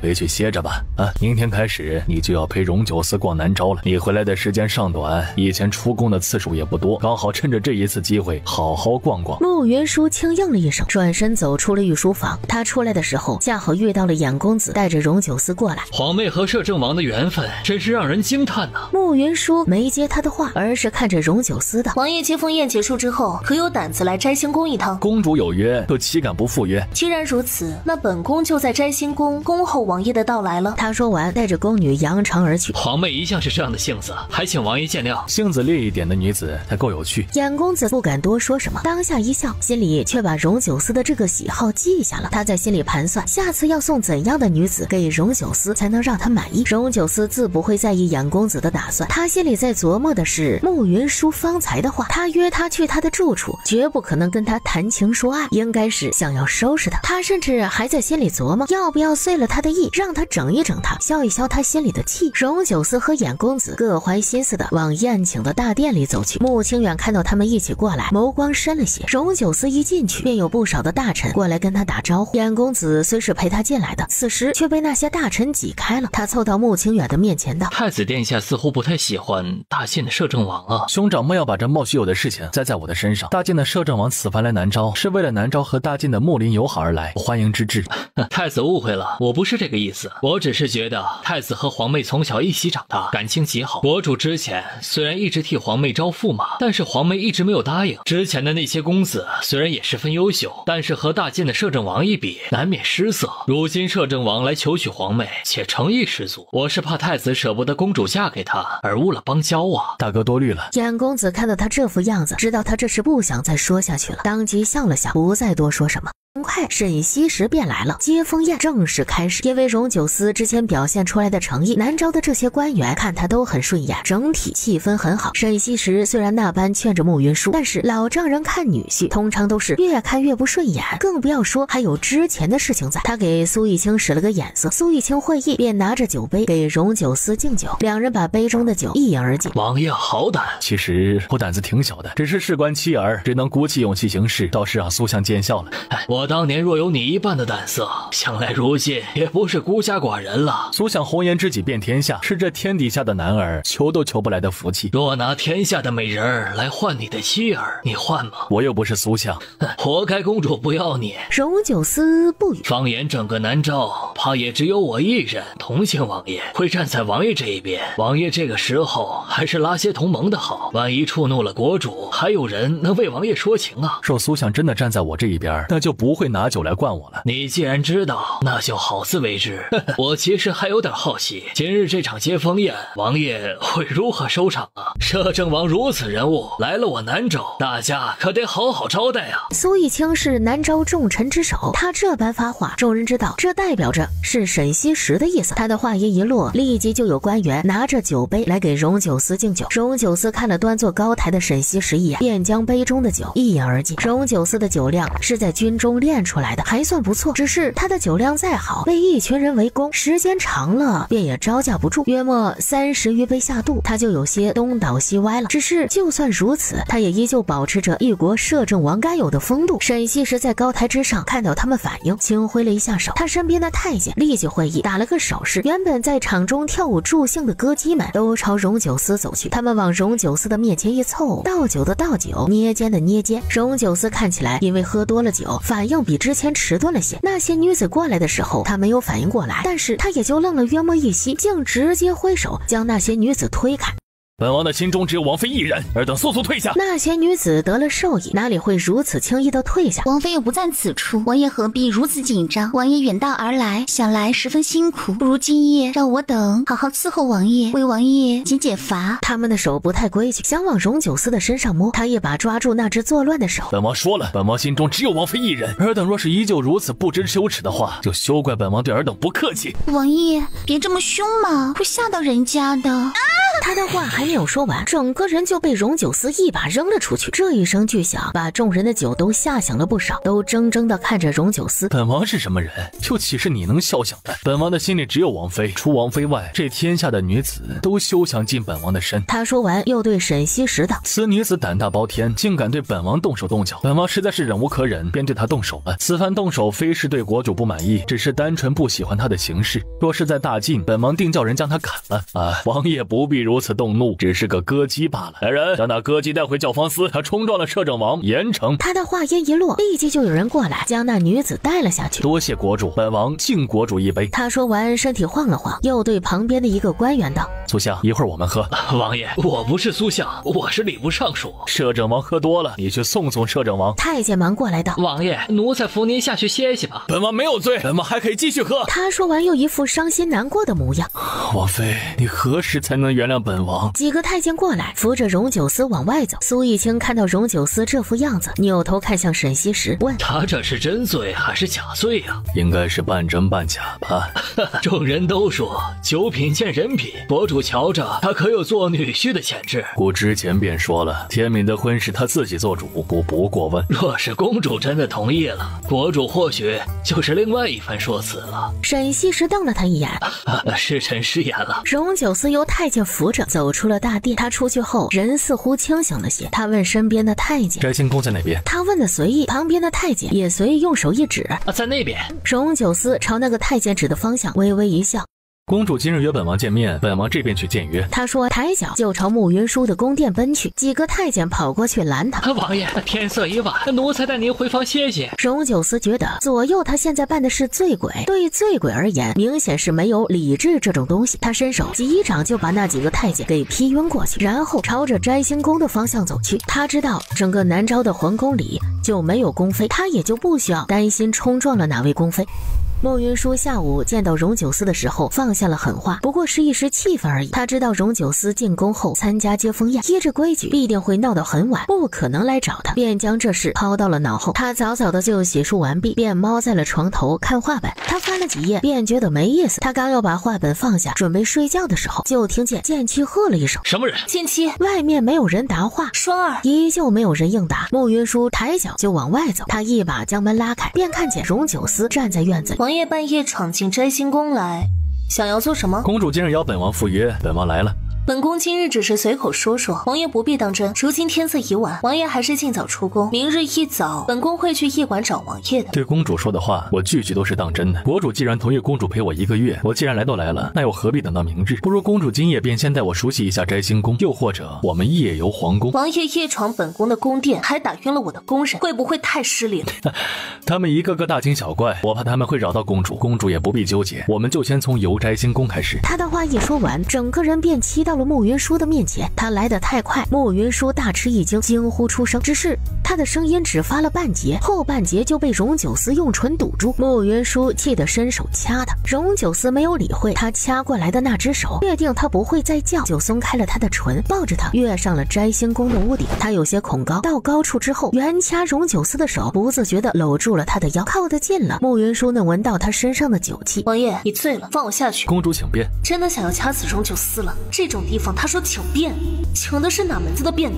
回去歇着吧。明天开始你就要陪荣九思逛南诏了。你回来的时间尚短，以前出宫的次数也不多，刚好趁着这一次机会好好逛逛。穆云舒轻应了一声，转身走出了御书房。他出来的时候，恰好遇到了衍公子带着荣九思过来。皇妹和摄政王的缘分真是让人惊叹呐。穆云舒没接他的话，而是看着荣九思道：“王爷接风宴结束之后，可有胆子来摘星宫一趟？公主有约，又岂敢不赴约？既然如此，那本宫就在摘星宫恭候王爷的到来了。”他说完，带着宫女扬长而去。皇妹一向是这样的性子，还请王爷见谅。性子烈一点的女子才够有趣。衍公子不敢多说什么，当下一笑，心里却把荣九思的这个喜好记下了。他在心里盘算，下次要送怎样的女子给荣九思才能让他满意。荣九思自不会在意衍公子的打算，他心里在琢磨的是穆云舒方才的话。他约他去他的住处，绝不可能跟他谈情说爱，应该是想要收拾他。他甚至还在心里琢磨，要不要遂了他的意，让他整一整他，消一消他心里的气。荣九思和衍公子各怀心思的往宴请的大殿里走去。穆清远看到他们一起过来，眸光深了些。荣九思一进去，便有不少的大臣过来跟他打招呼。衍公子虽是陪他进来的，此时却被那些大臣挤开了。他凑到穆清远的面前道：“太子殿下似乎不太喜欢大晋的摄政王啊。”兄长莫要把这莫须有的事情栽在我的身上。大晋的摄政王此番来南诏，是为了南诏和大晋的睦邻友好而来，欢迎之至。太子误会了，我不是这个意思。我只是觉得太子和皇妹从小一起长大，感情极好。国主之前虽然一直替皇妹招驸马，但是皇妹一直没有答应。之前的那些公子虽然也十分优秀，但是和大晋的摄政王一比，难免失色。如今摄政王来求娶皇妹，且诚意十足，我是怕太子舍不得公主嫁给他，而误了邦交啊。大哥多虑了。衍公子看到他这副样子，知道他这是不想再说下去了，当即笑了笑，不再多说什么。很快，沈西时便来了，接风宴正式开始。因为荣九思之前表现出来的诚意，南诏的这些官员看他都很顺眼，整体气氛很好。沈西时虽然那般劝着慕云舒，但是老丈人看女婿通常都是越看越不顺眼，更不要说还有之前的事情在。他给苏玉清使了个眼色，苏玉清会意，便拿着酒杯给荣九思敬酒，两人把杯中的酒一饮而尽。王爷好胆，其实我胆子挺小的，只是事关妻儿，只能鼓起勇气行事，倒是让苏相见笑了。我当年若有你一半的胆色，想来如今也不是孤家寡人了。苏相红颜知己遍天下，是这天底下的男儿求都求不来的福气。若拿天下的美人儿来换你的妻儿，你换吗？我又不是苏相，活该公主不要你。荣九思不语，放眼整个南诏，怕也只有我一人同情王爷，会站在王爷这一边。王爷这个时候还是拉些同盟的好，万一触怒了国主，还有人能为王爷说情啊。若苏相真的站在我这一边，那就不会拿酒来灌我了。你既然知道，那就好自为之。我其实还有点好奇，今日这场接风宴，王爷会如何收场啊？摄政王如此人物来了我南诏，大家可得好好招待啊。苏玉清是南诏重臣之首，他这般发话，众人知道这代表着是沈西时的意思。他的话音一落，立即就有官员拿着酒杯来给荣九思敬酒。荣九思看了端坐高台的沈西时一眼，便将杯中的酒一饮而尽。荣九思的酒量是在军中练出来的，还算不错，只是他的酒量再好，被一群人围攻，时间长了便也招架不住，约莫30余杯下肚，他就有些东倒西歪了。只是就算如此，他也依旧保持着一国摄政王该有的风度。沈西时在高台之上看到他们反应，轻挥了一下手，他身边的太监立即会意，打了个手势。原本在场中跳舞助兴的歌姬们都朝荣九思走去，他们往荣九思的面前一凑，倒酒的倒酒，捏肩的捏肩。荣九思看起来因为喝多了酒，反应比之前迟钝了些。那些女子过来的时候，他没有反应过来，但是他也就愣了约莫一息，竟直接挥手将那些女子推开。本王的心中只有王妃一人，尔等速速退下。那些女子得了授意，哪里会如此轻易的退下？王妃又不在此处，王爷何必如此紧张？王爷远道而来，想来十分辛苦，不如今夜让我等好好伺候王爷，为王爷解解乏。他们的手不太规矩，想往荣九思的身上摸，他一把抓住那只作乱的手。本王说了，本王心中只有王妃一人，尔等若是依旧如此不知羞耻的话，就休怪本王对尔等不客气。王爷别这么凶嘛，会吓到人家的。他的话还没有说完，整个人就被荣九思一把扔了出去。这一声巨响把众人的酒都吓响了不少，都怔怔地看着荣九思。本王是什么人，又岂是你能笑想的？本王的心里只有王妃，除王妃外，这天下的女子都休想进本王的身。他说完又对沈西时道：此女子胆大包天，竟敢对本王动手动脚，本王实在是忍无可忍，便对她动手了。此番动手非是对国主不满意，只是单纯不喜欢她的行事。若是在大晋，本王定叫人将她砍了。王爷不必如此动怒，只是个歌姬罢了。来人，将那歌姬带回教坊司，她冲撞了摄政王，严惩。他的话音一落，立即就有人过来将那女子带了下去。多谢国主，本王敬国主一杯。他说完身体晃了晃，又对旁边的一个官员道：苏相，一会儿我们喝。王爷，我不是苏相，我是礼部尚书。摄政王喝多了，你去送送摄政王。太监忙过来道：王爷，奴才扶您下去歇息吧。本王没有醉，本王还可以继续喝。他说完又一副伤心难过的模样。王妃，你何时才能原谅本王？几个太监过来扶着荣九思往外走。苏玉清看到荣九思这副样子，扭头看向沈西时问：他这是真醉还是假醉啊？应该是半真半假吧。众人都说酒品见人品，国主瞧着他可有做女婿的潜质。我之前便说了，天敏的婚事他自己做主，我不过问。若是公主真的同意了，国主或许就是另外一番说辞了。沈西时瞪了他一眼：是臣失言了。荣九思由太监扶着走出了大殿，他出去后人似乎清醒了些，他问身边的太监：摘星宫在哪边？他问的随意，旁边的太监也随意用手一指：在那边。荣九思朝那个太监指的方向微微一笑：公主今日约本王见面，本王这边去见约。他说抬脚就朝慕云舒的宫殿奔去，几个太监跑过去拦他：王爷，天色已晚，奴才带您回房歇息。荣九思觉得左右他现在办的是醉鬼，对醉鬼而言明显是没有理智这种东西。他伸手几掌就把那几个太监给劈晕过去，然后朝着摘星宫的方向走去。他知道整个南诏的皇宫里就没有宫妃，他也就不需要担心冲撞了哪位宫妃。孟云舒下午见到荣九思的时候放下了狠话，不过是一时气愤而已。他知道荣九思进宫后参加接风宴，依着规矩必定会闹到很晚，不可能来找他，便将这事抛到了脑后。他早早的就洗漱完毕，便猫在了床头看画本。他翻了几页，便觉得没意思。他刚要把画本放下，准备睡觉的时候，就听见剑七喝了一声：“什么人？”剑七，外面没有人答话，双儿依旧没有人应答。孟云舒抬脚就往外走，他一把将门拉开，便看见荣九思站在院子里。王爷半夜闯进摘星宫来，想要做什么？公主今日邀本王赴约，本王来了。本宫今日只是随口说说，王爷不必当真。如今天色已晚，王爷还是尽早出宫。明日一早，本宫会去驿馆找王爷的。对公主说的话，我句句都是当真的。国主既然同意公主陪我1个月，我既然来都来了，那又何必等到明日？不如公主今夜便先带我熟悉一下摘星宫，又或者我们夜游皇宫。王爷夜闯本宫的宫殿，还打晕了我的宫人，会不会太失礼了？他们一个个大惊小怪，我怕他们会扰到公主。公主也不必纠结，我们就先从游摘星宫开始。他的话一说完，整个人便骑到了慕云舒的面前。他来得太快，慕云舒大吃一惊，惊呼出声。只是他的声音只发了半截，后半截就被荣九思用唇堵住。慕云舒气得伸手掐他，荣九思没有理会他掐过来的那只手，确定他不会再叫，就松开了他的唇，抱着他跃上了摘星宫的屋顶。他有些恐高，到高处之后，原掐荣九思的手不自觉地搂住了他的腰，靠得近了，慕云舒能闻到他身上的酒气。王爷，你醉了，放我下去。公主请便。真的想要掐死荣九思了？这种地方他说请便，请的是哪门子的便呢？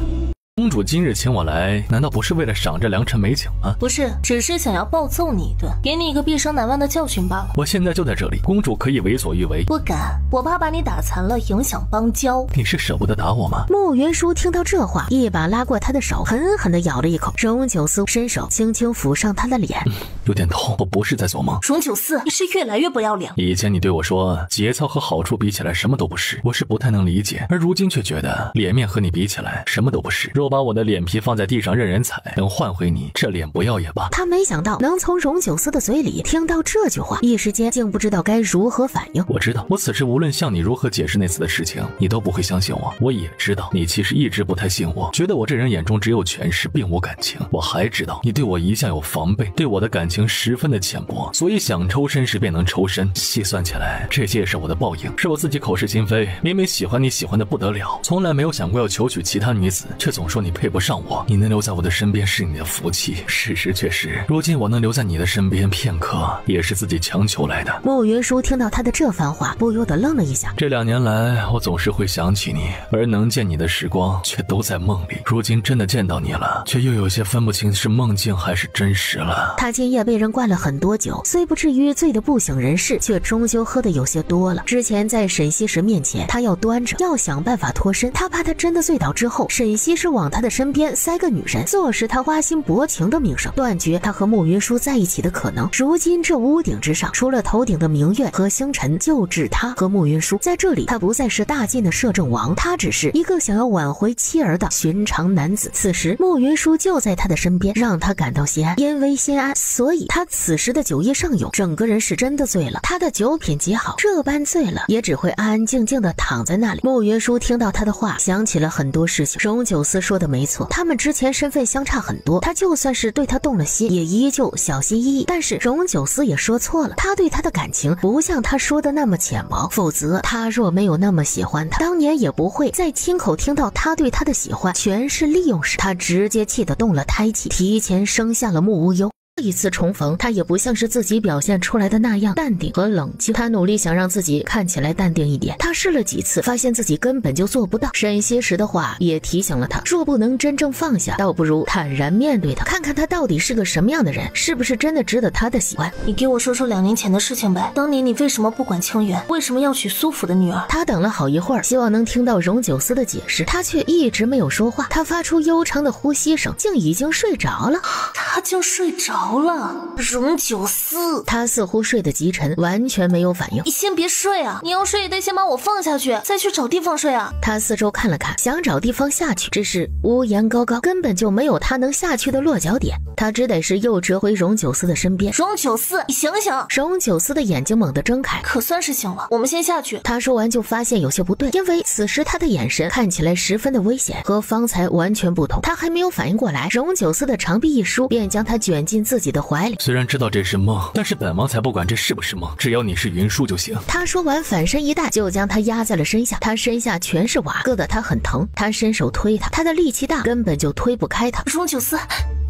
公主今日请我来，难道不是为了赏这良辰美景吗？不是，只是想要暴揍你一顿，给你一个毕生难忘的教训罢了。我现在就在这里，公主可以为所欲为。不敢，我怕把你打残了，影响邦交。你是舍不得打我吗？慕云舒听到这话，一把拉过他的手，狠狠地咬了一口。荣九思伸手轻轻抚上他的脸，有点痛，我不是在做梦。荣九思，你是越来越不要脸。以前你对我说节操和好处比起来什么都不是，我是不太能理解，而如今却觉得脸面和你比起来什么都不是。若把我的脸皮放在地上任人踩，能换回你这脸不要也罢。他没想到能从荣九思的嘴里听到这句话，一时间竟不知道该如何反应。我知道，我此时无论向你如何解释那次的事情，你都不会相信我。我也知道你其实一直不太信我，觉得我这人眼中只有权势，并无感情。我还知道你对我一向有防备，对我的感情十分的浅薄，所以想抽身时便能抽身。细算起来，这些也是我的报应，是我自己口是心非，明明喜欢你喜欢的不得了，从来没有想过要求娶其他女子，却总说你配不上我。你能留在我的身边是你的福气，事实却是如今我能留在你的身边片刻，也是自己强求来的。慕云舒听到他的这番话，不由得愣了一下。这2年来，我总是会想起你，而能见你的时光却都在梦里。如今真的见到你了，却又有些分不清是梦境还是真实了。他今夜被人灌了很多酒，虽不至于醉得不省人事，却终究喝得有些多了。之前在沈西时面前，他要端着，要想办法脱身，他怕他真的醉倒之后，沈西时往他的身边塞个女人，坐实他花心薄情的名声，断绝他和慕云舒在一起的可能。如今这屋顶之上，除了头顶的明月和星辰，就只他和慕云舒。在这里，他不再是大晋的摄政王，他只是一个想要挽回妻儿的寻常男子。此时慕云舒就在他的身边，让他感到心安。因为心安，所以他此时的酒意上涌，整个人是真的醉了。他的酒品极好，这般醉了也只会安安静静的躺在那里。慕云舒听到他的话，想起了很多事情。荣九思说的没错，他们之前身份相差很多，他就算是对他动了心，也依旧小心翼翼。但是荣九思也说错了，他对他的感情不像他说的那么浅薄，否则他若没有那么喜欢他，当年也不会在亲口听到他对他的喜欢全是利用时，他直接气得动了胎气，提前生下了慕无忧。这一次重逢，他也不像是自己表现出来的那样淡定和冷静，他努力想让自己看起来淡定一点。他试了几次，发现自己根本就做不到。沈西时的话也提醒了他，若不能真正放下，倒不如坦然面对他，看看他到底是个什么样的人，是不是真的值得他的喜欢。你给我说说2年前的事情呗，当年你为什么不管清源，为什么要娶苏府的女儿？他等了好一会儿，希望能听到荣九思的解释，他却一直没有说话。他发出悠长的呼吸声，竟已经睡着了。他竟睡着了。荣九思，他似乎睡得极沉，完全没有反应。你先别睡啊，你要睡也得先把我放下去，再去找地方睡啊。他四周看了看，想找地方下去，只是屋檐高高，根本就没有他能下去的落脚点。他只得是又折回荣九思的身边。荣九思，你醒醒！荣九思的眼睛猛地睁开，可算是醒了，我们先下去。他说完就发现有些不对，因为此时他的眼神看起来十分的危险，和方才完全不同。他还没有反应过来，荣九思的长臂一梳，便将他卷进自自己的怀里。虽然知道这是梦，但是本王才不管这是不是梦，只要你是云舒就行。他说完反身一带，就将他压在了身下，他身下全是瓦，硌得他很疼。他伸手推他，他的力气大，根本就推不开他。荣九思，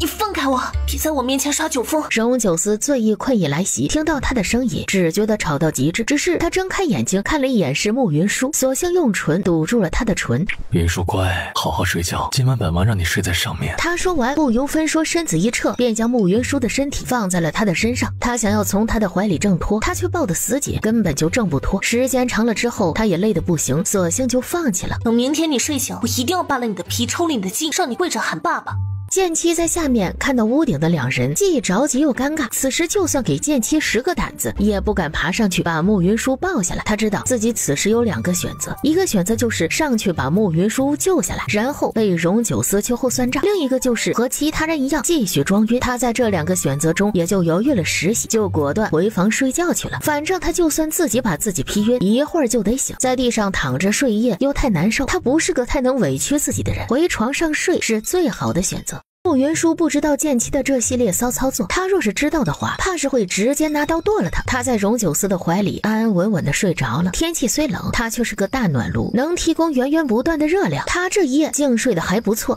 你放开我，别在我面前耍酒疯。荣九思醉意困意来袭，听到他的声音，只觉得吵到极致。只是他睁开眼睛看了一眼是慕云舒，索性用唇堵住了他的唇。云舒乖，好好睡觉，今晚本王让你睡在上面。他说完，不由分说，身子一撤，便将慕云舒的身体放在了他的身上。他想要从他的怀里挣脱，他却抱得死紧，根本就挣不脱。时间长了之后，他也累得不行，索性就放弃了。等明天你睡醒，我一定要扒了你的皮，抽了你的筋，让你跪着喊爸爸。剑妻在下面看到屋顶的两人，既着急又尴尬。此时就算给剑妻10个胆子，也不敢爬上去把慕云舒抱下来。他知道自己此时有2个选择，一个选择就是上去把慕云舒救下来，然后被荣九思秋后算账；另一个就是和其他人一样继续装晕。他在这2个选择中也就犹豫了10息，就果断回房睡觉去了。反正他就算自己把自己劈晕，一会儿就得醒，在地上躺着睡夜又太难受。他不是个太能委屈自己的人，回床上睡是最好的选择。慕云舒不知道剑妻的这系列骚操作，他若是知道的话，怕是会直接拿刀剁了他。他在荣九思的怀里安安稳稳的睡着了。天气虽冷，他却是个大暖炉，能提供源源不断的热量。他这一夜竟睡得还不错。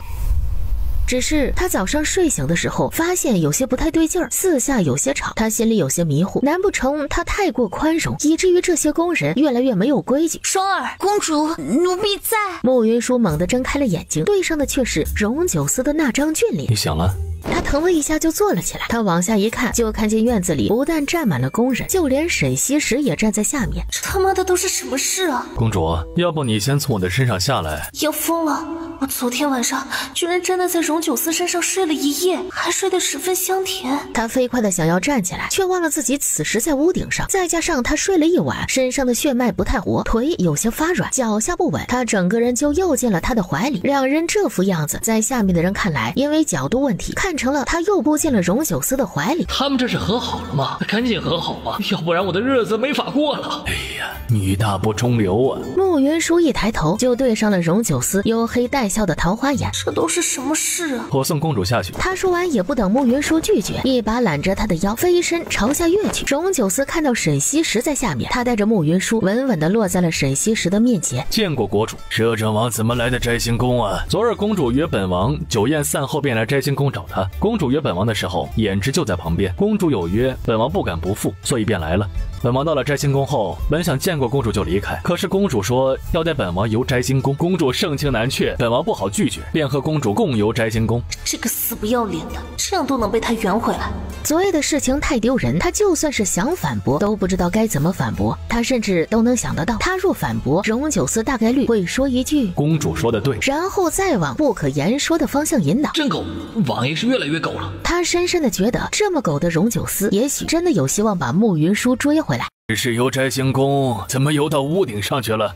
只是他早上睡醒的时候，发现有些不太对劲儿，四下有些吵，他心里有些迷糊。难不成他太过宽容，以至于这些工人越来越没有规矩？双儿，公主，奴婢在。慕云舒猛地睁开了眼睛，对上的却是荣九思的那张俊脸。你醒了？他腾了一下就坐了起来，他往下一看，就看见院子里不但站满了工人，就连沈西石也站在下面。这他妈的都是什么事啊？公主，要不你先从我的身上下来。要疯了！我昨天晚上居然真的在荣九思身上睡了一夜，还睡得十分香甜。他飞快的想要站起来，却忘了自己此时在屋顶上，再加上他睡了一晚，身上的血脉不太活，腿有些发软，脚下不稳，他整个人就又进了他的怀里。两人这副样子，在下面的人看来，因为角度问题，看成了他又扑进了荣九思的怀里。他们这是和好了吗？赶紧和好吧，要不然我的日子没法过了。哎呀，女大不中留啊！慕云舒一抬头就对上了荣九思黝黑带笑的桃花眼。这都是什么事啊？我送公主下去。他说完也不等慕云舒拒绝，一把揽着他的腰，飞身朝下跃去。荣九思看到沈西石在下面，他带着慕云舒稳稳地落在了沈西石的面前。见过国主。摄政王怎么来的摘星宫啊？昨日公主约本王酒宴散后便来摘星宫找他。公主约本王的时候，胭脂就在旁边。公主有约，本王不敢不赴，所以便来了。本王到了摘星宫后，本想见过公主就离开，可是公主说要带本王游摘星宫，公主盛情难却，本王不好拒绝，便和公主共游摘星宫。这个死不要脸的，这样都能被他圆回来。昨夜的事情太丢人，他就算是想反驳，都不知道该怎么反驳。他甚至都能想得到，他若反驳，荣九思大概率会说一句公主说的对，然后再往不可言说的方向引导。真狗，王爷是越来越狗了。他深深的觉得，这么狗的荣九思，也许真的有希望把慕云舒追回来。只是游摘星宫，怎么游到屋顶上去了？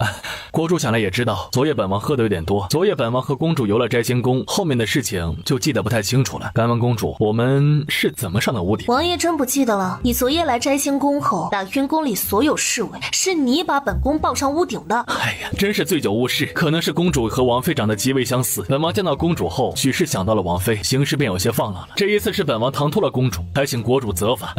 国主想来也知道，昨夜本王喝的有点多。昨夜本王和公主游了摘星宫，后面的事情就记得不太清楚了。敢问公主，我们是怎么上的屋顶？王爷真不记得了。你昨夜来摘星宫后，打晕宫里所有侍卫，是你把本宫抱上屋顶的。哎呀，真是醉酒误事。可能是公主和王妃长得极为相似，本王见到公主后，许是想到了王妃，行事便有些放浪了。这一次是本王唐突了公主，还请国主责罚。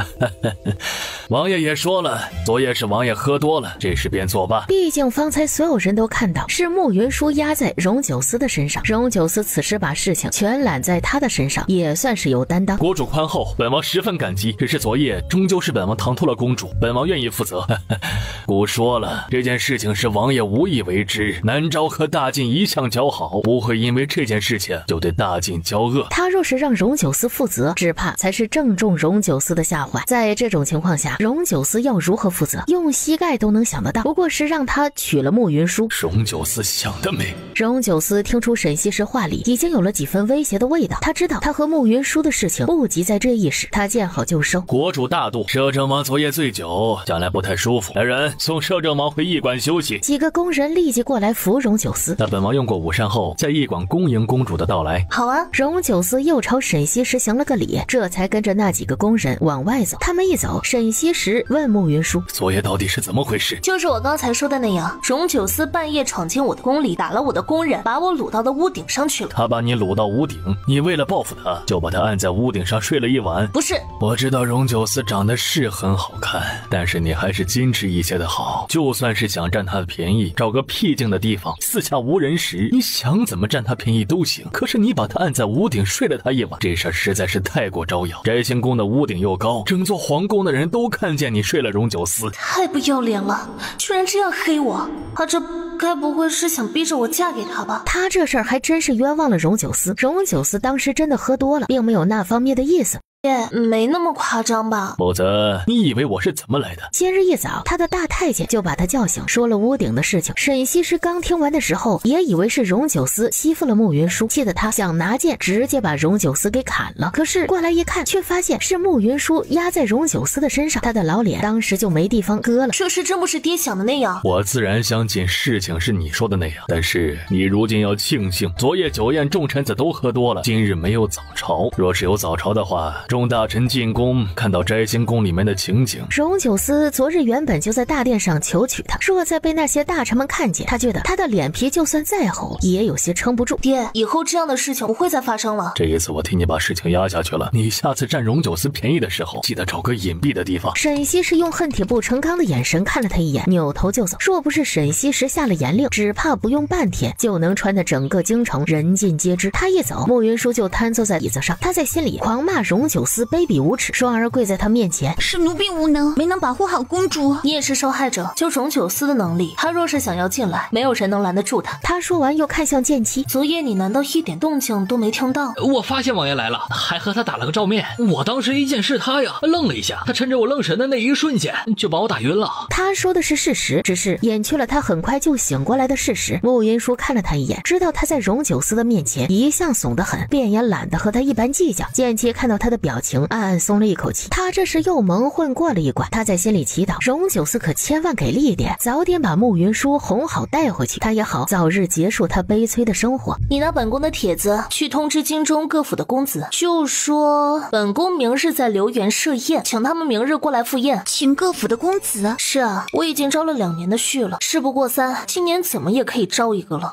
王爷也说了，昨夜是王爷喝多了，这事便作罢。毕竟方才所有人都看到是慕云舒压在荣九思的身上，荣九思此时把事情全揽在他的身上，也算是有担当。国主宽厚，本王十分感激。只是昨夜终究是本王唐突了公主，本王愿意负责。姑说了，这件事情是王爷无意为之，南诏和大晋一向交好，不会因为这件事情就对大晋交恶。他若是让荣九思负责，只怕才是正中荣九思的下怀。在这种情况下，荣九思要如何负责？用膝盖都能想得到，不过是让他娶了慕云舒。荣九思想得美。荣九思听出沈西石话里已经有了几分威胁的味道，他知道他和慕云舒的事情不急在这一时，他见好就收。国主大度，摄政王昨夜醉酒，将来不太舒服，来人送摄政王回驿馆休息。几个工人立即过来扶荣九思。那本王用过午膳后，在驿馆恭迎公主的到来。好啊。荣九思又朝沈西石行了个礼，这才跟着那几个工人往外走。他们一走，沈西石问慕云舒：昨夜到底是怎么回事？就是我刚才说的那样，荣九思半夜闯进我的宫里，打了我的工人，把我掳到了屋顶上去了。他把你掳到屋顶，你为了报复他，就把他按在屋顶上睡了一晚。不是，我知道荣九思长得是很好看，但是你还是矜持一些的好。就算是想占他的便宜，找个僻静的地方，四下无人时，你想怎么占他便宜都行。可是你把他按在屋顶睡了他一晚，这事儿实在是太过招摇。摘星宫的屋顶又高，整座皇宫的人都看见你睡了荣九思，太不要脸了，居然这样黑我。他这该不会是想逼着我嫁给他吧？他这事儿还真是冤枉了荣九思。荣九思当时真的喝多了，并没有那方面的意思。没那么夸张吧？否则你以为我是怎么来的？今日一早，他的大太监就把他叫醒，说了屋顶的事情。沈西施刚听完的时候，也以为是荣九思欺负了慕云舒，气得他想拿剑直接把荣九思给砍了。可是过来一看，却发现是慕云舒压在荣九思的身上，他的老脸当时就没地方搁了。这事真不是爹想的那样。我自然相信事情是你说的那样，但是你如今要庆幸，昨夜酒宴众臣子都喝多了，今日没有早朝。若是有早朝的话，众大臣进宫看到摘星宫里面的情景。荣九思昨日原本就在大殿上求娶她，若再被那些大臣们看见，他觉得他的脸皮就算再厚，也有些撑不住。爹，以后这样的事情不会再发生了。这一次我替你把事情压下去了，你下次占荣九思便宜的时候，记得找个隐蔽的地方。沈西施用恨铁不成钢的眼神看了他一眼，扭头就走。若不是沈西施下了严令，只怕不用半天就能传得整个京城人尽皆知。他一走，慕云舒就瘫坐在椅子上，他在心里狂骂荣九思卑鄙无耻。双儿跪在他面前，是奴婢无能，没能保护好公主。你也是受害者，就荣九思的能力，他若是想要进来，没有人能拦得住他。他说完又看向剑妻，昨夜你难道一点动静都没听到？我发现王爷来了，还和他打了个照面。我当时一见是他呀，愣了一下，他趁着我愣神的那一瞬间就把我打晕了。他说的是事实，只是掩去了他很快就醒过来的事实。慕云舒看了他一眼，知道他在荣九思的面前一向怂得很，便也懒得和他一般计较。剑妻看到他的表情，暗暗松了一口气，他这是又蒙混过了一关。他在心里祈祷荣九思可千万给力一点，早点把慕云舒哄好带回去，他也好早日结束他悲催的生活。你拿本宫的帖子去通知京中各府的公子，就说本宫明日在留园设宴，请他们明日过来赴宴。请各府的公子？是啊，我已经招了2年的婿了，事不过三，今年怎么也可以招一个了。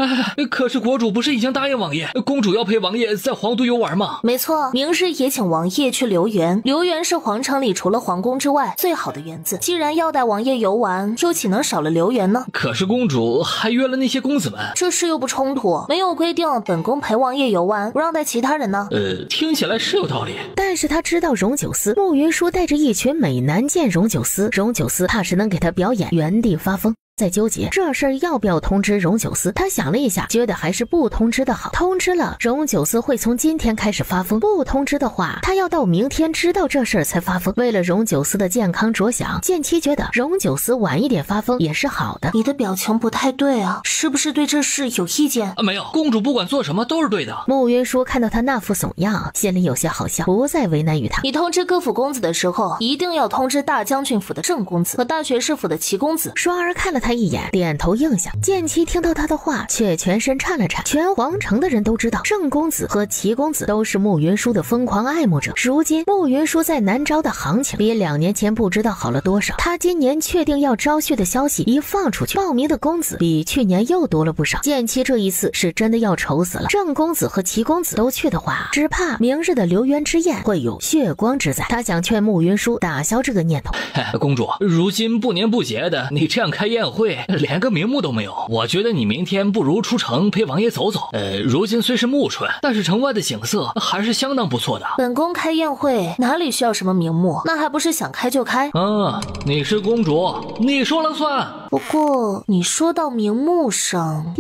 可是国主不是已经答应王爷，公主要陪王爷在皇都游玩吗？没错，明日也请王爷去留园。留园是皇城里除了皇宫之外最好的园子，既然要带王爷游玩，又岂能少了留园呢？可是公主还约了那些公子们，这事又不冲突，没有规定本宫陪王爷游玩，不让带其他人呢。听起来是有道理，但是他知道荣九思，慕云舒带着一群美男见荣九思，荣九思怕是能给他表演原地发疯。在纠结这事儿要不要通知荣九思，他想了一下，觉得还是不通知的好。通知了，荣九思会从今天开始发疯；不通知的话，他要到明天知道这事儿才发疯。为了荣九思的健康着想，剑妻觉得荣九思晚一点发疯也是好的。你的表情不太对啊，是不是对这事有意见？没有，公主不管做什么都是对的。慕云舒看到他那副怂样，心里有些好笑，不再为难于他。你通知各府公子的时候，一定要通知大将军府的郑公子和大学士府的齐公子。双儿看了他一眼，点头应下。剑妻听到他的话，却全身颤了颤。全皇城的人都知道，郑公子和齐公子都是慕云舒的疯狂爱慕者。如今慕云舒在南诏的行情比2年前不知道好了多少。他今年确定要招婿的消息一放出去，报名的公子比去年又多了不少。剑妻这一次是真的要愁死了。郑公子和齐公子都去的话，只怕明日的留园之宴会有血光之灾。他想劝慕云舒打消这个念头。公主，如今不年不节的，你这样开宴会，连个名目都没有。我觉得你明天不如出城陪王爷走走。如今虽是暮春，但是城外的景色还是相当不错的。本宫开宴会哪里需要什么名目，那还不是想开就开。你是公主，你说了算。不过你说到名目上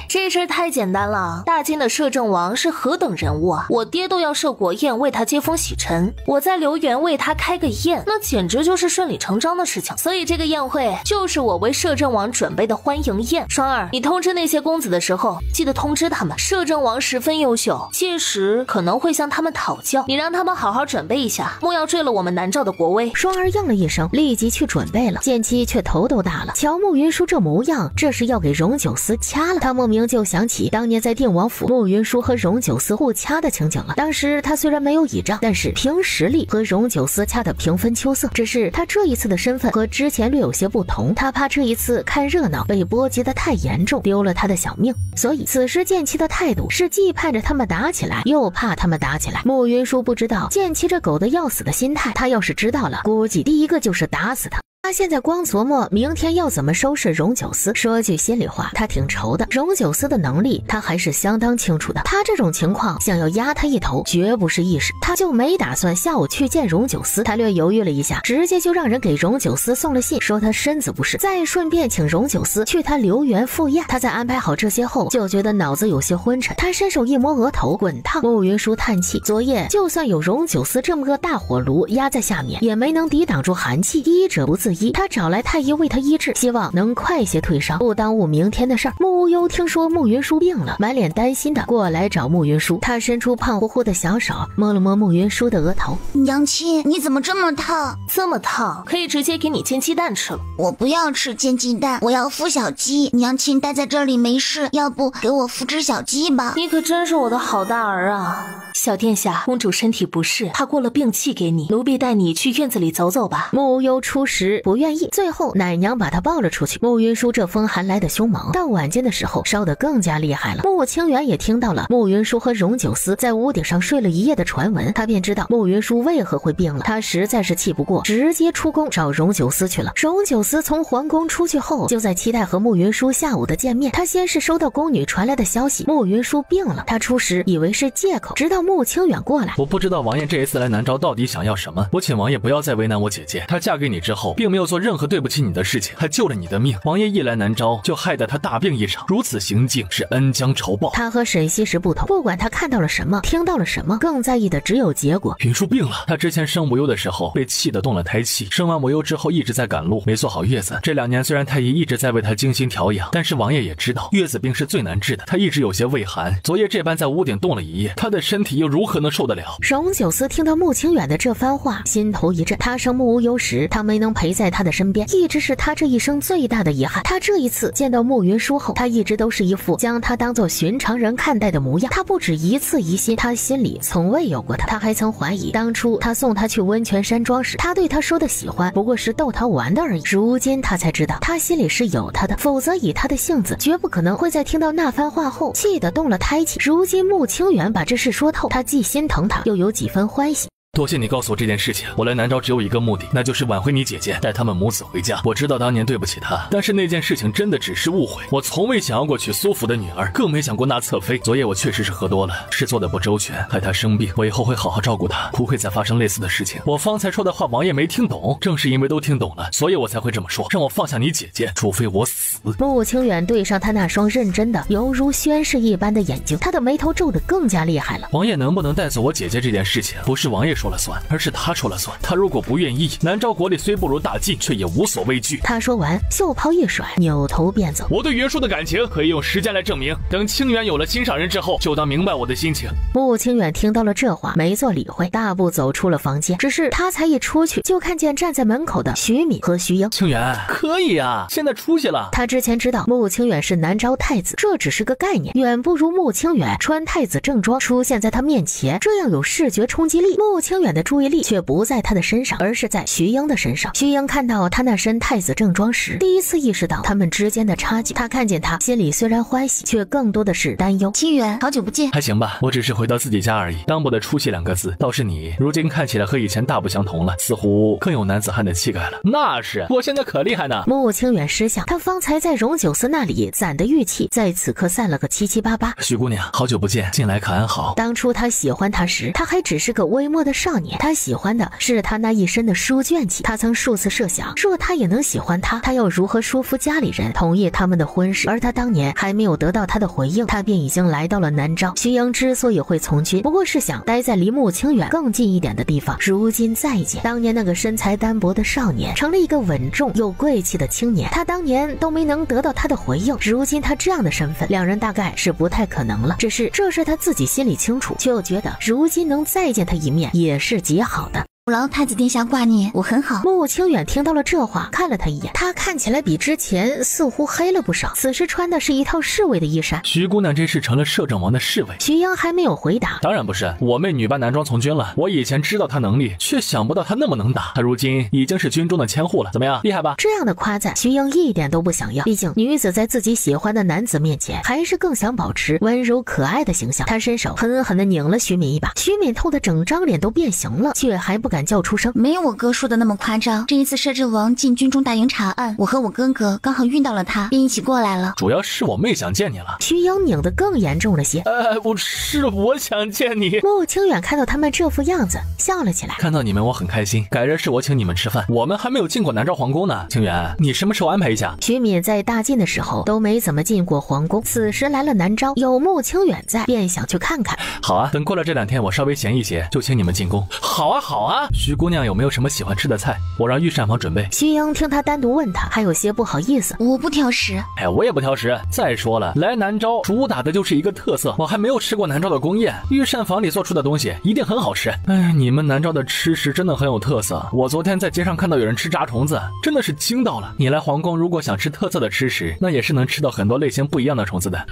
这事太简单了，大金的摄政王是何等人物啊！我爹都要设国宴为他接风洗尘，我在留园为他开个宴，那简直就是顺理成章的事情。所以这个宴会就是我为摄政王准备的欢迎宴。双儿，你通知那些公子的时候，记得通知他们，摄政王十分优秀，届时可能会向他们讨教，你让他们好好准备一下，莫要坠了我们南诏的国威。双儿应了一声，立即去准备了。剑妻却头都大了，瞧慕云舒这模样，这是要给荣九思掐了。他莫名明就想起当年在定王府慕云舒和荣九思互掐的情景了。当时他虽然没有倚仗，但是凭实力和荣九思掐得平分秋色。只是他这一次的身份和之前略有些不同，他怕这一次看热闹被波及得太严重，丢了他的小命，所以此时剑气的态度是既盼着他们打起来，又怕他们打起来。慕云舒不知道剑气这狗的要死的心态，他要是知道了，估计第一个就是打死他。他现在光琢磨明天要怎么收拾荣九思。说句心里话，他挺愁的。荣九思的能力他还是相当清楚的，他这种情况想要压他一头绝不是易事。他就没打算下午去见荣九思，他略犹豫了一下，直接就让人给荣九思送了信，说他身子不适，再顺便请荣九思去他留园赴宴。他在安排好这些后，就觉得脑子有些昏沉，他伸手一摸额头，滚烫。慕云舒叹气，昨夜就算有荣九思这么个大火炉压在下面，也没能抵挡住寒气，医者不自医，他找来太医为他医治，希望能快些退烧，不耽误明天的事儿。慕无忧听说慕云舒病了，满脸担心的过来找慕云舒，他伸出胖乎乎的小手摸了摸慕云舒的额头。娘亲，你怎么这么烫？这么烫，可以直接给你煎鸡蛋吃了。我不要吃煎鸡蛋，我要孵小鸡。娘亲待在这里没事，要不给我孵只小鸡吧？你可真是我的好大儿啊！小殿下，公主身体不适，怕过了病气给你，奴婢带你去院子里走走吧。慕无忧初时不愿意，最后奶娘把她抱了出去。慕云舒这风寒来得凶猛，到晚间的时候烧得更加厉害了。慕清远也听到了慕云舒和荣九思在屋顶上睡了一夜的传闻，他便知道慕云舒为何会病了。他实在是气不过，直接出宫找荣九思去了。荣九思从皇宫出去后，就在期待和慕云舒下午的见面。他先是收到宫女传来的消息，慕云舒病了，他初时以为是借口，直到慕清远过来。我不知道王爷这一次来南诏到底想要什么，我请王爷不要再为难我姐姐。她嫁给你之后，并没有做任何对不起你的事情，还救了你的命。王爷一来南诏，就害得她大病一场，如此行径是恩将仇报。他和沈西时不同，不管他看到了什么，听到了什么，更在意的只有结果。云舒病了，她之前生无忧的时候被气得动了胎气，生完无忧之后一直在赶路，没坐好月子。这2年虽然太医一直在为她精心调养，但是王爷也知道月子病是最难治的，她一直有些畏寒。昨夜这般在屋顶冻了一夜，她的身体又如何能受得了？荣九思听到慕清远的这番话，心头一震。他生慕无忧时，他没能陪在他的身边，一直是他这一生最大的遗憾。他这一次见到慕云舒后，他一直都是一副将他当作寻常人看待的模样。他不止一次疑心，他心里从未有过他。他还曾怀疑，当初他送他去温泉山庄时，他对他说的喜欢不过是逗他玩的而已。如今他才知道，他心里是有他的，否则以他的性子，绝不可能会在听到那番话后气得动了胎气。如今慕清远把这事说透，他既心疼他，又有几分欢喜。多谢你告诉我这件事情，我来南诏只有一个目的，那就是挽回你姐姐，带他们母子回家。我知道当年对不起她，但是那件事情真的只是误会，我从未想要过娶苏府的女儿，更没想过纳侧妃。昨夜我确实是喝多了，是做的不周全，害她生病，我以后会好好照顾她，不会再发生类似的事情。我方才说的话王爷没听懂，正是因为都听懂了，所以我才会这么说，让我放下你姐姐，除非我死。慕清远对上他那双认真的犹如宣誓一般的眼睛，他的眉头皱得更加厉害了。王爷能不能带走我姐姐这件事情，不是王爷说了算，而是他说了算。他如果不愿意，南诏国里虽不如大晋，却也无所畏惧。他说完，袖袍一甩，扭头便走。我对云舒的感情可以用时间来证明，等清远有了心上人之后，就当明白我的心情。慕清远听到了这话，没做理会，大步走出了房间。只是他才一出去，就看见站在门口的徐敏和徐英。清远，可以啊，现在出息了。他之前知道慕清远是南诏太子，这只是个概念，远不如慕清远穿太子正装出现在他面前，这样有视觉冲击力。慕清远的注意力却不在他的身上，而是在徐英的身上。徐英看到他那身太子正装时，第一次意识到他们之间的差距。他看见他，心里虽然欢喜，却更多的是担忧。清远，好久不见。还行吧，我只是回到自己家而已。当不得出息2个字，倒是你如今看起来和以前大不相同了，似乎更有男子汉的气概了。那是，我现在可厉害呢。慕清远失笑，他方才在荣九思那里攒的玉气，在此刻散了个七七八八。徐姑娘，好久不见，近来可安好？当初他喜欢他时，他还只是个微末的少年，他喜欢的是他那一身的书卷气。他曾数次设想，若他也能喜欢他，他要如何说服家里人同意他们的婚事。而他当年还没有得到他的回应，他便已经来到了南诏。徐英之所以会从军，不过是想待在离慕清远更近一点的地方。如今再见，当年那个身材单薄的少年，成了一个稳重又贵气的青年。他当年都没能得到他的回应，如今他这样的身份，两人大概是不太可能了。只是这是他自己心里清楚，却又觉得如今能再见他一面也是极好的。劳太子殿下挂念，我很好。穆清远听到了这话，看了他一眼，他看起来比之前似乎黑了不少，此时穿的是一套侍卫的衣衫。徐姑娘这是成了摄政王的侍卫？徐英还没有回答。当然不是，我妹女扮男装从军了，我以前知道她能力，却想不到她那么能打，她如今已经是军中的千户了，怎么样，厉害吧？这样的夸赞，徐英一点都不想要，毕竟女子在自己喜欢的男子面前，还是更想保持温柔可爱的形象。她伸手狠狠地拧了徐敏一把，徐敏痛得整张脸都变形了，却还不敢叫出声。没有我哥说的那么夸张，这一次摄政王进军中大营查案，我和我哥哥刚好遇到了他，便一起过来了。主要是我妹想见你了。徐英拧得更严重了些。不是我想见你。穆清远看到他们这副样子，笑了起来。看到你们我很开心，改日是我请你们吃饭，我们还没有进过南诏皇宫呢。清远，你什么时候安排一下？徐敏在大晋的时候都没怎么进过皇宫，此时来了南诏，有穆清远在，便想去看看。好啊，等过了这2天我稍微闲一些，就请你们进宫。好啊好啊。徐姑娘有没有什么喜欢吃的菜？我让御膳房准备。徐英听他单独问他，还有些不好意思。我不挑食。我也不挑食。再说了，来南诏主打的就是一个特色，我还没有吃过南诏的宫宴，御膳房里做出的东西一定很好吃。你们南诏的吃食真的很有特色，我昨天在街上看到有人吃炸虫子，真的是惊到了。你来皇宫如果想吃特色的吃食，那也是能吃到很多类型不一样的虫子的。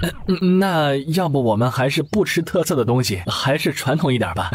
那要不我们还是不吃特色的东西，还是传统一点吧。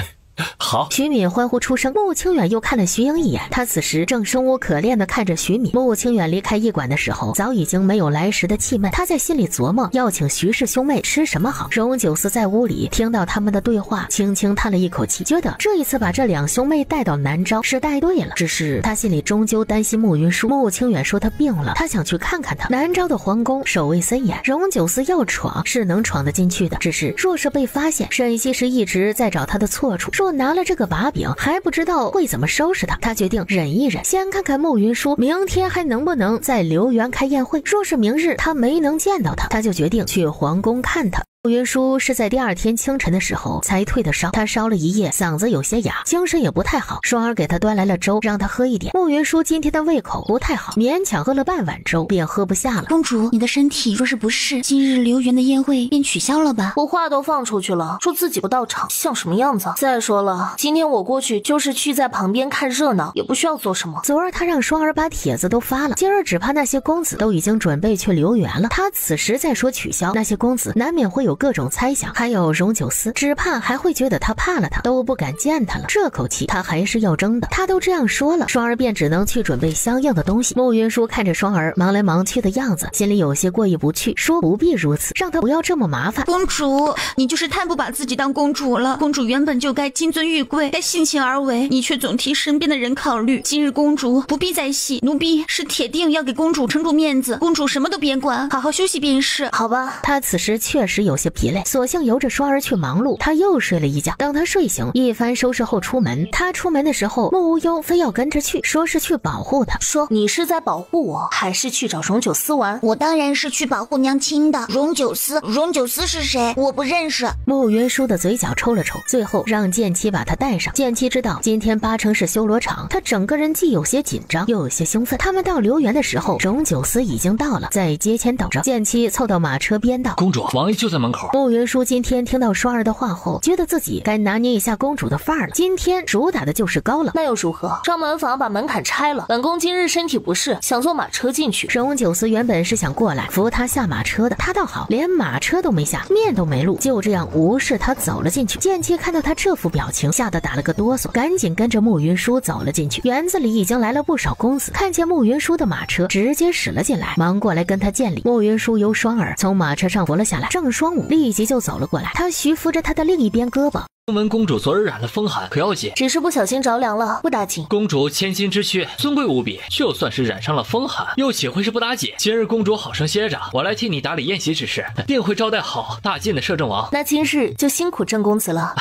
好，徐敏欢呼出声。穆清远又看了徐英一眼，他此时正生无可恋地看着徐敏。穆清远离开驿馆的时候，早已经没有来时的气闷，他在心里琢磨要请徐氏兄妹吃什么好。荣九思在屋里听到他们的对话，轻轻叹了一口气，觉得这一次把这2兄妹带到南诏是带对了，只是他心里终究担心穆云舒。穆清远说他病了，他想去看看他。南诏的皇宫守卫森严，荣九思要闯是能闯得进去的，只是若是被发现，沈西时一直在找他的错处，若拿了这个把柄，还不知道会怎么收拾他。他决定忍一忍，先看看穆云舒明天还能不能在留园开宴会。若是明日他没能见到他，他就决定去皇宫看他。穆云舒是在第2天清晨的时候才退的烧，他烧了一夜，嗓子有些哑，精神也不太好。双儿给他端来了粥，让他喝一点。穆云舒今天的胃口不太好，勉强喝了半碗粥，便喝不下了。公主，你的身体若是不适，今日留园的宴会便取消了吧。我话都放出去了，说自己不到场，像什么样子？再说了，今天我过去就是去在旁边看热闹，也不需要做什么。昨儿他让双儿把帖子都发了，今儿只怕那些公子都已经准备去留园了。他此时再说取消，那些公子难免会有各种猜想，还有荣九思，只怕还会觉得他怕了他，都不敢见他了。这口气他还是要争的。他都这样说了，双儿便只能去准备相应的东西。穆云舒看着双儿忙来忙去的样子，心里有些过意不去，说不必如此，让他不要这么麻烦。公主，你就是太不把自己当公主了。公主原本就该金尊玉贵，该性情而为，你却总替身边的人考虑。今日公主不必再戏，奴婢是铁定要给公主撑住面子。公主什么都别管，好好休息便是。好吧。他此时确实有些疲累，索性由着双儿去忙碌，他又睡了一觉。等他睡醒，一番收拾后出门。他出门的时候，穆无忧非要跟着去，说是去保护他。说你是在保护我，还是去找荣九思玩？我当然是去保护娘亲的。荣九思是谁？我不认识。穆云舒的嘴角抽了抽，最后让剑妻把他带上。剑妻知道今天8成是修罗场，他整个人既有些紧张，又有些兴奋。他们到留园的时候，荣九思已经到了，在街前等着。剑妻凑到马车边道：公主，王爷就在门口。穆云舒今天听到双儿的话后，觉得自己该拿捏一下公主的范儿了。今天主打的就是高冷，那又如何？让门房把门槛拆了。本宫今日身体不适，想坐马车进去。荣九思原本是想过来扶他下马车的，他倒好，连马车都没下，面都没露，就这样无视他走了进去。剑妻看到他这副表情，吓得打了个哆嗦，赶紧跟着穆云舒走了进去。园子里已经来了不少公子，看见穆云舒的马车，直接驶了进来，忙过来跟他见礼。穆云舒由双儿从马车上扶了下来，郑双武立即就走了过来，他徐扶着他的另一边胳膊。听闻公主昨日染了风寒，可要紧？只是不小心着凉了，不打紧。公主千金之躯，尊贵无比，就算是染上了风寒，又岂会是不打紧？今日公主好生歇着，我来替你打理宴席之事，定会招待好大晋的摄政王。那今日就辛苦郑公子了。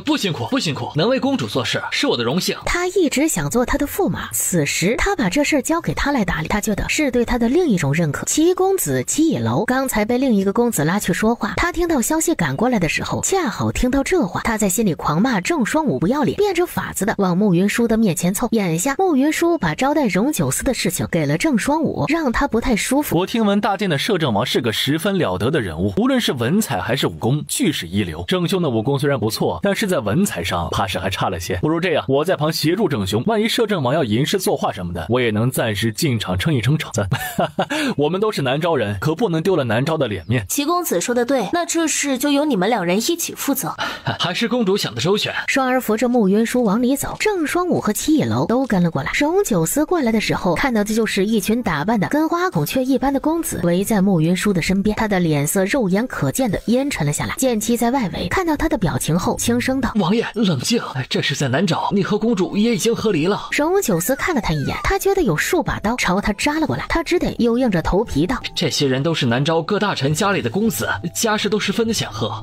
不辛苦，不辛苦，能为公主做事是我的荣幸。他一直想做他的驸马，此时他把这事交给他来打理，他觉得是对他的另一种认可。齐公子齐以楼刚才被另一个公子拉去说话，他听到消息赶过来的时候，恰好听到这话，他在心里狂骂郑双武不要脸，变着法子的往慕云舒的面前凑。眼下慕云舒把招待荣九思的事情给了郑双武，让他不太舒服。我听闻大殿的摄政王是个十分了得的人物，无论是文采还是武功，俱是一流。郑兄的武功虽然不错，但是在文采上怕是还差了些。不如这样，我在旁协助郑兄，万一摄政王要吟诗作画什么的，我也能暂时进场撑一撑场子。我们都是南诏人，可不能丢了南诏的脸面。齐公子说的对，那这事就由你们两人一起负责。还是公主想的周全。双儿扶着慕云舒往里走，郑双武和齐一楼都跟了过来。荣九思过来的时候，看到的就是一群打扮的跟花孔雀一般的公子围在慕云舒的身边，他的脸色肉眼可见的阴沉了下来。剑妻在外围看到他的表情后，轻声道：“王爷，冷静，这是在南诏，你和公主也已经和离了。”荣九思看了他一眼，他觉得有数把刀朝他扎了过来，他只得又硬着头皮道：“这些人都是南诏各大臣家里的公子，家世都十分的显赫。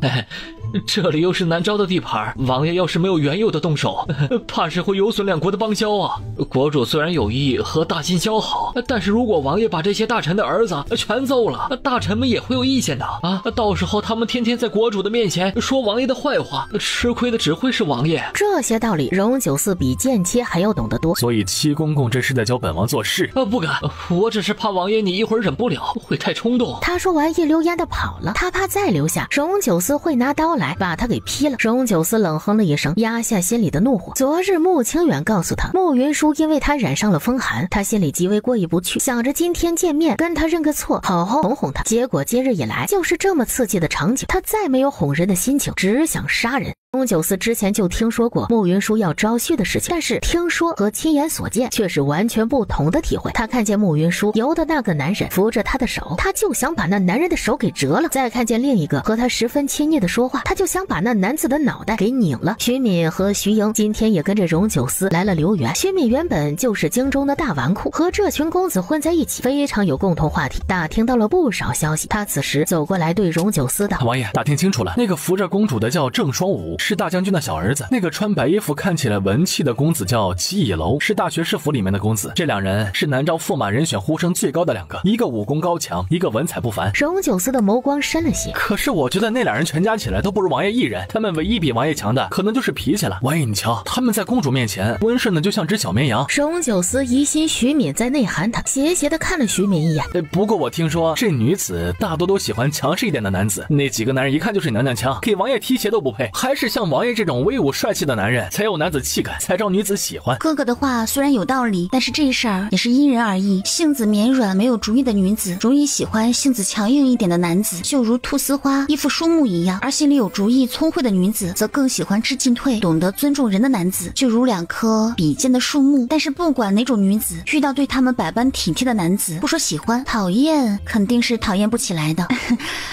这里又是南诏的地盘，王爷要是没有原有的动手，怕是会有损两国的邦交啊。国主虽然有意和大晋交好，但是如果王爷把这些大臣的儿子全揍了，大臣们也会有意见的啊。到时候他们天天在国主的面前说王爷的坏话，吃亏的只会是王爷。”这些道理荣九思比剑妻还要懂得多。所以七公公这是在教本王做事？不敢，我只是怕王爷你一会儿忍不了，会太冲动。他说完一溜烟的跑了，他怕再留下荣九思会拿刀来把他给劈了。荣九思冷哼了一声，压下心里的怒火。昨日穆清远告诉他，慕云舒因为他染上了风寒，他心里极为过意不去，想着今天见面跟他认个错，好好哄哄他。结果今日以来就是这么刺激的场景，他再没有哄人的心情，只想杀人。荣九思之前就听说过慕云舒要招婿的事情，但是听说和亲眼所见却是完全不同的体会。他看见慕云舒由的那个男人扶着他的手，他就想把那男人的手给折了；再看见另一个和他十分亲昵的说话，他就想把那男子的脑袋给拧了。徐敏和徐英今天也跟着荣九思来了留园。徐敏原本就是京中的大纨绔，和这群公子混在一起，非常有共同话题，打听到了不少消息。他此时走过来对荣九思道：“王爷，打听清楚了，那个扶着公主的叫郑双武，是大将军的小儿子；那个穿白衣服看起来文气的公子叫齐以楼，是大学士府里面的公子。这两人是南诏驸马人选呼声最高的两个，一个武功高强，一个文采不凡。”荣九思的眸光深了些，可是我觉得那两人全加起来都不如王爷一人，他们唯一比王爷强的可能就是脾气了。王爷你瞧，他们在公主面前温顺的就像只小绵羊。荣九思疑心徐敏在内涵他，斜斜的看了徐敏一眼。不过我听说这女子大多都喜欢强势一点的男子，那几个男人一看就是娘娘腔，给王爷提鞋都不配，还是像王爷这种威武帅气的男人才有男子气概，才招女子喜欢。哥哥的话虽然有道理，但是这事儿也是因人而异。性子绵软没有主意的女子容易喜欢性子强硬一点的男子，就如菟丝花依附树木一样；而心里有主意聪慧的女子则更喜欢知进退懂得尊重人的男子，就如两棵比肩的树木。但是不管哪种女子遇到对他们百般体贴的男子，不说喜欢，讨厌肯定是讨厌不起来的。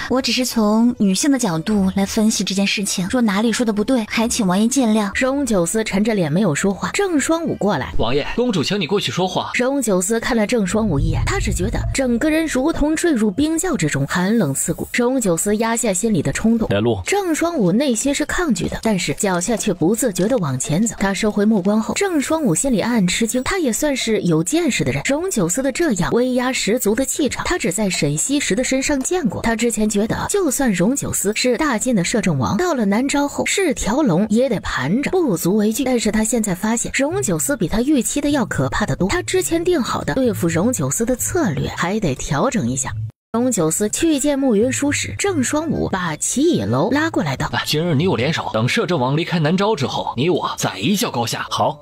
我只是从女性的角度来分析这件事情，若哪里说的不对，还请王爷见谅。荣九思沉着脸没有说话。郑双武过来：“王爷，公主请你过去说话。”荣九思看了郑双武一眼，他只觉得整个人如同坠入冰窖之中，寒冷刺骨。荣九思压下心里的冲动，来路。郑双武内心是抗拒的，但是脚下却不自觉地往前走。他收回目光后，郑双武心里暗暗吃惊，他也算是有见识的人。荣九思的这样威压十足的气场，他只在沈西时的身上见过。他之前觉得，就算荣九思是大晋的摄政王，到了南诏后是条龙也得盘着，不足为惧。但是他现在发现，荣九思比他预期的要可怕得多。他之前定好的对付荣九思的策略还得调整一下。荣九思去见慕云舒时，郑双武把齐以楼拉过来道：“今日你我联手，等摄政王离开南诏之后，你我再一较高下。”好。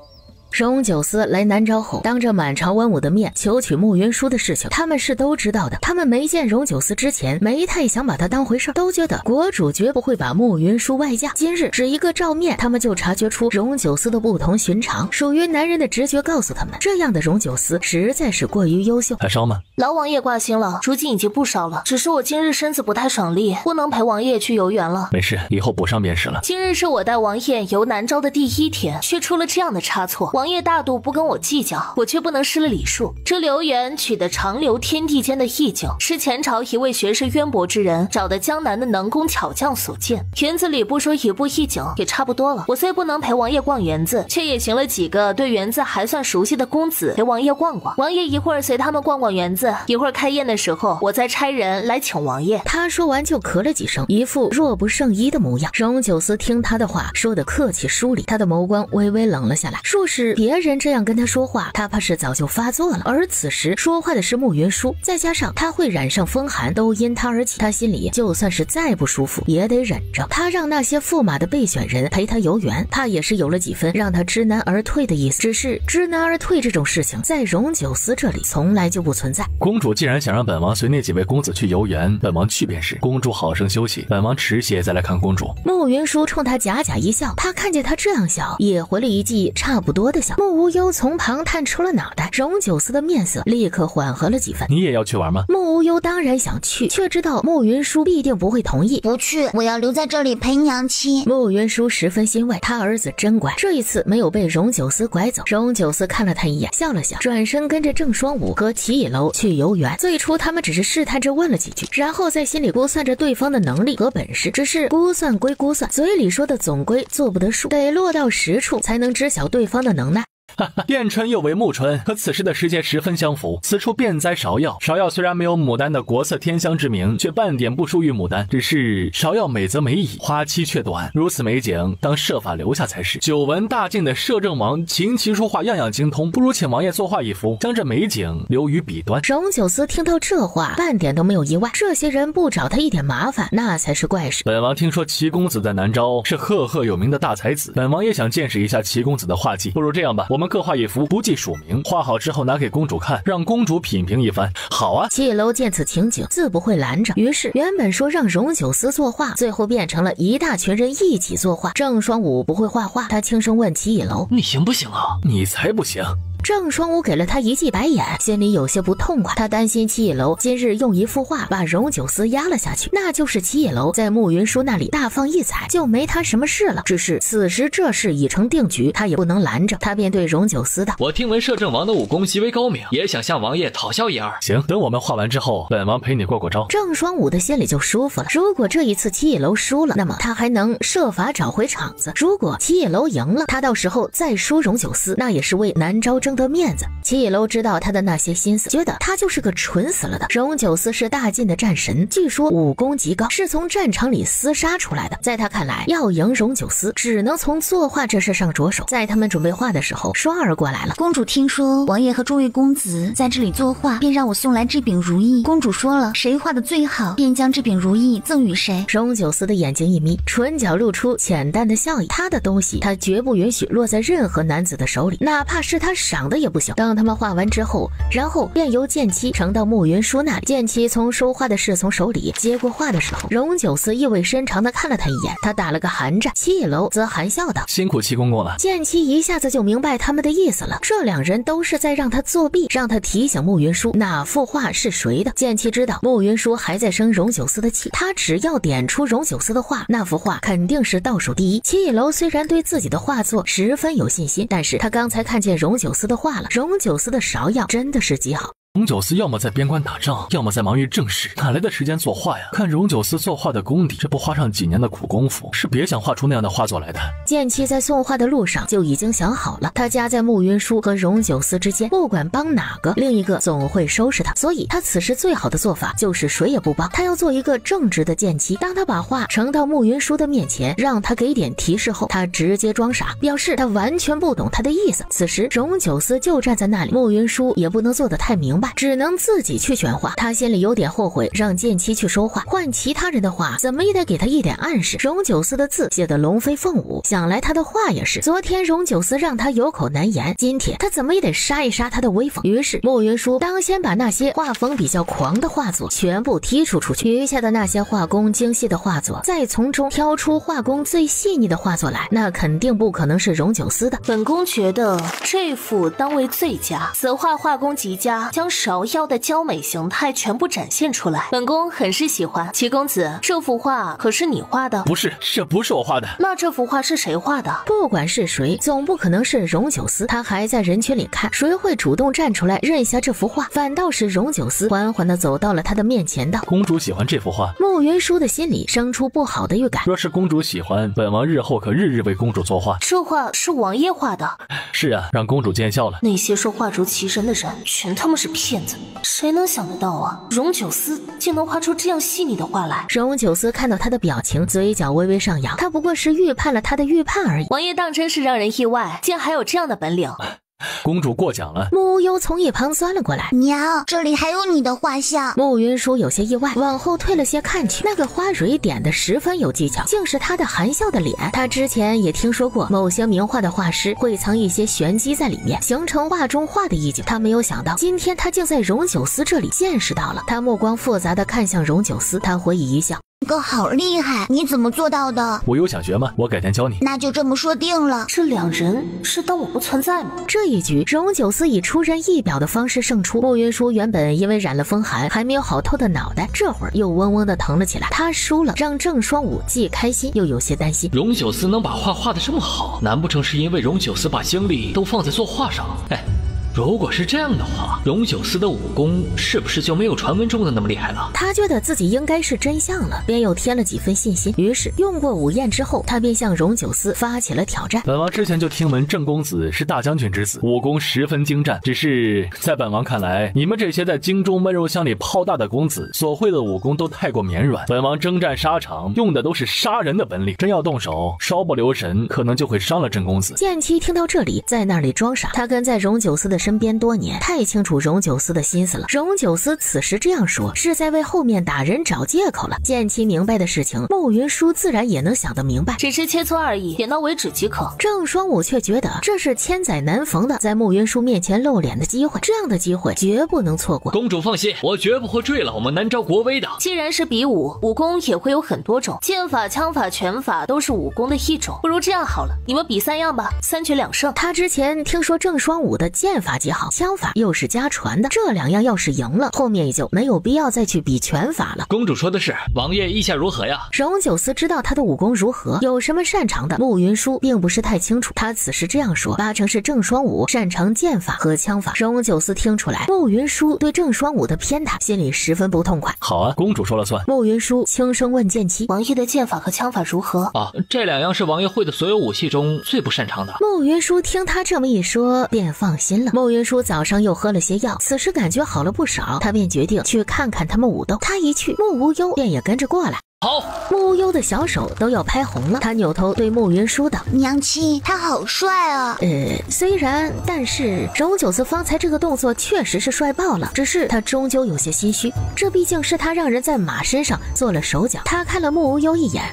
荣九思来南诏后，当着满朝文武的面求取慕云舒的事情，他们是都知道的。他们没见荣九思之前，没太想把他当回事，都觉得国主绝不会把慕云舒外嫁。今日只一个照面，他们就察觉出荣九思的不同寻常。属于男人的直觉告诉他们，这样的荣九思实在是过于优秀。还烧吗？老王爷挂心了，如今已经不烧了，只是我今日身子不太爽利，不能陪王爷去游园了。没事，以后补上便是了。今日是我带王爷游南诏的第一天，却出了这样的差错。王爷大度不跟我计较，我却不能失了礼数。这流言取得长流天地间的异境，是前朝一位学识渊博之人找的江南的能工巧匠所建。园子里不说一步一景也差不多了。我虽不能陪王爷逛园子，却也请了几个对园子还算熟悉的公子陪王爷逛逛。王爷一会儿随他们逛逛园子，一会儿开宴的时候，我再差人来请王爷。他说完就咳了几声，一副若不胜衣的模样。荣九思听他的话说得客气疏离，他的眸光微微冷了下来。若是别人这样跟他说话，他怕是早就发作了。而此时说话的是慕云舒，再加上他会染上风寒，都因他而起。他心里就算是再不舒服，也得忍着。他让那些驸马的备选人陪他游园，怕也是有了几分让他知难而退的意思。只是知难而退这种事情，在荣九思这里从来就不存在。公主既然想让本王随那几位公子去游园，本王去便是。公主好生休息，本王迟些再来看公主。慕云舒冲他假假一笑，他看见他这样笑，也回了一记差不多的笑。慕无忧从旁探出了脑袋，荣九思的面色立刻缓和了几分。你也要去玩吗？慕无忧当然想去，却知道慕云舒必定不会同意。不去，我要留在这里陪娘亲。慕云舒十分欣慰，他儿子真乖，这一次没有被荣九思拐走。荣九思看了他一眼，笑了笑，转身跟着郑双武和齐以楼去游园。最初他们只是试探着问了几句，然后在心里估算着对方的能力和本事，只是估算归估算，嘴里说的总归做不得数，得落到实处才能知晓对方的能耐。燕春又为暮春，和此时的时节十分相符。此处便栽芍药，芍药虽然没有牡丹的国色天香之名，却半点不输于牡丹。只是芍药美则美矣，花期却短，如此美景，当设法留下才是。久闻大晋的摄政王琴棋书画样样精通，不如请王爷作画一幅，将这美景留于笔端。荣九思听到这话，半点都没有意外。这些人不找他一点麻烦，那才是怪事。本王听说齐公子在南诏是赫赫有名的大才子，本王也想见识一下齐公子的画技。不如这样吧，我们各画一幅，不计署名，画好之后拿给公主看，让公主品评一番。好啊！齐以楼见此情景，自不会拦着。于是原本说让荣九思作画，最后变成了一大群人一起作画。郑双武不会画画，他轻声问齐以楼：“你行不行啊？”“你才不行。”郑双武给了他一记白眼，心里有些不痛快。他担心齐以楼今日用一幅画把荣九思压了下去，那就是齐以楼在慕云舒那里大放异彩，就没他什么事了。只是此时这事已成定局，他也不能拦着。他便对荣九思道：“我听闻摄政王的武功极为高明，也想向王爷讨教一二。”“行，等我们画完之后，本王陪你过过招。”郑双武的心里就舒服了。如果这一次齐以楼输了，那么他还能设法找回场子；如果齐以楼赢了，他到时候再输荣九思，那也是为南诏争得面子。齐以楼知道他的那些心思，觉得他就是个蠢死了的。荣九思是大晋的战神，据说武功极高，是从战场里厮杀出来的。在他看来，要赢荣九思，只能从作画这事上着手。在他们准备画的时候，双儿过来了。公主听说王爷和诸位公子在这里作画，便让我送来这柄如意。公主说了，谁画的最好，便将这柄如意赠与谁。荣九思的眼睛一眯，唇角露出浅淡的笑意。他的东西，他绝不允许落在任何男子的手里，哪怕是他赏的也不行。等他们画完之后，然后便由剑妻呈到慕云舒那里。剑妻从收画的侍从手里接过画的时候，荣九思意味深长地看了他一眼，他打了个寒战。齐以楼则含笑道：“辛苦齐公公了。”剑妻一下子就明白他们的意思了，这两人都是在让他作弊，让他提醒慕云舒哪幅画是谁的。剑妻知道慕云舒还在生荣九思的气，他只要点出荣九思的画，那幅画肯定是倒数第一。齐以楼虽然对自己的画作十分有信心，但是他刚才看见荣九思的画了，荣九思的芍药真的是极好。荣九思要么在边关打仗，要么在忙于政事，哪来的时间作画呀？看荣九思作画的功底，这不花上几年的苦功夫，是别想画出那样的画作来的。剑妻在送画的路上就已经想好了，他夹在慕云舒和荣九思之间，不管帮哪个，另一个总会收拾他。所以他此时最好的做法就是谁也不帮，他要做一个正直的剑妻。当他把画呈到慕云舒的面前，让他给点提示后，他直接装傻，表示他完全不懂他的意思。此时荣九思就站在那里，慕云舒也不能做得太明白，只能自己去选画。他心里有点后悔让剑妻去收画，换其他人的画怎么也得给他一点暗示。荣九思的字写得龙飞凤舞，想来他的画也是。昨天荣九思让他有口难言，今天他怎么也得杀一杀他的威风。于是慕云舒当先把那些画风比较狂的画作全部剔除出去，余下的那些画工精细的画作再从中挑出画工最细腻的画作来，那肯定不可能是荣九思的。本宫觉得这幅当为最佳，此画画工极佳，将芍药的娇美形态全部展现出来，本宫很是喜欢。齐公子，这幅画可是你画的？不是，这不是我画的。那这幅画是谁画的？不管是谁，总不可能是荣九思。他还在人群里看，谁会主动站出来认下这幅画？反倒是荣九思缓缓地走到了他的面前，道：“公主喜欢这幅画。”慕云舒的心里生出不好的预感。若是公主喜欢，本王日后可日日为公主作画。这画是王爷画的？是啊，让公主见笑了。那些说画如其人的人，全他妈是骗子！谁能想得到啊？荣九思竟能画出这样细腻的画来。荣九思看到他的表情，嘴角微微上扬，他不过是预判了他的预判而已。王爷当真是让人意外，竟还有这样的本领。公主过奖了。慕无忧从一旁钻了过来，娘，这里还有你的画像。慕云舒有些意外，往后退了些看去，那个花蕊点的十分有技巧，竟是他的含笑的脸。他之前也听说过某些名画的画师会藏一些玄机在里面，形成画中画的意境。他没有想到今天他竟在荣九思这里见识到了。他目光复杂的看向荣九思，他回忆一笑，哥好厉害，你怎么做到的？我有想学吗？我改天教你。那就这么说定了。这两人是当我不存在吗？这一局荣九思以出人意表的方式胜出。慕云舒原本因为染了风寒还没有好透的脑袋，这会儿又嗡嗡的疼了起来。他输了，让郑双武既开心又有些担心。荣九思能把画画得这么好，难不成是因为荣九思把精力都放在作画上？如果是这样的话，荣九思的武功是不是就没有传闻中的那么厉害了？他觉得自己应该是真相了，便又添了几分信心。于是用过午宴之后，他便向荣九思发起了挑战。本王之前就听闻郑公子是大将军之子，武功十分精湛，只是在本王看来，你们这些在京中焖肉箱里泡大的公子所会的武功都太过绵软。本王征战沙场用的都是杀人的本领，真要动手，稍不留神可能就会伤了郑公子。剑妻听到这里，在那里装傻。他跟在荣九思的身边多年，太清楚荣九思的心思了。荣九思此时这样说，是在为后面打人找借口了。剑妻明白的事情，慕云舒自然也能想得明白，只是切磋而已，点到为止即可。郑双武却觉得这是千载难逢的在慕云舒面前露脸的机会，这样的机会绝不能错过。公主放心，我绝不会坠了我们南诏国威的。既然是比武，武功也会有很多种，剑法、枪法、拳法都是武功的一种。不如这样好了，你们比3样吧，3局2胜。他之前听说郑双武的剑法极好，枪法又是家传的，这2样要是赢了，后面也就没有必要再去比拳法了。公主说的是，王爷意下如何呀？荣九思知道他的武功如何，有什么擅长的，慕云舒并不是太清楚。他此时这样说，八成是郑双武擅长剑法和枪法。荣九思听出来慕云舒对郑双武的偏袒，心里十分不痛快。好啊，公主说了算。慕云舒轻声问剑妻，王爷的剑法和枪法如何？这2样是王爷会的所有武器中最不擅长的。慕云舒听他这么一说，便放心了。慕云舒早上又喝了些药，此时感觉好了不少，他便决定去看看他们武斗。他一去，慕无忧便也跟着过来。好，慕无忧的小手都要拍红了，他扭头对慕云舒道：“娘亲，他好帅啊！”虽然，但是荣九思方才这个动作确实是帅爆了，只是他终究有些心虚，这毕竟是他让人在马身上做了手脚。他看了慕无忧一眼，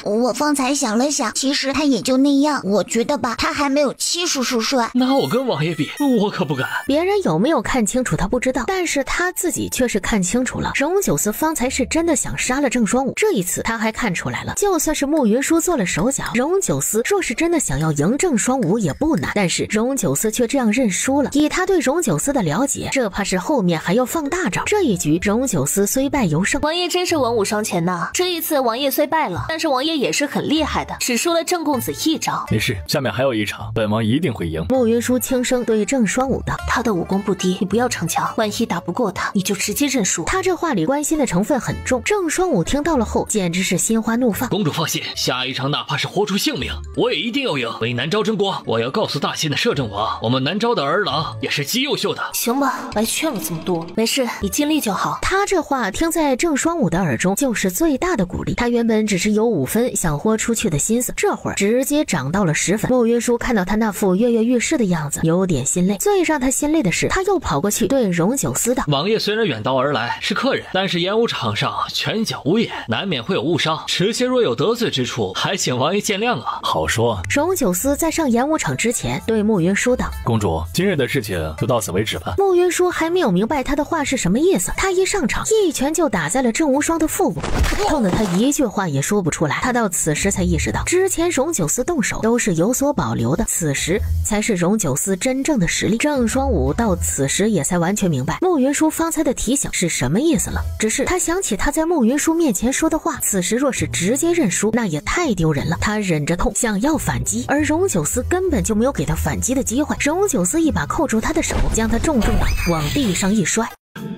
我方才想了想，其实他也就那样，我觉得吧，他还没有七叔叔帅。拿我跟王爷比，我可不敢。别人有没有看清楚他不知道，但是他自己却是看清楚了。荣九思方才是真的想杀了郑双武，这一次他还看出来了，就算是慕云舒做了手脚，荣九思若是真的想要赢郑双武也不难，但是荣九思却这样认输了。以他对荣九思的了解，这怕是后面还要放大招。这一局荣九思虽败犹胜，王爷真是文武双全呐。这一次王爷虽败了，但是王爷也是很厉害的，只输了郑公子一招。没事，下面还有一场，本王一定会赢。慕云舒轻声对郑双武道：“他的武功不低，你不要逞强，万一打不过他，你就直接认输。”他这话里关心的成分很重。郑双武听到了后，简直是心花怒放。公主放心，下一场哪怕是活出性命，我也一定要赢，为南诏争光。我要告诉大秦的摄政王，我们南诏的儿郎也是极优秀的。行吧，白劝了这么多，没事，你尽力就好。他这话听在郑双武的耳中，就是最大的鼓励。他原本只是有5分想豁出去的心思，这会儿直接涨到了10分。慕云舒看到他那副跃跃欲试的样子，有点心累。最让他心累的是，他又跑过去对荣九思道：“王爷虽然远道而来是客人，但是演武场上拳脚无眼，难免免会有误伤，迟些若有得罪之处，还请王爷见谅啊。好说。荣九思在上演武场之前对慕云舒道：“公主，今日的事情就到此为止吧。”慕云舒还没有明白他的话是什么意思，他一上场一拳就打在了郑无双的腹部，痛得他一句话也说不出来。他到此时才意识到，之前荣九思动手都是有所保留的，此时才是荣九思真正的实力。郑双武到此时也才完全明白慕云舒方才的提醒是什么意思了，只是他想起他在慕云舒面前说的话，此时若是直接认输，那也太丢人了。他忍着痛想要反击，而荣九思根本就没有给他反击的机会。荣九思一把扣住他的手，将他重重的往地上一摔，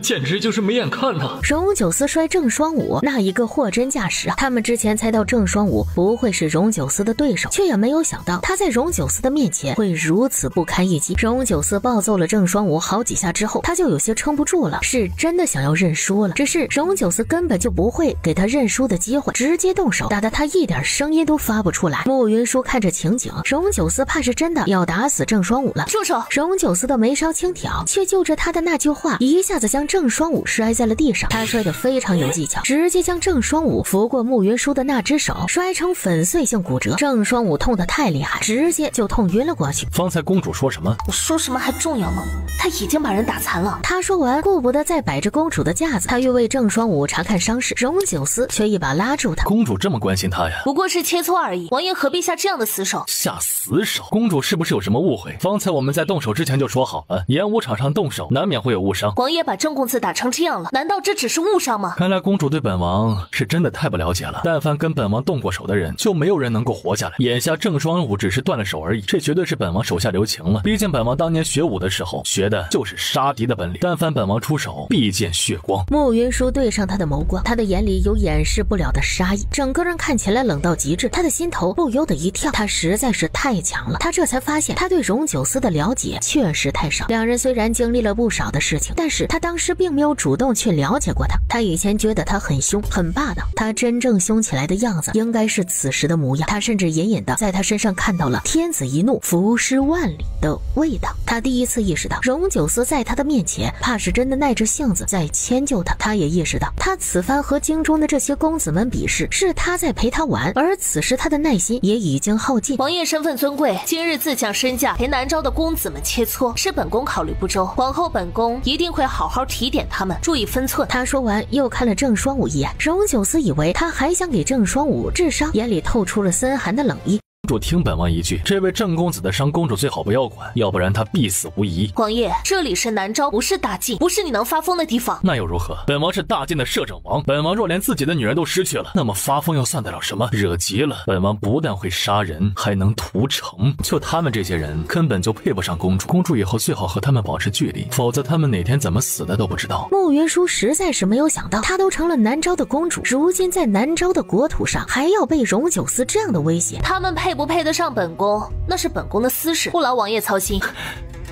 简直就是没眼看呐！荣九思摔郑双武那一个货真价实啊！他们之前猜到郑双武不会是荣九思的对手，却也没有想到他在荣九思的面前会如此不堪一击。荣九思暴揍了郑双武好几下之后，他就有些撑不住了，是真的想要认输了。只是荣九思根本就不会给他认输的机会，直接动手，打得他一点声音都发不出来。慕云舒看着情景，荣九思怕是真的要打死郑双武了。住手！荣九思的眉梢轻挑，却就着他的那句话，一下子将郑双武摔在了地上。他摔得非常有技巧，直接将郑双武扶过慕云舒的那只手摔成粉碎性骨折。郑双武痛得太厉害，直接就痛晕了过去。方才公主说什么？我说什么还重要吗？他已经把人打残了。他说完，顾不得再摆着公主的架子，他欲为郑双武查看伤势，荣九思却一把拉住他。公主这么关心他呀？不过是切磋而已，王爷何必下这样的死手？下死手？公主是不是有什么误会？方才我们在动手之前就说好了，演武场上动手难免会有误伤。王爷把郑公子打成这样了，难道这只是误伤吗？看来公主对本王是真的太不了解了。但凡跟本王动过手的人，就没有人能够活下来。眼下郑双武只是断了手而已，这绝对是本王手下留情了。毕竟本王当年学武的时候学的就是杀敌的本领，但凡本王出手，必见血光。慕云舒对上他的眸光，他的眼里有掩饰不了的杀意，整个人看起来冷到极致。他的心头不由得一跳，他实在是太强了。他这才发现他对荣九思的了解确实太少。两人虽然经历了不少的事情，但是他当时并没有主动去了解过他。他以前觉得他很凶很霸道，他真正凶起来的样子应该是此时的模样。他甚至隐隐的在他身上看到了天子一怒伏尸万里的味道。他第一次意识到荣九思在他的面前怕是真的耐着性子在迁就他。他也意识到他此番和京中的这些公子们比试，是他在陪他玩，而此时他的耐心也已经耗尽。王爷身份尊贵，今日自降身价陪南诏的公子们切磋，是本宫考虑不周，往后本宫一定会好好提点他们，注意分寸。他说完又看了郑双武一眼，荣九思以为他还想给郑双武治伤，眼里透出了森寒的冷意。公主听本王一句，这位郑公子的伤，公主最好不要管，要不然他必死无疑。王爷，这里是南诏，不是大晋，不是你能发疯的地方。那又如何？本王是大晋的摄政王，本王若连自己的女人都失去了，那么发疯又算得了什么？惹急了，本王不但会杀人，还能屠城。就他们这些人，根本就配不上公主。公主以后最好和他们保持距离，否则他们哪天怎么死的都不知道。慕云舒实在是没有想到，她都成了南诏的公主，如今在南诏的国土上还要被荣九思这样的威胁。他们配不配得上本宫，那是本宫的私事，不劳王爷操心。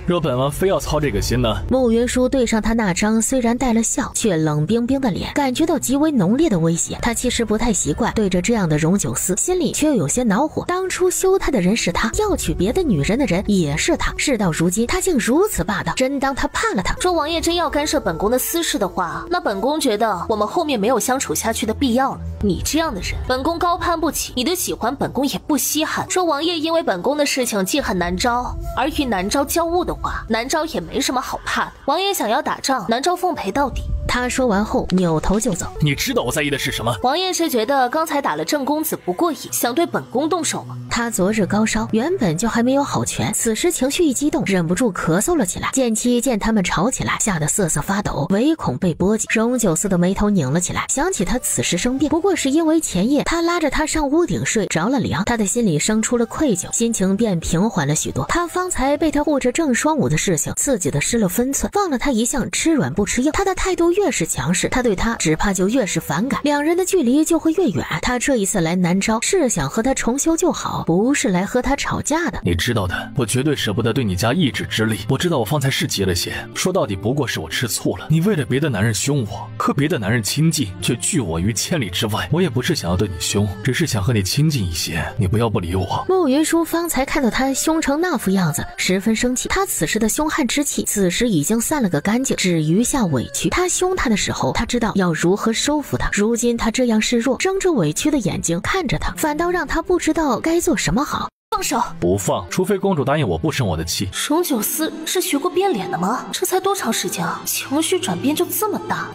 若本王非要操这个心呢？慕云舒对上他那张虽然带了笑却冷冰冰的脸，感觉到极为浓烈的威胁。他其实不太习惯对着这样的荣九思，心里却有些恼火。当初休他的人是他，要娶别的女人的人也是他，事到如今他竟如此霸道，真当他怕了他？若王爷真要干涉本宫的私事的话，那本宫觉得我们后面没有相处下去的必要了。你这样的人，本宫高攀不起，你的喜欢本宫也不稀罕。说王爷因为本宫的事情记恨南诏，而与南诏交恶的话，南诏也没什么好怕的。王爷想要打仗，南诏奉陪到底。他说完后扭头就走。你知道我在意的是什么？王爷是觉得刚才打了郑公子不过瘾，想对本宫动手吗？他昨日高烧，原本就还没有好全，此时情绪一激动，忍不住咳嗽了起来。剑妻见他们吵起来，吓得瑟瑟发抖，唯恐被波及。荣九思的眉头拧了起来，想起他此时生病，不过是因为前夜他拉着他上屋顶睡着了凉，他的心里生出了愧疚，心情便平缓了许多。他方才被他护着郑双武的事情刺激的失了分寸，忘了他一向吃软不吃硬。他的态度越是强势，他对他只怕就越是反感，两人的距离就会越远。他这一次来南诏是想和他重修旧好，不是来和他吵架的。你知道的，我绝对舍不得对你加一指之力。我知道我方才是急了些，说到底不过是我吃醋了。你为了别的男人凶我，和别的男人亲近，却拒我于千里之外。我也不是想要对你凶，只是想和你亲近一些，你不要不理我。穆云舒方才看到他凶成那副样子，十分生气。他此时的凶悍之气，此时已经散了个干净，只余下委屈。他凶他的时候，他知道要如何收服他。如今他这样示弱，睁着委屈的眼睛看着他，反倒让他不知道该做什么好。放手！不放，除非公主答应我不生我的气。荣九思是学过变脸的吗？这才多长时间啊，情绪转变就这么大？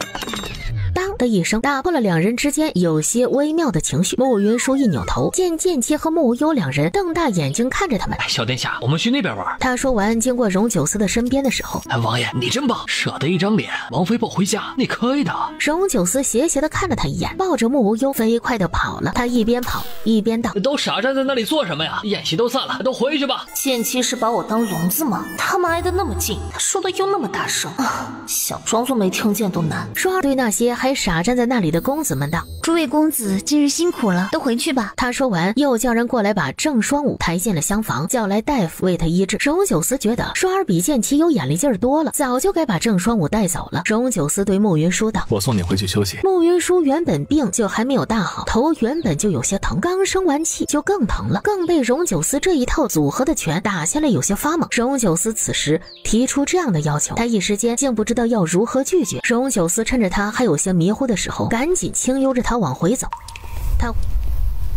当的一声打破了两人之间有些微妙的情绪。穆云舒一扭头，见剑姬和穆无忧两人瞪大眼睛看着他们。小殿下，我们去那边玩。他说完，经过荣九思的身边的时候，王爷你真棒，舍得一张脸，王妃抱回家，你可以的。荣九思斜斜的看了他一眼，抱着穆无忧飞快的跑了。他一边跑一边道：都傻站在那里做什么呀？演戏都散了，都回去吧。剑姬是把我当聋子吗？他们挨得那么近，他说的又那么大声啊，想装作没听见都难。双儿对那些还傻站在那里的公子们道：诸位公子今日辛苦了，都回去吧。他说完，又叫人过来把郑双武抬进了厢房，叫来大夫为他医治。荣九思觉得双儿比剑姬有眼力劲儿多了，早就该把郑双武带走了。荣九思对穆云舒道：我送你回去休息。穆云舒原本病就还没有大好，头原本就有些疼，刚生完气就更疼了，更被荣九思这一套组合的拳打下来有些发懵。荣九思此时提出这样的要求，他一时间竟不知道要如何拒绝。荣九思趁着他还有些迷糊的时候，赶紧轻悠着他往回走。他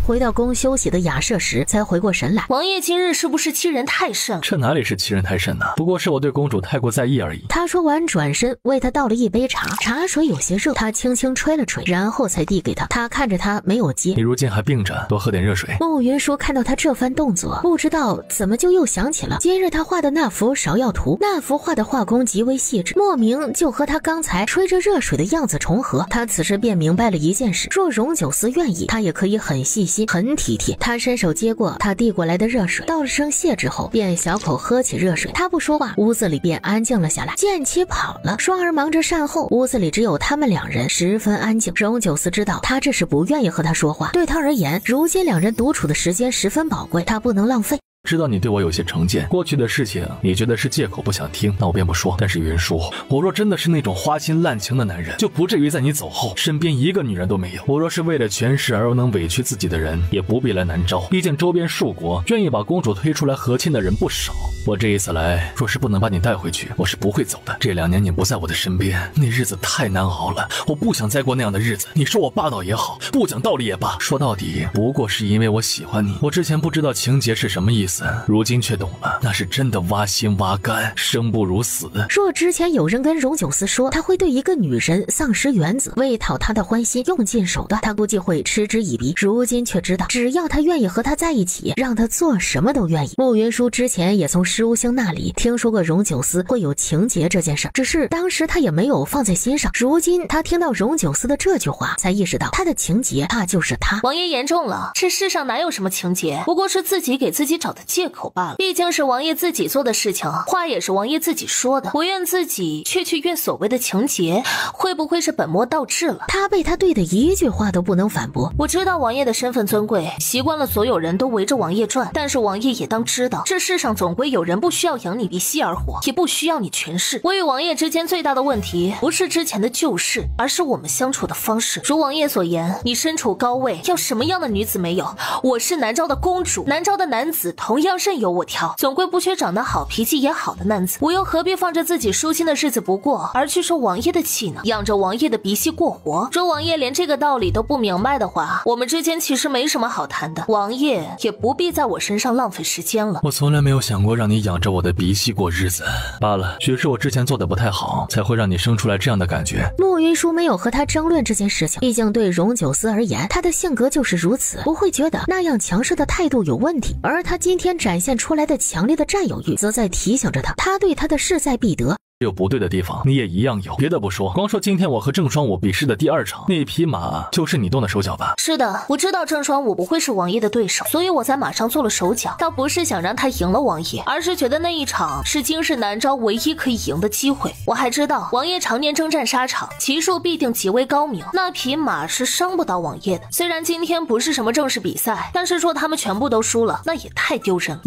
回到宫休息的雅舍时，才回过神来。王爷今日是不是欺人太甚？这哪里是欺人太甚呢？不过是我对公主太过在意而已。他说完，转身为他倒了一杯茶，茶水有些热，他轻轻吹了吹，然后才递给他。他看着他没有接。你如今还病着，多喝点热水。穆云舒看到他这番动作，不知道怎么就又想起了今日他画的那幅芍药图，那幅画的画工极为细致，莫名就和他刚才吹着热水的样子重合。他此时便明白了一件事，若荣九思愿意，他也可以很细心很体贴。他伸手接过他递过来的热水，道了声谢之后，便小口喝起热水。他不说话，屋子里便安静了下来。剑妻跑了，双儿忙着善后，屋子里只有他们两人，十分安静。荣九思知道他这是不愿意和他说话，对他而言，如今两人独处的时间十分宝贵，他不能浪费。知道你对我有些成见，过去的事情你觉得是借口不想听，那我便不说。但是云舒，我若真的是那种花心滥情的男人，就不至于在你走后身边一个女人都没有。我若是为了权势而能委屈自己的人，也不必来南诏，毕竟周边数国愿意把公主推出来和亲的人不少。我这一次来，若是不能把你带回去，我是不会走的。这2年你不在我的身边，那日子太难熬了，我不想再过那样的日子。你说我霸道也好，不讲道理也罢，说到底不过是因为我喜欢你。我之前不知道情节是什么意思，如今却懂了，那是真的挖心挖肝，生不如死。若之前有人跟荣九思说他会对一个女人丧失原则，为讨她的欢心用尽手段，他估计会嗤之以鼻。如今却知道，只要他愿意和他在一起，让他做什么都愿意。穆云舒之前也从石无星那里听说过荣九思会有情节这件事，只是当时他也没有放在心上。如今他听到荣九思的这句话，才意识到他的情节怕就是他。王爷言重了，这世上哪有什么情节，不过是自己给自己找的借口罢了。毕竟是王爷自己做的事情，话也是王爷自己说的，不怨自己却去怨所谓的情节，会不会是本末倒置了？他被他对的一句话都不能反驳。我知道王爷的身份尊贵，习惯了所有人都围着王爷转，但是王爷也当知道，这世上总归有人不需要养你鼻息而活，也不需要你权势。我与王爷之间最大的问题，不是之前的旧事，而是我们相处的方式。如王爷所言，你身处高位，要什么样的女子没有？我是南诏的公主，南诏的男子同样任由我挑，总归不缺长得好、脾气也好的男子。我又何必放着自己舒心的日子不过，而去受王爷的气呢？养着王爷的鼻息过活？若王爷连这个道理都不明白的话，我们之间其实没什么好谈的，王爷也不必在我身上浪费时间了。我从来没有想过让你养着我的鼻息过日子，罢了，许是我之前做的不太好，才会让你生出来这样的感觉。穆云舒没有和他争论这件事情，毕竟对荣九思而言，他的性格就是如此，不会觉得那样强势的态度有问题。而他今天展现出来的强烈的占有欲，则在提醒着他，他对他的势在必得。有不对的地方，你也一样有。别的不说，光说今天我和郑双武比试的第2场，那匹马就是你动的手脚吧？是的，我知道郑双武不会是王爷的对手，所以我在马上做了手脚，倒不是想让他赢了王爷，而是觉得那一场是今世南诏唯一可以赢的机会。我还知道王爷常年征战沙场，骑术必定极为高明，那匹马是伤不到王爷的。虽然今天不是什么正式比赛，但是说他们全部都输了，那也太丢人了。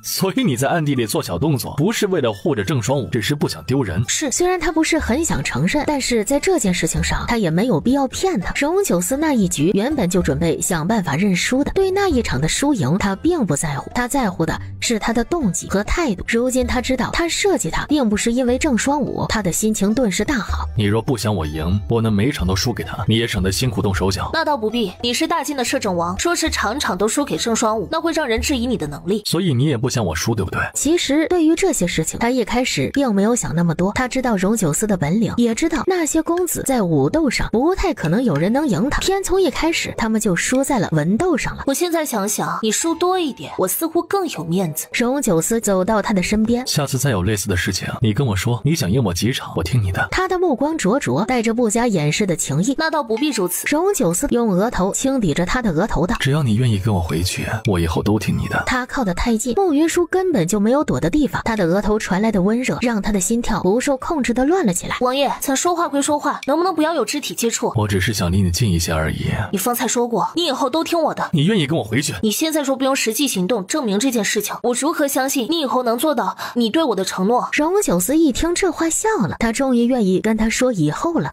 所以你在暗地里做小动作，不是为了护着郑双武，只是不想丢人。是，虽然他不是很想承认，但是在这件事情上，他也没有必要骗他。荣九思那一局原本就准备想办法认输的，对那一场的输赢，他并不在乎，他在乎的是他的动机和态度。如今他知道，他设计他并不是因为郑双武，他的心情顿时大好。你若不想我赢，我能每场都输给他，你也省得辛苦动手脚。那倒不必，你是大晋的摄政王，说是场场都输给郑双武，那会让人质疑你的能力。所以你也不想我输，对不对？其实对于这些事情，他一开始并没有想那么多。他知道荣九思的本领，也知道那些公子在武斗上不太可能有人能赢他，偏从一开始他们就输在了文斗上了。我现在想想，你输多一点，我似乎更有面子。荣九思走到他的身边，下次再有类似的事情，你跟我说，你想赢我几场，我听你的。他的目光灼灼，带着不加掩饰的情意。那倒不必如此。荣九思用额头轻抵着他的额头道：只要你愿意跟我回去，我以后都听你的。他靠得太近，慕云舒根本就没有躲的地方，他的额头传来的温热让他的心跳不受控制的乱了起来。王爷，咱说话归说话，能不能不要有肢体接触？我只是想离你近一些而已。你方才说过，你以后都听我的。你愿意跟我回去？你现在若不用实际行动证明这件事情，我如何相信你以后能做到你对我的承诺？荣九思一听这话笑了，他终于愿意跟他说以后了。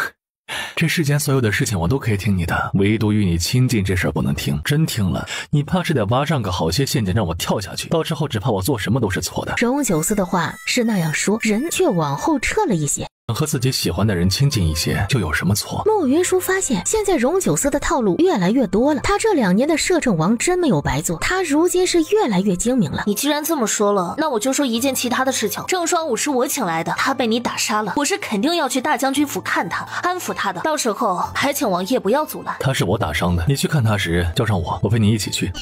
这世间所有的事情我都可以听你的，唯独与你亲近这事儿不能听。真听了，你怕是得挖上个好些陷阱让我跳下去，到时候只怕我做什么都是错的。荣九思的话是那样说，人却往后撤了一些。和自己喜欢的人亲近一些，就有什么错？慕云舒发现，现在荣九思的套路越来越多了。他这2年的摄政王真没有白做，他如今是越来越精明了。你既然这么说了，那我就说一件其他的事情。郑双武是我请来的，他被你打杀了，我是肯定要去大将军府看他，安抚他的。到时候还请王爷不要阻拦。他是我打伤的，你去看他时叫上我，我陪你一起去。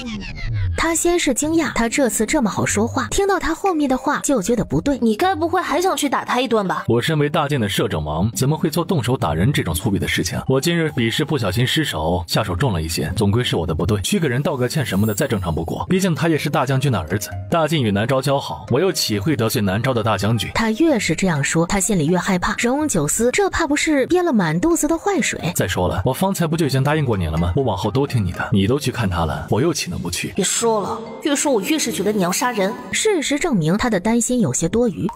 他先是惊讶，他这次这么好说话，听到他后面的话就觉得不对。你该不会还想去打他一顿吧？我身为大晋的摄政王，怎么会做动手打人这种粗鄙的事情？我今日比试不小心失手，下手重了一些，总归是我的不对。去个人道个歉什么的再正常不过，毕竟他也是大将军的儿子。大晋与南诏交好，我又岂会得罪南诏的大将军？他越是这样说，他心里越害怕。荣九思这怕不是憋了满肚子的坏水。再说了，我方才不就已经答应过你了吗？我往后都听你的，你都去看他了，我又岂能不去？别说了，越说我越是觉得你要杀人。事实证明他的担心有些多余。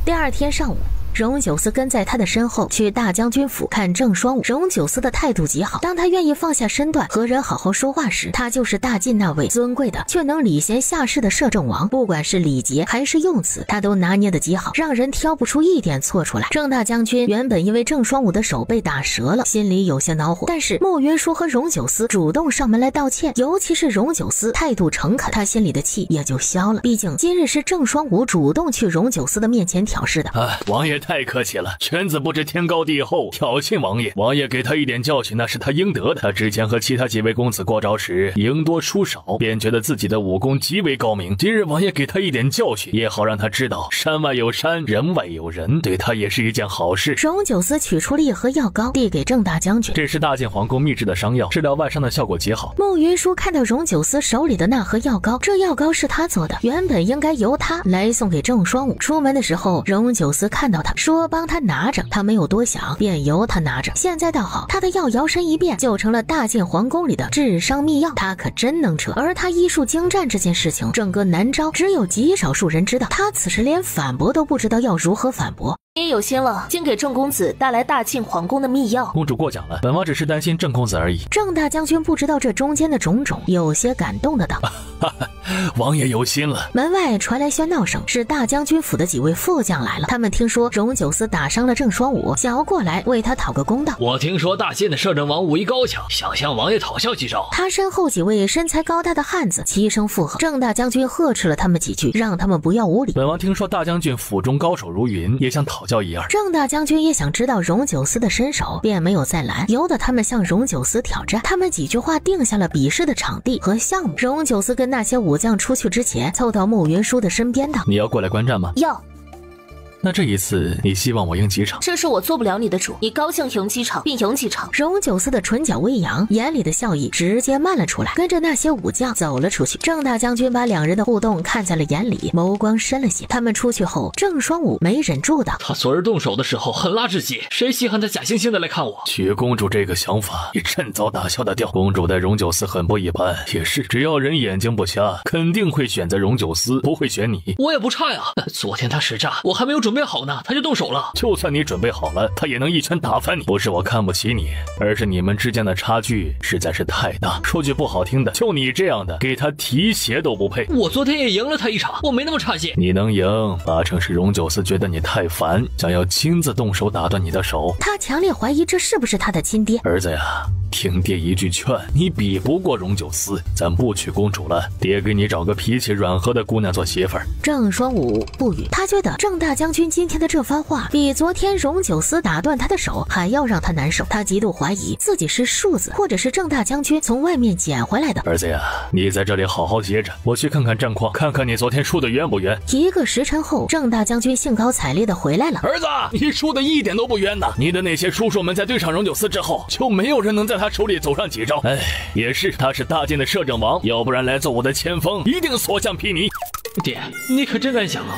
第2天上午，荣九思跟在他的身后去大将军府看郑双武。荣九思的态度极好，当他愿意放下身段和人好好说话时，他就是大晋那位尊贵的却能礼贤下士的摄政王。不管是礼节还是用词，他都拿捏得极好，让人挑不出一点错出来。郑大将军原本因为郑双武的手被打折了，心里有些恼火，但是慕云舒和荣九思主动上门来道歉，尤其是荣九思态度诚恳，他心里的气也就消了。毕竟今日是郑双武主动去荣九思的面前挑事的。王爷太客气了，犬子不知天高地厚，挑衅王爷。王爷给他一点教训，那是他应得的。他之前和其他几位公子过招时，赢多输少，便觉得自己的武功极为高明。今日王爷给他一点教训，也好让他知道山外有山，人外有人，对他也是一件好事。荣九思取出了一盒药膏，递给郑大将军。这是大晋皇宫秘制的伤药，治疗外伤的效果极好。慕云舒看到荣九思手里的那盒药膏，这药膏是他做的，原本应该由他来送给郑双武。出门的时候，荣九思看到他说帮他拿着，他没有多想，便由他拿着。现在倒好，他的药摇身一变就成了大晋皇宫里的治伤秘药，他可真能扯。而他医术精湛这件事情，整个南诏只有极少数人知道，他此时连反驳都不知道要如何反驳。你也有心了，竟给郑公子带来大晋皇宫的秘药。公主过奖了，本王只是担心郑公子而已。郑大将军不知道这中间的种种，有些感动的道：王爷有心了。门外传来喧闹声，是大将军府的几位副将来了。他们听说荣九思打伤了郑双武，想要过来为他讨个公道。我听说大晋的摄政王武艺高强，想向王爷讨教几招。他身后几位身材高大的汉子齐声附和。郑大将军呵斥了他们几句，让他们不要无礼。本王听说大将军府中高手如云，也想讨教一二。郑大将军也想知道荣九思的身手，便没有再拦，由得他们向荣九思挑战。他们几句话定下了比试的场地和项目。荣九思跟那些武将出去之前，凑到慕云舒的身边道：你要过来观战吗？要。那这一次你希望我赢几场？这是我做不了你的主，你高兴赢几场便赢几场。荣九思的唇角微扬，眼里的笑意直接漫了出来，跟着那些武将走了出去。郑大将军把两人的互动看在了眼里，眸光深了些。他们出去后，郑双武没忍住道：他昨日动手的时候狠辣至极，谁稀罕他假惺惺的来看我？娶公主这个想法也趁早打消的掉。公主待荣九思很不一般，也是，只要人眼睛不瞎，肯定会选择荣九思，不会选你。我也不差呀，昨天他使诈，我还没有准备好呢，他就动手了。就算你准备好了，他也能一拳打翻你。不是我看不起你，而是你们之间的差距实在是太大。说句不好听的，就你这样的，给他提鞋都不配。我昨天也赢了他一场，我没那么差劲。你能赢，八成是荣九思觉得你太烦，想要亲自动手打断你的手。他强烈怀疑这是不是他的亲爹。儿子呀，听爹一句劝，你比不过荣九思，咱不娶公主了，爹给你找个脾气软和的姑娘做媳妇儿。郑双武不语，他觉得郑大将军今天的这番话比昨天荣九思打断他的手还要让他难受。他极度怀疑自己是庶子，或者是郑大将军从外面捡回来的。儿子呀，你在这里好好歇着，我去看看战况，看看你昨天输的冤不冤。1个时辰后，郑大将军兴高采烈的回来了。儿子，你输的一点都不冤呐！你的那些叔叔们在对上荣九思之后，就没有人能在他手里走上几招。哎，也是，他是大晋的摄政王，要不然来做我的前锋，一定所向披靡。爹，你可真敢想啊！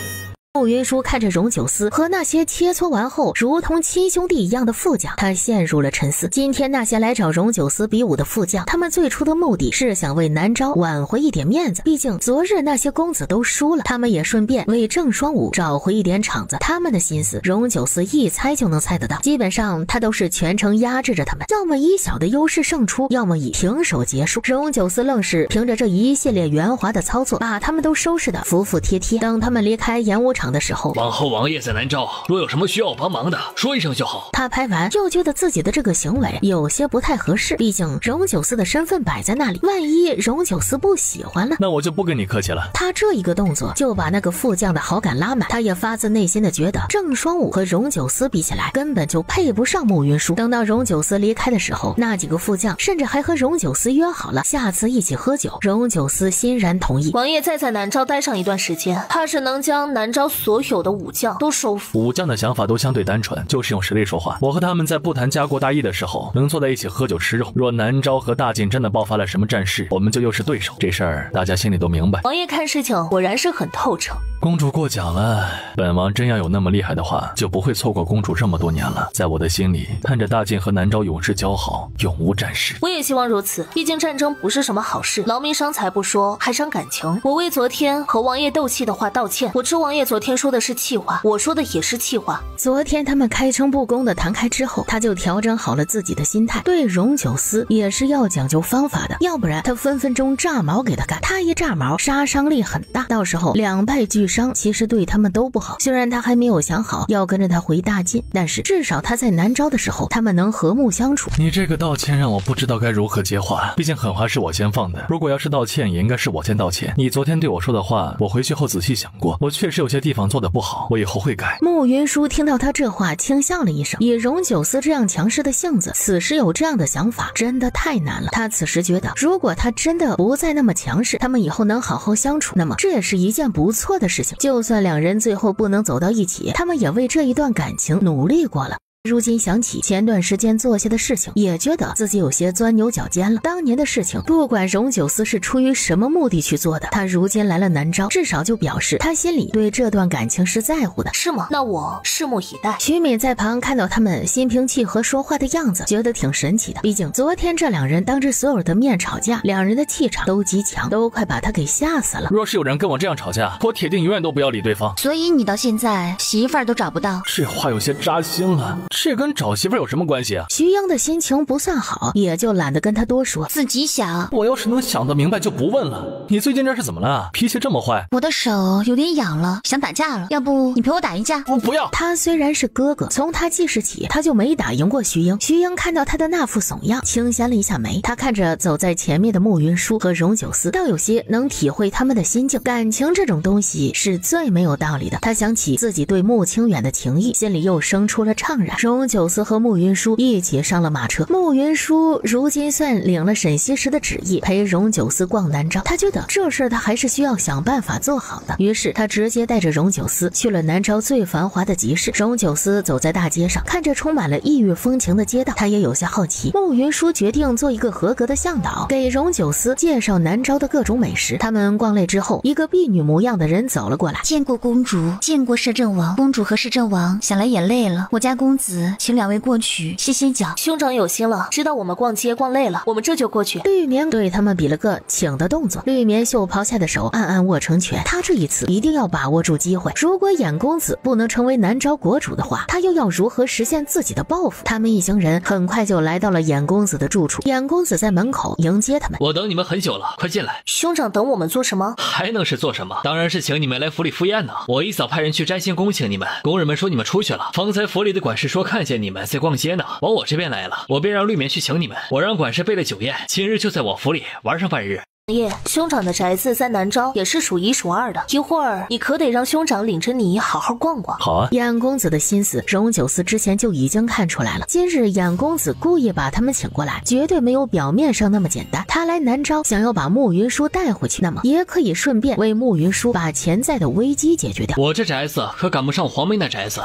穆云舒看着荣九思和那些切磋完后如同亲兄弟一样的副将，他陷入了沉思。今天那些来找荣九思比武的副将，他们最初的目的是想为南诏挽回一点面子，毕竟昨日那些公子都输了，他们也顺便为郑双武找回一点场子。他们的心思荣九思一猜就能猜得到，基本上他都是全程压制着他们，要么以小的优势胜出，要么以平手结束。荣九思愣是凭着这一系列圆滑的操作，把他们都收拾得服服帖帖。等他们离开演武场的时候，往后王爷在南诏，若有什么需要我帮忙的，说一声就好。他拍完又觉得自己的这个行为有些不太合适，毕竟荣九思的身份摆在那里，万一荣九思不喜欢了，那我就不跟你客气了。他这一个动作就把那个副将的好感拉满，他也发自内心的觉得郑双武和荣九思比起来根本就配不上穆云舒。等到荣九思离开的时候，那几个副将甚至还和荣九思约好了下次一起喝酒。荣九思欣然同意。王爷再在南诏待上一段时间，怕是能将南诏所有的武将都收服。武将的想法都相对单纯，就是用实力说话。我和他们在不谈家国大义的时候，能坐在一起喝酒吃肉。若南诏和大晋真的爆发了什么战事，我们就又是对手。这事儿大家心里都明白。王爷看事情果然是很透彻。公主过奖了，本王真要有那么厉害的话，就不会错过公主这么多年了。在我的心里，看着大晋和南诏永世交好，永无战事。我也希望如此，毕竟战争不是什么好事，劳民伤财不说，还伤感情。我为昨天和王爷斗气的话道歉，我知王爷昨天说的是气话，我说的也是气话。昨天他们开诚布公的谈开之后，他就调整好了自己的心态，对荣九思也是要讲究方法的，要不然他分分钟炸毛给他干，他一炸毛杀伤力很大，到时候两败俱伤，其实对他们都不好。虽然他还没有想好要跟着他回大晋，但是至少他在南诏的时候他们能和睦相处。你这个道歉让我不知道该如何接话，毕竟狠话是我先放的，如果要是道歉也应该是我先道歉。你昨天对我说的话，我回去后仔细想过，我确实有些地方做得不好，我以后会改。穆云舒听到他这话轻笑了一声，以荣九思这样强势的性子，此时有这样的想法真的太难了。他此时觉得，如果他真的不再那么强势，他们以后能好好相处，那么这也是一件不错的事情。就算两人最后不能走到一起，他们也为这一段感情努力过了。如今想起前段时间做下的事情，也觉得自己有些钻牛角尖了。当年的事情，不管荣九思是出于什么目的去做的，他如今来了南诏，至少就表示他心里对这段感情是在乎的。是吗？那我拭目以待。徐敏在旁看到他们心平气和说话的样子，觉得挺神奇的。毕竟昨天这两人当着所有的面吵架，两人的气场都极强，都快把他给吓死了。若是有人跟我这样吵架，我铁定永远都不要理对方。所以你到现在媳妇儿都找不到？这话有些扎心了，这跟找媳妇有什么关系啊？徐英的心情不算好，也就懒得跟他多说，自己想。我要是能想得明白就不问了。你最近这是怎么了？脾气这么坏？我的手有点痒了，想打架了，要不你陪我打一架？我不要。他虽然是哥哥，从他记事起他就没打赢过徐英。徐英看到他的那副怂样，轻掀了一下眉。他看着走在前面的穆云舒和荣九思，倒有些能体会他们的心境。感情这种东西是最没有道理的。他想起自己对穆清远的情谊，心里又生出了怅然。荣九思和慕云舒一起上了马车。慕云舒如今算领了沈西时的旨意，陪荣九思逛南诏。他觉得这事他还是需要想办法做好的，于是他直接带着荣九思去了南诏最繁华的集市。荣九思走在大街上，看着充满了异域风情的街道，他也有些好奇。慕云舒决定做一个合格的向导，给荣九思介绍南诏的各种美食。他们逛累之后，一个婢女模样的人走了过来。见过公主，见过摄政王。公主和摄政王想来也累了，我家公子请两位过去歇歇脚。兄长有心了，知道我们逛街逛累了，我们这就过去。绿棉对他们比了个请的动作，绿棉袖袍下的手暗暗握成拳。他这一次一定要把握住机会，如果衍公子不能成为南诏国主的话，他又要如何实现自己的抱负？他们一行人很快就来到了衍公子的住处，衍公子在门口迎接他们。我等你们很久了，快进来。兄长等我们做什么？还能是做什么？当然是请你们来府里赴宴呢。我一早派人去摘星宫请你们，工人们说你们出去了，方才府里的管事说看见你们在逛街呢，往我这边来了，我便让绿棉去请你们。我让管事备了酒宴，今日就在我府里玩上半日。爷，兄长的宅子在南诏也是数一数二的，一会儿你可得让兄长领着你好好逛逛。好啊。衍公子的心思，荣九思之前就已经看出来了。今日衍公子故意把他们请过来，绝对没有表面上那么简单。他来南诏想要把慕云舒带回去，那么也可以顺便为慕云舒把潜在的危机解决掉。我这宅子可赶不上黄梅那宅子，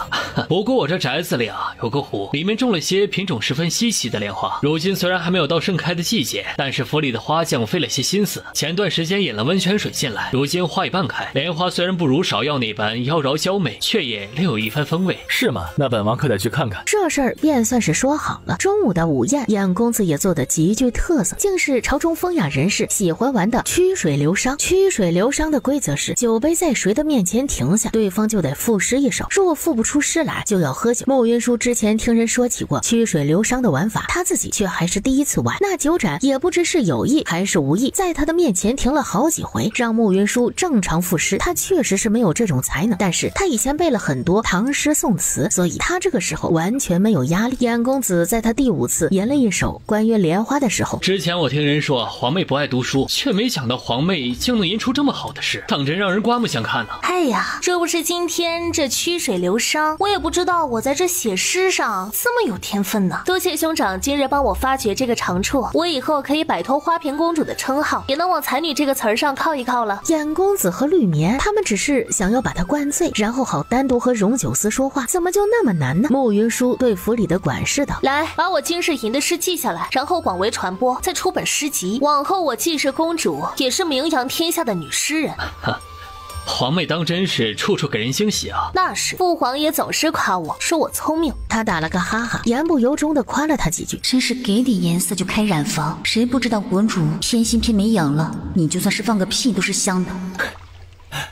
不过我这宅子里有个湖，里面种了些品种十分稀奇的莲花。如今虽然还没有到盛开的季节，但是府里的花匠费了些心思。前段时间引了温泉水进来，如今花已半开，莲花虽然不如芍药那般妖娆娇美，却也另有一番风味。是吗？那本王可得去看看。这事儿便算是说好了。中午的午宴，衍公子也做得极具特色，竟是朝中风雅人士喜欢玩的曲水流觞。曲水流觞的规则是，酒杯在谁的面前停下，对方就得赋诗一首，若赋不出诗来，就要喝酒。慕云舒之前听人说起过曲水流觞的玩法，他自己却还是第一次玩。那酒盏也不知是有意还是无意，在他的面前停了好几回，让慕云舒正常赋诗。他确实是没有这种才能，但是他以前背了很多唐诗宋词，所以他这个时候完全没有压力。衍公子在他第5次吟了一首关于莲花的时候，之前我听人说皇妹不爱读书，却没想到皇妹竟能吟出这么好的诗，当真让人刮目相看呢。哎呀，这不是今天这曲水流觞，我也不知道我在这写诗上这么有天分呢。多谢兄长今日帮我发掘这个长处，我以后可以摆脱花瓶公主的称号，也能往才女这个词儿上靠一靠了。衍公子和绿棉他们只是想要把他灌醉，然后好单独和荣九思说话，怎么就那么难呢？慕云舒对府里的管事道：来，把我今日吟的诗记下来，然后广为传播，再出本诗集，往后我既是公主，也是名扬天下的女诗人。皇妹当真是处处给人惊喜啊！那是，父皇也总是夸我，说我聪明。他打了个哈哈，言不由衷地夸了他几句。真是给点颜色就开染房，谁不知道国主偏心偏没养了你，就算是放个屁都是香的。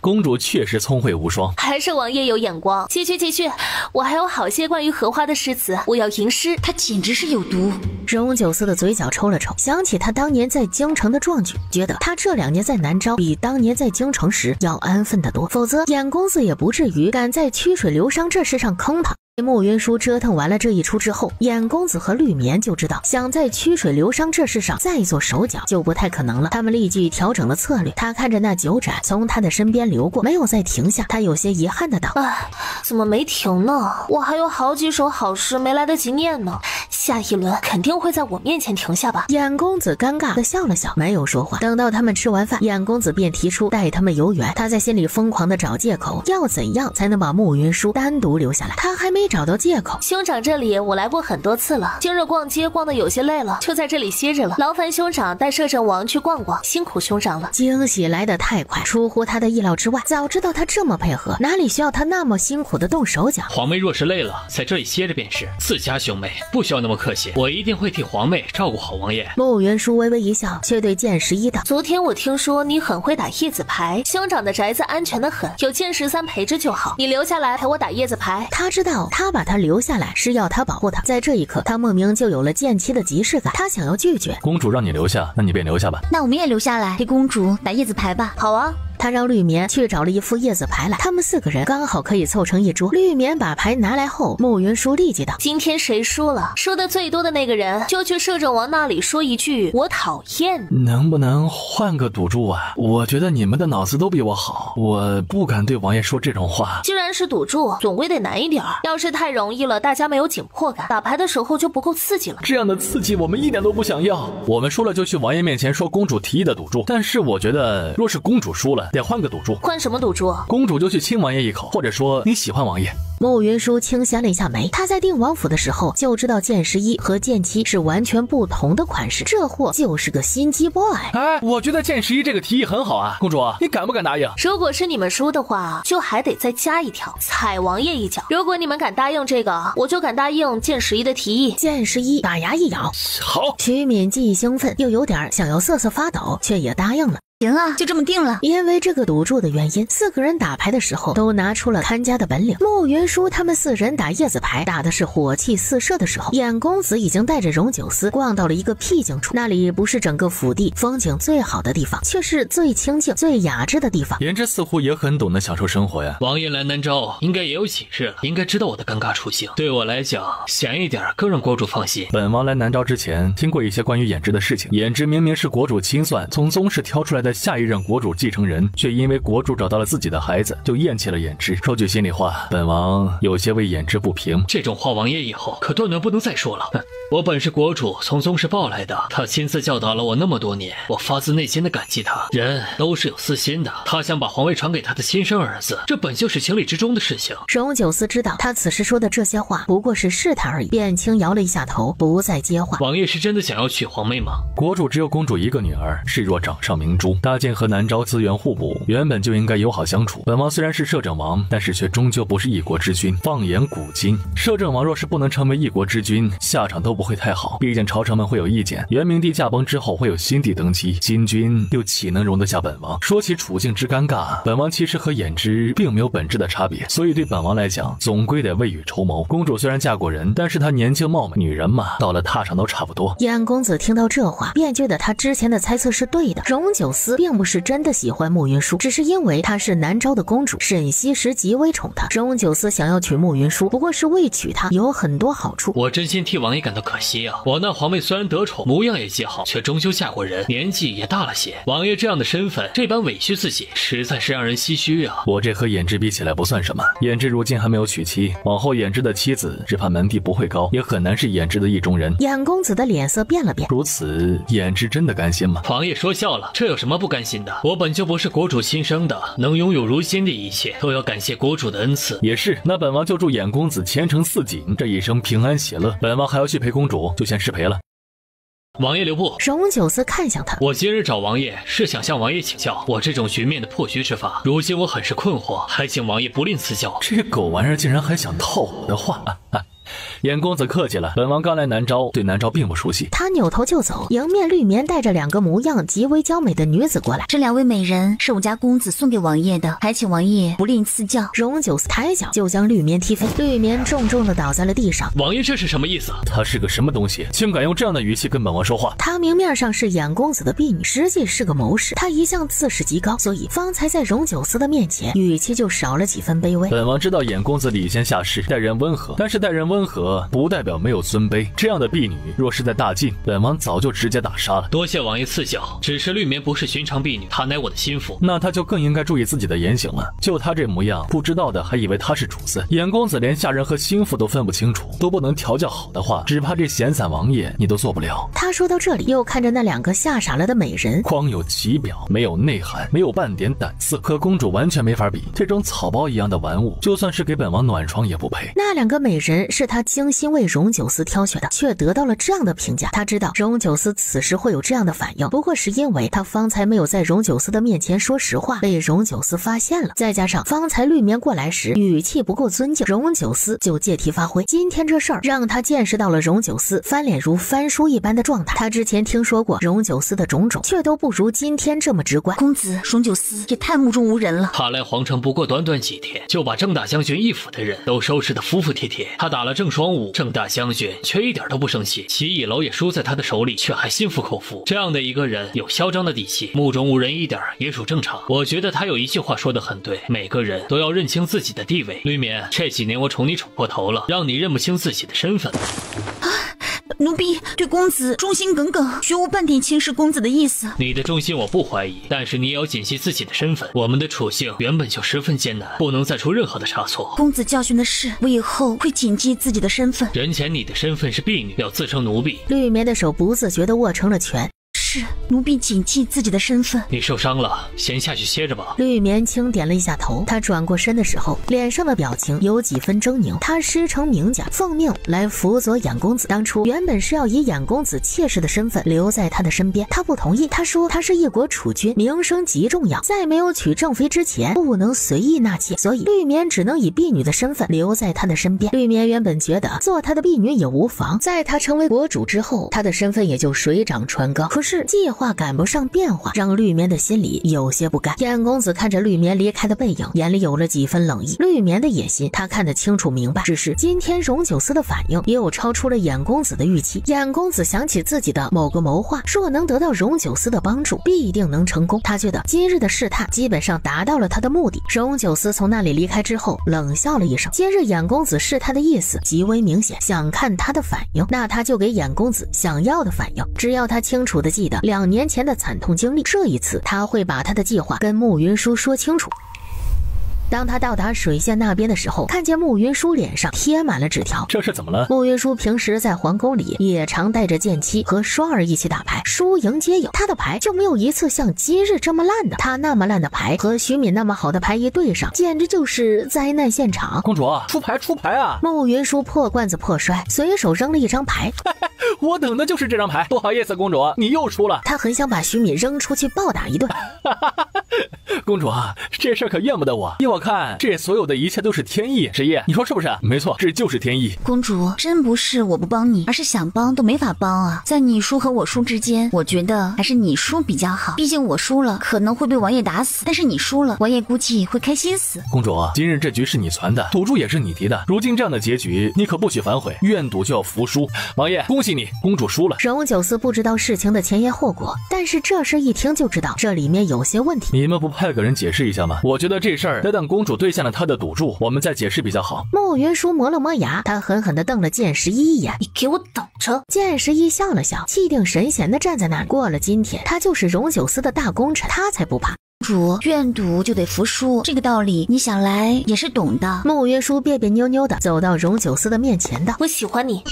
公主确实聪慧无双，还是王爷有眼光。继续，我还有好些关于荷花的诗词，我要吟诗。他简直是有毒。荣九思的嘴角抽了抽，想起他当年在京城的壮举，觉得他这2年在南诏比当年在京城时要安分得多，否则衍公子也不至于敢在曲水流觞这事上坑他。慕云舒折腾完了这一出之后，衍公子和绿棉就知道想在曲水流觞这事上再做手脚就不太可能了。他们立即调整了策略。他看着那酒盏从他的身边流过，没有再停下，他有些遗憾的道：哎，怎么没停呢？我还有好几首好诗没来得及念呢，下一轮肯定会在我面前停下吧。衍公子尴尬的笑了笑，没有说话。等到他们吃完饭，衍公子便提出带他们游园。他在心里疯狂的找借口，要怎样才能把慕云舒单独留下来。他还没找到借口。兄长这里我来过很多次了，今日逛街逛得有些累了，就在这里歇着了。劳烦兄长带摄政王去逛逛，辛苦兄长了。惊喜来得太快，出乎他的意料之外。早知道他这么配合，哪里需要他那么辛苦的动手脚？皇妹若是累了，在这里歇着便是。自家兄妹不需要那么客气，我一定会替皇妹照顾好王爷。慕云舒微微一笑，却对剑11道：昨天我听说你很会打叶子牌，兄长的宅子安全的很，有剑13陪着就好，你留下来陪我打叶子牌。他知道他把他留下来是要他保护他，在这一刻他莫名就有了剑妻的即视感，他想要拒绝。公主让你留下，那你便留下吧。那我们也留下来陪公主打叶子牌吧。好啊。他让绿棉去找了一副叶子牌来，他们4个人刚好可以凑成一桌。绿棉把牌拿来后，慕云舒立即道：今天谁输了，说的最多的那个人就去摄政王那里说一句我讨厌。能不能换个赌注啊？我觉得你们的脑子都比我好，我不敢对王爷说这种话。既然是赌注，总归得难一点，要是太容易了，大家没有紧迫感，打牌的时候就不够刺激了。这样的刺激我们一点都不想要。我们输了就去王爷面前说公主提议的赌注，但是我觉得若是公主输了，得换个赌注。换什么赌注？公主就去亲王爷一口，或者说你喜欢王爷。慕云舒轻掀了一下眉，他在定王府的时候就知道剑11和剑7是完全不同的款式，这货就是个心机 boy。哎，我觉得剑11这个提议很好啊，公主，你敢不敢答应？如果是你们输的话，就还得再加一条，踩王爷一脚。如果你们敢答应这个，我就敢答应剑11的提议。剑11把牙一咬，好。曲敏既兴奋又有点想要瑟瑟发抖，却也答应了。行啊，就这么定了。因为这个赌注的原因，4个人打牌的时候都拿出了看家的本领。慕云舒他们4人打叶子牌，打的是火气四射的时候，眼公子已经带着荣九思逛到了一个僻静处，那里不是整个府地风景最好的地方，却是最清静最雅致的地方。颜之似乎也很懂得享受生活呀。王爷来南诏应该也有喜事了，应该知道我的尴尬处境，对我来讲闲一点更让国主放心。本王来南诏之前听过一些关于颜之的事情，颜之明明是国主亲算从宗室挑出来的下一任国主继承人，却因为国主找到了自己的孩子，就厌弃了颜之。说句心里话，本王有些为颜之不平。这种话王爷以后可断断不能再说了。我本是国主从宗室抱来的，他亲自教导了我那么多年，我发自内心的感激他。人都是有私心的，他想把皇位传给他的亲生儿子，这本就是情理之中的事情。荣九思知道他此时说的这些话不过是试探而已，便轻摇了一下头，不再接话。王爷是真的想要娶皇妹吗？国主只有公主一个女儿，视若掌上明珠。大晋和南诏资源互补，原本就应该友好相处。本王虽然是摄政王，但是却终究不是一国之君。放眼古今，摄政王若是不能成为一国之君，下场都不会太好。毕竟朝臣们会有意见，元明帝驾崩之后会有新帝登基，新君又岂能容得下本王？说起处境之尴尬，本王其实和颜之并没有本质的差别，所以对本王来讲，总归得未雨绸缪。公主虽然嫁过人，但是她年轻貌美，女人嘛，到了榻上都差不多。燕公子听到这话，便觉得他之前的猜测是对的。荣九思并不是真的喜欢慕云舒，只是因为她是南诏的公主，沈西时极为宠她。荣九思想要娶慕云舒，不过是为娶她有很多好处。我真心替王爷感到可惜啊！我那皇妹虽然得宠，模样也极好，却终究嫁过人，年纪也大了些。王爷这样的身份，这般委屈自己，实在是让人唏嘘啊！我这和颜之比起来不算什么，颜之如今还没有娶妻，往后颜之的妻子只怕门第不会高，也很难是颜之的意中人。燕公子的脸色变了变，如此，颜之真的甘心吗？王爷说笑了，这有什么不甘心的？我本就不是国主亲生的，能拥有如今的一切，都要感谢国主的恩赐。也是，那本王就祝颜公子前程似锦，这一生平安喜乐。本王还要去陪公主，就先失陪了。王爷留步。荣九思看向他，我今日找王爷是想向王爷请教我这种局面的破局之法，如今我很是困惑，还请王爷不吝赐教。这狗玩意儿竟然还想套我的话啊！颜公子客气了，本王刚来南诏，对南诏并不熟悉。他扭头就走，迎面绿棉带着2个模样极为娇美的女子过来。这2位美人是我家公子送给王爷的，还请王爷不吝赐教。荣九思抬脚就将绿棉踢飞，绿棉重重的倒在了地上。王爷这是什么意思？他是个什么东西，竟敢用这样的语气跟本王说话？他明面上是眼公子的婢女，实际是个谋士。他一向自视极高，所以方才在荣九思的面前，语气就少了几分卑微。本王知道眼公子礼贤下士，待人温和，但是待人温和不代表没有尊卑。这样的婢女若是在大晋，本王早就直接打杀了。多谢王爷赐教，只是绿棉不是寻常婢女，她乃我的心腹。那她就更应该注意自己的言行了。就她这模样，不知道的还以为她是主子。颜公子连下人和心腹都分不清楚，都不能调教好的话，只怕这闲散王爷你都做不了。他说到这里，又看着那2个吓傻了的美人，光有其表，没有内涵，没有半点胆色，和公主完全没法比。这种草包一样的玩物，就算是给本王暖床也不配。那2个美人是他精心为荣九思挑选的，却得到了这样的评价。他知道荣九思此时会有这样的反应，不过是因为他方才没有在荣九思的面前说实话，被荣九思发现了。再加上方才绿棉过来时语气不够尊敬，荣九思就借题发挥。今天这事儿让他见识到了荣九思翻脸如翻书一般的状态。他之前听说过荣九思的种种，却都不如今天这么直观。公子荣九思也太目中无人了。他来皇城不过短短几天，就把郑大将军一府的人都收拾得服服帖帖。他打了郑双光武，郑大将军却一点都不生气，齐乙楼也输在他的手里，却还心服口服。这样的一个人有嚣张的底气，目中无人一点也属正常。我觉得他有一句话说得很对，每个人都要认清自己的地位。绿棉，这几年我宠你宠破头了，让你认不清自己的身份。奴婢对公子忠心耿耿，绝无半点轻视公子的意思。你的忠心我不怀疑，但是你也要谨记自己的身份。我们的处境原本就十分艰难，不能再出任何的差错。公子教训的是，我以后会谨记自己的身份。人前你的身份是婢女，要自称奴婢。绿棉的手不自觉地握成了拳。是，奴婢谨记自己的身份。你受伤了，先下去歇着吧。绿棉轻点了一下头，他转过身的时候，脸上的表情有几分狰狞。他师承名将，奉命来辅佐衍公子。当初原本是要以衍公子妾室的身份留在他的身边，他不同意。他说他是一国储君，名声极重要，在没有娶正妃之前，不能随意纳妾，所以绿棉只能以婢女的身份留在他的身边。绿棉原本觉得做他的婢女也无妨，在他成为国主之后，他的身份也就水涨船高。可是计划赶不上变化，让绿棉的心里有些不甘。衍公子看着绿棉离开的背影，眼里有了几分冷意。绿棉的野心他看得清楚明白，只是今天荣九思的反应也有超出了衍公子的预期。衍公子想起自己的某个谋划，若能得到荣九思的帮助，必定能成功。他觉得今日的试探基本上达到了他的目的。荣九思从那里离开之后，冷笑了一声。今日衍公子试探的意思极为明显，想看他的反应，那他就给衍公子想要的反应。只要他清楚地记得2年前的惨痛经历，这一次他会把他的计划跟慕云舒说清楚。当他到达水县那边的时候，看见慕云舒脸上贴满了纸条。这是怎么了？慕云舒平时在皇宫里也常带着剑妻和双儿一起打牌，输赢皆有。他的牌就没有一次像今日这么烂的。他那么烂的牌和徐敏那么好的牌一对上，简直就是灾难现场。公主出牌啊！慕云舒破罐子破摔，随手扔了一张牌。我等的就是这张牌，不好意思，公主，你又输了。他很想把徐敏扔出去暴打一顿。公主这事儿可怨不得我，依我看，这所有的一切都是天意。十一，你说是不是？没错，这就是天意。公主，真不是我不帮你，而是想帮都没法帮啊。在你输和我输之间，我觉得还是你输比较好。毕竟我输了可能会被王爷打死，但是你输了，王爷估计会开心死。公主，今日这局是你传的，赌注也是你提的，如今这样的结局，你可不许反悔，愿赌就要服输。王爷，恭喜你，公主输了。荣九思不知道事情的前因后果，但是这事一听就知道这里面有些问题。你们不派个人解释一下吗？我觉得这事儿得等公主兑现了她的赌注，我们再解释比较好。慕云舒磨了磨牙，他狠狠地瞪了剑十一一眼。你给我等着！剑十一笑了笑，气定神闲地站在那里。过了今天，他就是荣九思的大功臣，他才不怕。主愿赌就得服输，这个道理你想来也是懂的。慕云舒别别扭扭地走到荣九思的面前道：我喜欢你。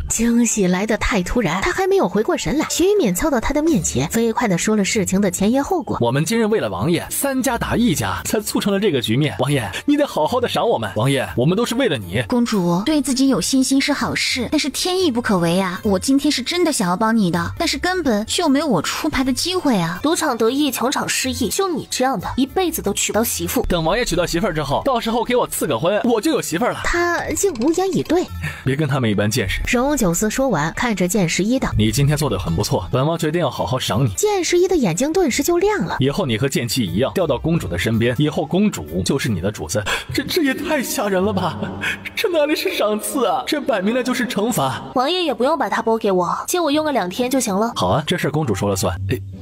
惊喜来得太突然，他还没有回过神来，徐敏凑到他的面前，飞快地说了事情的前因后果。我们今日为了王爷3家打1家，才促成了这个局面。王爷，你得好好的赏我们。王爷，我们都是为了你。公主对自己有信心是好事，但是天意不可违啊。我今天是真的想要帮你的，但是根本就没有我出牌的机会啊。赌场得意，情场失意，就你这样的，一辈子都娶不到媳妇。等王爷娶到媳妇儿之后，到时候给我赐个婚，我就有媳妇儿了。他竟无言以对。别跟他们一般见识。荣九思说完，看着剑十一道：你今天做得很不错，本王决定要好好赏你。剑十一的眼睛顿时就亮了。以后你和剑妻一样，调到公主的身边，以后公主就是你的主子。这也太吓人了吧！这哪里是赏赐啊，这摆明了就是惩罚。王爷也不用把它拨给我，借我用个2天就行了。好啊，这事公主说了算。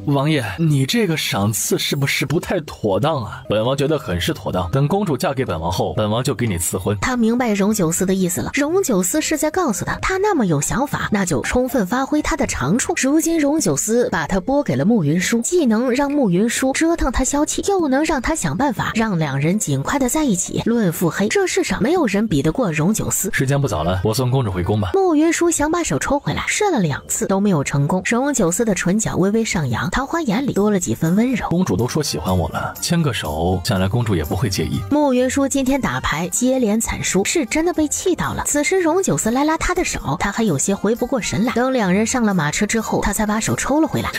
王爷，你这个赏赐是不是不太妥当啊？本王觉得很是妥当。等公主嫁给本王后，本王就给你赐婚。他明白荣九思的意思了。荣九思是在告诉他，他那么有想法，那就充分发挥他的长处。如今荣九思把他拨给了慕云舒，既能让慕云舒折腾他消气，又能让他想办法让2人尽快的在一起。论腹黑，这世上没有人比得过荣九思。时间不早了，我送公主回宫吧。慕云舒想把手抽回来，试了2次都没有成功。荣九思的唇角微微上扬，桃花眼里多了几分温柔。公主都说喜欢我了，牵个手，想来公主也不会介意。慕云舒今天打牌接连惨输，是真的被气到了。此时荣九思来拉他的手，他还有些回不过神来。等2人上了马车之后，他才把手抽了回来。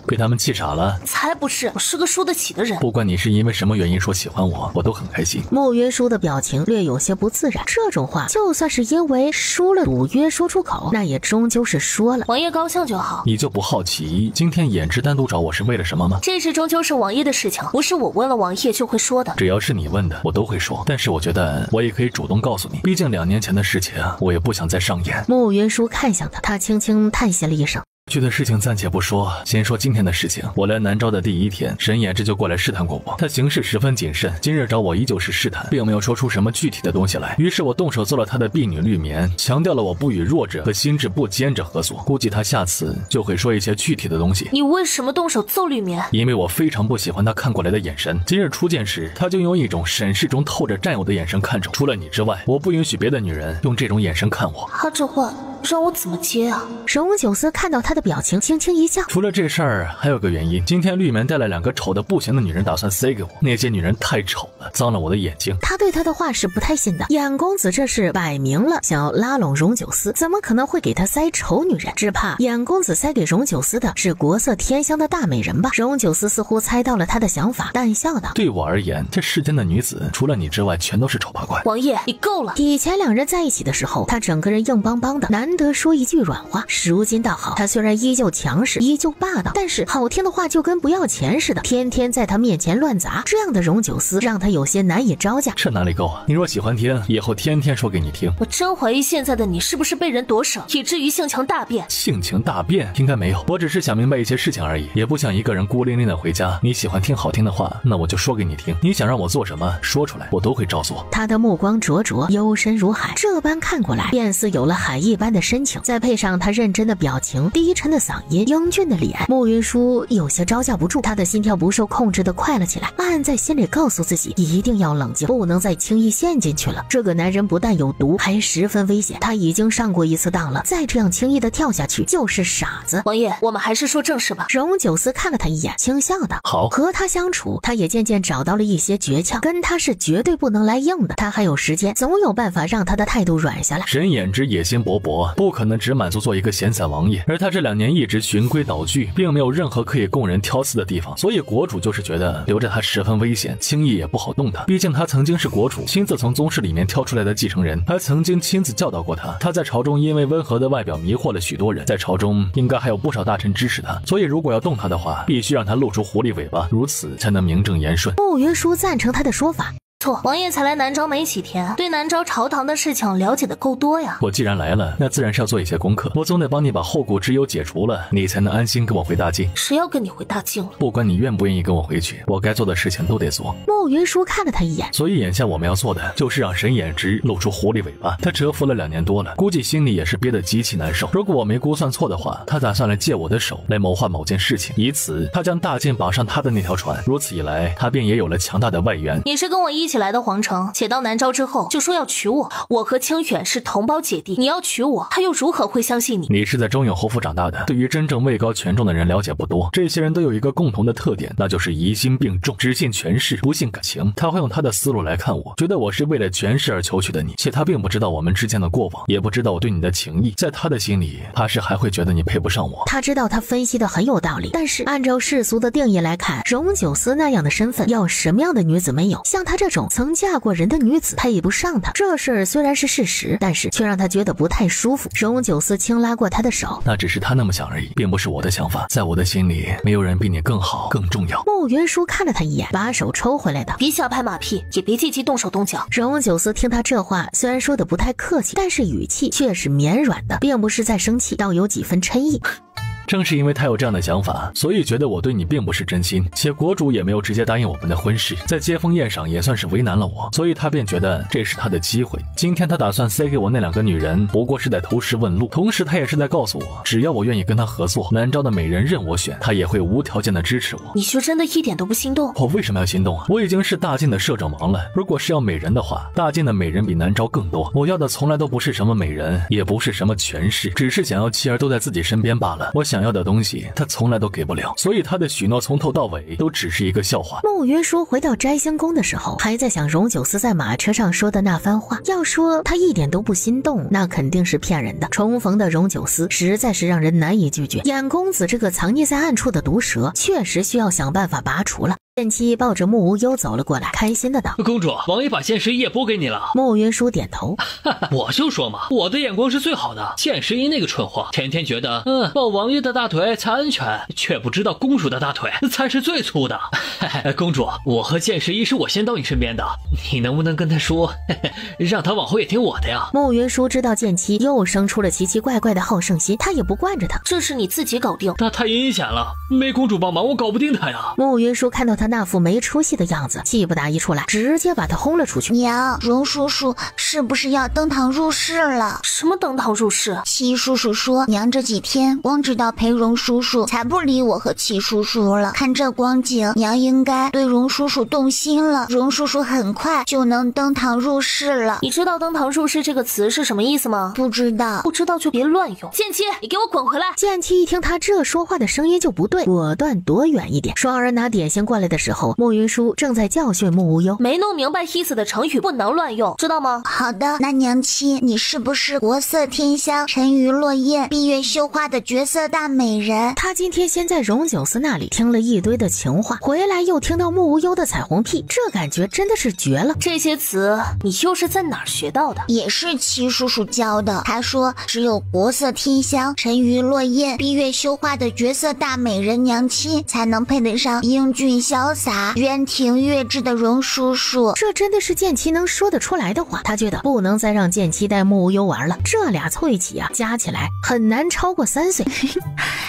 被他们气傻了？才不是，我是个输得起的人。不管你是因为什么原因说喜欢我，我都很开心。穆云舒的表情略有些不自然，这种话就算是因为输了赌约说出口，那也终究是说了。王爷高兴就好。你就不好奇今天衍之单独找我是为了什么吗？这事终究是王爷的事情，不是我问了王爷就会说的。只要是你问的，我都会说。但是我觉得我也可以主动告诉你，毕竟2年前的事情，我也不想再上演。穆云舒看向他，他轻轻叹息了一声。过去的事情暂且不说，先说今天的事情。我来南诏的第1天，沈衍之就过来试探过我，他行事十分谨慎，今日找我依旧是试探，并没有说出什么具体的东西来。于是我动手做了他的婢女绿棉，强调了我不与弱者和心智不坚者合作。估计他下次就会说一些具体的东西。你为什么动手揍绿棉？因为我非常不喜欢他看过来的眼神。今日初见时，他就用一种审视中透着占有的眼神看着我。除了你之外，我不允许别的女人用这种眼神看我。他这话让我怎么接啊？荣九思看到他的表情，轻轻一笑。除了这事儿，还有个原因。今天绿棉带了2个丑的不行的女人，打算塞给我。那些女人太丑了，脏了我的眼睛。他对他的话是不太信的。衍公子这是摆明了想要拉拢荣九思，怎么可能会给他塞丑女人？只怕衍公子塞给荣九思的是国色天香的大美人吧？荣九思似乎猜到了他的想法，淡笑道：对我而言，这世间的女子除了你之外，全都是丑八怪。王爷，你够了。以前2人在一起的时候，他整个人硬邦邦的，难得说一句软话。如今倒好，他虽然依旧强势，依旧霸道，但是好听的话就跟不要钱似的，天天在他面前乱砸。这样的荣九思让他有些难以招架。这哪里够啊？你若喜欢听，以后天天说给你听。我真怀疑现在的你是不是被人夺舍，以至于性情大变。性情大变应该没有，我只是想明白一些事情而已，也不想一个人孤零零的回家。你喜欢听好听的话，那我就说给你听。你想让我做什么，说出来，我都会照做。他的目光灼灼，幽深如海，这般看过来，便似有了海一般的深情。再配上他认真的表情、低沉的嗓音、英俊的脸，穆云舒有些招架不住，他的心跳不受控制的快了起来，暗在心里告诉自己一定要冷静，不能再轻易陷进去了。这个男人不但有毒，还十分危险，他已经上过一次当了，再这样轻易的跳下去就是傻子。王爷，我们还是说正事吧。荣九思看了他一眼，轻笑道：好。和他相处，他也渐渐找到了一些诀窍，跟他是绝对不能来硬的。他还有时间，总有办法让他的态度软下来。沈衍之野心勃勃，不可能只满足做一个闲散王爷，而他这2年一直循规蹈矩，并没有任何可以供人挑刺的地方，所以国主就是觉得留着他十分危险，轻易也不好动他。毕竟他曾经是国主，亲自从宗室里面挑出来的继承人，还曾经亲自教导过他。他在朝中因为温和的外表迷惑了许多人，在朝中应该还有不少大臣支持他，所以如果要动他的话，必须让他露出狐狸尾巴，如此才能名正言顺。穆云舒赞成他的说法。错，王爷才来南诏没几天，对南诏朝堂的事情了解的够多呀。我既然来了，那自然是要做一些功课，我总得帮你把后顾之忧解除了，你才能安心跟我回大晋。谁要跟你回大晋了？不管你愿不愿意跟我回去，我该做的事情都得做。穆云舒看了他一眼，所以眼下我们要做的就是让沈衍之露出狐狸尾巴。他蛰伏了2年多了，估计心里也是憋得极其难受。如果我没估算错的话，他打算来借我的手来谋划某件事情，以此他将大晋绑上他的那条船。如此一来，他便也有了强大的外援。你是跟我一起来的皇城，且到南诏之后就说要娶我，我和清远是同胞姐弟，你要娶我，他又如何会相信你？你是在中永侯府长大的，对于真正位高权重的人了解不多。这些人都有一个共同的特点，那就是疑心病重，只信权势，不信感情。他会用他的思路来看我，觉得我是为了权势而求娶的你，且他并不知道我们之间的过往，也不知道我对你的情谊。在他的心里，怕是还会觉得你配不上我。他知道他分析的很有道理，但是按照世俗的定义来看，荣九思那样的身份，要什么样的女子没有？像她这种曾嫁过人的女子配不上他。这事儿虽然是事实，但是却让他觉得不太舒服。荣九思轻拉过他的手，那只是他那么想而已，并不是我的想法。在我的心里，没有人比你更好更重要。穆云舒看了他一眼，把手抽回来的，别瞎拍马屁，也别借机动手动脚。荣九思听他这话，虽然说的不太客气，但是语气却是绵软的，并不是在生气，倒有几分嗔意。正是因为他有这样的想法，所以觉得我对你并不是真心，且国主也没有直接答应我们的婚事，在接风宴上也算是为难了我，所以他便觉得这是他的机会。今天他打算塞给我那2个女人，不过是在投石问路，同时他也是在告诉我，只要我愿意跟他合作，南诏的美人任我选，他也会无条件的支持我。你就真的一点都不心动？我为什么要心动啊？我已经是大晋的摄政王了，如果是要美人的话，大晋的美人比南诏更多。我要的从来都不是什么美人，也不是什么权势，只是想要妻儿都在自己身边罢了。我想想要的东西他从来都给不了，所以他的许诺从头到尾都只是一个笑话。穆云舒回到摘星宫的时候，还在想荣九思在马车上说的那番话。要说他一点都不心动，那肯定是骗人的。重逢的荣九思实在是让人难以拒绝。眼公子这个藏匿在暗处的毒蛇，确实需要想办法拔除了。剑妻抱着穆无忧走了过来，开心的道：“公主，王爷把剑11也拨给你了。”穆云舒点头：“我就说嘛，我的眼光是最好的。剑11那个蠢货，天天觉得抱王爷的大腿才安全，却不知道公主的大腿才是最粗的。公主，我和剑11是我先到你身边的，你能不能跟他说，让他往后也听我的呀？”穆云舒知道剑妻又生出了奇奇怪怪的好胜心，他也不惯着他，这是你自己搞定。他太阴险了，没公主帮忙，我搞不定他呀。穆云舒看到他那副没出息的样子，气不打一处来，直接把他轰了出去。娘，荣叔叔是不是要登堂入室了？什么登堂入室？戚叔叔说，娘这几天光知道陪荣叔叔，才不理我和戚叔叔了。看这光景，娘应该对荣叔叔动心了。荣叔叔很快就能登堂入室了。你知道登堂入室这个词是什么意思吗？不知道。不知道就别乱用。剑妻，你给我滚回来！剑妻一听他这说话的声音就不对，果断躲远一点。双儿拿点心过来的时候，穆云舒正在教训穆无忧，没弄明白意思的成语不能乱用，知道吗？好的，那娘妻，你是不是国色天香、沉鱼落雁、闭月羞花的绝色大美人？他今天先在荣九思那里听了一堆的情话，回来又听到穆无忧的彩虹屁，这感觉真的是绝了。这些词你又是在哪儿学到的？也是戚叔叔教的。他说只有国色天香、沉鱼落雁、闭月羞花的绝色大美人娘妻，才能配得上英俊潇洒、渊庭月质的荣叔叔。这真的是剑妻能说得出来的话。他觉得不能再让剑妻带穆无忧玩了，这俩凑一起啊，加起来很难超过3岁。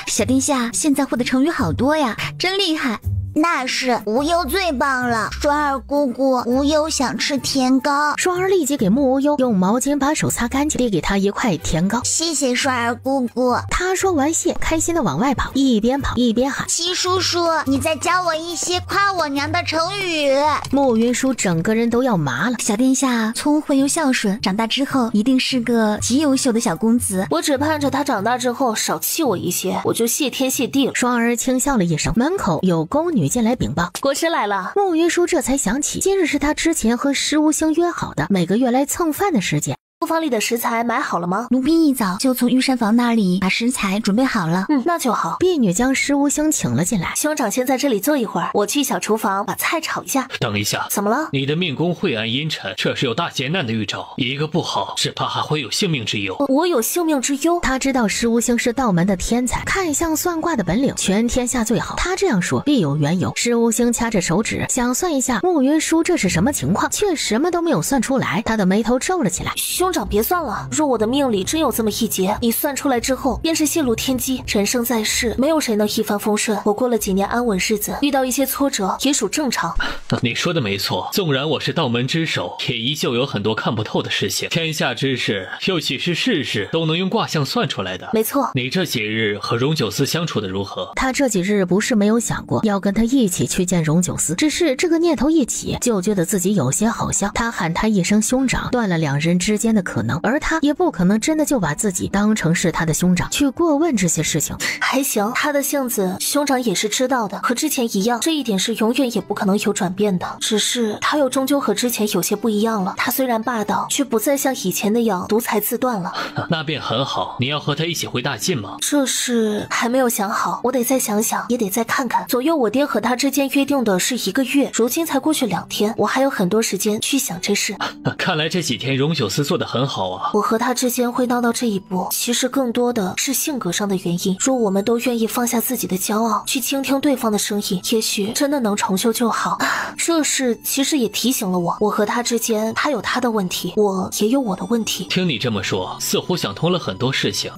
小殿下现在会的成语好多呀，真厉害。那是，无忧最棒了。双儿姑姑，无忧想吃甜糕。双儿立即给穆无忧用毛巾把手擦干净，递给他一块甜糕。谢谢双儿姑姑。他说完谢，开心的往外跑，一边跑一边喊：戚叔叔，你再教我一些夸我娘的成语。穆云舒整个人都要麻了。小殿下聪慧又孝顺，长大之后一定是个极优秀的小公子。我只盼着他长大之后少气我一些，我就谢天谢地了。双儿轻笑了一声，门口有宫女进来禀报，国师来了。穆云舒这才想起，今日是他之前和石无星约好的每个月来蹭饭的时间。厨房里的食材买好了吗？奴婢一早就从御膳房那里把食材准备好了。那就好。婢女将石无星请了进来。兄长先在这里坐一会儿，我去小厨房把菜炒一下。等一下，怎么了？你的命宫晦暗阴沉，这是有大劫难的预兆，一个不好，只怕还会有性命之忧。我有性命之忧？他知道石无星是道门的天才，看相算卦的本领全天下最好。他这样说必有缘由。石无星掐着手指想算一下穆云舒这是什么情况，却什么都没有算出来，他的眉头皱了起来。兄长别算了，若我的命里真有这么一劫，你算出来之后便是泄露天机。人生在世，没有谁能一帆风顺。我过了几年安稳日子，遇到一些挫折也属正常。你说的没错，纵然我是道门之首，也依旧有很多看不透的事情。天下之事，又岂是事事都能用卦象算出来的？没错。你这几日和荣九思相处的如何？他这几日不是没有想过要跟他一起去见荣九思，只是这个念头一起，就觉得自己有些好笑。他喊他一声兄长，断了两人之间的可能，而他也不可能真的就把自己当成是他的兄长去过问这些事情。还行，他的性子兄长也是知道的，和之前一样，这一点是永远也不可能有转变的。只是他又终究和之前有些不一样了，他虽然霸道，却不再像以前那样独裁自断了。那便很好，你要和他一起回大晋吗？这事还没有想好，我得再想想，也得再看看。左右我爹和他之间约定的是1个月，如今才过去2天，我还有很多时间去想这事。看来这几天荣九思做得很好啊。我和他之间会闹到这一步，其实更多的是性格上的原因。若我们都愿意放下自己的骄傲，去倾听对方的声音，也许真的能重修旧好。这事其实也提醒了我，我和他之间，他有他的问题，我也有我的问题。听你这么说，似乎想通了很多事情。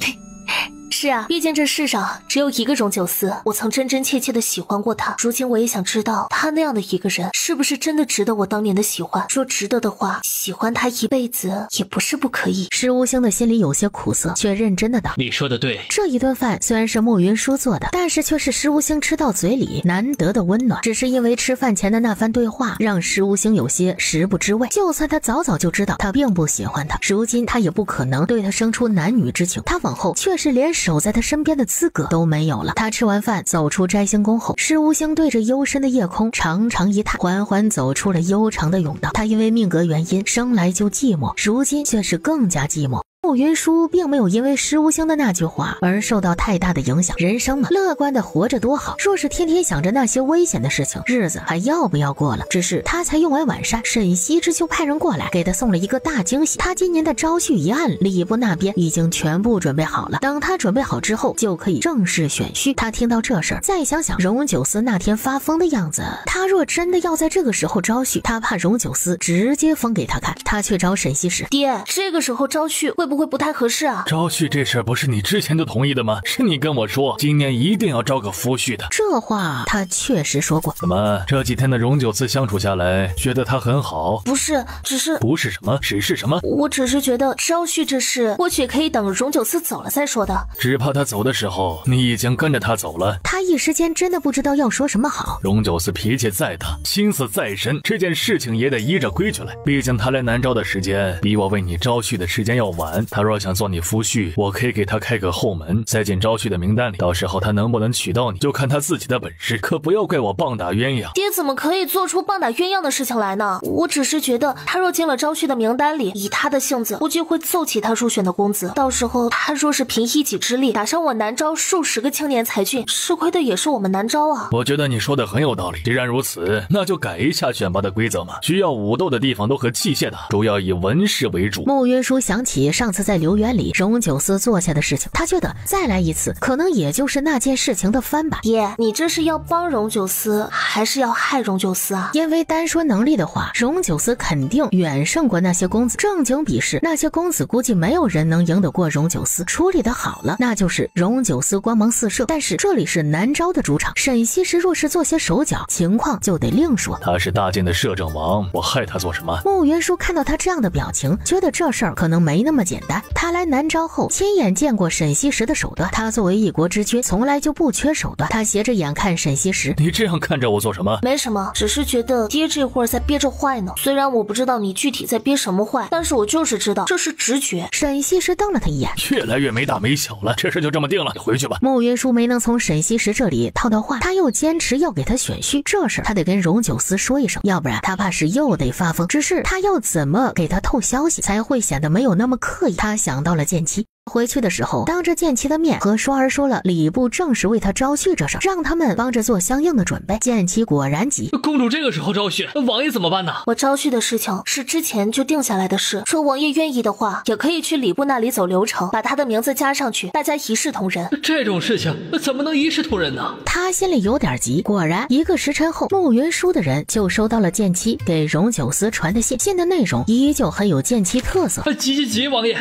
是啊，毕竟这世上只有一个荣九思，我曾真真切切的喜欢过他。如今我也想知道，他那样的一个人，是不是真的值得我当年的喜欢？若值得的话，喜欢他一辈子也不是不可以。石无星的心里有些苦涩，却认真的道：你说的对，这一顿饭虽然是穆云舒做的，但是却是石无星吃到嘴里难得的温暖。只是因为吃饭前的那番对话，让石无星有些食不知味。就算他早早就知道他并不喜欢他，如今他也不可能对他生出男女之情。他往后却是连手守在他身边的资格都没有了。他吃完饭走出摘星宫后，施无星对着幽深的夜空长长一叹，缓缓走出了悠长的甬道。他因为命格原因生来就寂寞，如今却是更加寂寞。慕云舒并没有因为施无星的那句话而受到太大的影响。人生嘛，乐观的活着多好，若是天天想着那些危险的事情，日子还要不要过了？只是他才用完晚膳，沈西之就派人过来给他送了一个大惊喜。他今年的招婿一案，礼部那边已经全部准备好了，等他准备好之后就可以正式选婿。他听到这事儿，再想想荣九思那天发疯的样子，他若真的要在这个时候招婿，他怕荣九思直接疯给他看。他去找沈西时，爹，这个时候招婿会不会不太合适啊？招婿这事儿不是你之前就同意的吗？是你跟我说今年一定要招个夫婿的。这话他确实说过。怎么这几天的荣九思相处下来，觉得他很好？不是，只是不是什么，只是什么？我只是觉得招婿这事或许可以等荣九思走了再说的。只怕他走的时候，你已经跟着他走了。他一时间真的不知道要说什么好。荣九思脾气再大，心思再深，这件事情也得依着规矩来。毕竟他来南诏的时间比我为你招婿的时间要晚。他若想做你夫婿，我可以给他开个后门，塞进招婿的名单里。到时候他能不能娶到你，就看他自己的本事。可不要怪我棒打鸳鸯。爹怎么可以做出棒打鸳鸯的事情来呢？我只是觉得他若进了招婿的名单里，以他的性子，估计会揍其他入选的公子。到时候他若是凭一己之力打伤我南诏数十个青年才俊，吃亏的也是我们南诏啊。我觉得你说的很有道理。既然如此，那就改一下选拔的规则嘛。需要武斗的地方都和器械打，主要以文士为主。慕云舒想起上次在留园里荣九思做下的事情，他觉得再来一次可能也就是那件事情的翻版。爹，你这是要帮荣九思还是要害荣九思啊？因为单说能力的话，荣九思肯定远胜过那些公子。正经比试，那些公子估计没有人能赢得过荣九思。处理的好了，那就是荣九思光芒四射。但是这里是南诏的主场，沈西时若是做些手脚，情况就得另说。他是大晋的摄政王，我害他做什么？慕云舒看到他这样的表情，觉得这事儿可能没那么简单。他来南诏后亲眼见过沈西时的手段，他作为一国之君，从来就不缺手段。他斜着眼看沈西时，你这样看着我做什么？没什么，只是觉得爹这会儿在憋着坏呢。虽然我不知道你具体在憋什么坏，但是我就是知道这是直觉。沈西时瞪了他一眼，越来越没大没小了，这事就这么定了，你回去吧。慕云舒没能从沈西时这里套到话，他又坚持要给他选婿，这事他得跟荣九思说一声，要不然他怕是又得发疯。只是他要怎么给他透消息才会显得没有那么刻意？他想到了剑妻。回去的时候，当着剑妻的面和双儿说了礼部正式为他招婿这事，让他们帮着做相应的准备。剑妻果然急，公主这个时候招婿，王爷怎么办呢？我招婿的事情是之前就定下来的事，说王爷愿意的话，也可以去礼部那里走流程，把他的名字加上去，大家一视同仁。这种事情怎么能一视同仁呢？他心里有点急。果然一个时辰后，慕云舒的人就收到了剑妻给荣九思传的信，信的内容依旧很有剑妻特色。急，王爷！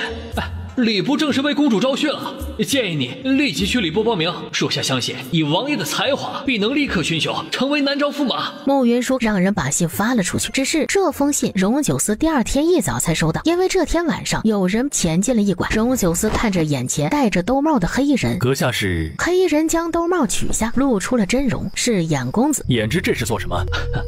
礼部正式为公主招婿了，建议你立即去礼部报名。属下相信，以王爷的才华，必能立刻勋秀，成为南诏驸马。慕云舒让人把信发了出去，只是这封信荣九思第二天一早才收到，因为这天晚上有人潜进了驿馆。荣九思看着眼前戴着兜帽的黑衣人，阁下是？黑衣人将兜帽取下，露出了真容，是衍公子。衍之这是做什么？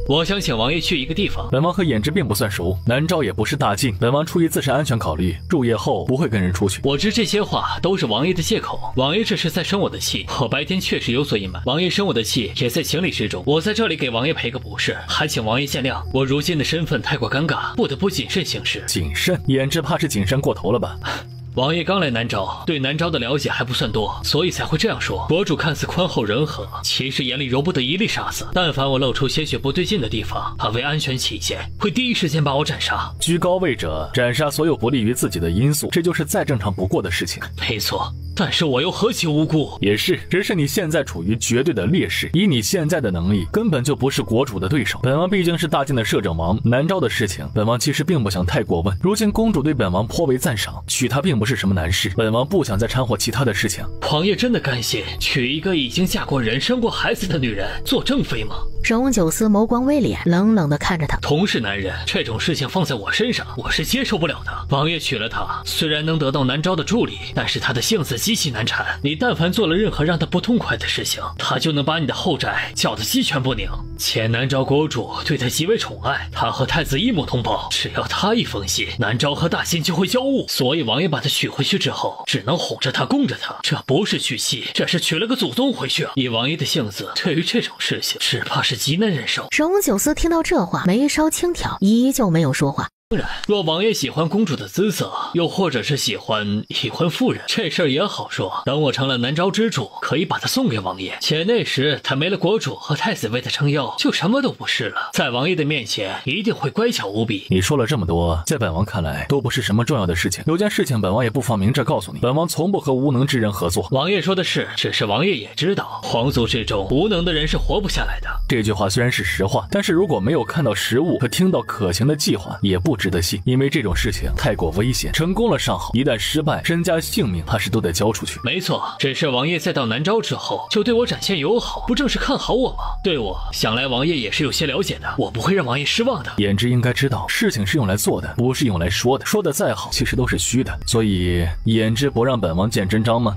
我想请王爷去一个地方。本王和衍之并不算熟，南诏也不是大晋，本王出于自身安全考虑，入夜后不会跟人出去。我知这些话都是王爷的借口，王爷这是在生我的气。我白天确实有所隐瞒，王爷生我的气也在情理之中。我在这里给王爷赔个不是，还请王爷见谅。我如今的身份太过尴尬，不得不谨慎行事。谨慎？衍之怕是谨慎过头了吧？王爷刚来南诏，对南诏的了解还不算多，所以才会这样说。国主看似宽厚仁和，其实眼里揉不得一粒沙子。但凡我露出些许不对劲的地方，他为安全起见，会第一时间把我斩杀。居高位者斩杀所有不利于自己的因素，这就是再正常不过的事情。没错，但是我又何其无辜？也是，只是你现在处于绝对的劣势，以你现在的能力，根本就不是国主的对手。本王毕竟是大晋的摄政王，南诏的事情，本王其实并不想太过问。如今公主对本王颇为赞赏，娶她并不是什么难事，本王不想再掺和其他的事情。王爷真的甘心娶一个已经嫁过人、生过孩子的女人做正妃吗？荣九思眸光微敛，冷冷地看着他。同是男人，这种事情放在我身上，我是接受不了的。王爷娶了她，虽然能得到南昭的助力，但是他的性子极其难缠。你但凡做了任何让他不痛快的事情，他就能把你的后宅搅得鸡犬不宁。前南昭国主对他极为宠爱，他和太子一母同胞，只要他一封信，南昭和大信就会交恶。所以王爷把他娶回去之后，只能哄着他，供着他。这不是娶妻，这是娶了个祖宗回去啊！以王爷的性子，对于这种事情，只怕是极难忍受。荣九思听到这话，眉梢轻挑，依旧没有说话。当然，若王爷喜欢公主的姿色，又或者是喜欢已婚妇人，这事儿也好说。等我成了南昭之主，可以把她送给王爷，且那时他没了国主和太子为他撑腰，就什么都不是了。在王爷的面前，一定会乖巧无比。你说了这么多，在本王看来都不是什么重要的事情。有件事情本王也不妨明着告诉你，本王从不和无能之人合作。王爷说的是，只是王爷也知道，皇族之中无能的人是活不下来的。这句话虽然是实话，但是如果没有看到实物和听到可行的计划，也不值得信。因为这种事情太过危险，成功了尚好，一旦失败，身家性命怕是都得交出去。没错，只是王爷再到南昭之后，就对我展现友好，不正是看好我吗？对我，想来王爷也是有些了解的，我不会让王爷失望的。言之应该知道，事情是用来做的，不是用来说的。说的再好，其实都是虚的。所以，言之不让本王见真章吗？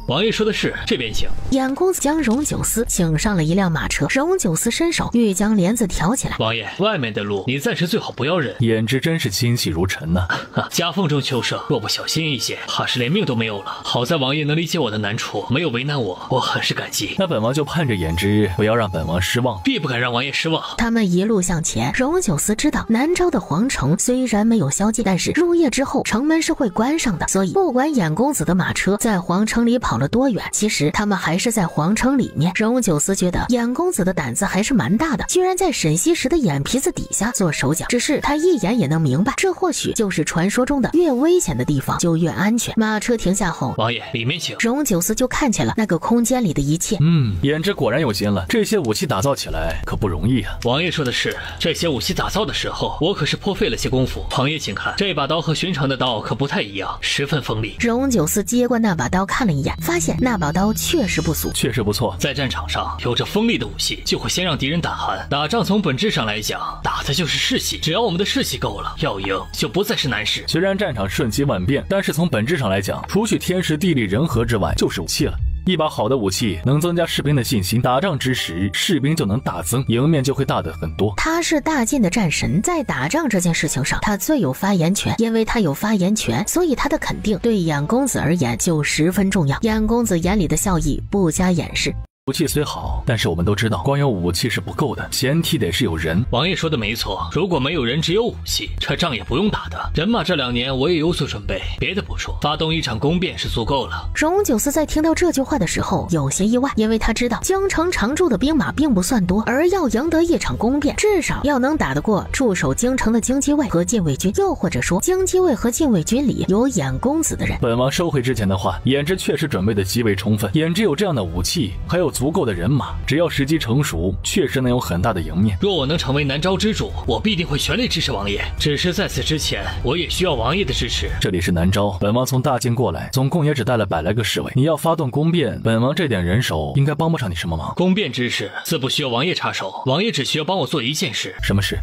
王爷说的是，这边请。眼公子将荣九思请上了一辆马车，荣九思伸手欲将帘子挑起来。王爷，外面的路你暂时最好不要忍。言之真是心细如尘呐。夹缝中求生，若不小心一些，怕是连命都没有了。好在王爷能理解我的难处，没有为难我，我很是感激。那本王就盼着言之不要让本王失望，必不敢让王爷失望。他们一路向前，荣九思知道南昭的皇城虽然没有宵禁，但是入夜之后城门是会关上的，所以不管眼公子的马车在皇城里跑了多远，其实他们还是在皇城里面。荣九思觉得眼公子的胆子还是蛮大的，居然在沈西时的眼皮子底下做手脚。只是他一眼也能明白，这或许就是传说中的越危险的地方就越安全。马车停下后，王爷里面请。荣九思就看见了那个空间里的一切。言之果然有心了，这些武器打造起来可不容易啊。王爷说的是，这些武器打造的时候，我可是颇费了些功夫。王爷请看，这把刀和寻常的刀可不太一样，十分锋利。荣九思接过那把刀看了一眼，发现那把刀确实不俗，确实不错。在战场上，有着锋利的武器就会先让敌人胆寒。打仗从本质上来讲，打的就是士气，只要我们的士气够了，要赢就不再是难事。虽然战场瞬息万变，但是从本质上来讲，除去天时地利人和之外，就是武器了。一把好的武器能增加士兵的信心，打仗之时士兵就能大增，赢面就会大得很多。他是大晋的战神，在打仗这件事情上他最有发言权，因为他有发言权，所以他的肯定对眼公子而言就十分重要。眼公子眼里的笑意不加掩饰。武器虽好，但是我们都知道，光有武器是不够的，前提得是有人。王爷说的没错，如果没有人，只有武器，这仗也不用打的。人马这2年我也有所准备，别的不说，发动一场宫变是足够了。荣九思在听到这句话的时候有些意外，因为他知道京城常驻的兵马并不算多，而要赢得一场宫变，至少要能打得过驻守京城的京畿卫和禁卫军，又或者说京畿卫和禁卫军里有眼公子的人。本王收回之前的话，言之确实准备的极为充分，言之有这样的武器，还有足够的人马，只要时机成熟，确实能有很大的赢面。若我能成为南昭之主，我必定会全力支持王爷。只是在此之前，我也需要王爷的支持。这里是南昭，本王从大晋过来，总共也只带了100来个侍卫。你要发动宫变，本王这点人手应该帮不上你什么忙。宫变之事自不需要王爷插手，王爷只需要帮我做一件事。什么事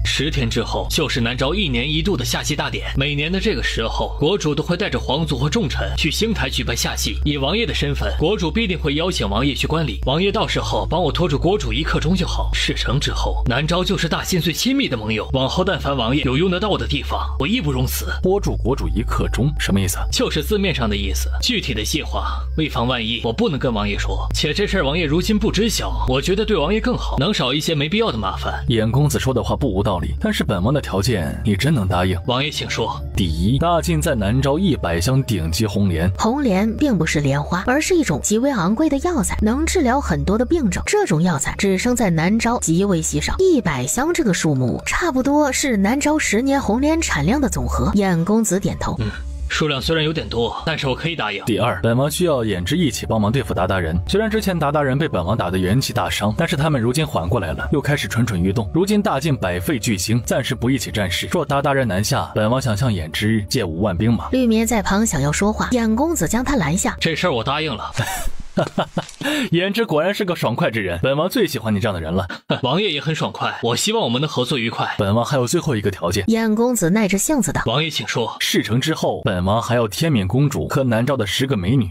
？10天之后就是南昭1年1度的夏季大典，每年的这个时候，国主都会带着皇族和重臣去兴台举办夏戏。以王爷的身份，国主必定会邀请王爷去观礼，王爷到时候帮我拖住国主1刻钟就好。事成之后，南昭就是大晋最亲密的盟友，往后但凡王爷有用得到的地方，我义不容辞。拖住国主1刻钟什么意思？就是字面上的意思，具体的计划为防万一，我不能跟王爷说。且这事儿王爷如今不知晓，我觉得对王爷更好，能少一些没必要的麻烦。眼公子说的话不无道理，但是本王的条件你真能答应？王爷请说。第一，大晋在南昭100箱顶级红莲。红莲并不是莲花，而是一种极为昂贵的药材，能治疗很多的病症。这种药材只生在南昭，极为稀少。100箱这个数目差不多是南昭10年红莲产量的总和。眼公子点头。数量虽然有点多，但是我可以答应。第二，本王需要言之一起帮忙对付鞑靼人。虽然之前鞑靼人被本王打得元气大伤，但是他们如今缓过来了，又开始蠢蠢欲动。如今大晋百废俱兴，暂时不一起战事。若鞑靼人南下，本王想向言之借5万兵马。绿棉在旁想要说话，眼公子将他拦下。这事儿我答应了。颜值果然是个爽快之人，本王最喜欢你这样的人了。王爷也很爽快，我希望我们能合作愉快。本王还有最后一个条件。燕公子耐着性子道：王爷请说。事成之后，本王还要天冕公主和南诏的10个美女。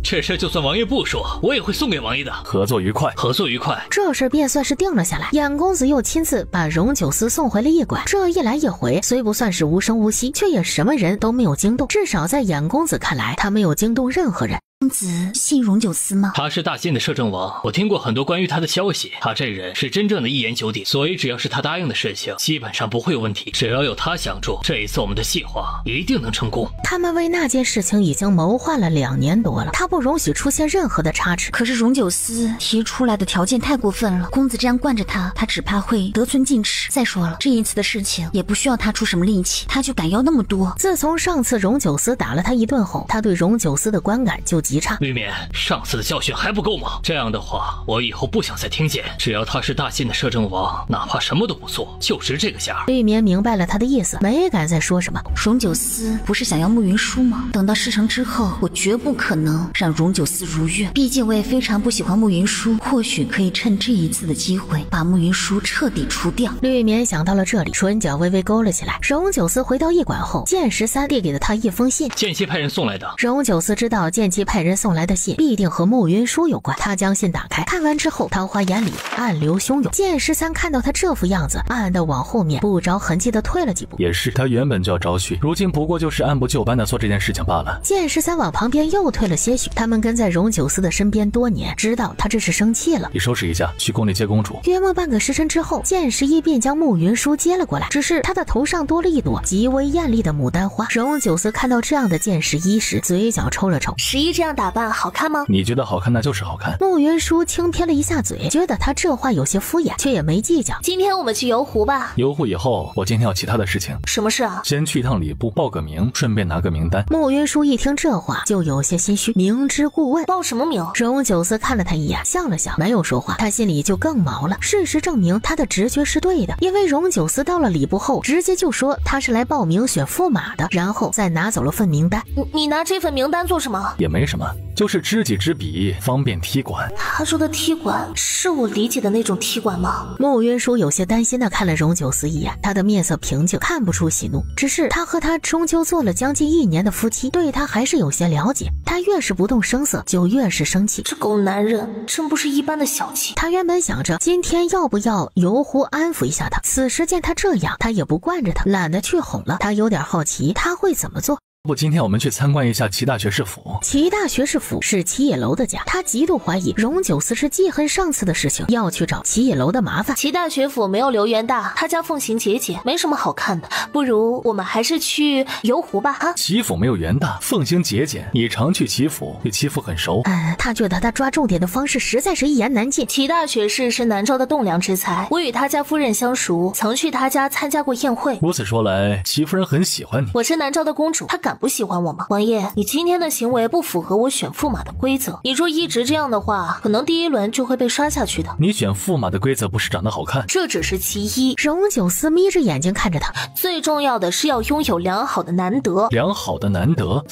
这事就算王爷不说，我也会送给王爷的。合作愉快，合作愉快。这事便算是定了下来。燕公子又亲自把荣九思送回了驿馆，这一来一回，虽不算是无声无息，却也什么人都没有惊动。至少在燕公子看来，他没有惊动任何人。公子信荣九思吗？他是大晋的摄政王，我听过很多关于他的消息。他这人是真正的一言九鼎，所以只要是他答应的事情，基本上不会有问题。只要有他相助，这一次我们的计划一定能成功。他们为那件事情已经谋划了2年多了，他不容许出现任何的差池。可是荣九思提出来的条件太过分了，公子这样惯着他，他只怕会得寸进尺。再说了，这一次的事情也不需要他出什么力气，他就敢要那么多。自从上次荣九思打了他一顿后，他对荣九思的观感就极差。绿冕，上次的教训还不够吗？这样的话，我以后不想再听见。只要他是大晋的摄政王，哪怕什么都不做，就值这个价。绿冕明白了他的意思，没敢再说什么。荣九思不是想要慕云舒吗？等到事成之后，我绝不可能让荣九思如愿。毕竟我也非常不喜欢慕云舒，或许可以趁这一次的机会把慕云舒彻底除掉。绿冕想到了这里，唇角微微勾了起来。荣九思回到驿馆后，剑13递给了他一封信，剑姬派人送来的。荣九思知道剑姬派人送来的信必定和慕云舒有关，他将信打开，看完之后，桃花眼里暗流汹涌。剑13看到他这副样子，暗暗的往后面不着痕迹的退了几步。也是，他原本就要招婿，如今不过就是按部就班的做这件事情罢了。剑13往旁边又退了些许，他们跟在荣九思的身边多年，知道他这是生气了。你收拾一下，去宫里接公主。约莫半个时辰之后，剑11便将慕云舒接了过来，只是他的头上多了一朵极为艳丽的牡丹花。荣九思看到这样的剑11时，嘴角抽了抽。11这样打扮好看吗？你觉得好看那就是好看。慕云舒轻撇了一下嘴，觉得他这话有些敷衍，却也没计较。今天我们去游湖吧。游湖以后，我今天要其他的事情。什么事啊？先去一趟礼部，报个名，顺便拿个名单。慕云舒一听这话，就有些心虚，明知故问。报什么名？荣九思看了他一眼，笑了笑，没有说话。他心里就更毛了。事实证明，他的直觉是对的，因为荣九思到了礼部后，直接就说他是来报名选驸马的，然后再拿走了份名单。你拿这份名单做什么？也没什么，就是知己知彼，方便踢馆。他说的踢馆是我理解的那种踢馆吗？慕云舒有些担心的看了荣九思一眼，他的面色平静，看不出喜怒，只是他和他终究做了将近1年的夫妻，对他还是有些了解。他越是不动声色，就越是生气。这狗男人真不是一般的小气。他原本想着今天要不要游湖安抚一下他，此时见他这样，他也不惯着他，懒得去哄了。他有点好奇他会怎么做。不，今天我们去参观一下齐大学士府。齐大学士府是齐野楼的家，他极度怀疑荣九思是记恨上次的事情，要去找齐野楼的麻烦。齐大学府没有刘元大，他家奉行节俭，没什么好看的，不如我们还是去游湖吧。啊，齐府没有元大，奉行节俭。你常去齐府，对齐府很熟。他觉得他抓重点的方式实在是一言难尽。齐大学士是南诏的栋梁之才，我与他家夫人相熟，曾去他家参加过宴会。如此说来，齐夫人很喜欢你。我是南诏的公主，她敢不喜欢我吗？王爷，你今天的行为不符合我选驸马的规则，你若一直这样的话，可能第1轮就会被刷下去的。你选驸马的规则不是长得好看，这只是其一。荣九思眯着眼睛看着他，最重要的是要拥有良好的男德。良好的男德？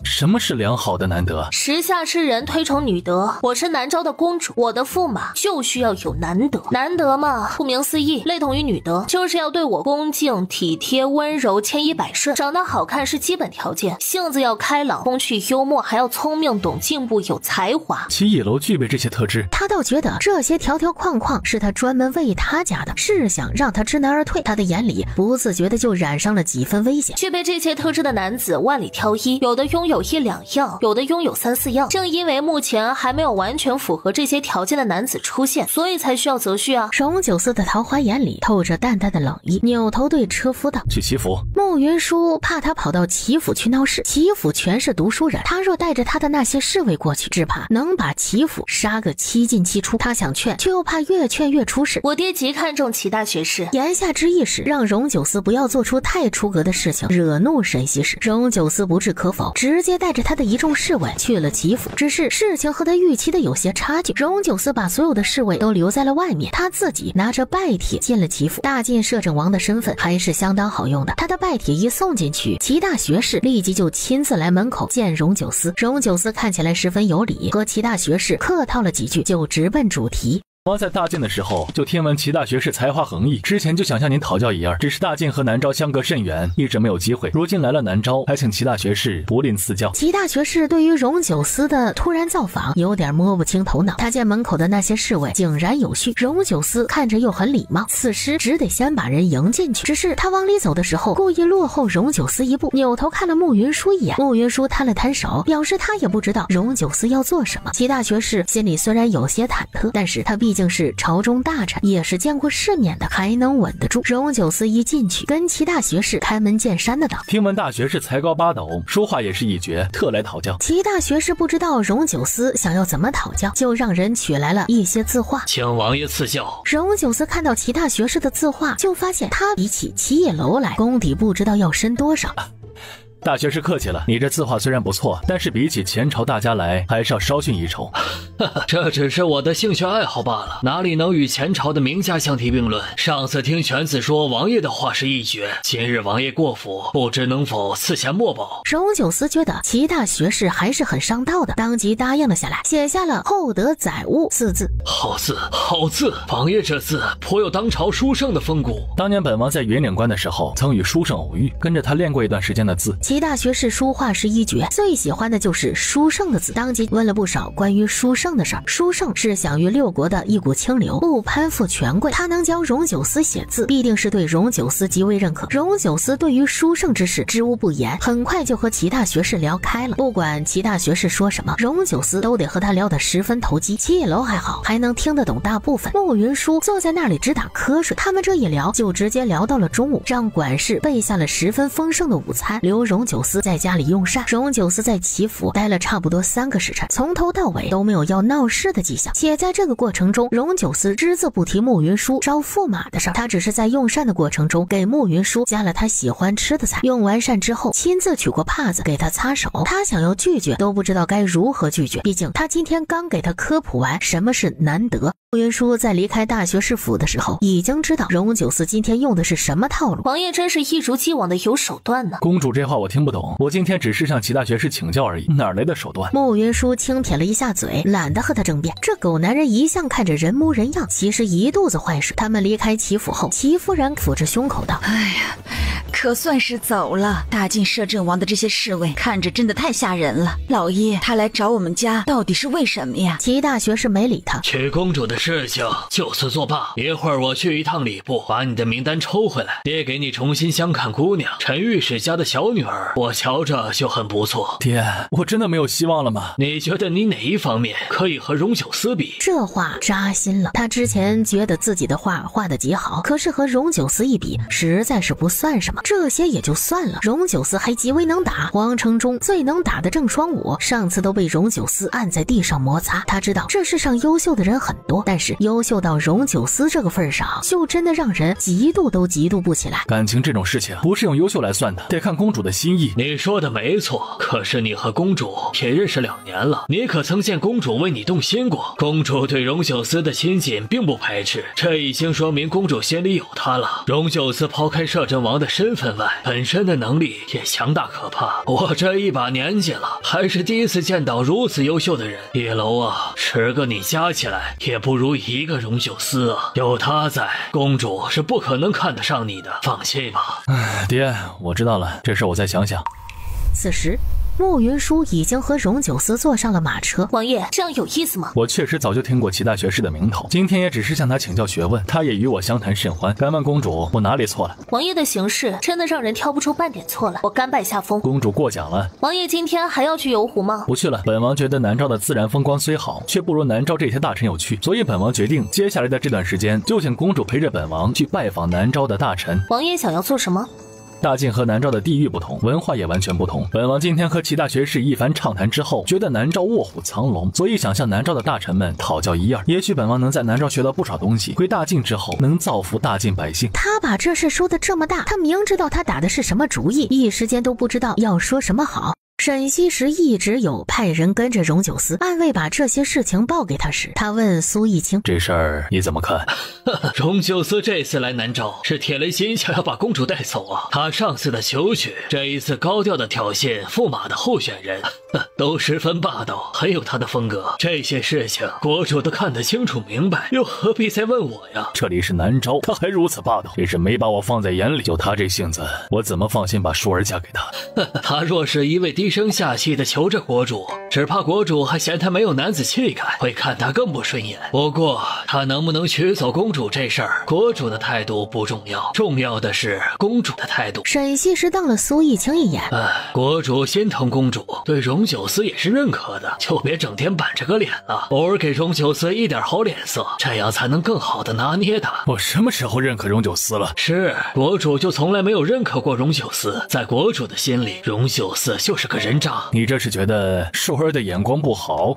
什么是良好的男德？时下之人推崇女德，我是南诏的公主，我的驸马就需要有男德。男德嘛，顾名思义，类同于女德，就是要对我恭敬、体贴、温柔、千依百顺。长得好看是基本条件，性子要开朗、风趣幽默，还要聪明、懂进步、有才华。齐野楼具备这些特质，他倒觉得这些条条框框是他专门为他家的，是想让他知难而退。他的眼里不自觉的就染上了几分危险。具备这些特质的男子万里挑一，有的拥有1、2样，有的拥有3、4样。正因为目前还没有完全符合这些条件的男子出现，所以才需要择婿啊。荣九思的桃花眼里透着淡淡的冷意，扭头对车夫道：去齐府。慕云舒怕他跑到齐府去闹事，齐府全是读书人，他若带着他的那些侍卫过去，只怕能把齐府杀个7进7出。他想劝，却又怕越劝越出事。我爹极看重齐大学士，言下之意是让荣九思不要做出太出格的事情，惹怒沈西氏。荣九思不置可否，直直接带着他的一众侍卫去了齐府。只是事情和他预期的有些差距，荣九思把所有的侍卫都留在了外面，他自己拿着拜帖进了齐府。大晋摄政王的身份还是相当好用的，他的拜帖一送进去，齐大学士立即就亲自来门口见荣九思。荣九思看起来十分有礼，和齐大学士客套了几句，就直奔主题。王在大晋的时候就听闻齐大学士才华横溢，之前就想向您讨教一二，只是大晋和南诏相隔甚远，一直没有机会。如今来了南诏，还请齐大学士不吝赐教。齐大学士对于荣九思的突然造访有点摸不清头脑，他见门口的那些侍卫井然有序，荣九思看着又很礼貌，此时只得先把人迎进去。只是他往里走的时候故意落后荣九思一步，扭头看了慕云舒一眼。慕云舒摊了摊手，表示他也不知道荣九思要做什么。齐大学士心里虽然有些忐忑，但是他毕竟是朝中大臣，也是见过世面的，还能稳得住。荣九思一进去，跟齐大学士开门见山的道：听闻大学士才高八斗，书画也是一绝，特来讨教。齐大学士不知道荣九思想要怎么讨教，就让人取来了一些字画，请王爷赐教。荣九思看到齐大学士的字画，就发现他比起齐野楼来，功底不知道要深多少。大学士客气了，你这字画虽然不错，但是比起前朝大家来，还是要稍逊一筹。这只是我的兴趣爱好罢了，哪里能与前朝的名家相提并论？上次听犬子说王爷的画是一绝，今日王爷过府，不知能否赐下墨宝。荣九思觉得齐大学士还是很上道的，当即答应了下来，写下了厚德载物4字。好字，好字！王爷这字颇有当朝书圣的风骨。当年本王在云岭关的时候，曾与书圣偶遇，跟着他练过一段时间的字。齐大学士书画是一绝，最喜欢的就是书圣的字，当即问了不少关于书圣的事儿。书圣是享誉六国的一股清流，不攀附权贵，他能教荣九思写字，必定是对荣九思极为认可。荣九思对于书圣之事知无不言，很快就和齐大学士聊开了。不管齐大学士说什么，荣九思都得和他聊得十分投机。齐野楼还好，还能听得懂大部分。慕云舒坐在那里直打瞌睡，他们这一聊就直接聊到了中午，让管事备下了十分丰盛的午餐，留荣九思在家里用膳。荣九思在齐府待了差不多3个时辰，从头到尾都没有要闹事的迹象。且在这个过程中，荣九思只字不提慕云舒招驸马的事儿，他只是在用膳的过程中给慕云舒加了他喜欢吃的菜。用完膳之后，亲自取过帕子给他擦手。他想要拒绝都不知道该如何拒绝，毕竟他今天刚给他科普完什么是难得。慕云舒在离开大学士府的时候，已经知道荣九思今天用的是什么套路。王爷真是一如既往的有手段呢。公主这话我听不懂，我今天只是向齐大学士请教而已，哪来的手段？慕云舒轻撇了一下嘴，懒得和他争辩。这狗男人一向看着人模人样，其实一肚子坏水。他们离开齐府后，齐夫人抚着胸口道：哎呀，可算是走了。大晋摄政王的这些侍卫看着真的太吓人了。老爷他来找我们家到底是为什么呀？齐大学士没理他。娶公主的事情就此作罢，一会儿我去一趟礼部，把你的名单抽回来，爹给你重新相看姑娘，陈御史家的小女儿，我瞧着就很不错。爹，我真的没有希望了吗？你觉得你哪一方面可以和荣九思比？这话扎心了。他之前觉得自己的画画得极好，可是和荣九思一比，实在是不算什么。这些也就算了，荣九思还极为能打，皇城中最能打的郑双武上次都被荣九思按在地上摩擦。他知道这世上优秀的人很多，但是优秀到荣九思这个份上，就真的让人嫉妒都嫉妒不起来。感情这种事情不是用优秀来算的，得看公主的心意。你说的没错，可是你和公主也认识2年了，你可曾见公主为你动心过？公主对荣九思的亲近并不排斥，这已经说明公主心里有他了。荣九思抛开摄政王的身份外，本身的能力也强大可怕。我这一把年纪了，还是第一次见到如此优秀的人。野楼啊，10个你加起来也不如1个荣九思啊！有他在，公主是不可能看得上你的，放心吧。爹，我知道了，这事我再想想。此时慕云舒已经和荣九思坐上了马车。王爷，这样有意思吗？我确实早就听过齐大学士的名头，今天也只是向他请教学问，他也与我相谈甚欢。敢问公主，我哪里错了？王爷的行事真的让人挑不出半点错来，我甘拜下风。公主过奖了。王爷今天还要去游湖吗？不去了，本王觉得南诏的自然风光虽好，却不如南诏这些大臣有趣，所以本王决定接下来的这段时间就请公主陪着本王去拜访南诏的大臣。王爷想要做什么？大晋和南诏的地域不同，文化也完全不同。本王今天和齐大学士一番畅谈之后，觉得南诏卧虎藏龙，所以想向南诏的大臣们讨教一二。也许本王能在南诏学到不少东西，回大晋之后能造福大晋百姓。他把这事说得这么大，他明知道他打的是什么主意，一时间都不知道要说什么好。沈西时一直有派人跟着荣九思，暗卫把这些事情报给他时，他问苏逸清：“这事儿你怎么看？”荣九思这次来南诏是铁了心想要把公主带走啊！他上次的求娶，这一次高调的挑衅驸马的候选人，都十分霸道，很有他的风格。这些事情国主都看得清楚明白，又何必再问我呀？这里是南诏，他还如此霸道，真是没把我放在眼里。就他这性子，我怎么放心把淑儿嫁给他？他若是一味低声下气的求着国主，只怕国主还嫌他没有男子气概，会看他更不顺眼。不过他能不能娶走公主这事儿，国主的态度不重要，重要的是公主的态度。沈西时瞪了苏逸清一眼，国主心疼公主，对荣九思也是认可的，就别整天板着个脸了，偶尔给荣九思一点好脸色，这样才能更好的拿捏他。我什么时候认可荣九思了？是，国主就从来没有认可过荣九思，在国主的心里，荣九思就是个人渣。你这是觉得淑儿的眼光不好？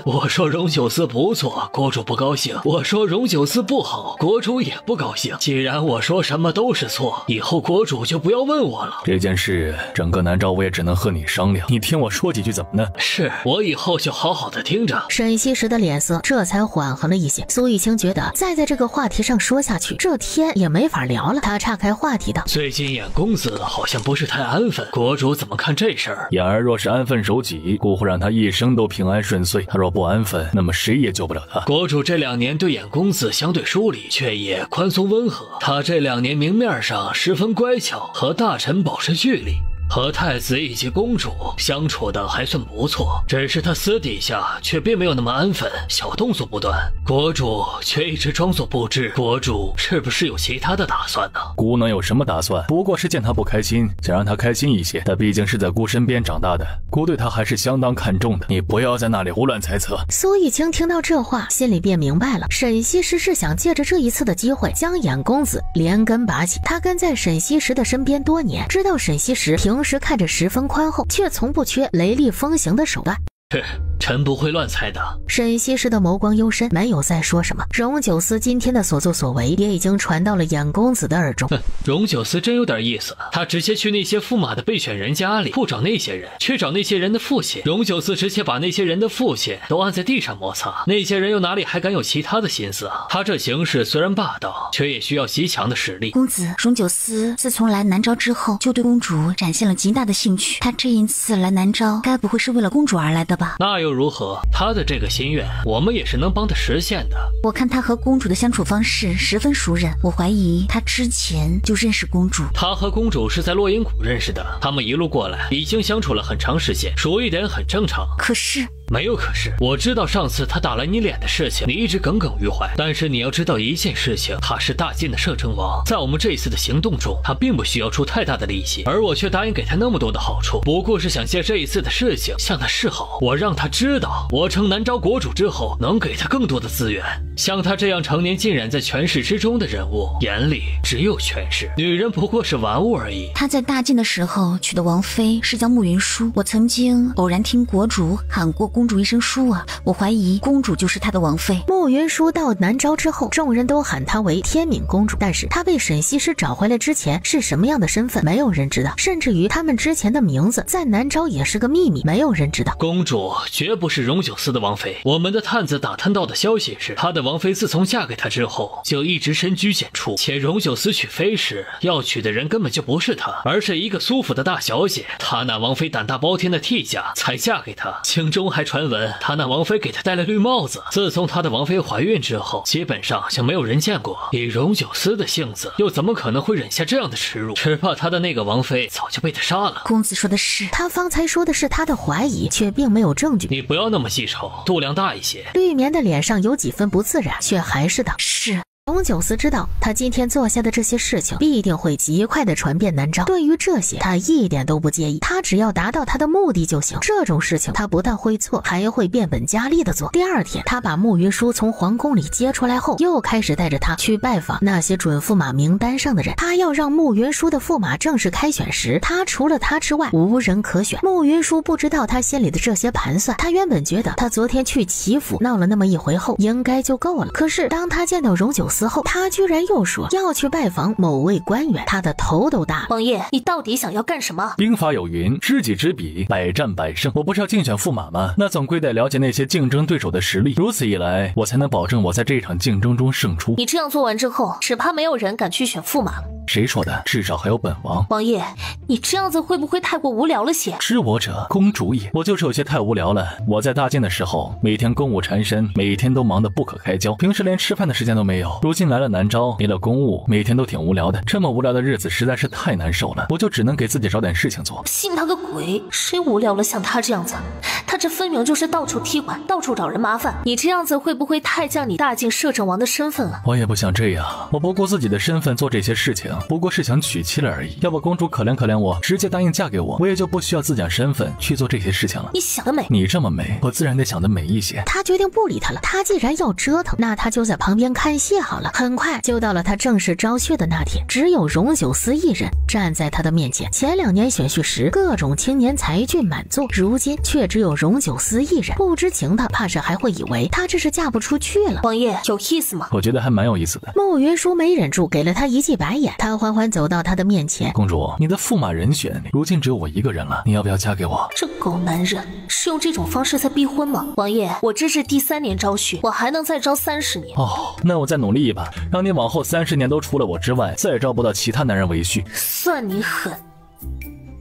我说荣九思不错，国主不高兴；我说荣九思不好，国主也不高兴。既然我说什么都是错，以后国主就不要问我了。这件事整个南诏我也只能和你商量，你听我说几句怎么呢？是，我以后就好好的听着。沈西时的脸色这才缓和了一些。苏逸清觉得再在这个话题上说下去，这天也没法聊了。他岔开话题道：“最近眼公子好像不是太安分，国主怎么看这事儿？”眼儿若是安分守己，姑父让他一生都平安顺遂；他若不安分，那么谁也救不了他。国主这2年对眼公子相对疏离，却也宽松温和。他这2年明面上十分乖巧，和大臣保持距离，和太子以及公主相处的还算不错，只是他私底下却并没有那么安分，小动作不断。国主却一直装作不知，国主是不是有其他的打算呢？姑能有什么打算？不过是见他不开心，想让他开心一些。他毕竟是在姑身边长大的，姑对他还是相当看重的。你不要在那里胡乱猜测。苏逸清听到这话，心里便明白了，沈西时是想借着这一次的机会将眼公子连根拔起。他跟在沈西时的身边多年，知道沈西时平时看着十分宽厚，却从不缺雷厉风行的手段。臣不会乱猜的。沈西时的眸光幽深，没有再说什么。荣九思今天的所作所为也已经传到了眼公子的耳中。荣九思真有点意思，他直接去那些驸马的备选人家里，不找那些人，去找那些人的父亲。荣九思直接把那些人的父亲都按在地上摩擦，那些人又哪里还敢有其他的心思啊？他这行事虽然霸道，却也需要极强的实力。公子，荣九思自从来南诏之后，就对公主展现了极大的兴趣。他这一次来南诏，该不会是为了公主而来的吧？那又如何？他的这个心愿，我们也是能帮他实现的。我看他和公主的相处方式十分熟稔，我怀疑他之前就认识公主。他和公主是在落阴谷认识的，他们一路过来已经相处了很长时间，熟一点很正常。可是没有可是，我知道上次他打了你脸的事情，你一直耿耿于怀。但是你要知道一件事情，他是大晋的摄政王，在我们这一次的行动中，他并不需要出太大的力气，而我却答应给他那么多的好处，不过是想借这一次的事情向他示好。我让他知道，我成南诏国主之后，能给他更多的资源。像他这样常年浸染在权势之中的人物，眼里只有权势，女人不过是玩物而已。他在大晋的时候娶的王妃是叫慕云舒，我曾经偶然听国主喊过公主一声舒儿，我怀疑公主就是他的王妃。慕云舒到南诏之后，众人都喊她为天敏公主，但是她被沈西时找回来之前是什么样的身份，没有人知道，甚至于他们之前的名字在南诏也是个秘密，没有人知道。公主绝不是荣九思的王妃，我们的探子打探到的消息是，她的王妃自从嫁给他之后，就一直深居简出，且荣九思娶妃时要娶的人根本就不是她，而是一个苏府的大小姐。她那王妃胆大包天的替嫁才嫁给他，京中还传闻他那王妃给他戴了绿帽子。自从他的王妃怀孕之后，基本上就没有人见过。以荣九思的性子，又怎么可能会忍下这样的耻辱？只怕他的那个王妃早就被他杀了。公子说的是，他方才说的是他的怀疑，却并没有证据。你不要那么记仇，度量大一些。绿棉的脸上有几分不自然，却还是道是。荣九思知道他今天做下的这些事情必定会极快地传遍南诏，对于这些他一点都不介意，他只要达到他的目的就行。这种事情他不但会做，还会变本加厉地做。第二天，他把慕云舒从皇宫里接出来后，又开始带着他去拜访那些准驸马名单上的人。他要让慕云舒的驸马正式开选时，他除了他之外无人可选。慕云舒不知道他心里的这些盘算，他原本觉得他昨天去齐府闹了那么一回后应该就够了，可是当他见到荣九思司后，他居然又说要去拜访某位官员，他的头都大了。王爷，你到底想要干什么？兵法有云，知己知彼，百战百胜。我不是要竞选驸马吗？那总归得了解那些竞争对手的实力，如此一来，我才能保证我在这场竞争中胜出。你这样做完之后，只怕没有人敢去选驸马了。谁说的？至少还有本王。王爷，你这样子会不会太过无聊了些？知我者，公主也。我就是有些太无聊了。我在大晋的时候，每天公务缠身，每天都忙得不可开交，平时连吃饭的时间都没有。如今来了南诏，没了公务，每天都挺无聊的。这么无聊的日子实在是太难受了，我就只能给自己找点事情做。信他个鬼！谁无聊了像他这样子？他这分明就是到处踢馆，到处找人麻烦。你这样子会不会太降你大晋摄政王的身份了？我也不想这样，我不顾自己的身份做这些事情，不过是想娶妻了而已。要不公主可怜可怜我，直接答应嫁给我，我也就不需要自讲身份去做这些事情了。你想得美！你这么美，我自然得想得美一些。他决定不理他了，他既然要折腾，那他就在旁边看戏好了。很快就到了他正式招婿的那天，只有荣九思一人站在他的面前。前2年选婿时，各种青年才俊满座，如今却只有荣九思一人。不知情的怕是还会以为他这是嫁不出去了。王爷，有意思吗？我觉得还蛮有意思的。穆云舒没忍住给了他一记白眼，他缓缓走到他的面前。公主，你的驸马人选如今只有我一个人了，你要不要嫁给我？这狗男人是用这种方式在逼婚吗？王爷，我这是第3年招婿，我还能再招30年。哦，那我再努力一把，让你往后30年都除了我之外，再招不到其他男人为婿。算你狠！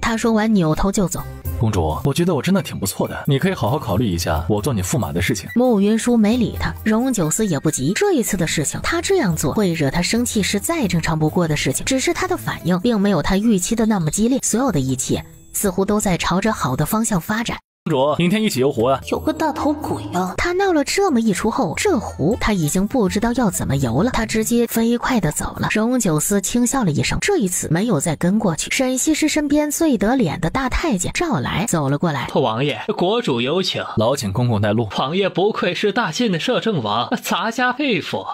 他说完扭头就走。公主，我觉得我真的挺不错的，你可以好好考虑一下我做你驸马的事情。穆云舒没理他，荣九思也不急，这一次的事情他这样做会惹他生气是再正常不过的事情，只是他的反应并没有他预期的那么激烈，所有的一切似乎都在朝着好的方向发展。公主，明天一起游湖啊！有个大头鬼啊！他闹了这么一出后，这湖他已经不知道要怎么游了，他直接飞快的走了。荣九思轻笑了一声，这一次没有再跟过去。沈西施身边最得脸的大太监赵来走了过来。王爷，国主有请。劳请公公带路。王爷不愧是大晋的摄政王，咱家佩服。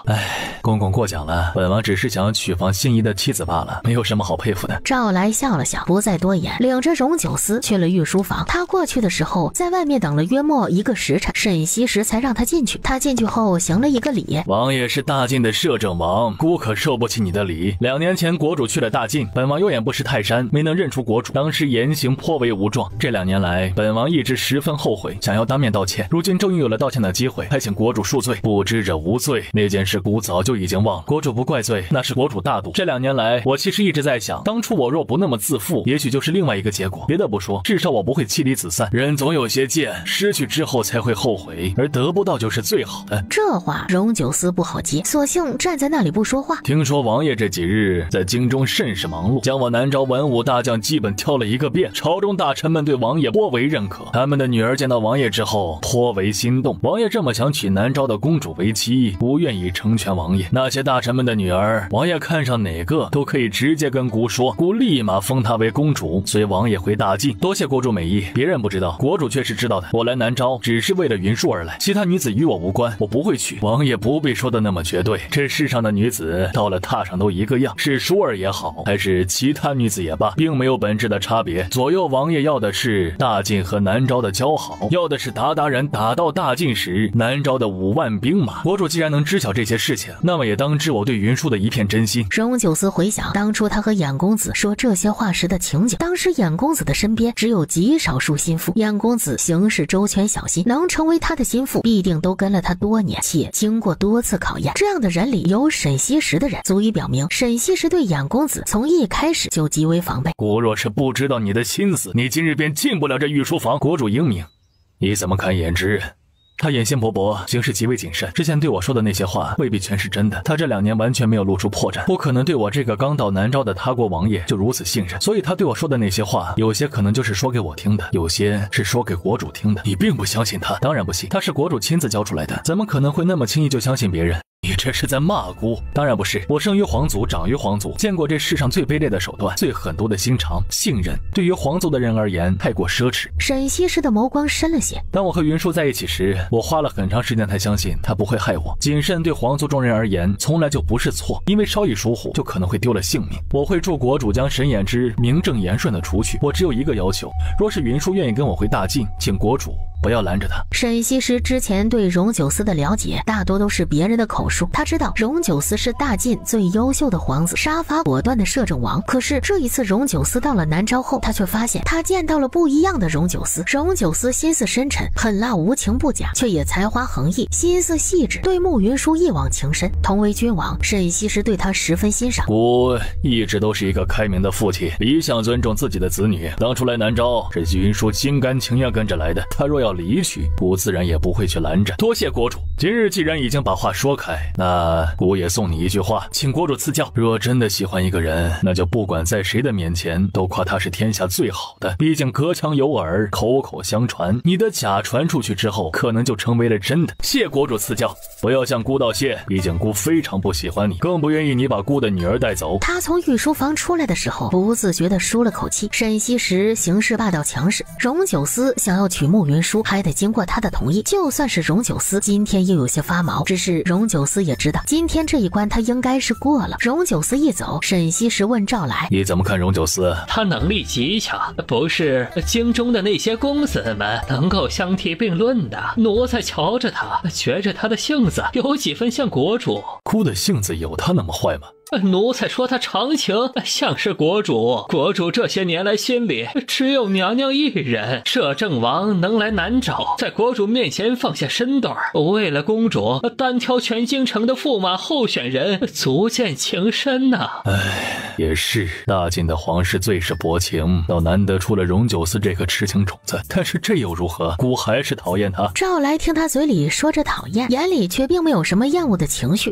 公公过奖了，本王只是想要娶房心仪的妻子罢了，没有什么好佩服的。赵来笑了笑，不再多言，领着荣九思去了御书房。他过去的时候，在外面等了约莫1个时辰，沈西时才让他进去。他进去后行了一个礼。王爷是大晋的摄政王，孤可受不起你的礼。2年前国主去了大晋，本王有眼不识泰山，没能认出国主，当时言行颇为无状。这2年来，本王一直十分后悔，想要当面道歉。如今终于有了道歉的机会，还请国主恕罪。不知者无罪，那件事孤早就已经忘了。国主不怪罪，那是国主大度。这2年来，我其实一直在想，当初我若不那么自负，也许就是另外一个结果。别的不说，至少我不会妻离子散。人总有些贱，失去之后才会后悔，而得不到就是最好的。这话荣九思不好接，索性站在那里不说话。听说王爷这几日在京中甚是忙碌，将我南诏文武大将基本挑了一个遍。朝中大臣们对王爷颇为认可，他们的女儿见到王爷之后颇为心动。王爷这么想娶南诏的公主为妻，不愿意成全王爷。那些大臣们的女儿，王爷看上哪个都可以直接跟姑说，姑立马封她为公主，随王爷回大晋。多谢国主美意，别人不知道，国主却是知道的。我来南诏只是为了云舒而来，其他女子与我无关，我不会娶。王爷不必说的那么绝对，这世上的女子到了榻上都一个样，是舒儿也好，还是其他女子也罢，并没有本质的差别。左右王爷要的是大晋和南诏的交好，要的是鞑人打到大晋时南诏的5万兵马。国主既然能知晓这些事情，那么也当知我对云舒的一片真心。荣九思回想当初他和衍公子说这些话时的情景，当时衍公子的身边只有极少数心腹，衍公子行事周全小心，能成为他的心腹必定都跟了他多年，且经过多次考验。这样的人里有沈西时的人，足以表明沈西时对衍公子从一开始就极为防备。姑若是不知道你的心思，你今日便进不了这御书房。国主英明，你怎么看颜之人？他野心勃勃，行事极为谨慎，之前对我说的那些话未必全是真的。他这2年完全没有露出破绽，不可能对我这个刚到南诏的他国王爷就如此信任，所以他对我说的那些话，有些可能就是说给我听的，有些是说给国主听的。你并不相信他？当然不信，他是国主亲自教出来的，怎么可能会那么轻易就相信别人？你这是在骂姑？当然不是，我生于皇族，长于皇族，见过这世上最卑劣的手段，最狠毒的心肠。信任对于皇族的人而言太过奢侈。沈西时的眸光深了些。当我和云舒在一起时，我花了很长时间才相信他不会害我。谨慎对皇族中人而言从来就不是错，因为稍一疏忽就可能会丢了性命。我会助国主将沈衍之名正言顺的除去。我只有一个要求，若是云舒愿意跟我回大晋，请国主不要拦着他。沈西施之前对荣九思的了解大多都是别人的口述，他知道荣九思是大晋最优秀的皇子，杀伐果断的摄政王。可是这一次荣九思到了南诏后，他却发现他见到了不一样的荣九思。荣九思心思深沉，狠辣无情不假，却也才华横溢，心思细致，对慕云舒一往情深。同为君王，沈西施对他十分欣赏。孤一直都是一个开明的父亲，一向尊重自己的子女。当初来南诏是云舒心甘情愿跟着来的，他若要离去，孤自然也不会去拦着。多谢国主，今日既然已经把话说开，那孤也送你一句话，请国主赐教。若真的喜欢一个人，那就不管在谁的面前都夸他是天下最好的，毕竟隔墙有耳，口口相传，你的假传出去之后，可能就成为了真的。谢国主赐教，不要向孤道谢，毕竟孤非常不喜欢你，更不愿意你把孤的女儿带走。他从御书房出来的时候，不自觉地舒了口气。沈西施行事霸道强势，荣九思想要娶慕云舒，还得经过他的同意。就算是荣九思今天又有些发毛，只是荣九思也知道，今天这一关他应该是过了。荣九思一走，沈西施问赵来：“你怎么看荣九思？他能力极强，不是京中的那些公子们能够相提并论的。奴才瞧着他，觉着他的性子有几分像国主。孤的性子有他那么坏吗？奴才说他长情像是国主，国主这些年来心里只有娘娘一人。摄政王能来南诏，在国主面前放下身段，为了公主单挑全京城的驸马候选人，足见情深呐。也是，大晋的皇室最是薄情，倒难得出了荣九思这颗痴情种子。但是这又如何？孤还是讨厌他。赵来听他嘴里说着讨厌，眼里却并没有什么厌恶的情绪。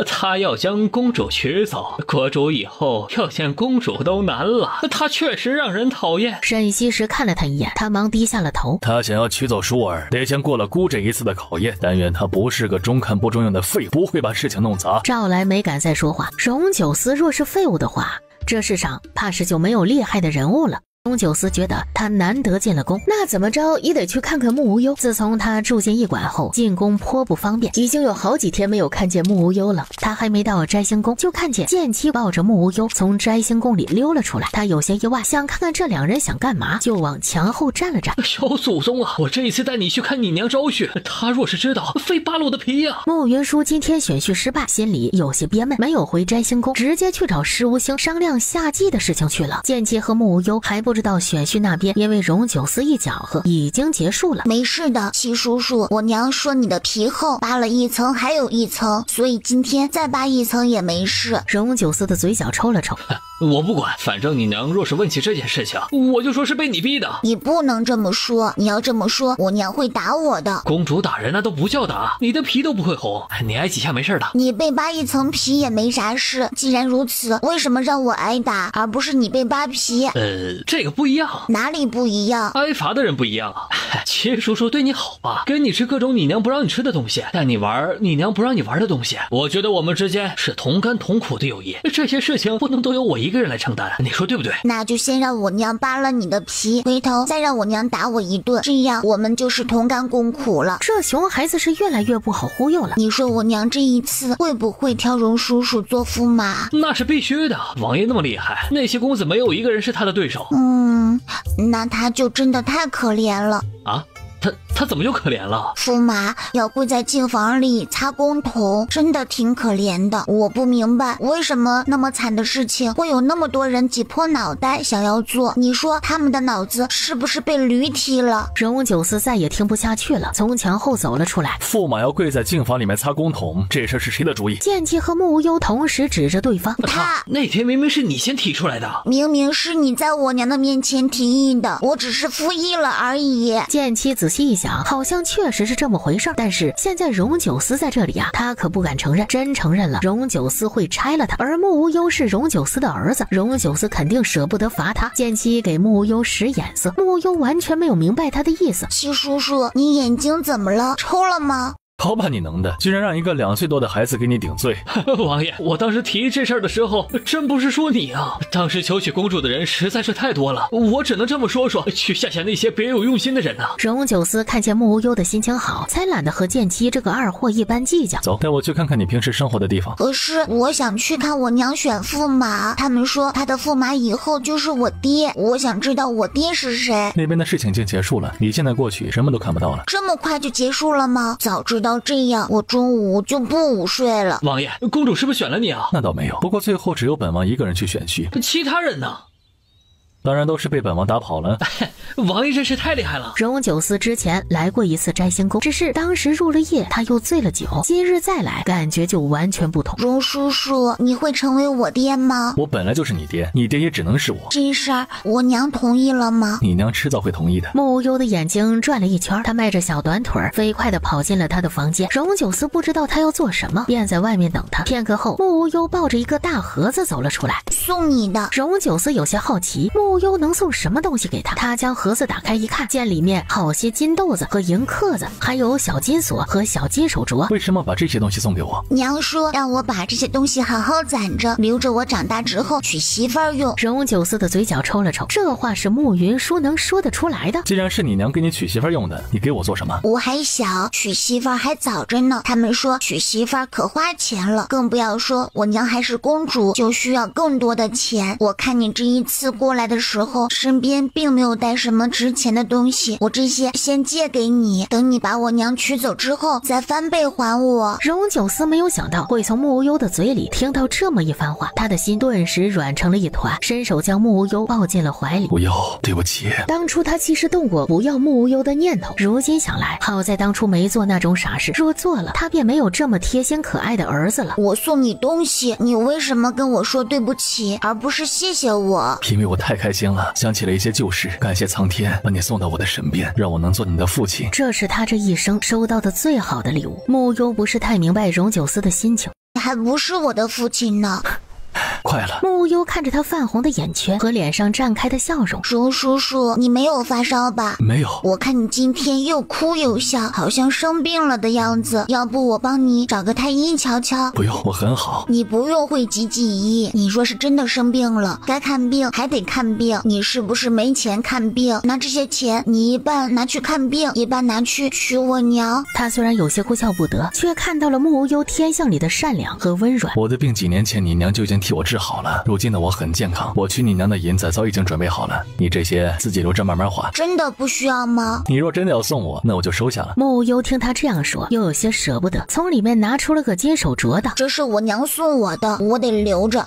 他要将公主娶走，国主以后要见公主都难了。他确实让人讨厌。沈西施看了他一眼，他忙低下了头。他想要娶走舒儿，得先过了孤这一次的考验。但愿他不是个中看不中用的废物，不会把事情弄砸。赵来没敢再说话。荣九思若是废物的话，这世上怕是就没有厉害的人物了。荣九思觉得他难得进了宫，那怎么着也得去看看慕无忧。自从他住进驿馆后，进宫颇不方便，已经有好几天没有看见慕无忧了。他还没到摘星宫，就看见剑妻抱着慕无忧从摘星宫里溜了出来。他有些意外，想看看这两人想干嘛，就往墙后站了站。小祖宗啊，我这一次带你去看你娘昭雪，他若是知道，非扒了我的皮呀！慕云舒今天选婿失败，心里有些憋闷，没有回摘星宫，直接去找施无星商量夏季的事情去了。剑妻和慕无忧还不知道选婿那边因为荣九思一搅和已经结束了。没事的，七叔叔，我娘说你的皮厚，扒了一层还有一层，所以今天再扒一层也没事。荣九思的嘴角抽了抽。我不管，反正你娘若是问起这件事情，我就说是被你逼的。你不能这么说，你要这么说，我娘会打我的。公主打人那都不叫打，你的皮都不会红，你挨几下没事的。你被扒一层皮也没啥事，既然如此，为什么让我挨打，而不是你被扒皮？这个不一样。哪里不一样？挨罚的人不一样啊。七叔叔对你好吧，给你吃各种你娘不让你吃的东西，带你玩你娘不让你玩的东西。我觉得我们之间是同甘同苦的友谊，这些事情不能都由我一个人来承担，你说对不对？那就先让我娘扒了你的皮，回头再让我娘打我一顿，这样我们就是同甘共苦了。这熊孩子是越来越不好忽悠了。你说我娘这一次会不会挑荣叔叔做驸马？那是必须的，王爷那么厉害，那些公子没有一个人是他的对手。那他就真的太可怜了啊。他怎么就可怜了？驸马要跪在净房里擦公桶，真的挺可怜的。我不明白为什么那么惨的事情会有那么多人挤破脑袋想要做，你说他们的脑子是不是被驴踢了？荣九思再也听不下去了，从墙后走了出来。驸马要跪在净房里面擦公桶，这事是谁的主意？剑姬和慕无忧同时指着对方。他那天明明是你先提出来的，明明是你在我娘的面前提议的，我只是附议了而已。剑妻仔细一想，好像确实是这么回事，但是现在荣九思在这里啊，他可不敢承认，真承认了荣九思会拆了他。而慕无忧是荣九思的儿子，荣九思肯定舍不得罚他。剑妻给慕无忧使眼色，慕无忧完全没有明白他的意思。七叔叔，你眼睛怎么了？抽了吗？好把你能的，居然让一个2岁多的孩子给你顶罪。王爷，我当时提这事儿的时候，真不是说你啊，当时求娶公主的人实在是太多了，我只能这么说，去吓吓那些别有用心的人啊。荣九思看见穆无忧的心情好，才懒得和剑姬这个二货一般计较。走，带我去看看你平时生活的地方。可是我想去看我娘选驸马，他们说他的驸马以后就是我爹，我想知道我爹是谁。那边的事情已经结束了，你现在过去什么都看不到了。这么快就结束了吗？早知道这样，我中午就不午睡了。王爷，公主是不是选了你啊？那倒没有，不过最后只有本王一个人去选婿，其他人呢？当然都是被本王打跑了。王爷真是太厉害了。荣九思之前来过一次摘星宫，只是当时入了夜，他又醉了酒，今日再来，感觉就完全不同。荣叔叔，你会成为我爹吗？我本来就是你爹，你爹也只能是我。这事儿我娘同意了吗？你娘迟早会同意的。穆无忧的眼睛转了一圈，他迈着小短腿飞快地跑进了他的房间。荣九思不知道他要做什么，便在外面等他。片刻后，穆无忧抱着一个大盒子走了出来。送你的。荣九思有些好奇，穆无忧能送什么东西给他？他将盒子打开一看，见里面好些金豆子和银克子，还有小金锁和小金手镯。为什么把这些东西送给我？娘说让我把这些东西好好攒着，留着我长大之后娶媳妇儿用。荣九思的嘴角抽了抽，这话是慕云舒能说得出来的？既然是你娘给你娶媳妇用的，你给我做什么？我还小，娶媳妇还早着呢。他们说娶媳妇可花钱了，更不要说我娘还是公主，就需要更多的钱。我看你这一次过来的时候，身边并没有带什么值钱的东西，我这些先借给你，等你把我娘娶走之后再翻倍还我。荣九思没有想到会从穆无忧的嘴里听到这么一番话，他的心顿时软成了一团，伸手将穆无忧抱进了怀里。不要，对不起。当初他其实动过不要穆无忧的念头，如今想来，好在当初没做那种傻事，若做了，他便没有这么贴心可爱的儿子了。我送你东西，你为什么跟我说对不起，而不是谢谢我？因为我太开心了，想起了一些旧事，感谢苍天把你送到我的身边，让我能做你的父亲。这是他这一生收到的最好的礼物。穆忧不是太明白荣九思的心情，还不是我的父亲呢。快了。穆无忧看着他泛红的眼圈和脸上绽开的笑容。荣叔叔，你没有发烧吧？没有。我看你今天又哭又笑，好像生病了的样子，要不我帮你找个太医瞧瞧？不用，我很好。你不用讳疾忌医，你若是真的生病了，该看病还得看病。你是不是没钱看病？拿这些钱，你一半拿去看病，一半拿去娶我娘。他虽然有些哭笑不得，却看到了穆无忧天象里的善良和温软。我的病几年前你娘就已经替我治好了，如今的我很健康，我娶你娘的银子早已经准备好了，你这些自己留着慢慢还。真的不需要吗？你若真的要送我，那我就收下了。穆无忧听他这样说，又有些舍不得，从里面拿出了个金手镯的。这是我娘送我的，我得留着。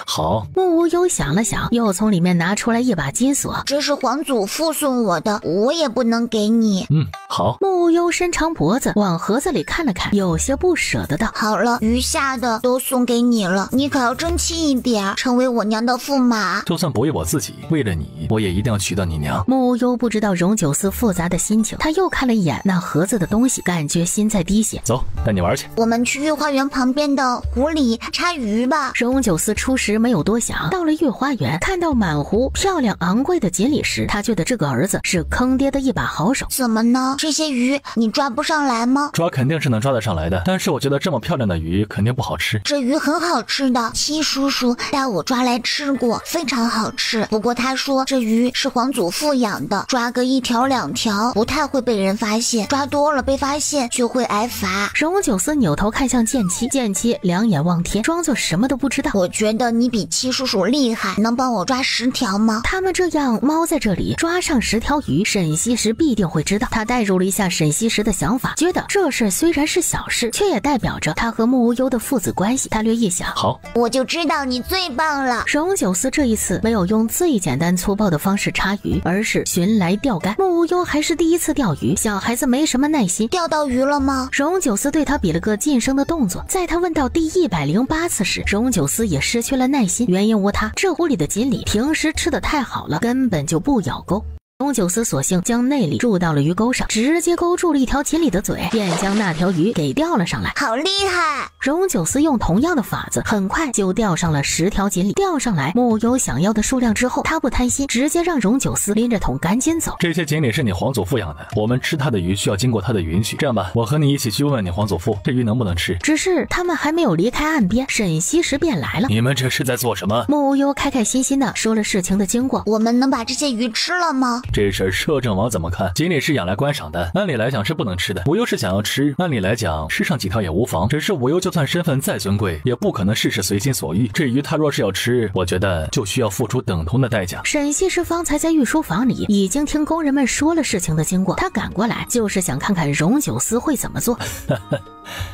好。穆无忧想了想，又从里面拿出来一把金锁。这是皇祖父送我的，我也不能给你。好。穆无忧伸长脖子往盒子里看了看，有些不舍得道：好了，余下的都送给你了，你可要争气一点，成为我娘的驸马。就算不为我自己，为了你，我也一定要娶到你娘。穆无忧不知道荣九思复杂的心情，他又看了一眼那盒子的东西，感觉心在滴血。走，带你玩去。我们去御花园旁边的湖里插鱼吧。荣九思初时没有多想，到了御花园，看到满湖漂亮昂贵的锦鲤时，他觉得这个儿子是坑爹的一把好手。怎么呢？这些鱼你抓不上来吗？抓肯定是能抓得上来的，但是我觉得这么漂亮的鱼肯定不好吃。这鱼很好吃的，七叔叔带我抓来吃过，非常好吃。不过他说这鱼是皇祖父养的，抓个1条2条不太会被人发现，抓多了被发现就会挨罚。荣九思扭头看向剑妻，剑妻两眼望天，装作什么都不知道。我觉得你比七叔叔厉害，能帮我抓10条吗？他们这样猫在这里抓上10条鱼，沈西时必定会知道。他代入了一下沈西时的想法，觉得这事虽然是小事，却也代表着他和穆无忧的父子关系。他略一想，好，我就知道你最棒了。荣九思这一次没有用最简单粗暴的方式插鱼，而是寻来钓竿。穆无忧还是第一次钓鱼，小孩子没什么耐心。钓到鱼了吗？荣九思对他比了个噤声的动作。在他问到第108次时，荣九思也失去了耐心，原因无他，这湖里的锦鲤平时吃得太好了，根本就不咬钩。荣九思索性将内力注到了鱼钩上，直接勾住了一条锦鲤的嘴，便将那条鱼给钓了上来。好厉害！荣九思用同样的法子，很快就钓上了10条锦鲤。钓上来木优想要的数量之后，他不贪心，直接让荣九思拎着桶赶紧走。这些锦鲤是你皇祖父养的，我们吃它的鱼需要经过他的允许。这样吧，我和你一起去问问你皇祖父，这鱼能不能吃。只是他们还没有离开岸边，沈西时便来了。你们这是在做什么？木优开开心心的说了事情的经过。我们能把这些鱼吃了吗？这事摄政王怎么看？锦鲤是养来观赏的，按理来讲是不能吃的。无忧是想要吃，按理来讲吃上几条也无妨。只是无忧就算身份再尊贵，也不可能事事随心所欲。这鱼他若是要吃，我觉得就需要付出等同的代价。沈西时方才在御书房里已经听工人们说了事情的经过，他赶过来就是想看看荣九思会怎么做。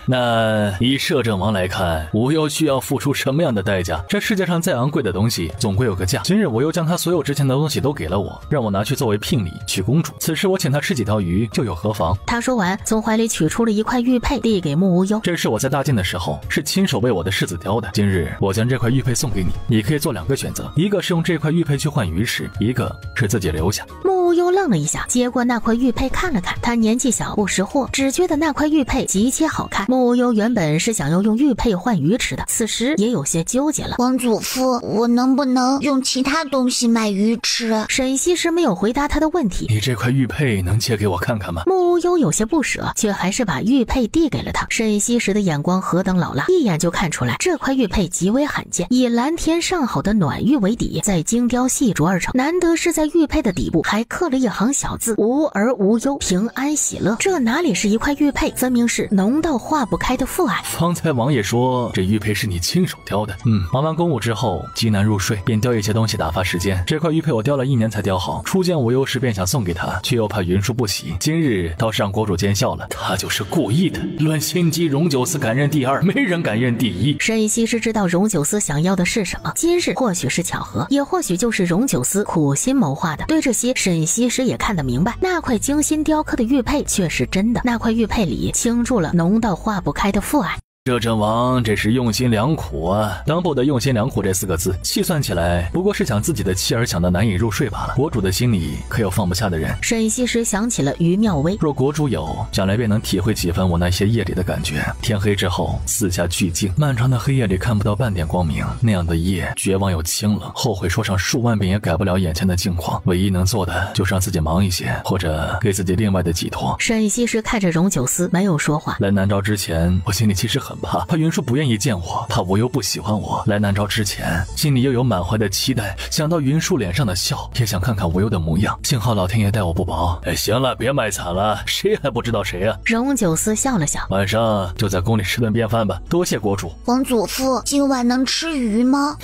那以摄政王来看，无忧需要付出什么样的代价？这世界上再昂贵的东西总归有个价。今日无忧将他所有值钱的东西都给了我，让我拿去作为聘礼娶公主，此时我请他吃几条鱼就有何妨？他说完从怀里取出了一块玉佩递给木无忧，这是我在大晋的时候是亲手为我的世子雕的，今日我将这块玉佩送给你，你可以做2个选择，一个是用这块玉佩去换鱼食，一个是自己留下。木无忧愣了一下，接过那块玉佩看了看，他年纪小不识货，只觉得那块玉佩极其好看。木无忧原本是想要用玉佩换鱼吃的，此时也有些纠结了。皇祖父，我能不能用其他东西买鱼吃？沈西时没有回答他的问题。你这块玉佩能借给我看看吗？木无忧有些不舍，却还是把玉佩递给了他。沈西时的眼光何等老辣，一眼就看出来这块玉佩极为罕见，以蓝田上好的暖玉为底，再精雕细琢而成，难得是在玉佩的底部还刻了一行小字：无儿无忧，平安喜乐。这哪里是一块玉佩，分明是浓到化不开的父爱。方才王爷说这玉佩是你亲手雕的。忙完公务之后极难入睡，便雕一些东西打发时间。这块玉佩我雕了1年才雕好，初见无忧时便想送给他，却又怕云舒不喜，今日倒是让国主见笑了，他就是故意的。论心机，荣九思敢认第2，没人敢认第1。沈西是知道荣九思想要的是什么，今日或许是巧合，也或许就是荣九思苦心谋划的。对这些沈西时也看得明白，那块精心雕刻的玉佩却是真的，那块玉佩里倾注了浓到化不开的父爱。摄政王这是用心良苦啊！当不得用心良苦这4个字，细算起来不过是想自己的妻儿想得难以入睡罢了。国主的心里可有放不下的人？沈西时想起了于妙微，若国主有，将来便能体会几分我那些夜里的感觉。天黑之后，四下俱静，漫长的黑夜里看不到半点光明，那样的夜，绝望又清冷，后悔说上数万遍也改不了眼前的境况。唯一能做的就是让自己忙一些，或者给自己另外的寄托。沈西时看着荣九思，没有说话。来南诏之前，我心里其实很怕云舒不愿意见我，怕无忧不喜欢我。来南诏之前，心里又有满怀的期待，想到云舒脸上的笑，也想看看无忧的模样。幸好老天爷待我不薄。行了，别卖惨了，谁还不知道谁啊？荣九思笑了笑，晚上就在宫里吃顿便饭吧。多谢国主。皇祖父，今晚能吃鱼吗？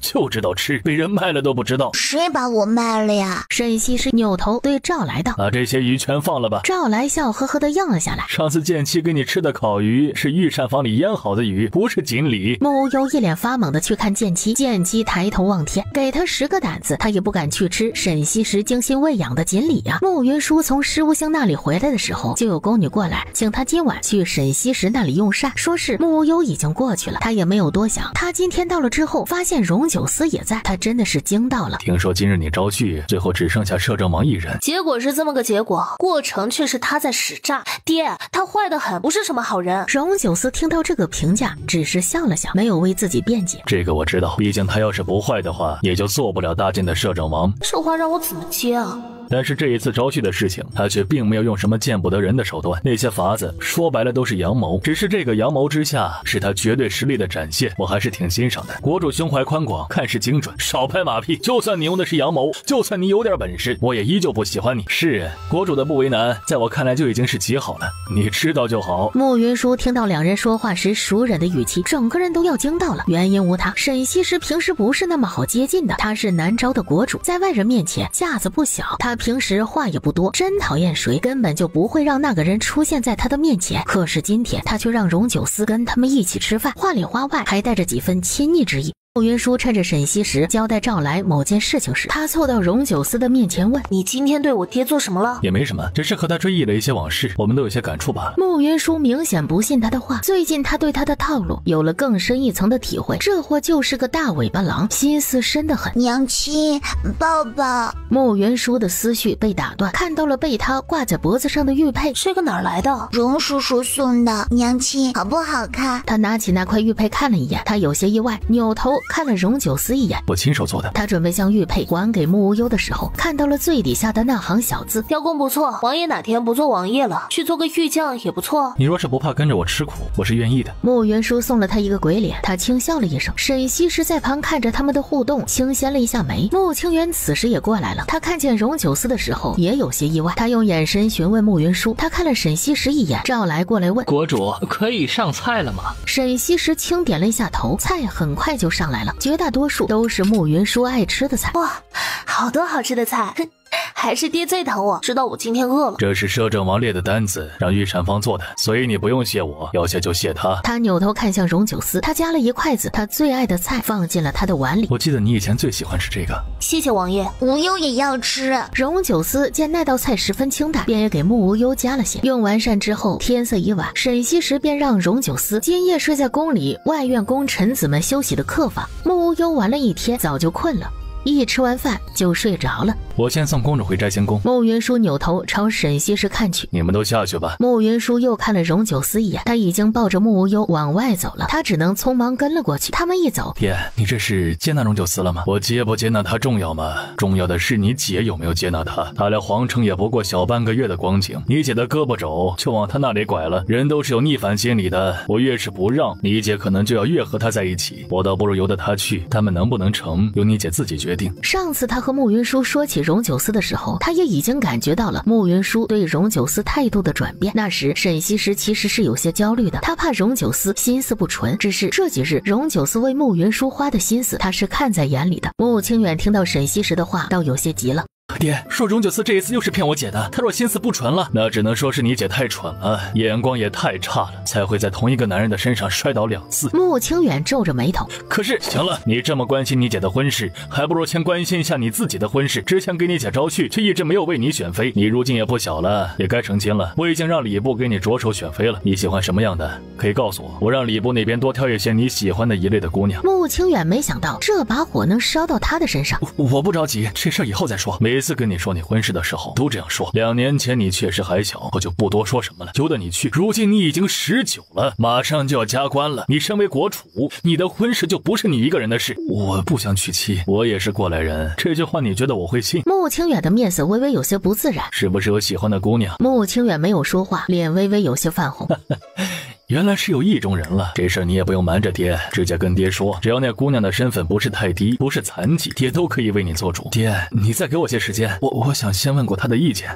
就知道吃，被人卖了都不知道。谁把我卖了呀？沈西时扭头对赵来道：把这些鱼全放了吧。赵来笑呵呵地应了下来。上次剑妻给你吃的烤鱼是御膳房里腌好的鱼，不是锦鲤。木无忧一脸发懵地去看剑妻，剑妻抬头望天，给他10个胆子，他也不敢去吃沈西时精心喂养的锦鲤啊。穆云舒从施无星那里回来的时候，就有宫女过来请他今晚去沈西时那里用膳，说是木无忧已经过去了，他也没有多想。他今天到了之后，发现荣九思也在，他真的是惊到了。听说今日你招婿，最后只剩下摄政王一人，结果是这么个结果，过程却是他在使诈。爹，他坏得很，不是什么好人。荣九思听到这个评价，只是笑了笑，没有为自己辩解。这个我知道，毕竟他要是不坏的话，也就做不了大晋的摄政王。这话让我怎么接啊？但是这一次招婿的事情，他却并没有用什么见不得人的手段，那些法子说白了都是阳谋，只是这个阳谋之下是他绝对实力的展现，我还是挺欣赏的。国主胸怀宽广，看事精准，少拍马屁。就算你用的是阳谋，就算你有点本事，我也依旧不喜欢你。是国主的不为难，在我看来就已经是极好了，你知道就好。穆云舒听到两人说话时熟人的语气，整个人都要惊到了。原因无他，沈西时平时不是那么好接近的，她是南诏的国主，在外人面前架子不小，她平时话也不多，真讨厌谁根本就不会让那个人出现在她的面前。可是今天她却让荣九思跟他们一起吃饭，话里话外还带着几分亲昵之意。穆云舒趁着沈西时交代赵来某件事情时，他凑到荣九思的面前问：“你今天对我爹做什么了？”也没什么，只是和他追忆了一些往事，我们都有些感触罢了。穆云舒明显不信他的话，最近他对他的套路有了更深一层的体会，这货就是个大尾巴狼，心思深得很。娘亲，抱抱。穆云舒的思绪被打断，看到了被他挂在脖子上的玉佩，这个哪儿来的？荣叔叔送的，娘亲好不好看？他拿起那块玉佩看了一眼，他有些意外，扭头看了荣九思一眼。我亲手做的。他准备将玉佩还给穆无忧的时候，看到了最底下的那行小字：雕工不错，王爷哪天不做王爷了，去做个玉匠也不错。你若是不怕跟着我吃苦，我是愿意的。穆云舒送了他一个鬼脸，他轻笑了一声。沈西时在旁看着他们的互动，轻掀了一下眉。穆清源此时也过来了，他看见荣九思的时候也有些意外，他用眼神询问穆云舒。他看了沈西时一眼，赵来过来问：“国主，可以上菜了吗？”沈西时轻点了一下头，菜很快就上来了，绝大多数都是穆云舒爱吃的菜。哇，好多好吃的菜，还是爹最疼我，知道我今天饿了。这是摄政王列的单子，让御膳房做的，所以你不用谢我，要谢就谢他。他扭头看向荣九思，他夹了一筷子他最爱的菜放进了他的碗里。我记得你以前最喜欢吃这个。谢谢王爷。无忧也要吃。荣九思见那道菜十分清淡，便也给穆无忧加了些。用完膳之后，天色已晚，沈西时便让荣九思今夜睡在宫里外院宫臣子们休息的客房。穆无忧玩了一天，早就困了，一吃完饭就睡着了。我先送公主回摘仙宫。穆云舒扭头朝沈西时看去，你们都下去吧。穆云舒又看了荣九思一眼，他已经抱着穆无忧往外走了，他只能匆忙跟了过去。他们一走，爹，你这是接纳荣九思了吗？我接不接纳他重要吗？重要的是你姐有没有接纳他。他来皇城也不过小半个月的光景，你姐的胳膊肘就往他那里拐了。人都是有逆反心理的，我越是不让，你姐可能就要越和他在一起。我倒不如由得他去，他们能不能成，由你姐自己决定。上次他和穆云舒说起荣九思的时候，他也已经感觉到了穆云舒对荣九思态度的转变。那时沈西时其实是有些焦虑的，他怕荣九思心思不纯，只是这几日荣九思为穆云舒花的心思他是看在眼里的。穆清远听到沈西时的话倒有些急了，爹，说荣九思这一次又是骗我姐的，他若心思不纯了，那只能说是你姐太蠢了，眼光也太差了，才会在同一个男人的身上摔倒2次。穆清远皱着眉头，可是行了，你这么关心你姐的婚事，还不如先关心一下你自己的婚事。之前给你姐招婿，却一直没有为你选妃，你如今也不小了，也该成亲了。我已经让礼部给你着手选妃了，你喜欢什么样的可以告诉我，我让礼部那边多挑一些你喜欢的一类的姑娘。穆清远没想到这把火能烧到他的身上。我不着急，这事以后再说。每次跟你说你婚事的时候都这样说，2年前你确实还小，我就不多说什么了，由得你去。如今你已经19了，马上就要加官了，你身为国储，你的婚事就不是你一个人的事。我不想娶妻，我也是过来人，这句话你觉得我会信？穆清远的面色微微有些不自然，是不是有喜欢的姑娘？穆清远没有说话，脸微微有些泛红。原来是有意中人了，这事儿你也不用瞒着爹，直接跟爹说，只要那姑娘的身份不是太低，不是残疾，爹都可以为你做主。爹，你再给我些时间，我想先问过他的意见。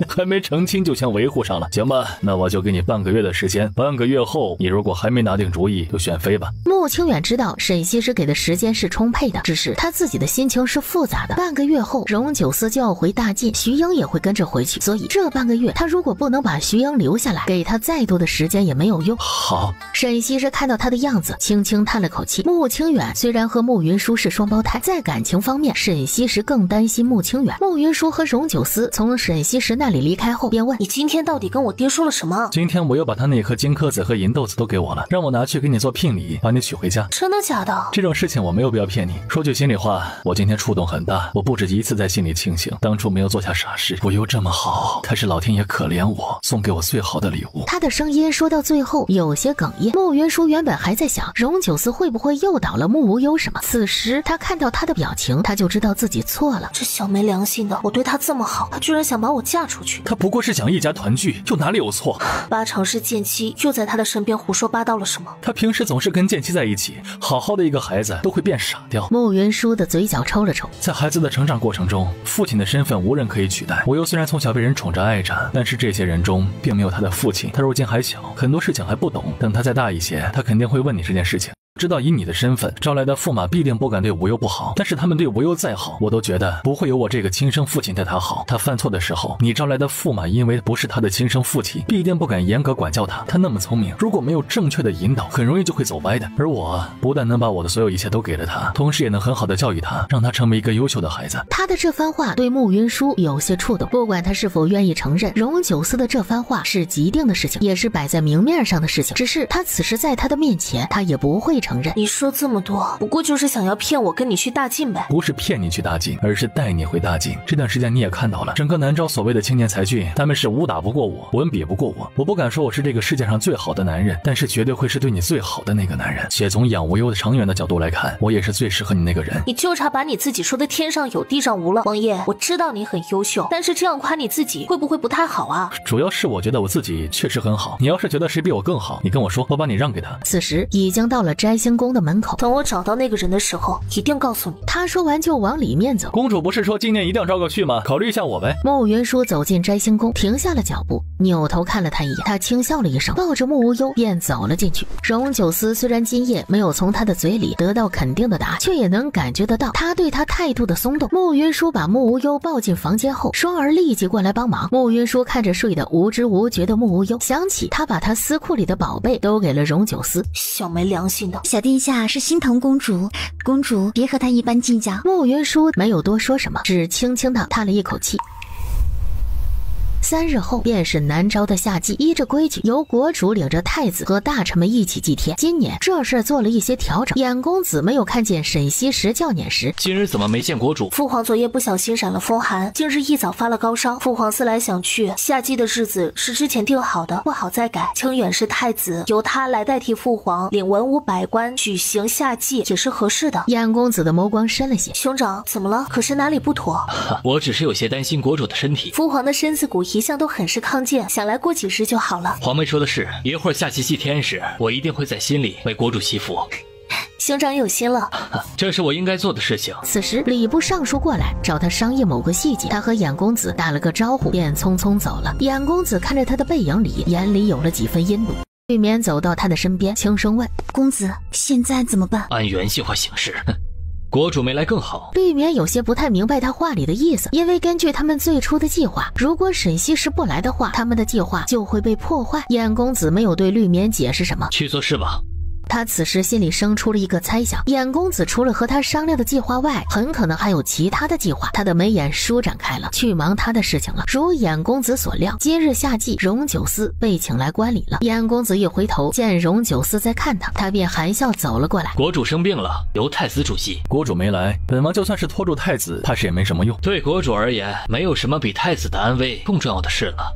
还没成亲就先维护上了，行吧？那我就给你半个月的时间，半个月后你如果还没拿定主意，就选妃吧。穆清远知道沈西时给的时间是充沛的，只是他自己的心情是复杂的。半个月后，荣九思就要回大晋，徐英也会跟着回去，所以这半个月他如果不能把徐英留下来，给他再多的时间也没有用。好，沈西时看到他的样子，轻轻叹了口气。穆清远虽然和穆云舒是双胞胎，在感情方面，沈西时更担心穆清远。穆云舒和荣九思从沈西时那里离开后，便问：“你今天到底跟我爹说了什么？”今天我又把他那颗金颗子和银豆子都给我了，让我拿去给你做聘礼，把你娶回家。真的假的？这种事情我没有必要骗你。说句心里话，我今天触动很大，我不止一次在心里庆幸，当初没有做下傻事。我又这么好，才是老天爷可怜我，送给我最好的礼物。他的声音说到最后有些哽咽。穆云舒原本还在想荣九思会不会诱导了穆无忧什么，此时他看到他的表情，他就知道自己错了。这小没良心的，我对他这么好，他居然想把我嫁出去。他不过是想一家团聚，又哪里有错？8成是剑妻又在他的身边胡说八道了什么？他平时总是跟剑妻在一起，好好的一个孩子都会变傻掉。穆云舒的嘴角抽了抽，在孩子的成长过程中，父亲的身份无人可以取代。我又虽然从小被人宠着爱着，但是这些人中并没有他的父亲。他如今还小，很多事情还不懂，等他再大一些，他肯定会问你这件事情。知道以你的身份招来的驸马必定不敢对无忧不好，但是他们对无忧再好，我都觉得不会有我这个亲生父亲对他好。他犯错的时候，你招来的驸马因为不是他的亲生父亲，必定不敢严格管教他。他那么聪明，如果没有正确的引导，很容易就会走歪的。而我不但能把我的所有一切都给了他，同时也能很好的教育他，让他成为一个优秀的孩子。他的这番话对慕云舒有些触动，不管他是否愿意承认，荣九思的这番话是既定的事情，也是摆在明面上的事情，只是他此时在他的面前，他也不会承认。你说这么多，不过就是想要骗我跟你去大晋呗？不是骗你去大晋，而是带你回大晋。这段时间你也看到了，整个南诏所谓的青年才俊，他们是武打不过我，文比不过我。我不敢说我是这个世界上最好的男人，但是绝对会是对你最好的那个男人。且从养无忧的长远的角度来看，我也是最适合你那个人。你就差把你自己说的天上有地上无了。王爷，我知道你很优秀，但是这样夸你自己会不会不太好啊？主要是我觉得我自己确实很好，你要是觉得谁比我更好，你跟我说，我把你让给他。此时已经到了摘星宫的门口，等我找到那个人的时候，一定告诉你。他说完就往里面走。公主不是说今年一定要招个去吗？考虑一下我呗。慕云舒走进摘星宫，停下了脚步，扭头看了他一眼，他轻笑了一声，抱着慕无忧便走了进去。荣九思虽然今夜没有从他的嘴里得到肯定的答案，却也能感觉得到他对他态度的松动。慕云舒把慕无忧抱进房间后，双儿立即过来帮忙。慕云舒看着睡得无知无觉的慕无忧，想起他把他丝裤里的宝贝都给了荣九思，小没良心的。小殿下是心疼公主，公主别和他一般计较。慕云舒没有多说什么，只轻轻地叹了一口气。3日后便是南诏的夏季，依着规矩，由国主领着太子和大臣们一起祭天。今年这事做了一些调整，衍公子没有看见沈西时教撵时。今日怎么没见国主？父皇昨夜不小心染了风寒，今日一早发了高烧。父皇思来想去，夏季的日子是之前定好的，不好再改。清远是太子，由他来代替父皇领文武百官举行夏祭，也是合适的。衍公子的眸光深了些，兄长怎么了？可是哪里不妥？我只是有些担心国主的身体。父皇的身子骨一向都很是康健，想来过几日就好了。皇妹说的是，一会儿夏季祭天时，我一定会在心里为国主祈福。兄长有心了，这是我应该做的事情。此时礼部尚书过来找他商议某个细节，他和衍公子打了个招呼，便匆匆走了。衍公子看着他的背影里，眼里有了几分阴怒。玉棉走到他的身边，轻声问：公子现在怎么办？按原计划行事。国主没来更好。绿棉有些不太明白他话里的意思，因为根据他们最初的计划，如果沈西时不来的话，他们的计划就会被破坏。衍公子没有对绿棉解释什么，去做事吧。他此时心里生出了一个猜想，衍公子除了和他商量的计划外，很可能还有其他的计划。他的眉眼舒展开了，去忙他的事情了。如衍公子所料，今日夏季，荣九思被请来观礼了。衍公子一回头，见荣九思在看他，他便含笑走了过来。国主生病了，由太子主席。国主没来，本王就算是拖住太子，怕是也没什么用。对国主而言，没有什么比太子的安危更重要的事了。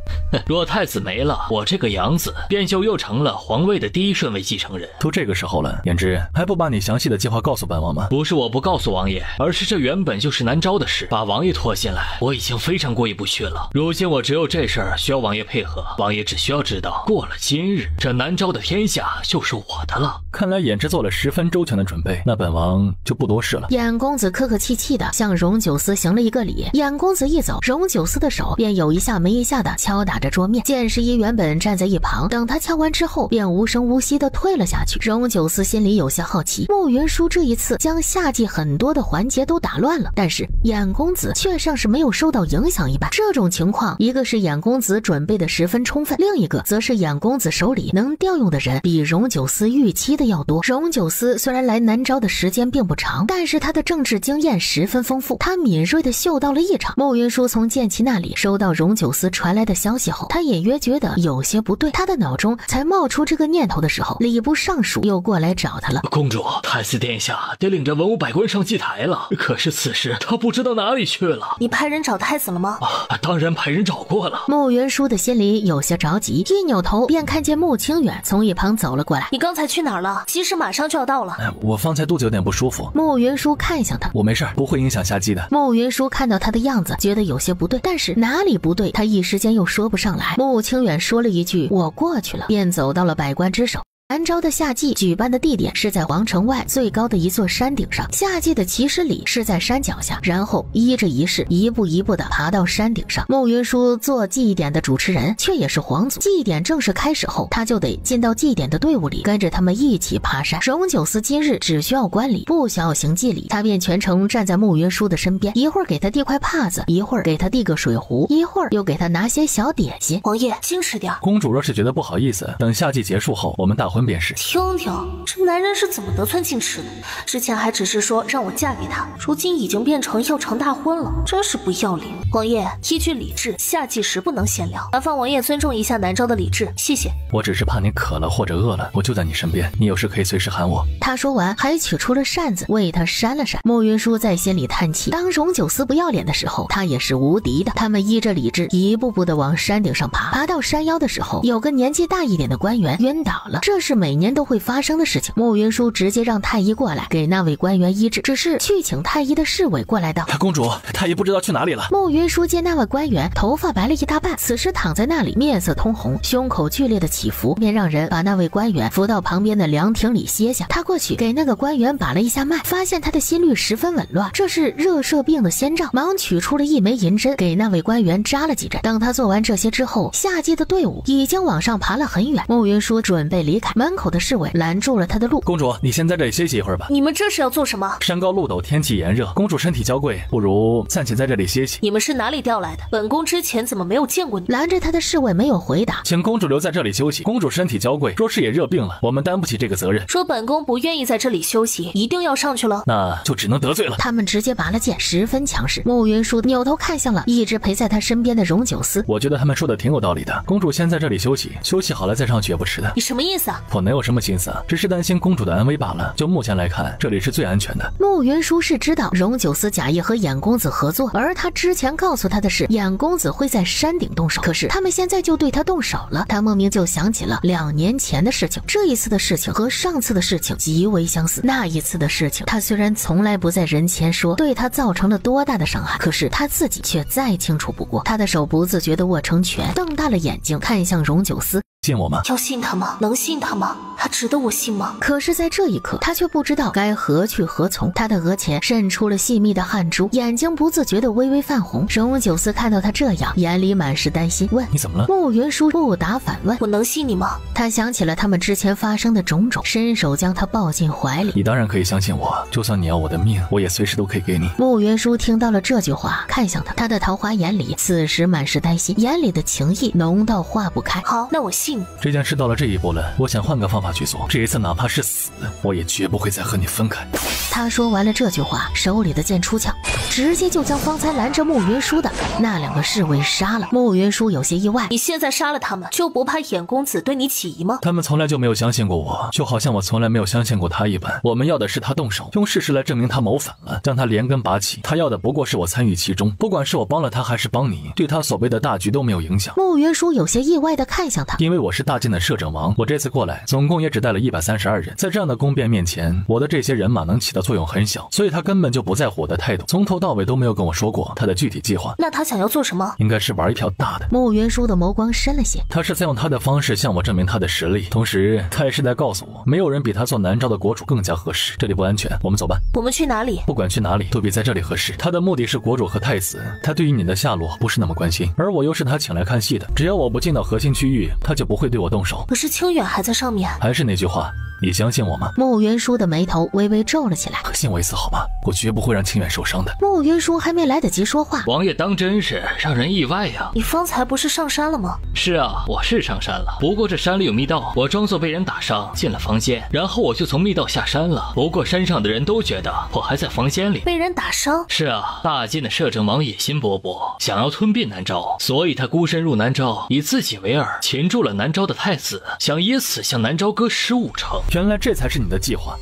若太子没了，我这个养子便就又成了皇位的第1顺位继承人。都这个时候了，胭脂还不把你详细的计划告诉本王吗？不是我不告诉王爷，而是这原本就是南诏的事，把王爷拖进来，我已经非常过意不去了。如今我只有这事儿需要王爷配合，王爷只需要知道，过了今日，这南诏的天下就是我的了。看来胭脂做了10分周全的准备，那本王就不多事了。衍公子客客气气的向荣九思行了一个礼，衍公子一走，荣九思的手便有一下没一下的敲打着桌面。剑十一原本站在一旁，等他敲完之后，便无声无息的退了下去。荣九思心里有些好奇，慕云舒这一次将夏季很多的环节都打乱了，但是衍公子却像是没有受到影响一般。这种情况，一个是衍公子准备的十分充分，另一个则是衍公子手里能调用的人比荣九思预期的要多。荣九思虽然来南诏的时间并不长，但是他的政治经验十分丰富，他敏锐的嗅到了异常。慕云舒从剑奇那里收到荣九思传来的消息后，他隐约觉得有些不对，他的脑中才冒出这个念头的时候，礼部尚书又过来找他了。公主，太子殿下得领着文武百官上祭台了，可是此时他不知道哪里去了。你派人找太子了吗？当然派人找过了。慕云舒的心里有些着急，一扭头便看见慕清远从一旁走了过来。你刚才去哪儿了？其实马上就要到了。我方才肚子有点不舒服。慕云舒看向他，我没事，不会影响夏季的。慕云舒看到他的样子，觉得有些不对，但是哪里不对，他一时间又说不上来。慕清远说了一句“我过去了”，便走到了百官之首。南诏的夏季举办的地点是在皇城外最高的一座山顶上，夏季的起始礼是在山脚下，然后依着仪式一步一步的爬到山顶上。穆云舒做祭典的主持人，却也是皇族。祭典正式开始后，他就得进到祭典的队伍里，跟着他们一起爬山。荣九思今日只需要观礼，不需要行祭礼，他便全程站在穆云舒的身边，一会儿给他递块帕子，一会儿给他递个水壶，一会儿又给他拿些小点心。王爷，矜持点。公主若是觉得不好意思，等夏季结束后，我们大婚便是。听听，这男人是怎么得寸进尺的？之前还只是说让我嫁给他，如今已经变成要成大婚了，真是不要脸。王爷，依据礼制，夏季时不能闲聊，麻烦王爷尊重一下南诏的礼制，谢谢。我只是怕你渴了或者饿了，我就在你身边，你有事可以随时喊我。他说完，还取出了扇子为他扇了扇。穆云舒在心里叹气，当荣九思不要脸的时候，他也是无敌的。他们依着礼制一步步的往山顶上爬，爬到山腰的时候，有个年纪大一点的官员晕倒了，这是每年都会发生的事情。穆云舒直接让太医过来给那位官员医治，只是去请太医的侍卫过来道：公主，太医不知道去哪里了。穆云舒见那位官员头发白了一大半，此时躺在那里面色通红，胸口剧烈的起伏，便让人把那位官员扶到旁边的凉亭里歇下。他过去给那个官员把了一下脉，发现他的心率十分紊乱，这是热射病的先兆，忙取出了一枚银针给那位官员扎了几针。等他做完这些之后，夏季的队伍已经往上爬了很远。穆云舒准备离开，门口的侍卫拦住了他的路。公主，你先在这里歇息一会儿吧。你们这是要做什么？山高路陡，天气炎热，公主身体娇贵，不如暂且在这里歇息。你们是哪里调来的？本宫之前怎么没有见过你？拦着他的侍卫没有回答。请公主留在这里休息，公主身体娇贵，若是也热病了，我们担不起这个责任。说本宫不愿意在这里休息，一定要上去了，那就只能得罪了。他们直接拔了剑，十分强势。穆云舒扭头看向了一直陪在他身边的荣九思。我觉得他们说的挺有道理的，公主先在这里休息，休息好了再上去也不迟的。你什么意思啊？我能有什么心思啊？只是担心公主的安危罢了。就目前来看，这里是最安全的。穆云舒是知道荣九思假意和衍公子合作，而他之前告诉他的是衍公子会在山顶动手，可是他们现在就对他动手了。他莫名就想起了2年前的事情，这一次的事情和上次的事情极为相似。那一次的事情，他虽然从来不在人前说对他造成了多大的伤害，可是他自己却再清楚不过。他的手不自觉地握成拳，瞪大了眼睛看向荣九思。信我吗？要信他吗？能信他吗？他值得我信吗？可是在这一刻，他却不知道该何去何从。他的额前渗出了细密的汗珠，眼睛不自觉地微微泛红。荣九思看到他这样，眼里满是担心，问：你怎么了？穆云舒不答反问：我能信你吗？他想起了他们之前发生的种种，伸手将他抱进怀里。你当然可以相信我，就算你要我的命，我也随时都可以给你。穆云舒听到了这句话，看向他，他的桃花眼里此时满是担心，眼里的情意浓到化不开。好，那我信你。这件事到了这一步了，我想换个方法去做，这一次哪怕是死，我也绝不会再和你分开。他说完了这句话，手里的剑出鞘，直接就将方才拦着穆云舒的那2个侍卫杀了。穆云舒有些意外，你现在杀了他们，就不怕衍公子对你起疑吗？他们从来就没有相信过我，就好像我从来没有相信过他一般。我们要的是他动手，用事实来证明他谋反了，将他连根拔起。他要的不过是我参与其中，不管是我帮了他还是帮你，对他所谓的大局都没有影响。穆云舒有些意外地看向他，因为我是大晋的摄政王，我这次过来总共也只带了132人，在这样的宫变面前，我的这些人马能起的作用很小，所以他根本就不在乎我的态度，从头到尾都没有跟我说过他的具体计划。那他想要做什么？应该是玩一票大的。穆云舒的眸光深了些，他是在用他的方式向我证明他的实力，同时他也是在告诉我，没有人比他做南诏的国主更加合适。这里不安全，我们走吧。我们去哪里？不管去哪里都比在这里合适。他的目的是国主和太子，他对于你的下落不是那么关心，而我又是他请来看戏的，只要我不进到核心区域，他就不会对我动手。可是清远还在上面。还是那句话，你相信我吗？穆云舒的眉头微微皱了起来。信我一次好吗？我绝不会让清远受伤的。穆云舒还没来得及说话，王爷当真是让人意外呀！你方才不是上山了吗？是啊，我是上山了，不过这山里有密道，我装作被人打伤进了房间，然后我就从密道下山了。不过山上的人都觉得我还在房间里。被人打伤？是啊，大晋的摄政王野心勃勃，想要吞并南诏，所以他孤身入南诏，以自己为饵，擒住了南诏的太子，想以此向南诏割15城。原来这才是你的计划。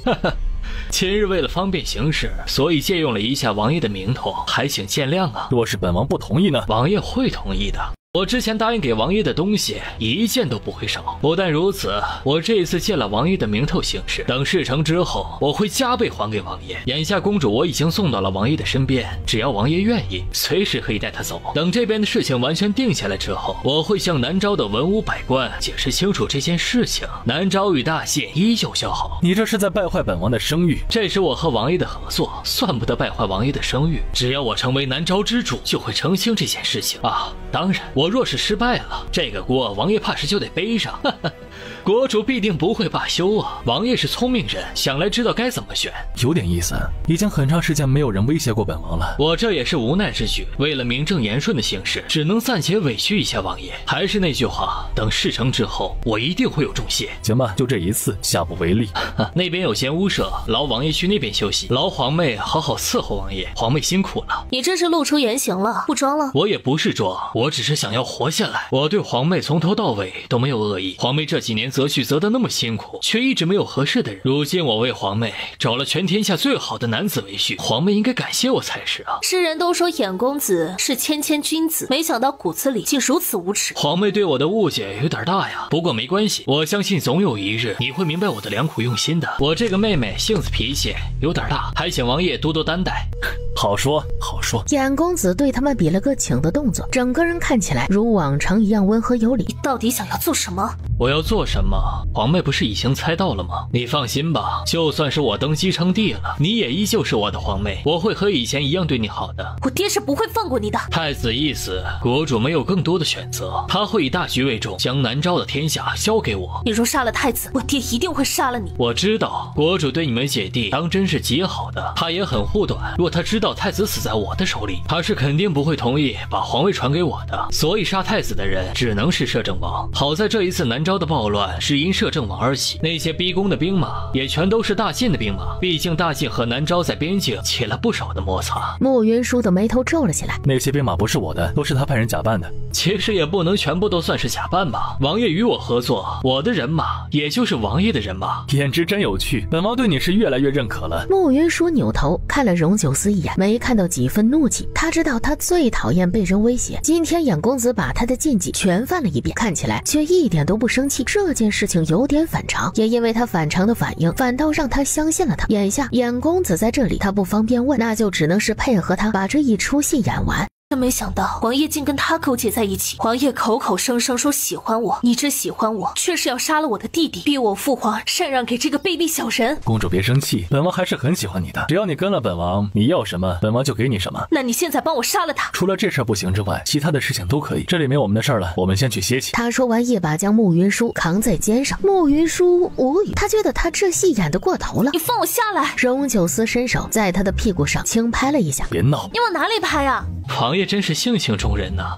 今日为了方便行事，所以借用了一下王爷的名头，还请见谅啊。若是本王不同意呢？王爷会同意的。我之前答应给王爷的东西一件都不会少。不但如此，我这一次借了王爷的名头行事，等事成之后，我会加倍还给王爷。眼下公主我已经送到了王爷的身边，只要王爷愿意，随时可以带她走。等这边的事情完全定下来之后，我会向南诏的文武百官解释清楚这件事情。南诏与大信依旧交好。你这是在败坏本王的声誉。这是我和王爷的合作，算不得败坏王爷的声誉。只要我成为南诏之主，就会澄清这件事情啊。当然，我若是失败了，这个锅王爷怕是就得背上。国主必定不会罢休啊！王爷是聪明人，想来知道该怎么选。有点意思，已经很长时间没有人威胁过本王了。我这也是无奈之举，为了名正言顺的行事，只能暂且委屈一下王爷。还是那句话，等事成之后，我一定会有重谢。行吧，就这一次，下不为例。那边有间屋舍，劳王爷去那边休息，劳皇妹好好伺候王爷。皇妹辛苦了。你这是露出原形了，不装了？我也不是装，我只是想要活下来。我对皇妹从头到尾都没有恶意。皇妹这几年择婿择得那么辛苦，却一直没有合适的人。如今我为皇妹找了全天下最好的男子为婿，皇妹应该感谢我才是啊！世人都说衍公子是谦谦君子，没想到骨子里竟如此无耻。皇妹对我的误解有点大呀，不过没关系，我相信总有一日你会明白我的良苦用心的。我这个妹妹性子脾气有点大，还请王爷多多担待。好说好说。衍公子对他们比了个请的动作，整个人看起来如往常一样温和有礼。你到底想要做什么？我要做什么，皇妹不是已经猜到了吗？你放心吧，就算是我登基称帝了，你也依旧是我的皇妹，我会和以前一样对你好的。我爹是不会放过你的。太子一死，国主没有更多的选择，他会以大局为重，将南诏的天下交给我。你若杀了太子，我爹一定会杀了你。我知道国主对你们姐弟当真是极好的，他也很护短。若他知道太子死在我的手里，他是肯定不会同意把皇位传给我的。所以杀太子的人只能是摄政王。好在这一次南诏的暴乱是因摄政王而起，那些逼宫的兵马也全都是大晋的兵马，毕竟大晋和南诏在边境起了不少的摩擦。慕云舒的眉头皱了起来，那些兵马不是我的，都是他派人假扮的。其实也不能全部都算是假扮吧，王爷与我合作，我的人马也就是王爷的人马。简直真有趣，本王对你是越来越认可了。慕云舒扭头看了荣九思一眼，没看到几分怒气。他知道他最讨厌被人威胁，今天衍公子把他的禁忌全犯了一遍，看起来却一点都不生气。这件事情有点反常，也因为他反常的反应，反倒让他相信了他。眼下衍公子在这里，他不方便问，那就只能是配合他把这一出戏演完。真没想到王爷竟跟他勾结在一起。王爷口口声声说喜欢我，你这喜欢我，却是要杀了我的弟弟，逼我父皇禅让给这个卑鄙小人。公主别生气，本王还是很喜欢你的，只要你跟了本王，你要什么本王就给你什么。那你现在帮我杀了他？除了这事儿不行之外，其他的事情都可以。这里没我们的事儿了，我们先去歇息。他说完，一把将慕云舒扛在肩上。慕云舒无语，他觉得他这戏演得过头了。你放我下来！荣九思伸手在他的屁股上轻拍了一下。别闹！你往哪里拍啊？王爷真是性情中人呐。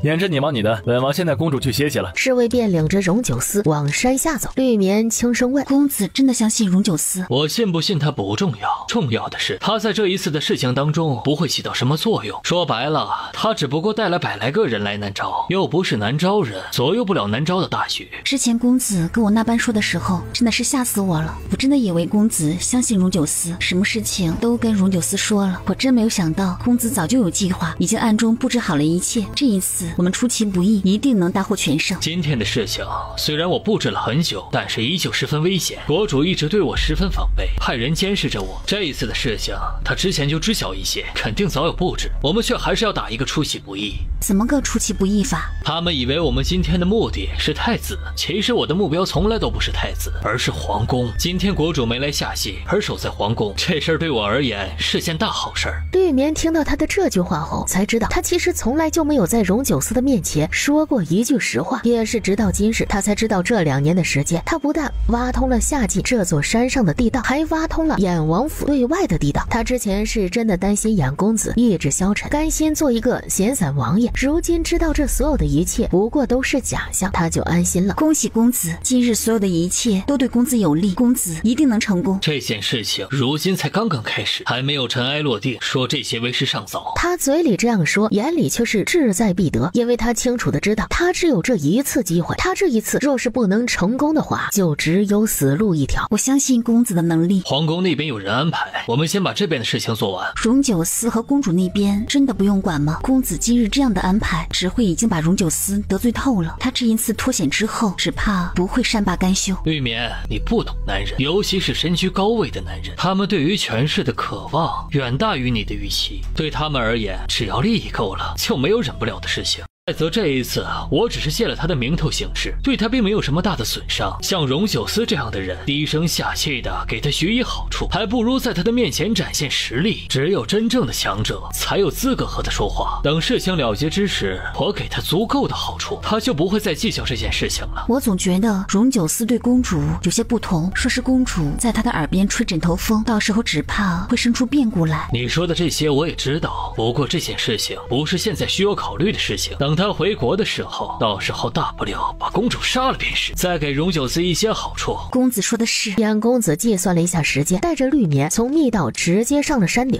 沿着你忙你的，本王先带公主去歇息了。侍卫便领着荣九思往山下走。绿棉轻声问：公子真的相信荣九思？我信不信他不重要，重要的是他在这一次的事情当中不会起到什么作用。说白了，他只不过带了100来个人来南诏，又不是南诏人，左右不了南诏的大局。之前公子跟我那般说的时候，真的是吓死我了。我真的以为公子相信荣九思，什么事情都跟荣九思说了。我真没有想到公子早就有计划，已经暗中布置好了一切。这一次我们出其不意，一定能大获全胜。今天的事情虽然我布置了很久，但是依旧十分危险。国主一直对我十分防备，派人监视着我。这一次的事情他之前就知晓一些，肯定早有布置，我们却还是要打一个出其不意。怎么个出其不意法？他们以为我们今天的目的是太子，其实我的目标从来都不是太子，而是皇宫。今天国主没来下戏，而守在皇宫，这事儿对我而言是件大好事儿。绿棉听到他的这句话后，才知道他其实从来就没有在荣九思的面前说过一句实话。也是直到今日，他才知道这2年的时间，他不但挖通了夏季这座山上的地道，还挖通了衍王府对外的地道。他之前是真的担心衍公子意志消沉，甘心做一个闲散王爷，如今知道这所有的一切不过都是假象，他就安心了。恭喜公子，今日所有的一切都对公子有利，公子一定能成功。这件事情如今才刚刚开始，还没有尘埃落定，说这些为时尚早。他嘴里这样说，眼里却是志在必得。因为他清楚的知道，他只有这一次机会，他这一次若是不能成功的话，就只有死路一条。我相信公子的能力。皇宫那边有人安排，我们先把这边的事情做完。荣九思和公主那边真的不用管吗？公子今日这样的安排，只会已经把荣九思得罪透了。他这一次脱险之后，只怕不会善罢甘休。玉棉，你不懂男人，尤其是身居高位的男人，他们对于权势的渴望远大于你的预期。对他们而言，只要利益够了，就没有忍不了的事情。再则这一次，我只是借了他的名头行事，对他并没有什么大的损伤。像荣九思这样的人，低声下气的给他许以好处，还不如在他的面前展现实力。只有真正的强者才有资格和他说话。等事情了结之时，我给他足够的好处，他就不会再计较这件事情了。我总觉得荣九思对公主有些不同，说是公主在他的耳边吹枕头风，到时候只怕会生出变故来。你说的这些我也知道，不过这件事情不是现在需要考虑的事情。等他回国的时候，到时候大不了把公主杀了便是，再给荣九思一些好处。公子说的是。燕公子计算了一下时间，带着绿棉从密道直接上了山顶。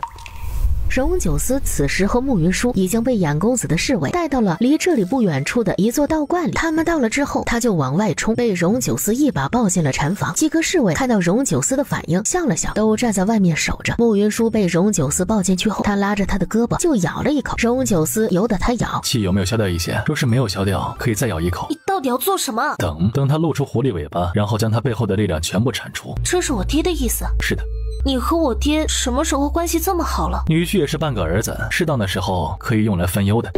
荣九思此时和慕云舒已经被燕公子的侍卫带到了离这里不远处的一座道观里。他们到了之后，他就往外冲，被荣九思一把抱进了禅房。几个侍卫看到荣九思的反应，笑了笑，都站在外面守着。慕云舒被荣九思抱进去后，他拉着他的胳膊就咬了一口。荣九思由得他咬，气有没有消掉一些？若是没有消掉，可以再咬一口。你到底要做什么？等他露出狐狸尾巴，然后将他背后的力量全部铲除。这是我爹的意思？是的。你和我爹什么时候关系这么好了？女婿也是半个儿子，适当的时候可以用来分忧的。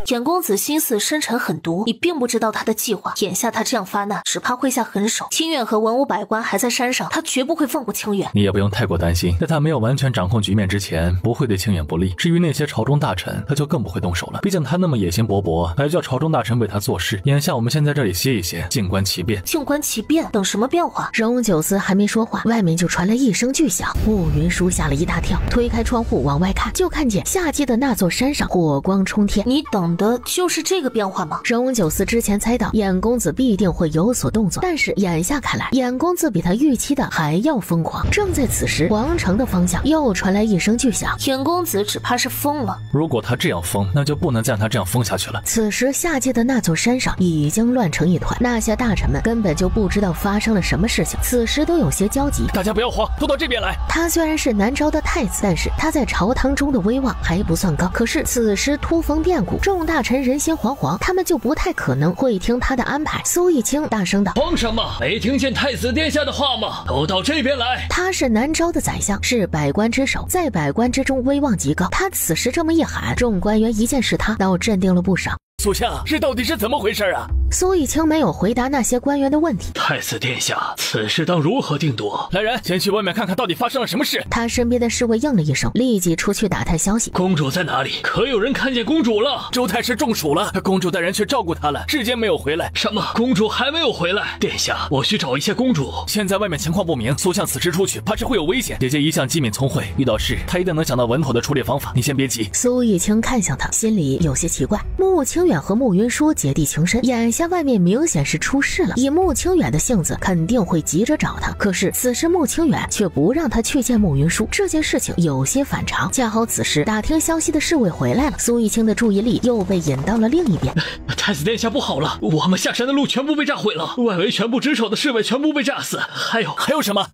简公子心思深沉狠毒，你并不知道他的计划。眼下他这样发难，只怕会下狠手。清远和文武百官还在山上，他绝不会放过清远。你也不用太过担心，在他没有完全掌控局面之前，不会对清远不利。至于那些朝中大臣，他就更不会动手了。毕竟他那么野心勃勃，还叫朝中大臣为他做事。眼下我们先在这里歇一歇，静观其变。静观其变？等什么变化？荣九思还没说话，外面就传来一声巨响。慕云舒吓了一大跳，推开窗户往外看，就看见下界的那座山上火光冲天。你等的就是这个变化吗？荣九思之前猜到燕公子必定会有所动作，但是眼下看来，燕公子比他预期的还要疯狂。正在此时，皇城的方向又传来一声巨响。燕公子只怕是疯了。如果他这样疯，那就不能再让他这样疯下去了。此时下界的那座山上已经乱成一团，那些大臣们根本就不知道发生了什么事情，此时都有些焦急。大家不要慌，都到这边来。他虽然是南诏的太子，但是他在朝堂中的威望还不算高。可是此时突逢变故，众大臣人心惶惶，他们就不太可能会听他的安排。苏一清大声道：“皇上嘛，没听见太子殿下的话吗？都到这边来！”他是南诏的宰相，是百官之首，在百官之中威望极高。他此时这么一喊，众官员一见是他，倒镇定了不少。属下，这到底是怎么回事啊？苏一清没有回答那些官员的问题。太子殿下，此事当如何定夺？来人，先去外面看看到底发生了什么事。他身边的侍卫应了一声，立即出去打探消息。公主在哪里？可有人看见公主了？周太师中暑了，公主带人去照顾她了，至今没有回来。什么？公主还没有回来？殿下，我去找一下公主。现在外面情况不明，苏相此时出去，怕是会有危险。姐姐一向机敏聪慧，遇到事她一定能想到稳妥的处理方法。你先别急。苏一清看向他，心里有些奇怪。穆清远和穆云舒姐弟情深，眼下外面明显是出事了。以穆清远的性子，肯定会急着找他。可是此时穆清远却不让他去见穆云舒，这件事情有些反常。恰好此时打听消息的侍卫回来了，苏一清的注意力又被引到了另一边。太子殿下不好了，我们下山的路全部被炸毁了，外围全部值守的侍卫全部被炸死。还有什么？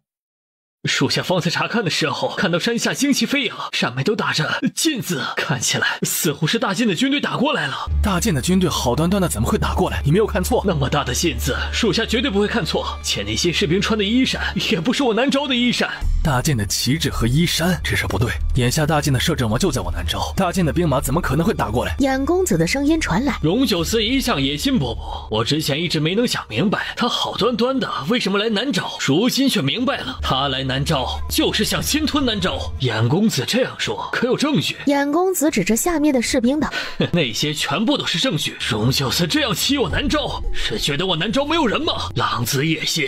属下方才查看的时候，看到山下旌旗飞扬，上面都打着禁字，看起来似乎是大晋的军队打过来了。大晋的军队好端端的怎么会打过来？你没有看错，那么大的禁字，属下绝对不会看错。且那些士兵穿的衣衫，也不是我南诏的衣衫。大晋的旗帜和衣衫，这事不对。眼下大晋的摄政王就在我南诏，大晋的兵马怎么可能会打过来？燕公子的声音传来。荣九思一向野心勃勃，我之前一直没能想明白，他好端端的为什么来南诏，如今却明白了，他来南诏就是想侵吞南诏。燕公子这样说，可有证据？燕公子指着下面的士兵道：“那些全部都是证据。荣九思这样欺我南诏，是觉得我南诏没有人吗？狼子野心！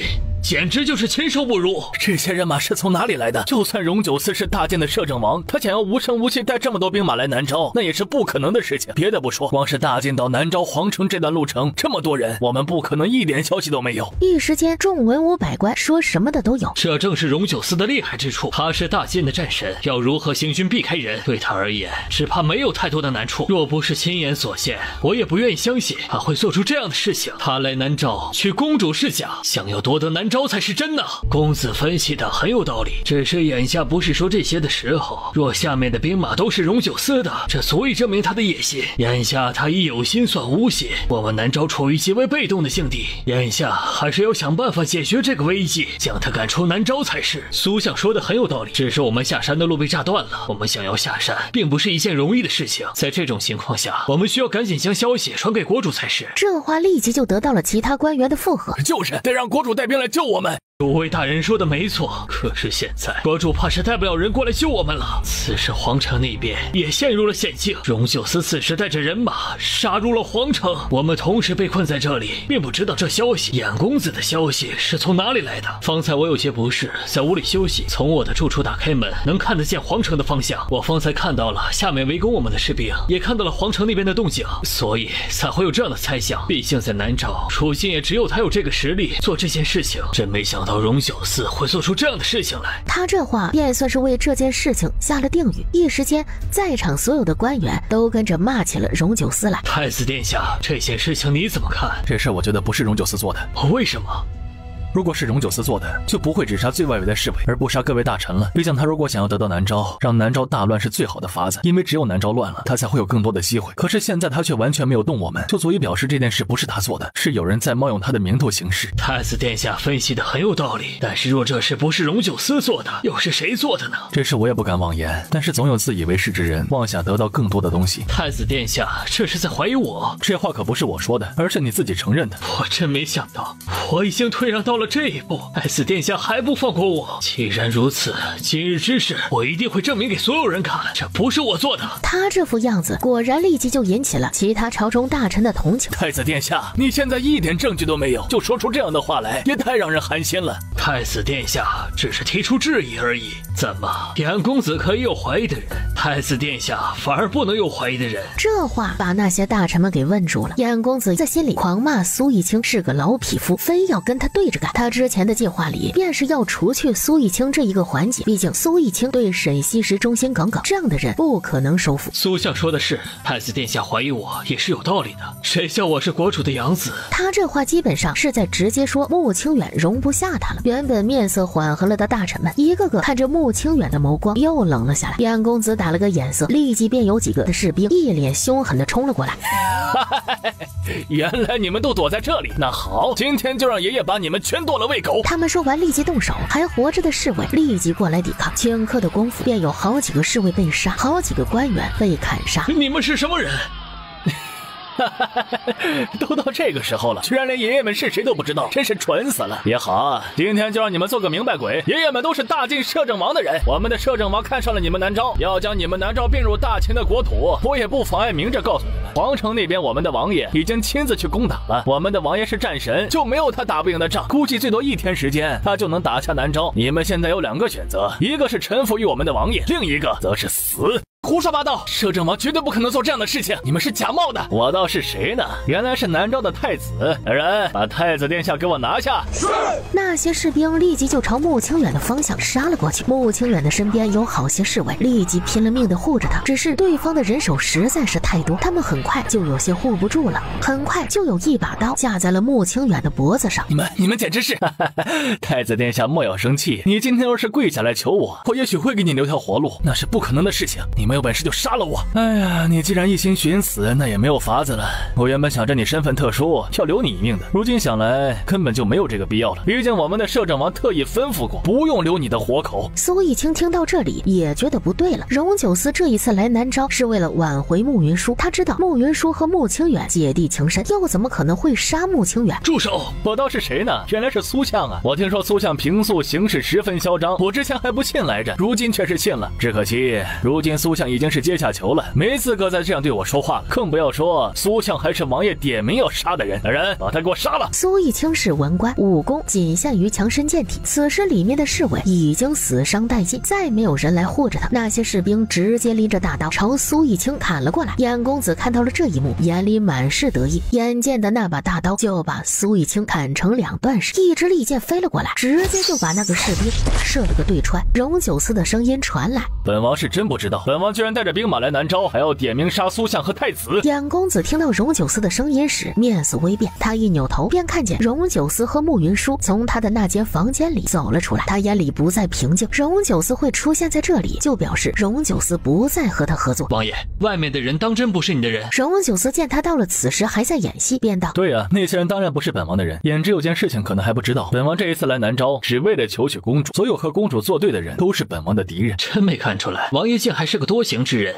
简直就是禽兽不如。这些人马是从哪里来的？就算荣九思是大晋的摄政王，他想要无声无息带这么多兵马来南诏，那也是不可能的事情。别的不说，光是大晋到南诏皇城这段路程，这么多人，我们不可能一点消息都没有。一时间，众文武百官说什么的都有。这正是荣九思的厉害之处，他是大晋的战神，要如何行军避开人，对他而言，只怕没有太多的难处。若不是亲眼所见，我也不愿意相信他会做出这样的事情。他来南诏娶公主是假，想要夺得南诏才是真呢。公子分析的很有道理，只是眼下不是说这些的时候。若下面的兵马都是荣九思的，这足以证明他的野心。眼下他已有心算无心，我们南诏处于极为被动的境地，眼下还是要想办法解决这个危机，将他赶出南诏才是。苏相说的很有道理，只是我们下山的路被炸断了，我们想要下山并不是一件容易的事情。在这种情况下，我们需要赶紧将消息传给国主才是。这话立即就得到了其他官员的附和，就是得让国主带兵来救我们。诸位大人说的没错，可是现在国主怕是带不了人过来救我们了。此时皇城那边也陷入了险境，荣九思此时带着人马杀入了皇城，我们同时被困在这里，并不知道这消息，衍公子的消息是从哪里来的。方才我有些不适，在屋里休息，从我的住处打开门，能看得见皇城的方向。我方才看到了下面围攻我们的士兵，也看到了皇城那边的动静，所以才会有这样的猜想。毕竟在南诏，楚境也只有他有这个实力做这件事情，真没想到荣九思会做出这样的事情来。他这话便算是为这件事情下了定语。一时间，在场所有的官员都跟着骂起了荣九思来。太子殿下，这件事情你怎么看？这事我觉得不是荣九思做的。为什么？如果是荣九思做的，就不会只杀最外围的侍卫，而不杀各位大臣了。毕竟他如果想要得到南诏，让南诏大乱是最好的法子，因为只有南诏乱了，他才会有更多的机会。可是现在他却完全没有动我们，就足以表示这件事不是他做的，是有人在冒用他的名头行事。太子殿下分析的很有道理，但是若这事不是荣九思做的，又是谁做的呢？这事我也不敢妄言，但是总有自以为是之人，妄想得到更多的东西。太子殿下这是在怀疑我？这话可不是我说的，而是你自己承认的。我真没想到，我已经退让到了这一步。太子殿下还不放过我，既然如此，今日之事我一定会证明给所有人看，这不是我做的。他这副样子果然立即就引起了其他朝中大臣的同情。太子殿下，你现在一点证据都没有，就说出这样的话来，也太让人寒心了。太子殿下只是提出质疑而已，怎么衍公子可以有怀疑的人，太子殿下反而不能有怀疑的人？这话把那些大臣们给问住了。衍公子在心里狂骂苏义清是个老匹夫，非要跟他对着干。他之前的计划里便是要除去苏义清这一个环节，毕竟苏义清对沈西时忠心耿耿，这样的人不可能收服。苏相说的是，太子殿下怀疑我也是有道理的，谁叫我是国主的养子？他这话基本上是在直接说穆清远容不下他了。原本面色缓和了的大臣们，一个个看着穆清远的眸光又冷了下来。衍公子打了个眼色，立即便有几个的士兵一脸凶狠地冲了过来。原来你们都躲在这里，那好，今天就让爷爷把你们全剁了喂狗。他们说完立即动手，还活着的侍卫立即过来抵抗。顷刻的功夫，便有好几个侍卫被杀，好几个官员被砍杀。你们是什么人？都到这个时候了，居然连爷爷们是谁都不知道，真是蠢死了。也好啊，今天就让你们做个明白鬼，爷爷们都是大晋摄政王的人，我们的摄政王看上了你们南诏，要将你们南诏并入大秦的国土，我也不妨碍明着告诉你们，皇城那边我们的王爷已经亲自去攻打了，我们的王爷是战神，就没有他打不赢的仗，估计最多1天时间他就能打下南诏。你们现在有2个选择，一个是臣服于我们的王爷，另一个则是死。胡说八道！摄政王绝对不可能做这样的事情，你们是假冒的。我倒是谁呢？原来是南诏的太子。来人，把太子殿下给我拿下！是。那些士兵立即就朝穆清远的方向杀了过去。穆清远的身边有好些侍卫，立即拼了命的护着他。只是对方的人手实在是太多，他们很快就有些护不住了。很快就有一把刀架在了穆清远的脖子上。你们简直是！太子殿下莫要生气，你今天要是跪下来求我，我也许会给你留条活路，那是不可能的事情。你们有本事就杀了我！哎呀，你既然一心寻死，那也没有法子了。我原本想着你身份特殊，要留你一命的，如今想来根本就没有这个必要了。毕竟我们的摄政王特意吩咐过，不用留你的活口。苏义清听到这里也觉得不对了。荣九思这一次来南诏是为了挽回穆云舒，他知道穆云舒和穆清远姐弟情深，又怎么可能会杀穆清远？住手！我倒是谁呢？原来是苏相啊！我听说苏相平素行事十分嚣张，我之前还不信来着，如今却是信了。只可惜如今苏相相已经是阶下囚了，没资格再这样对我说话了，更不要说苏相还是王爷点名要杀的人。来人，把他给我杀了！苏义清是文官，武功仅限于强身健体，此时里面的侍卫已经死伤殆尽，再没有人来护着他。那些士兵直接拎着大刀朝苏义清砍了过来。燕公子看到了这一幕，眼里满是得意，眼见的那把大刀就把苏义清砍成2段时，一支利箭飞了过来，直接就把那个士兵射了个对穿。荣九思的声音传来：本王是真不知道，本王居然带着兵马来南诏，还要点名杀苏相和太子。燕公子听到荣九思的声音时，面色微变，他一扭头便看见荣九思和慕云舒从他的那间房间里走了出来，他眼里不再平静。荣九思会出现在这里，就表示荣九思不再和他合作。王爷，外面的人当真不是你的人？荣九思见他到了此时还在演戏，便道：对啊，那些人当然不是本王的人，眼只有件事情可能还不知道，本王这一次来南诏，只为了求娶公主，所有和公主作对的人都是本王的敌人。真没看出来，王爷竟还是个多情之人。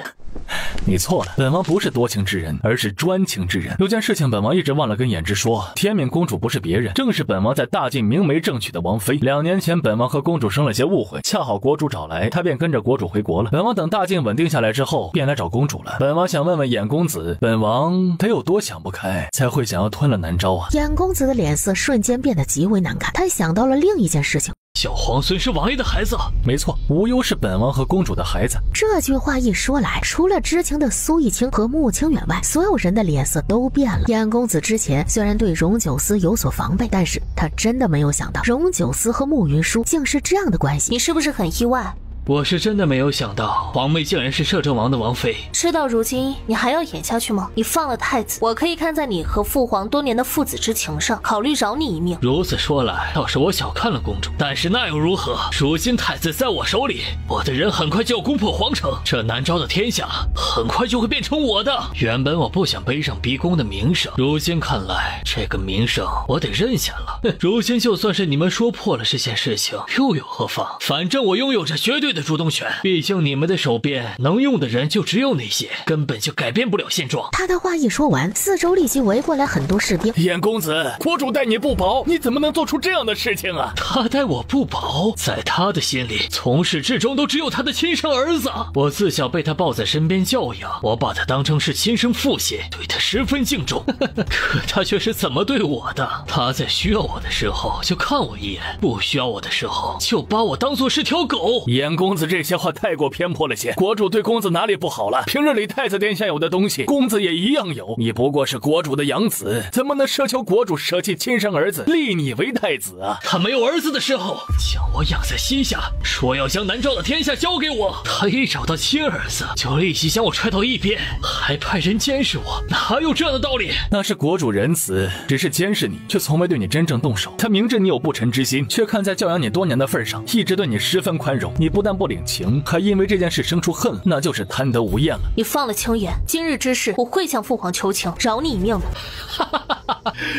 你错了，本王不是多情之人，而是专情之人。有件事情本王一直忘了跟胭脂说，天命公主不是别人，正是本王在大晋明媒正娶的王妃。2年前本王和公主生了些误会，恰好国主找来，她便跟着国主回国了。本王等大晋稳定下来之后，便来找公主了。本王想问问衍公子，本王得有多想不开，才会想要吞了南诏啊？燕公子的脸色瞬间变得极为难看，他想到了另一件事情。小皇孙是王爷的孩子？没错，无忧是本王和公主的孩子。这句话一说来，除了知情的苏义清和穆清远外，所有人的脸色都变了。燕公子之前虽然对荣九思有所防备，但是他真的没有想到荣九思和慕云舒竟是这样的关系。你是不是很意外？我是真的没有想到，皇妹竟然是摄政王的王妃。事到如今，你还要演下去吗？你放了太子，我可以看在你和父皇多年的父子之情上，考虑饶你一命。如此说来，倒是我小看了公主，但是那又如何？如今太子在我手里，我的人很快就要攻破皇城，这南诏的天下很快就会变成我的。原本我不想背上逼宫的名声，如今看来，这个名声我得认下了。如今就算是你们说破了这件事情，又有何妨？反正我拥有着绝对的主动权，毕竟你们的手边能用的人就只有那些，根本就改变不了现状。他的话一说完，四周立即围过来很多士兵。燕公子，国主待你不薄，你怎么能做出这样的事情啊？他待我不薄，在他的心里，从始至终都只有他的亲生儿子。我自小被他抱在身边教养，我把他当成是亲生父亲，对他十分敬重。可他却是怎么对我的？他在需要我的时候就看我一眼，不需要我的时候就把我当作是条狗。燕公子这些话太过偏颇了些，国主对公子哪里不好了？平日里太子殿下有的东西，公子也一样有。你不过是国主的养子，怎么能奢求国主舍弃亲生儿子，立你为太子啊？他没有儿子的时候，将我养在膝下，说要将南诏的天下交给我。他一找到亲儿子，就立即将我踹到一边，还派人监视我，哪有这样的道理？那是国主仁慈，只是监视你，却从未对你真正动手。他明知你有不臣之心，却看在教养你多年的份上，一直对你十分宽容。你不但不领情，还因为这件事生出恨，那就是贪得无厌了。你放了清远，今日之事我会向父皇求情，饶你一命的。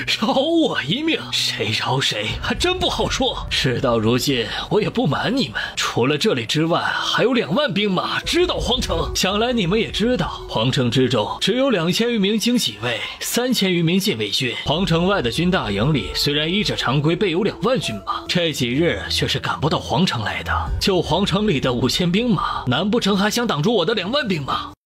饶我一命，谁饶谁还真不好说。事到如今，我也不瞒你们，除了这里之外，还有2万兵马直捣皇城。想来你们也知道，皇城之中只有2000余名经己卫，3000余名禁卫军。皇城外的军大营里，虽然依着常规备有2万军马，这几日却是赶不到皇城来的。就皇城里的5000兵马，难不成还想挡住我的2万兵马？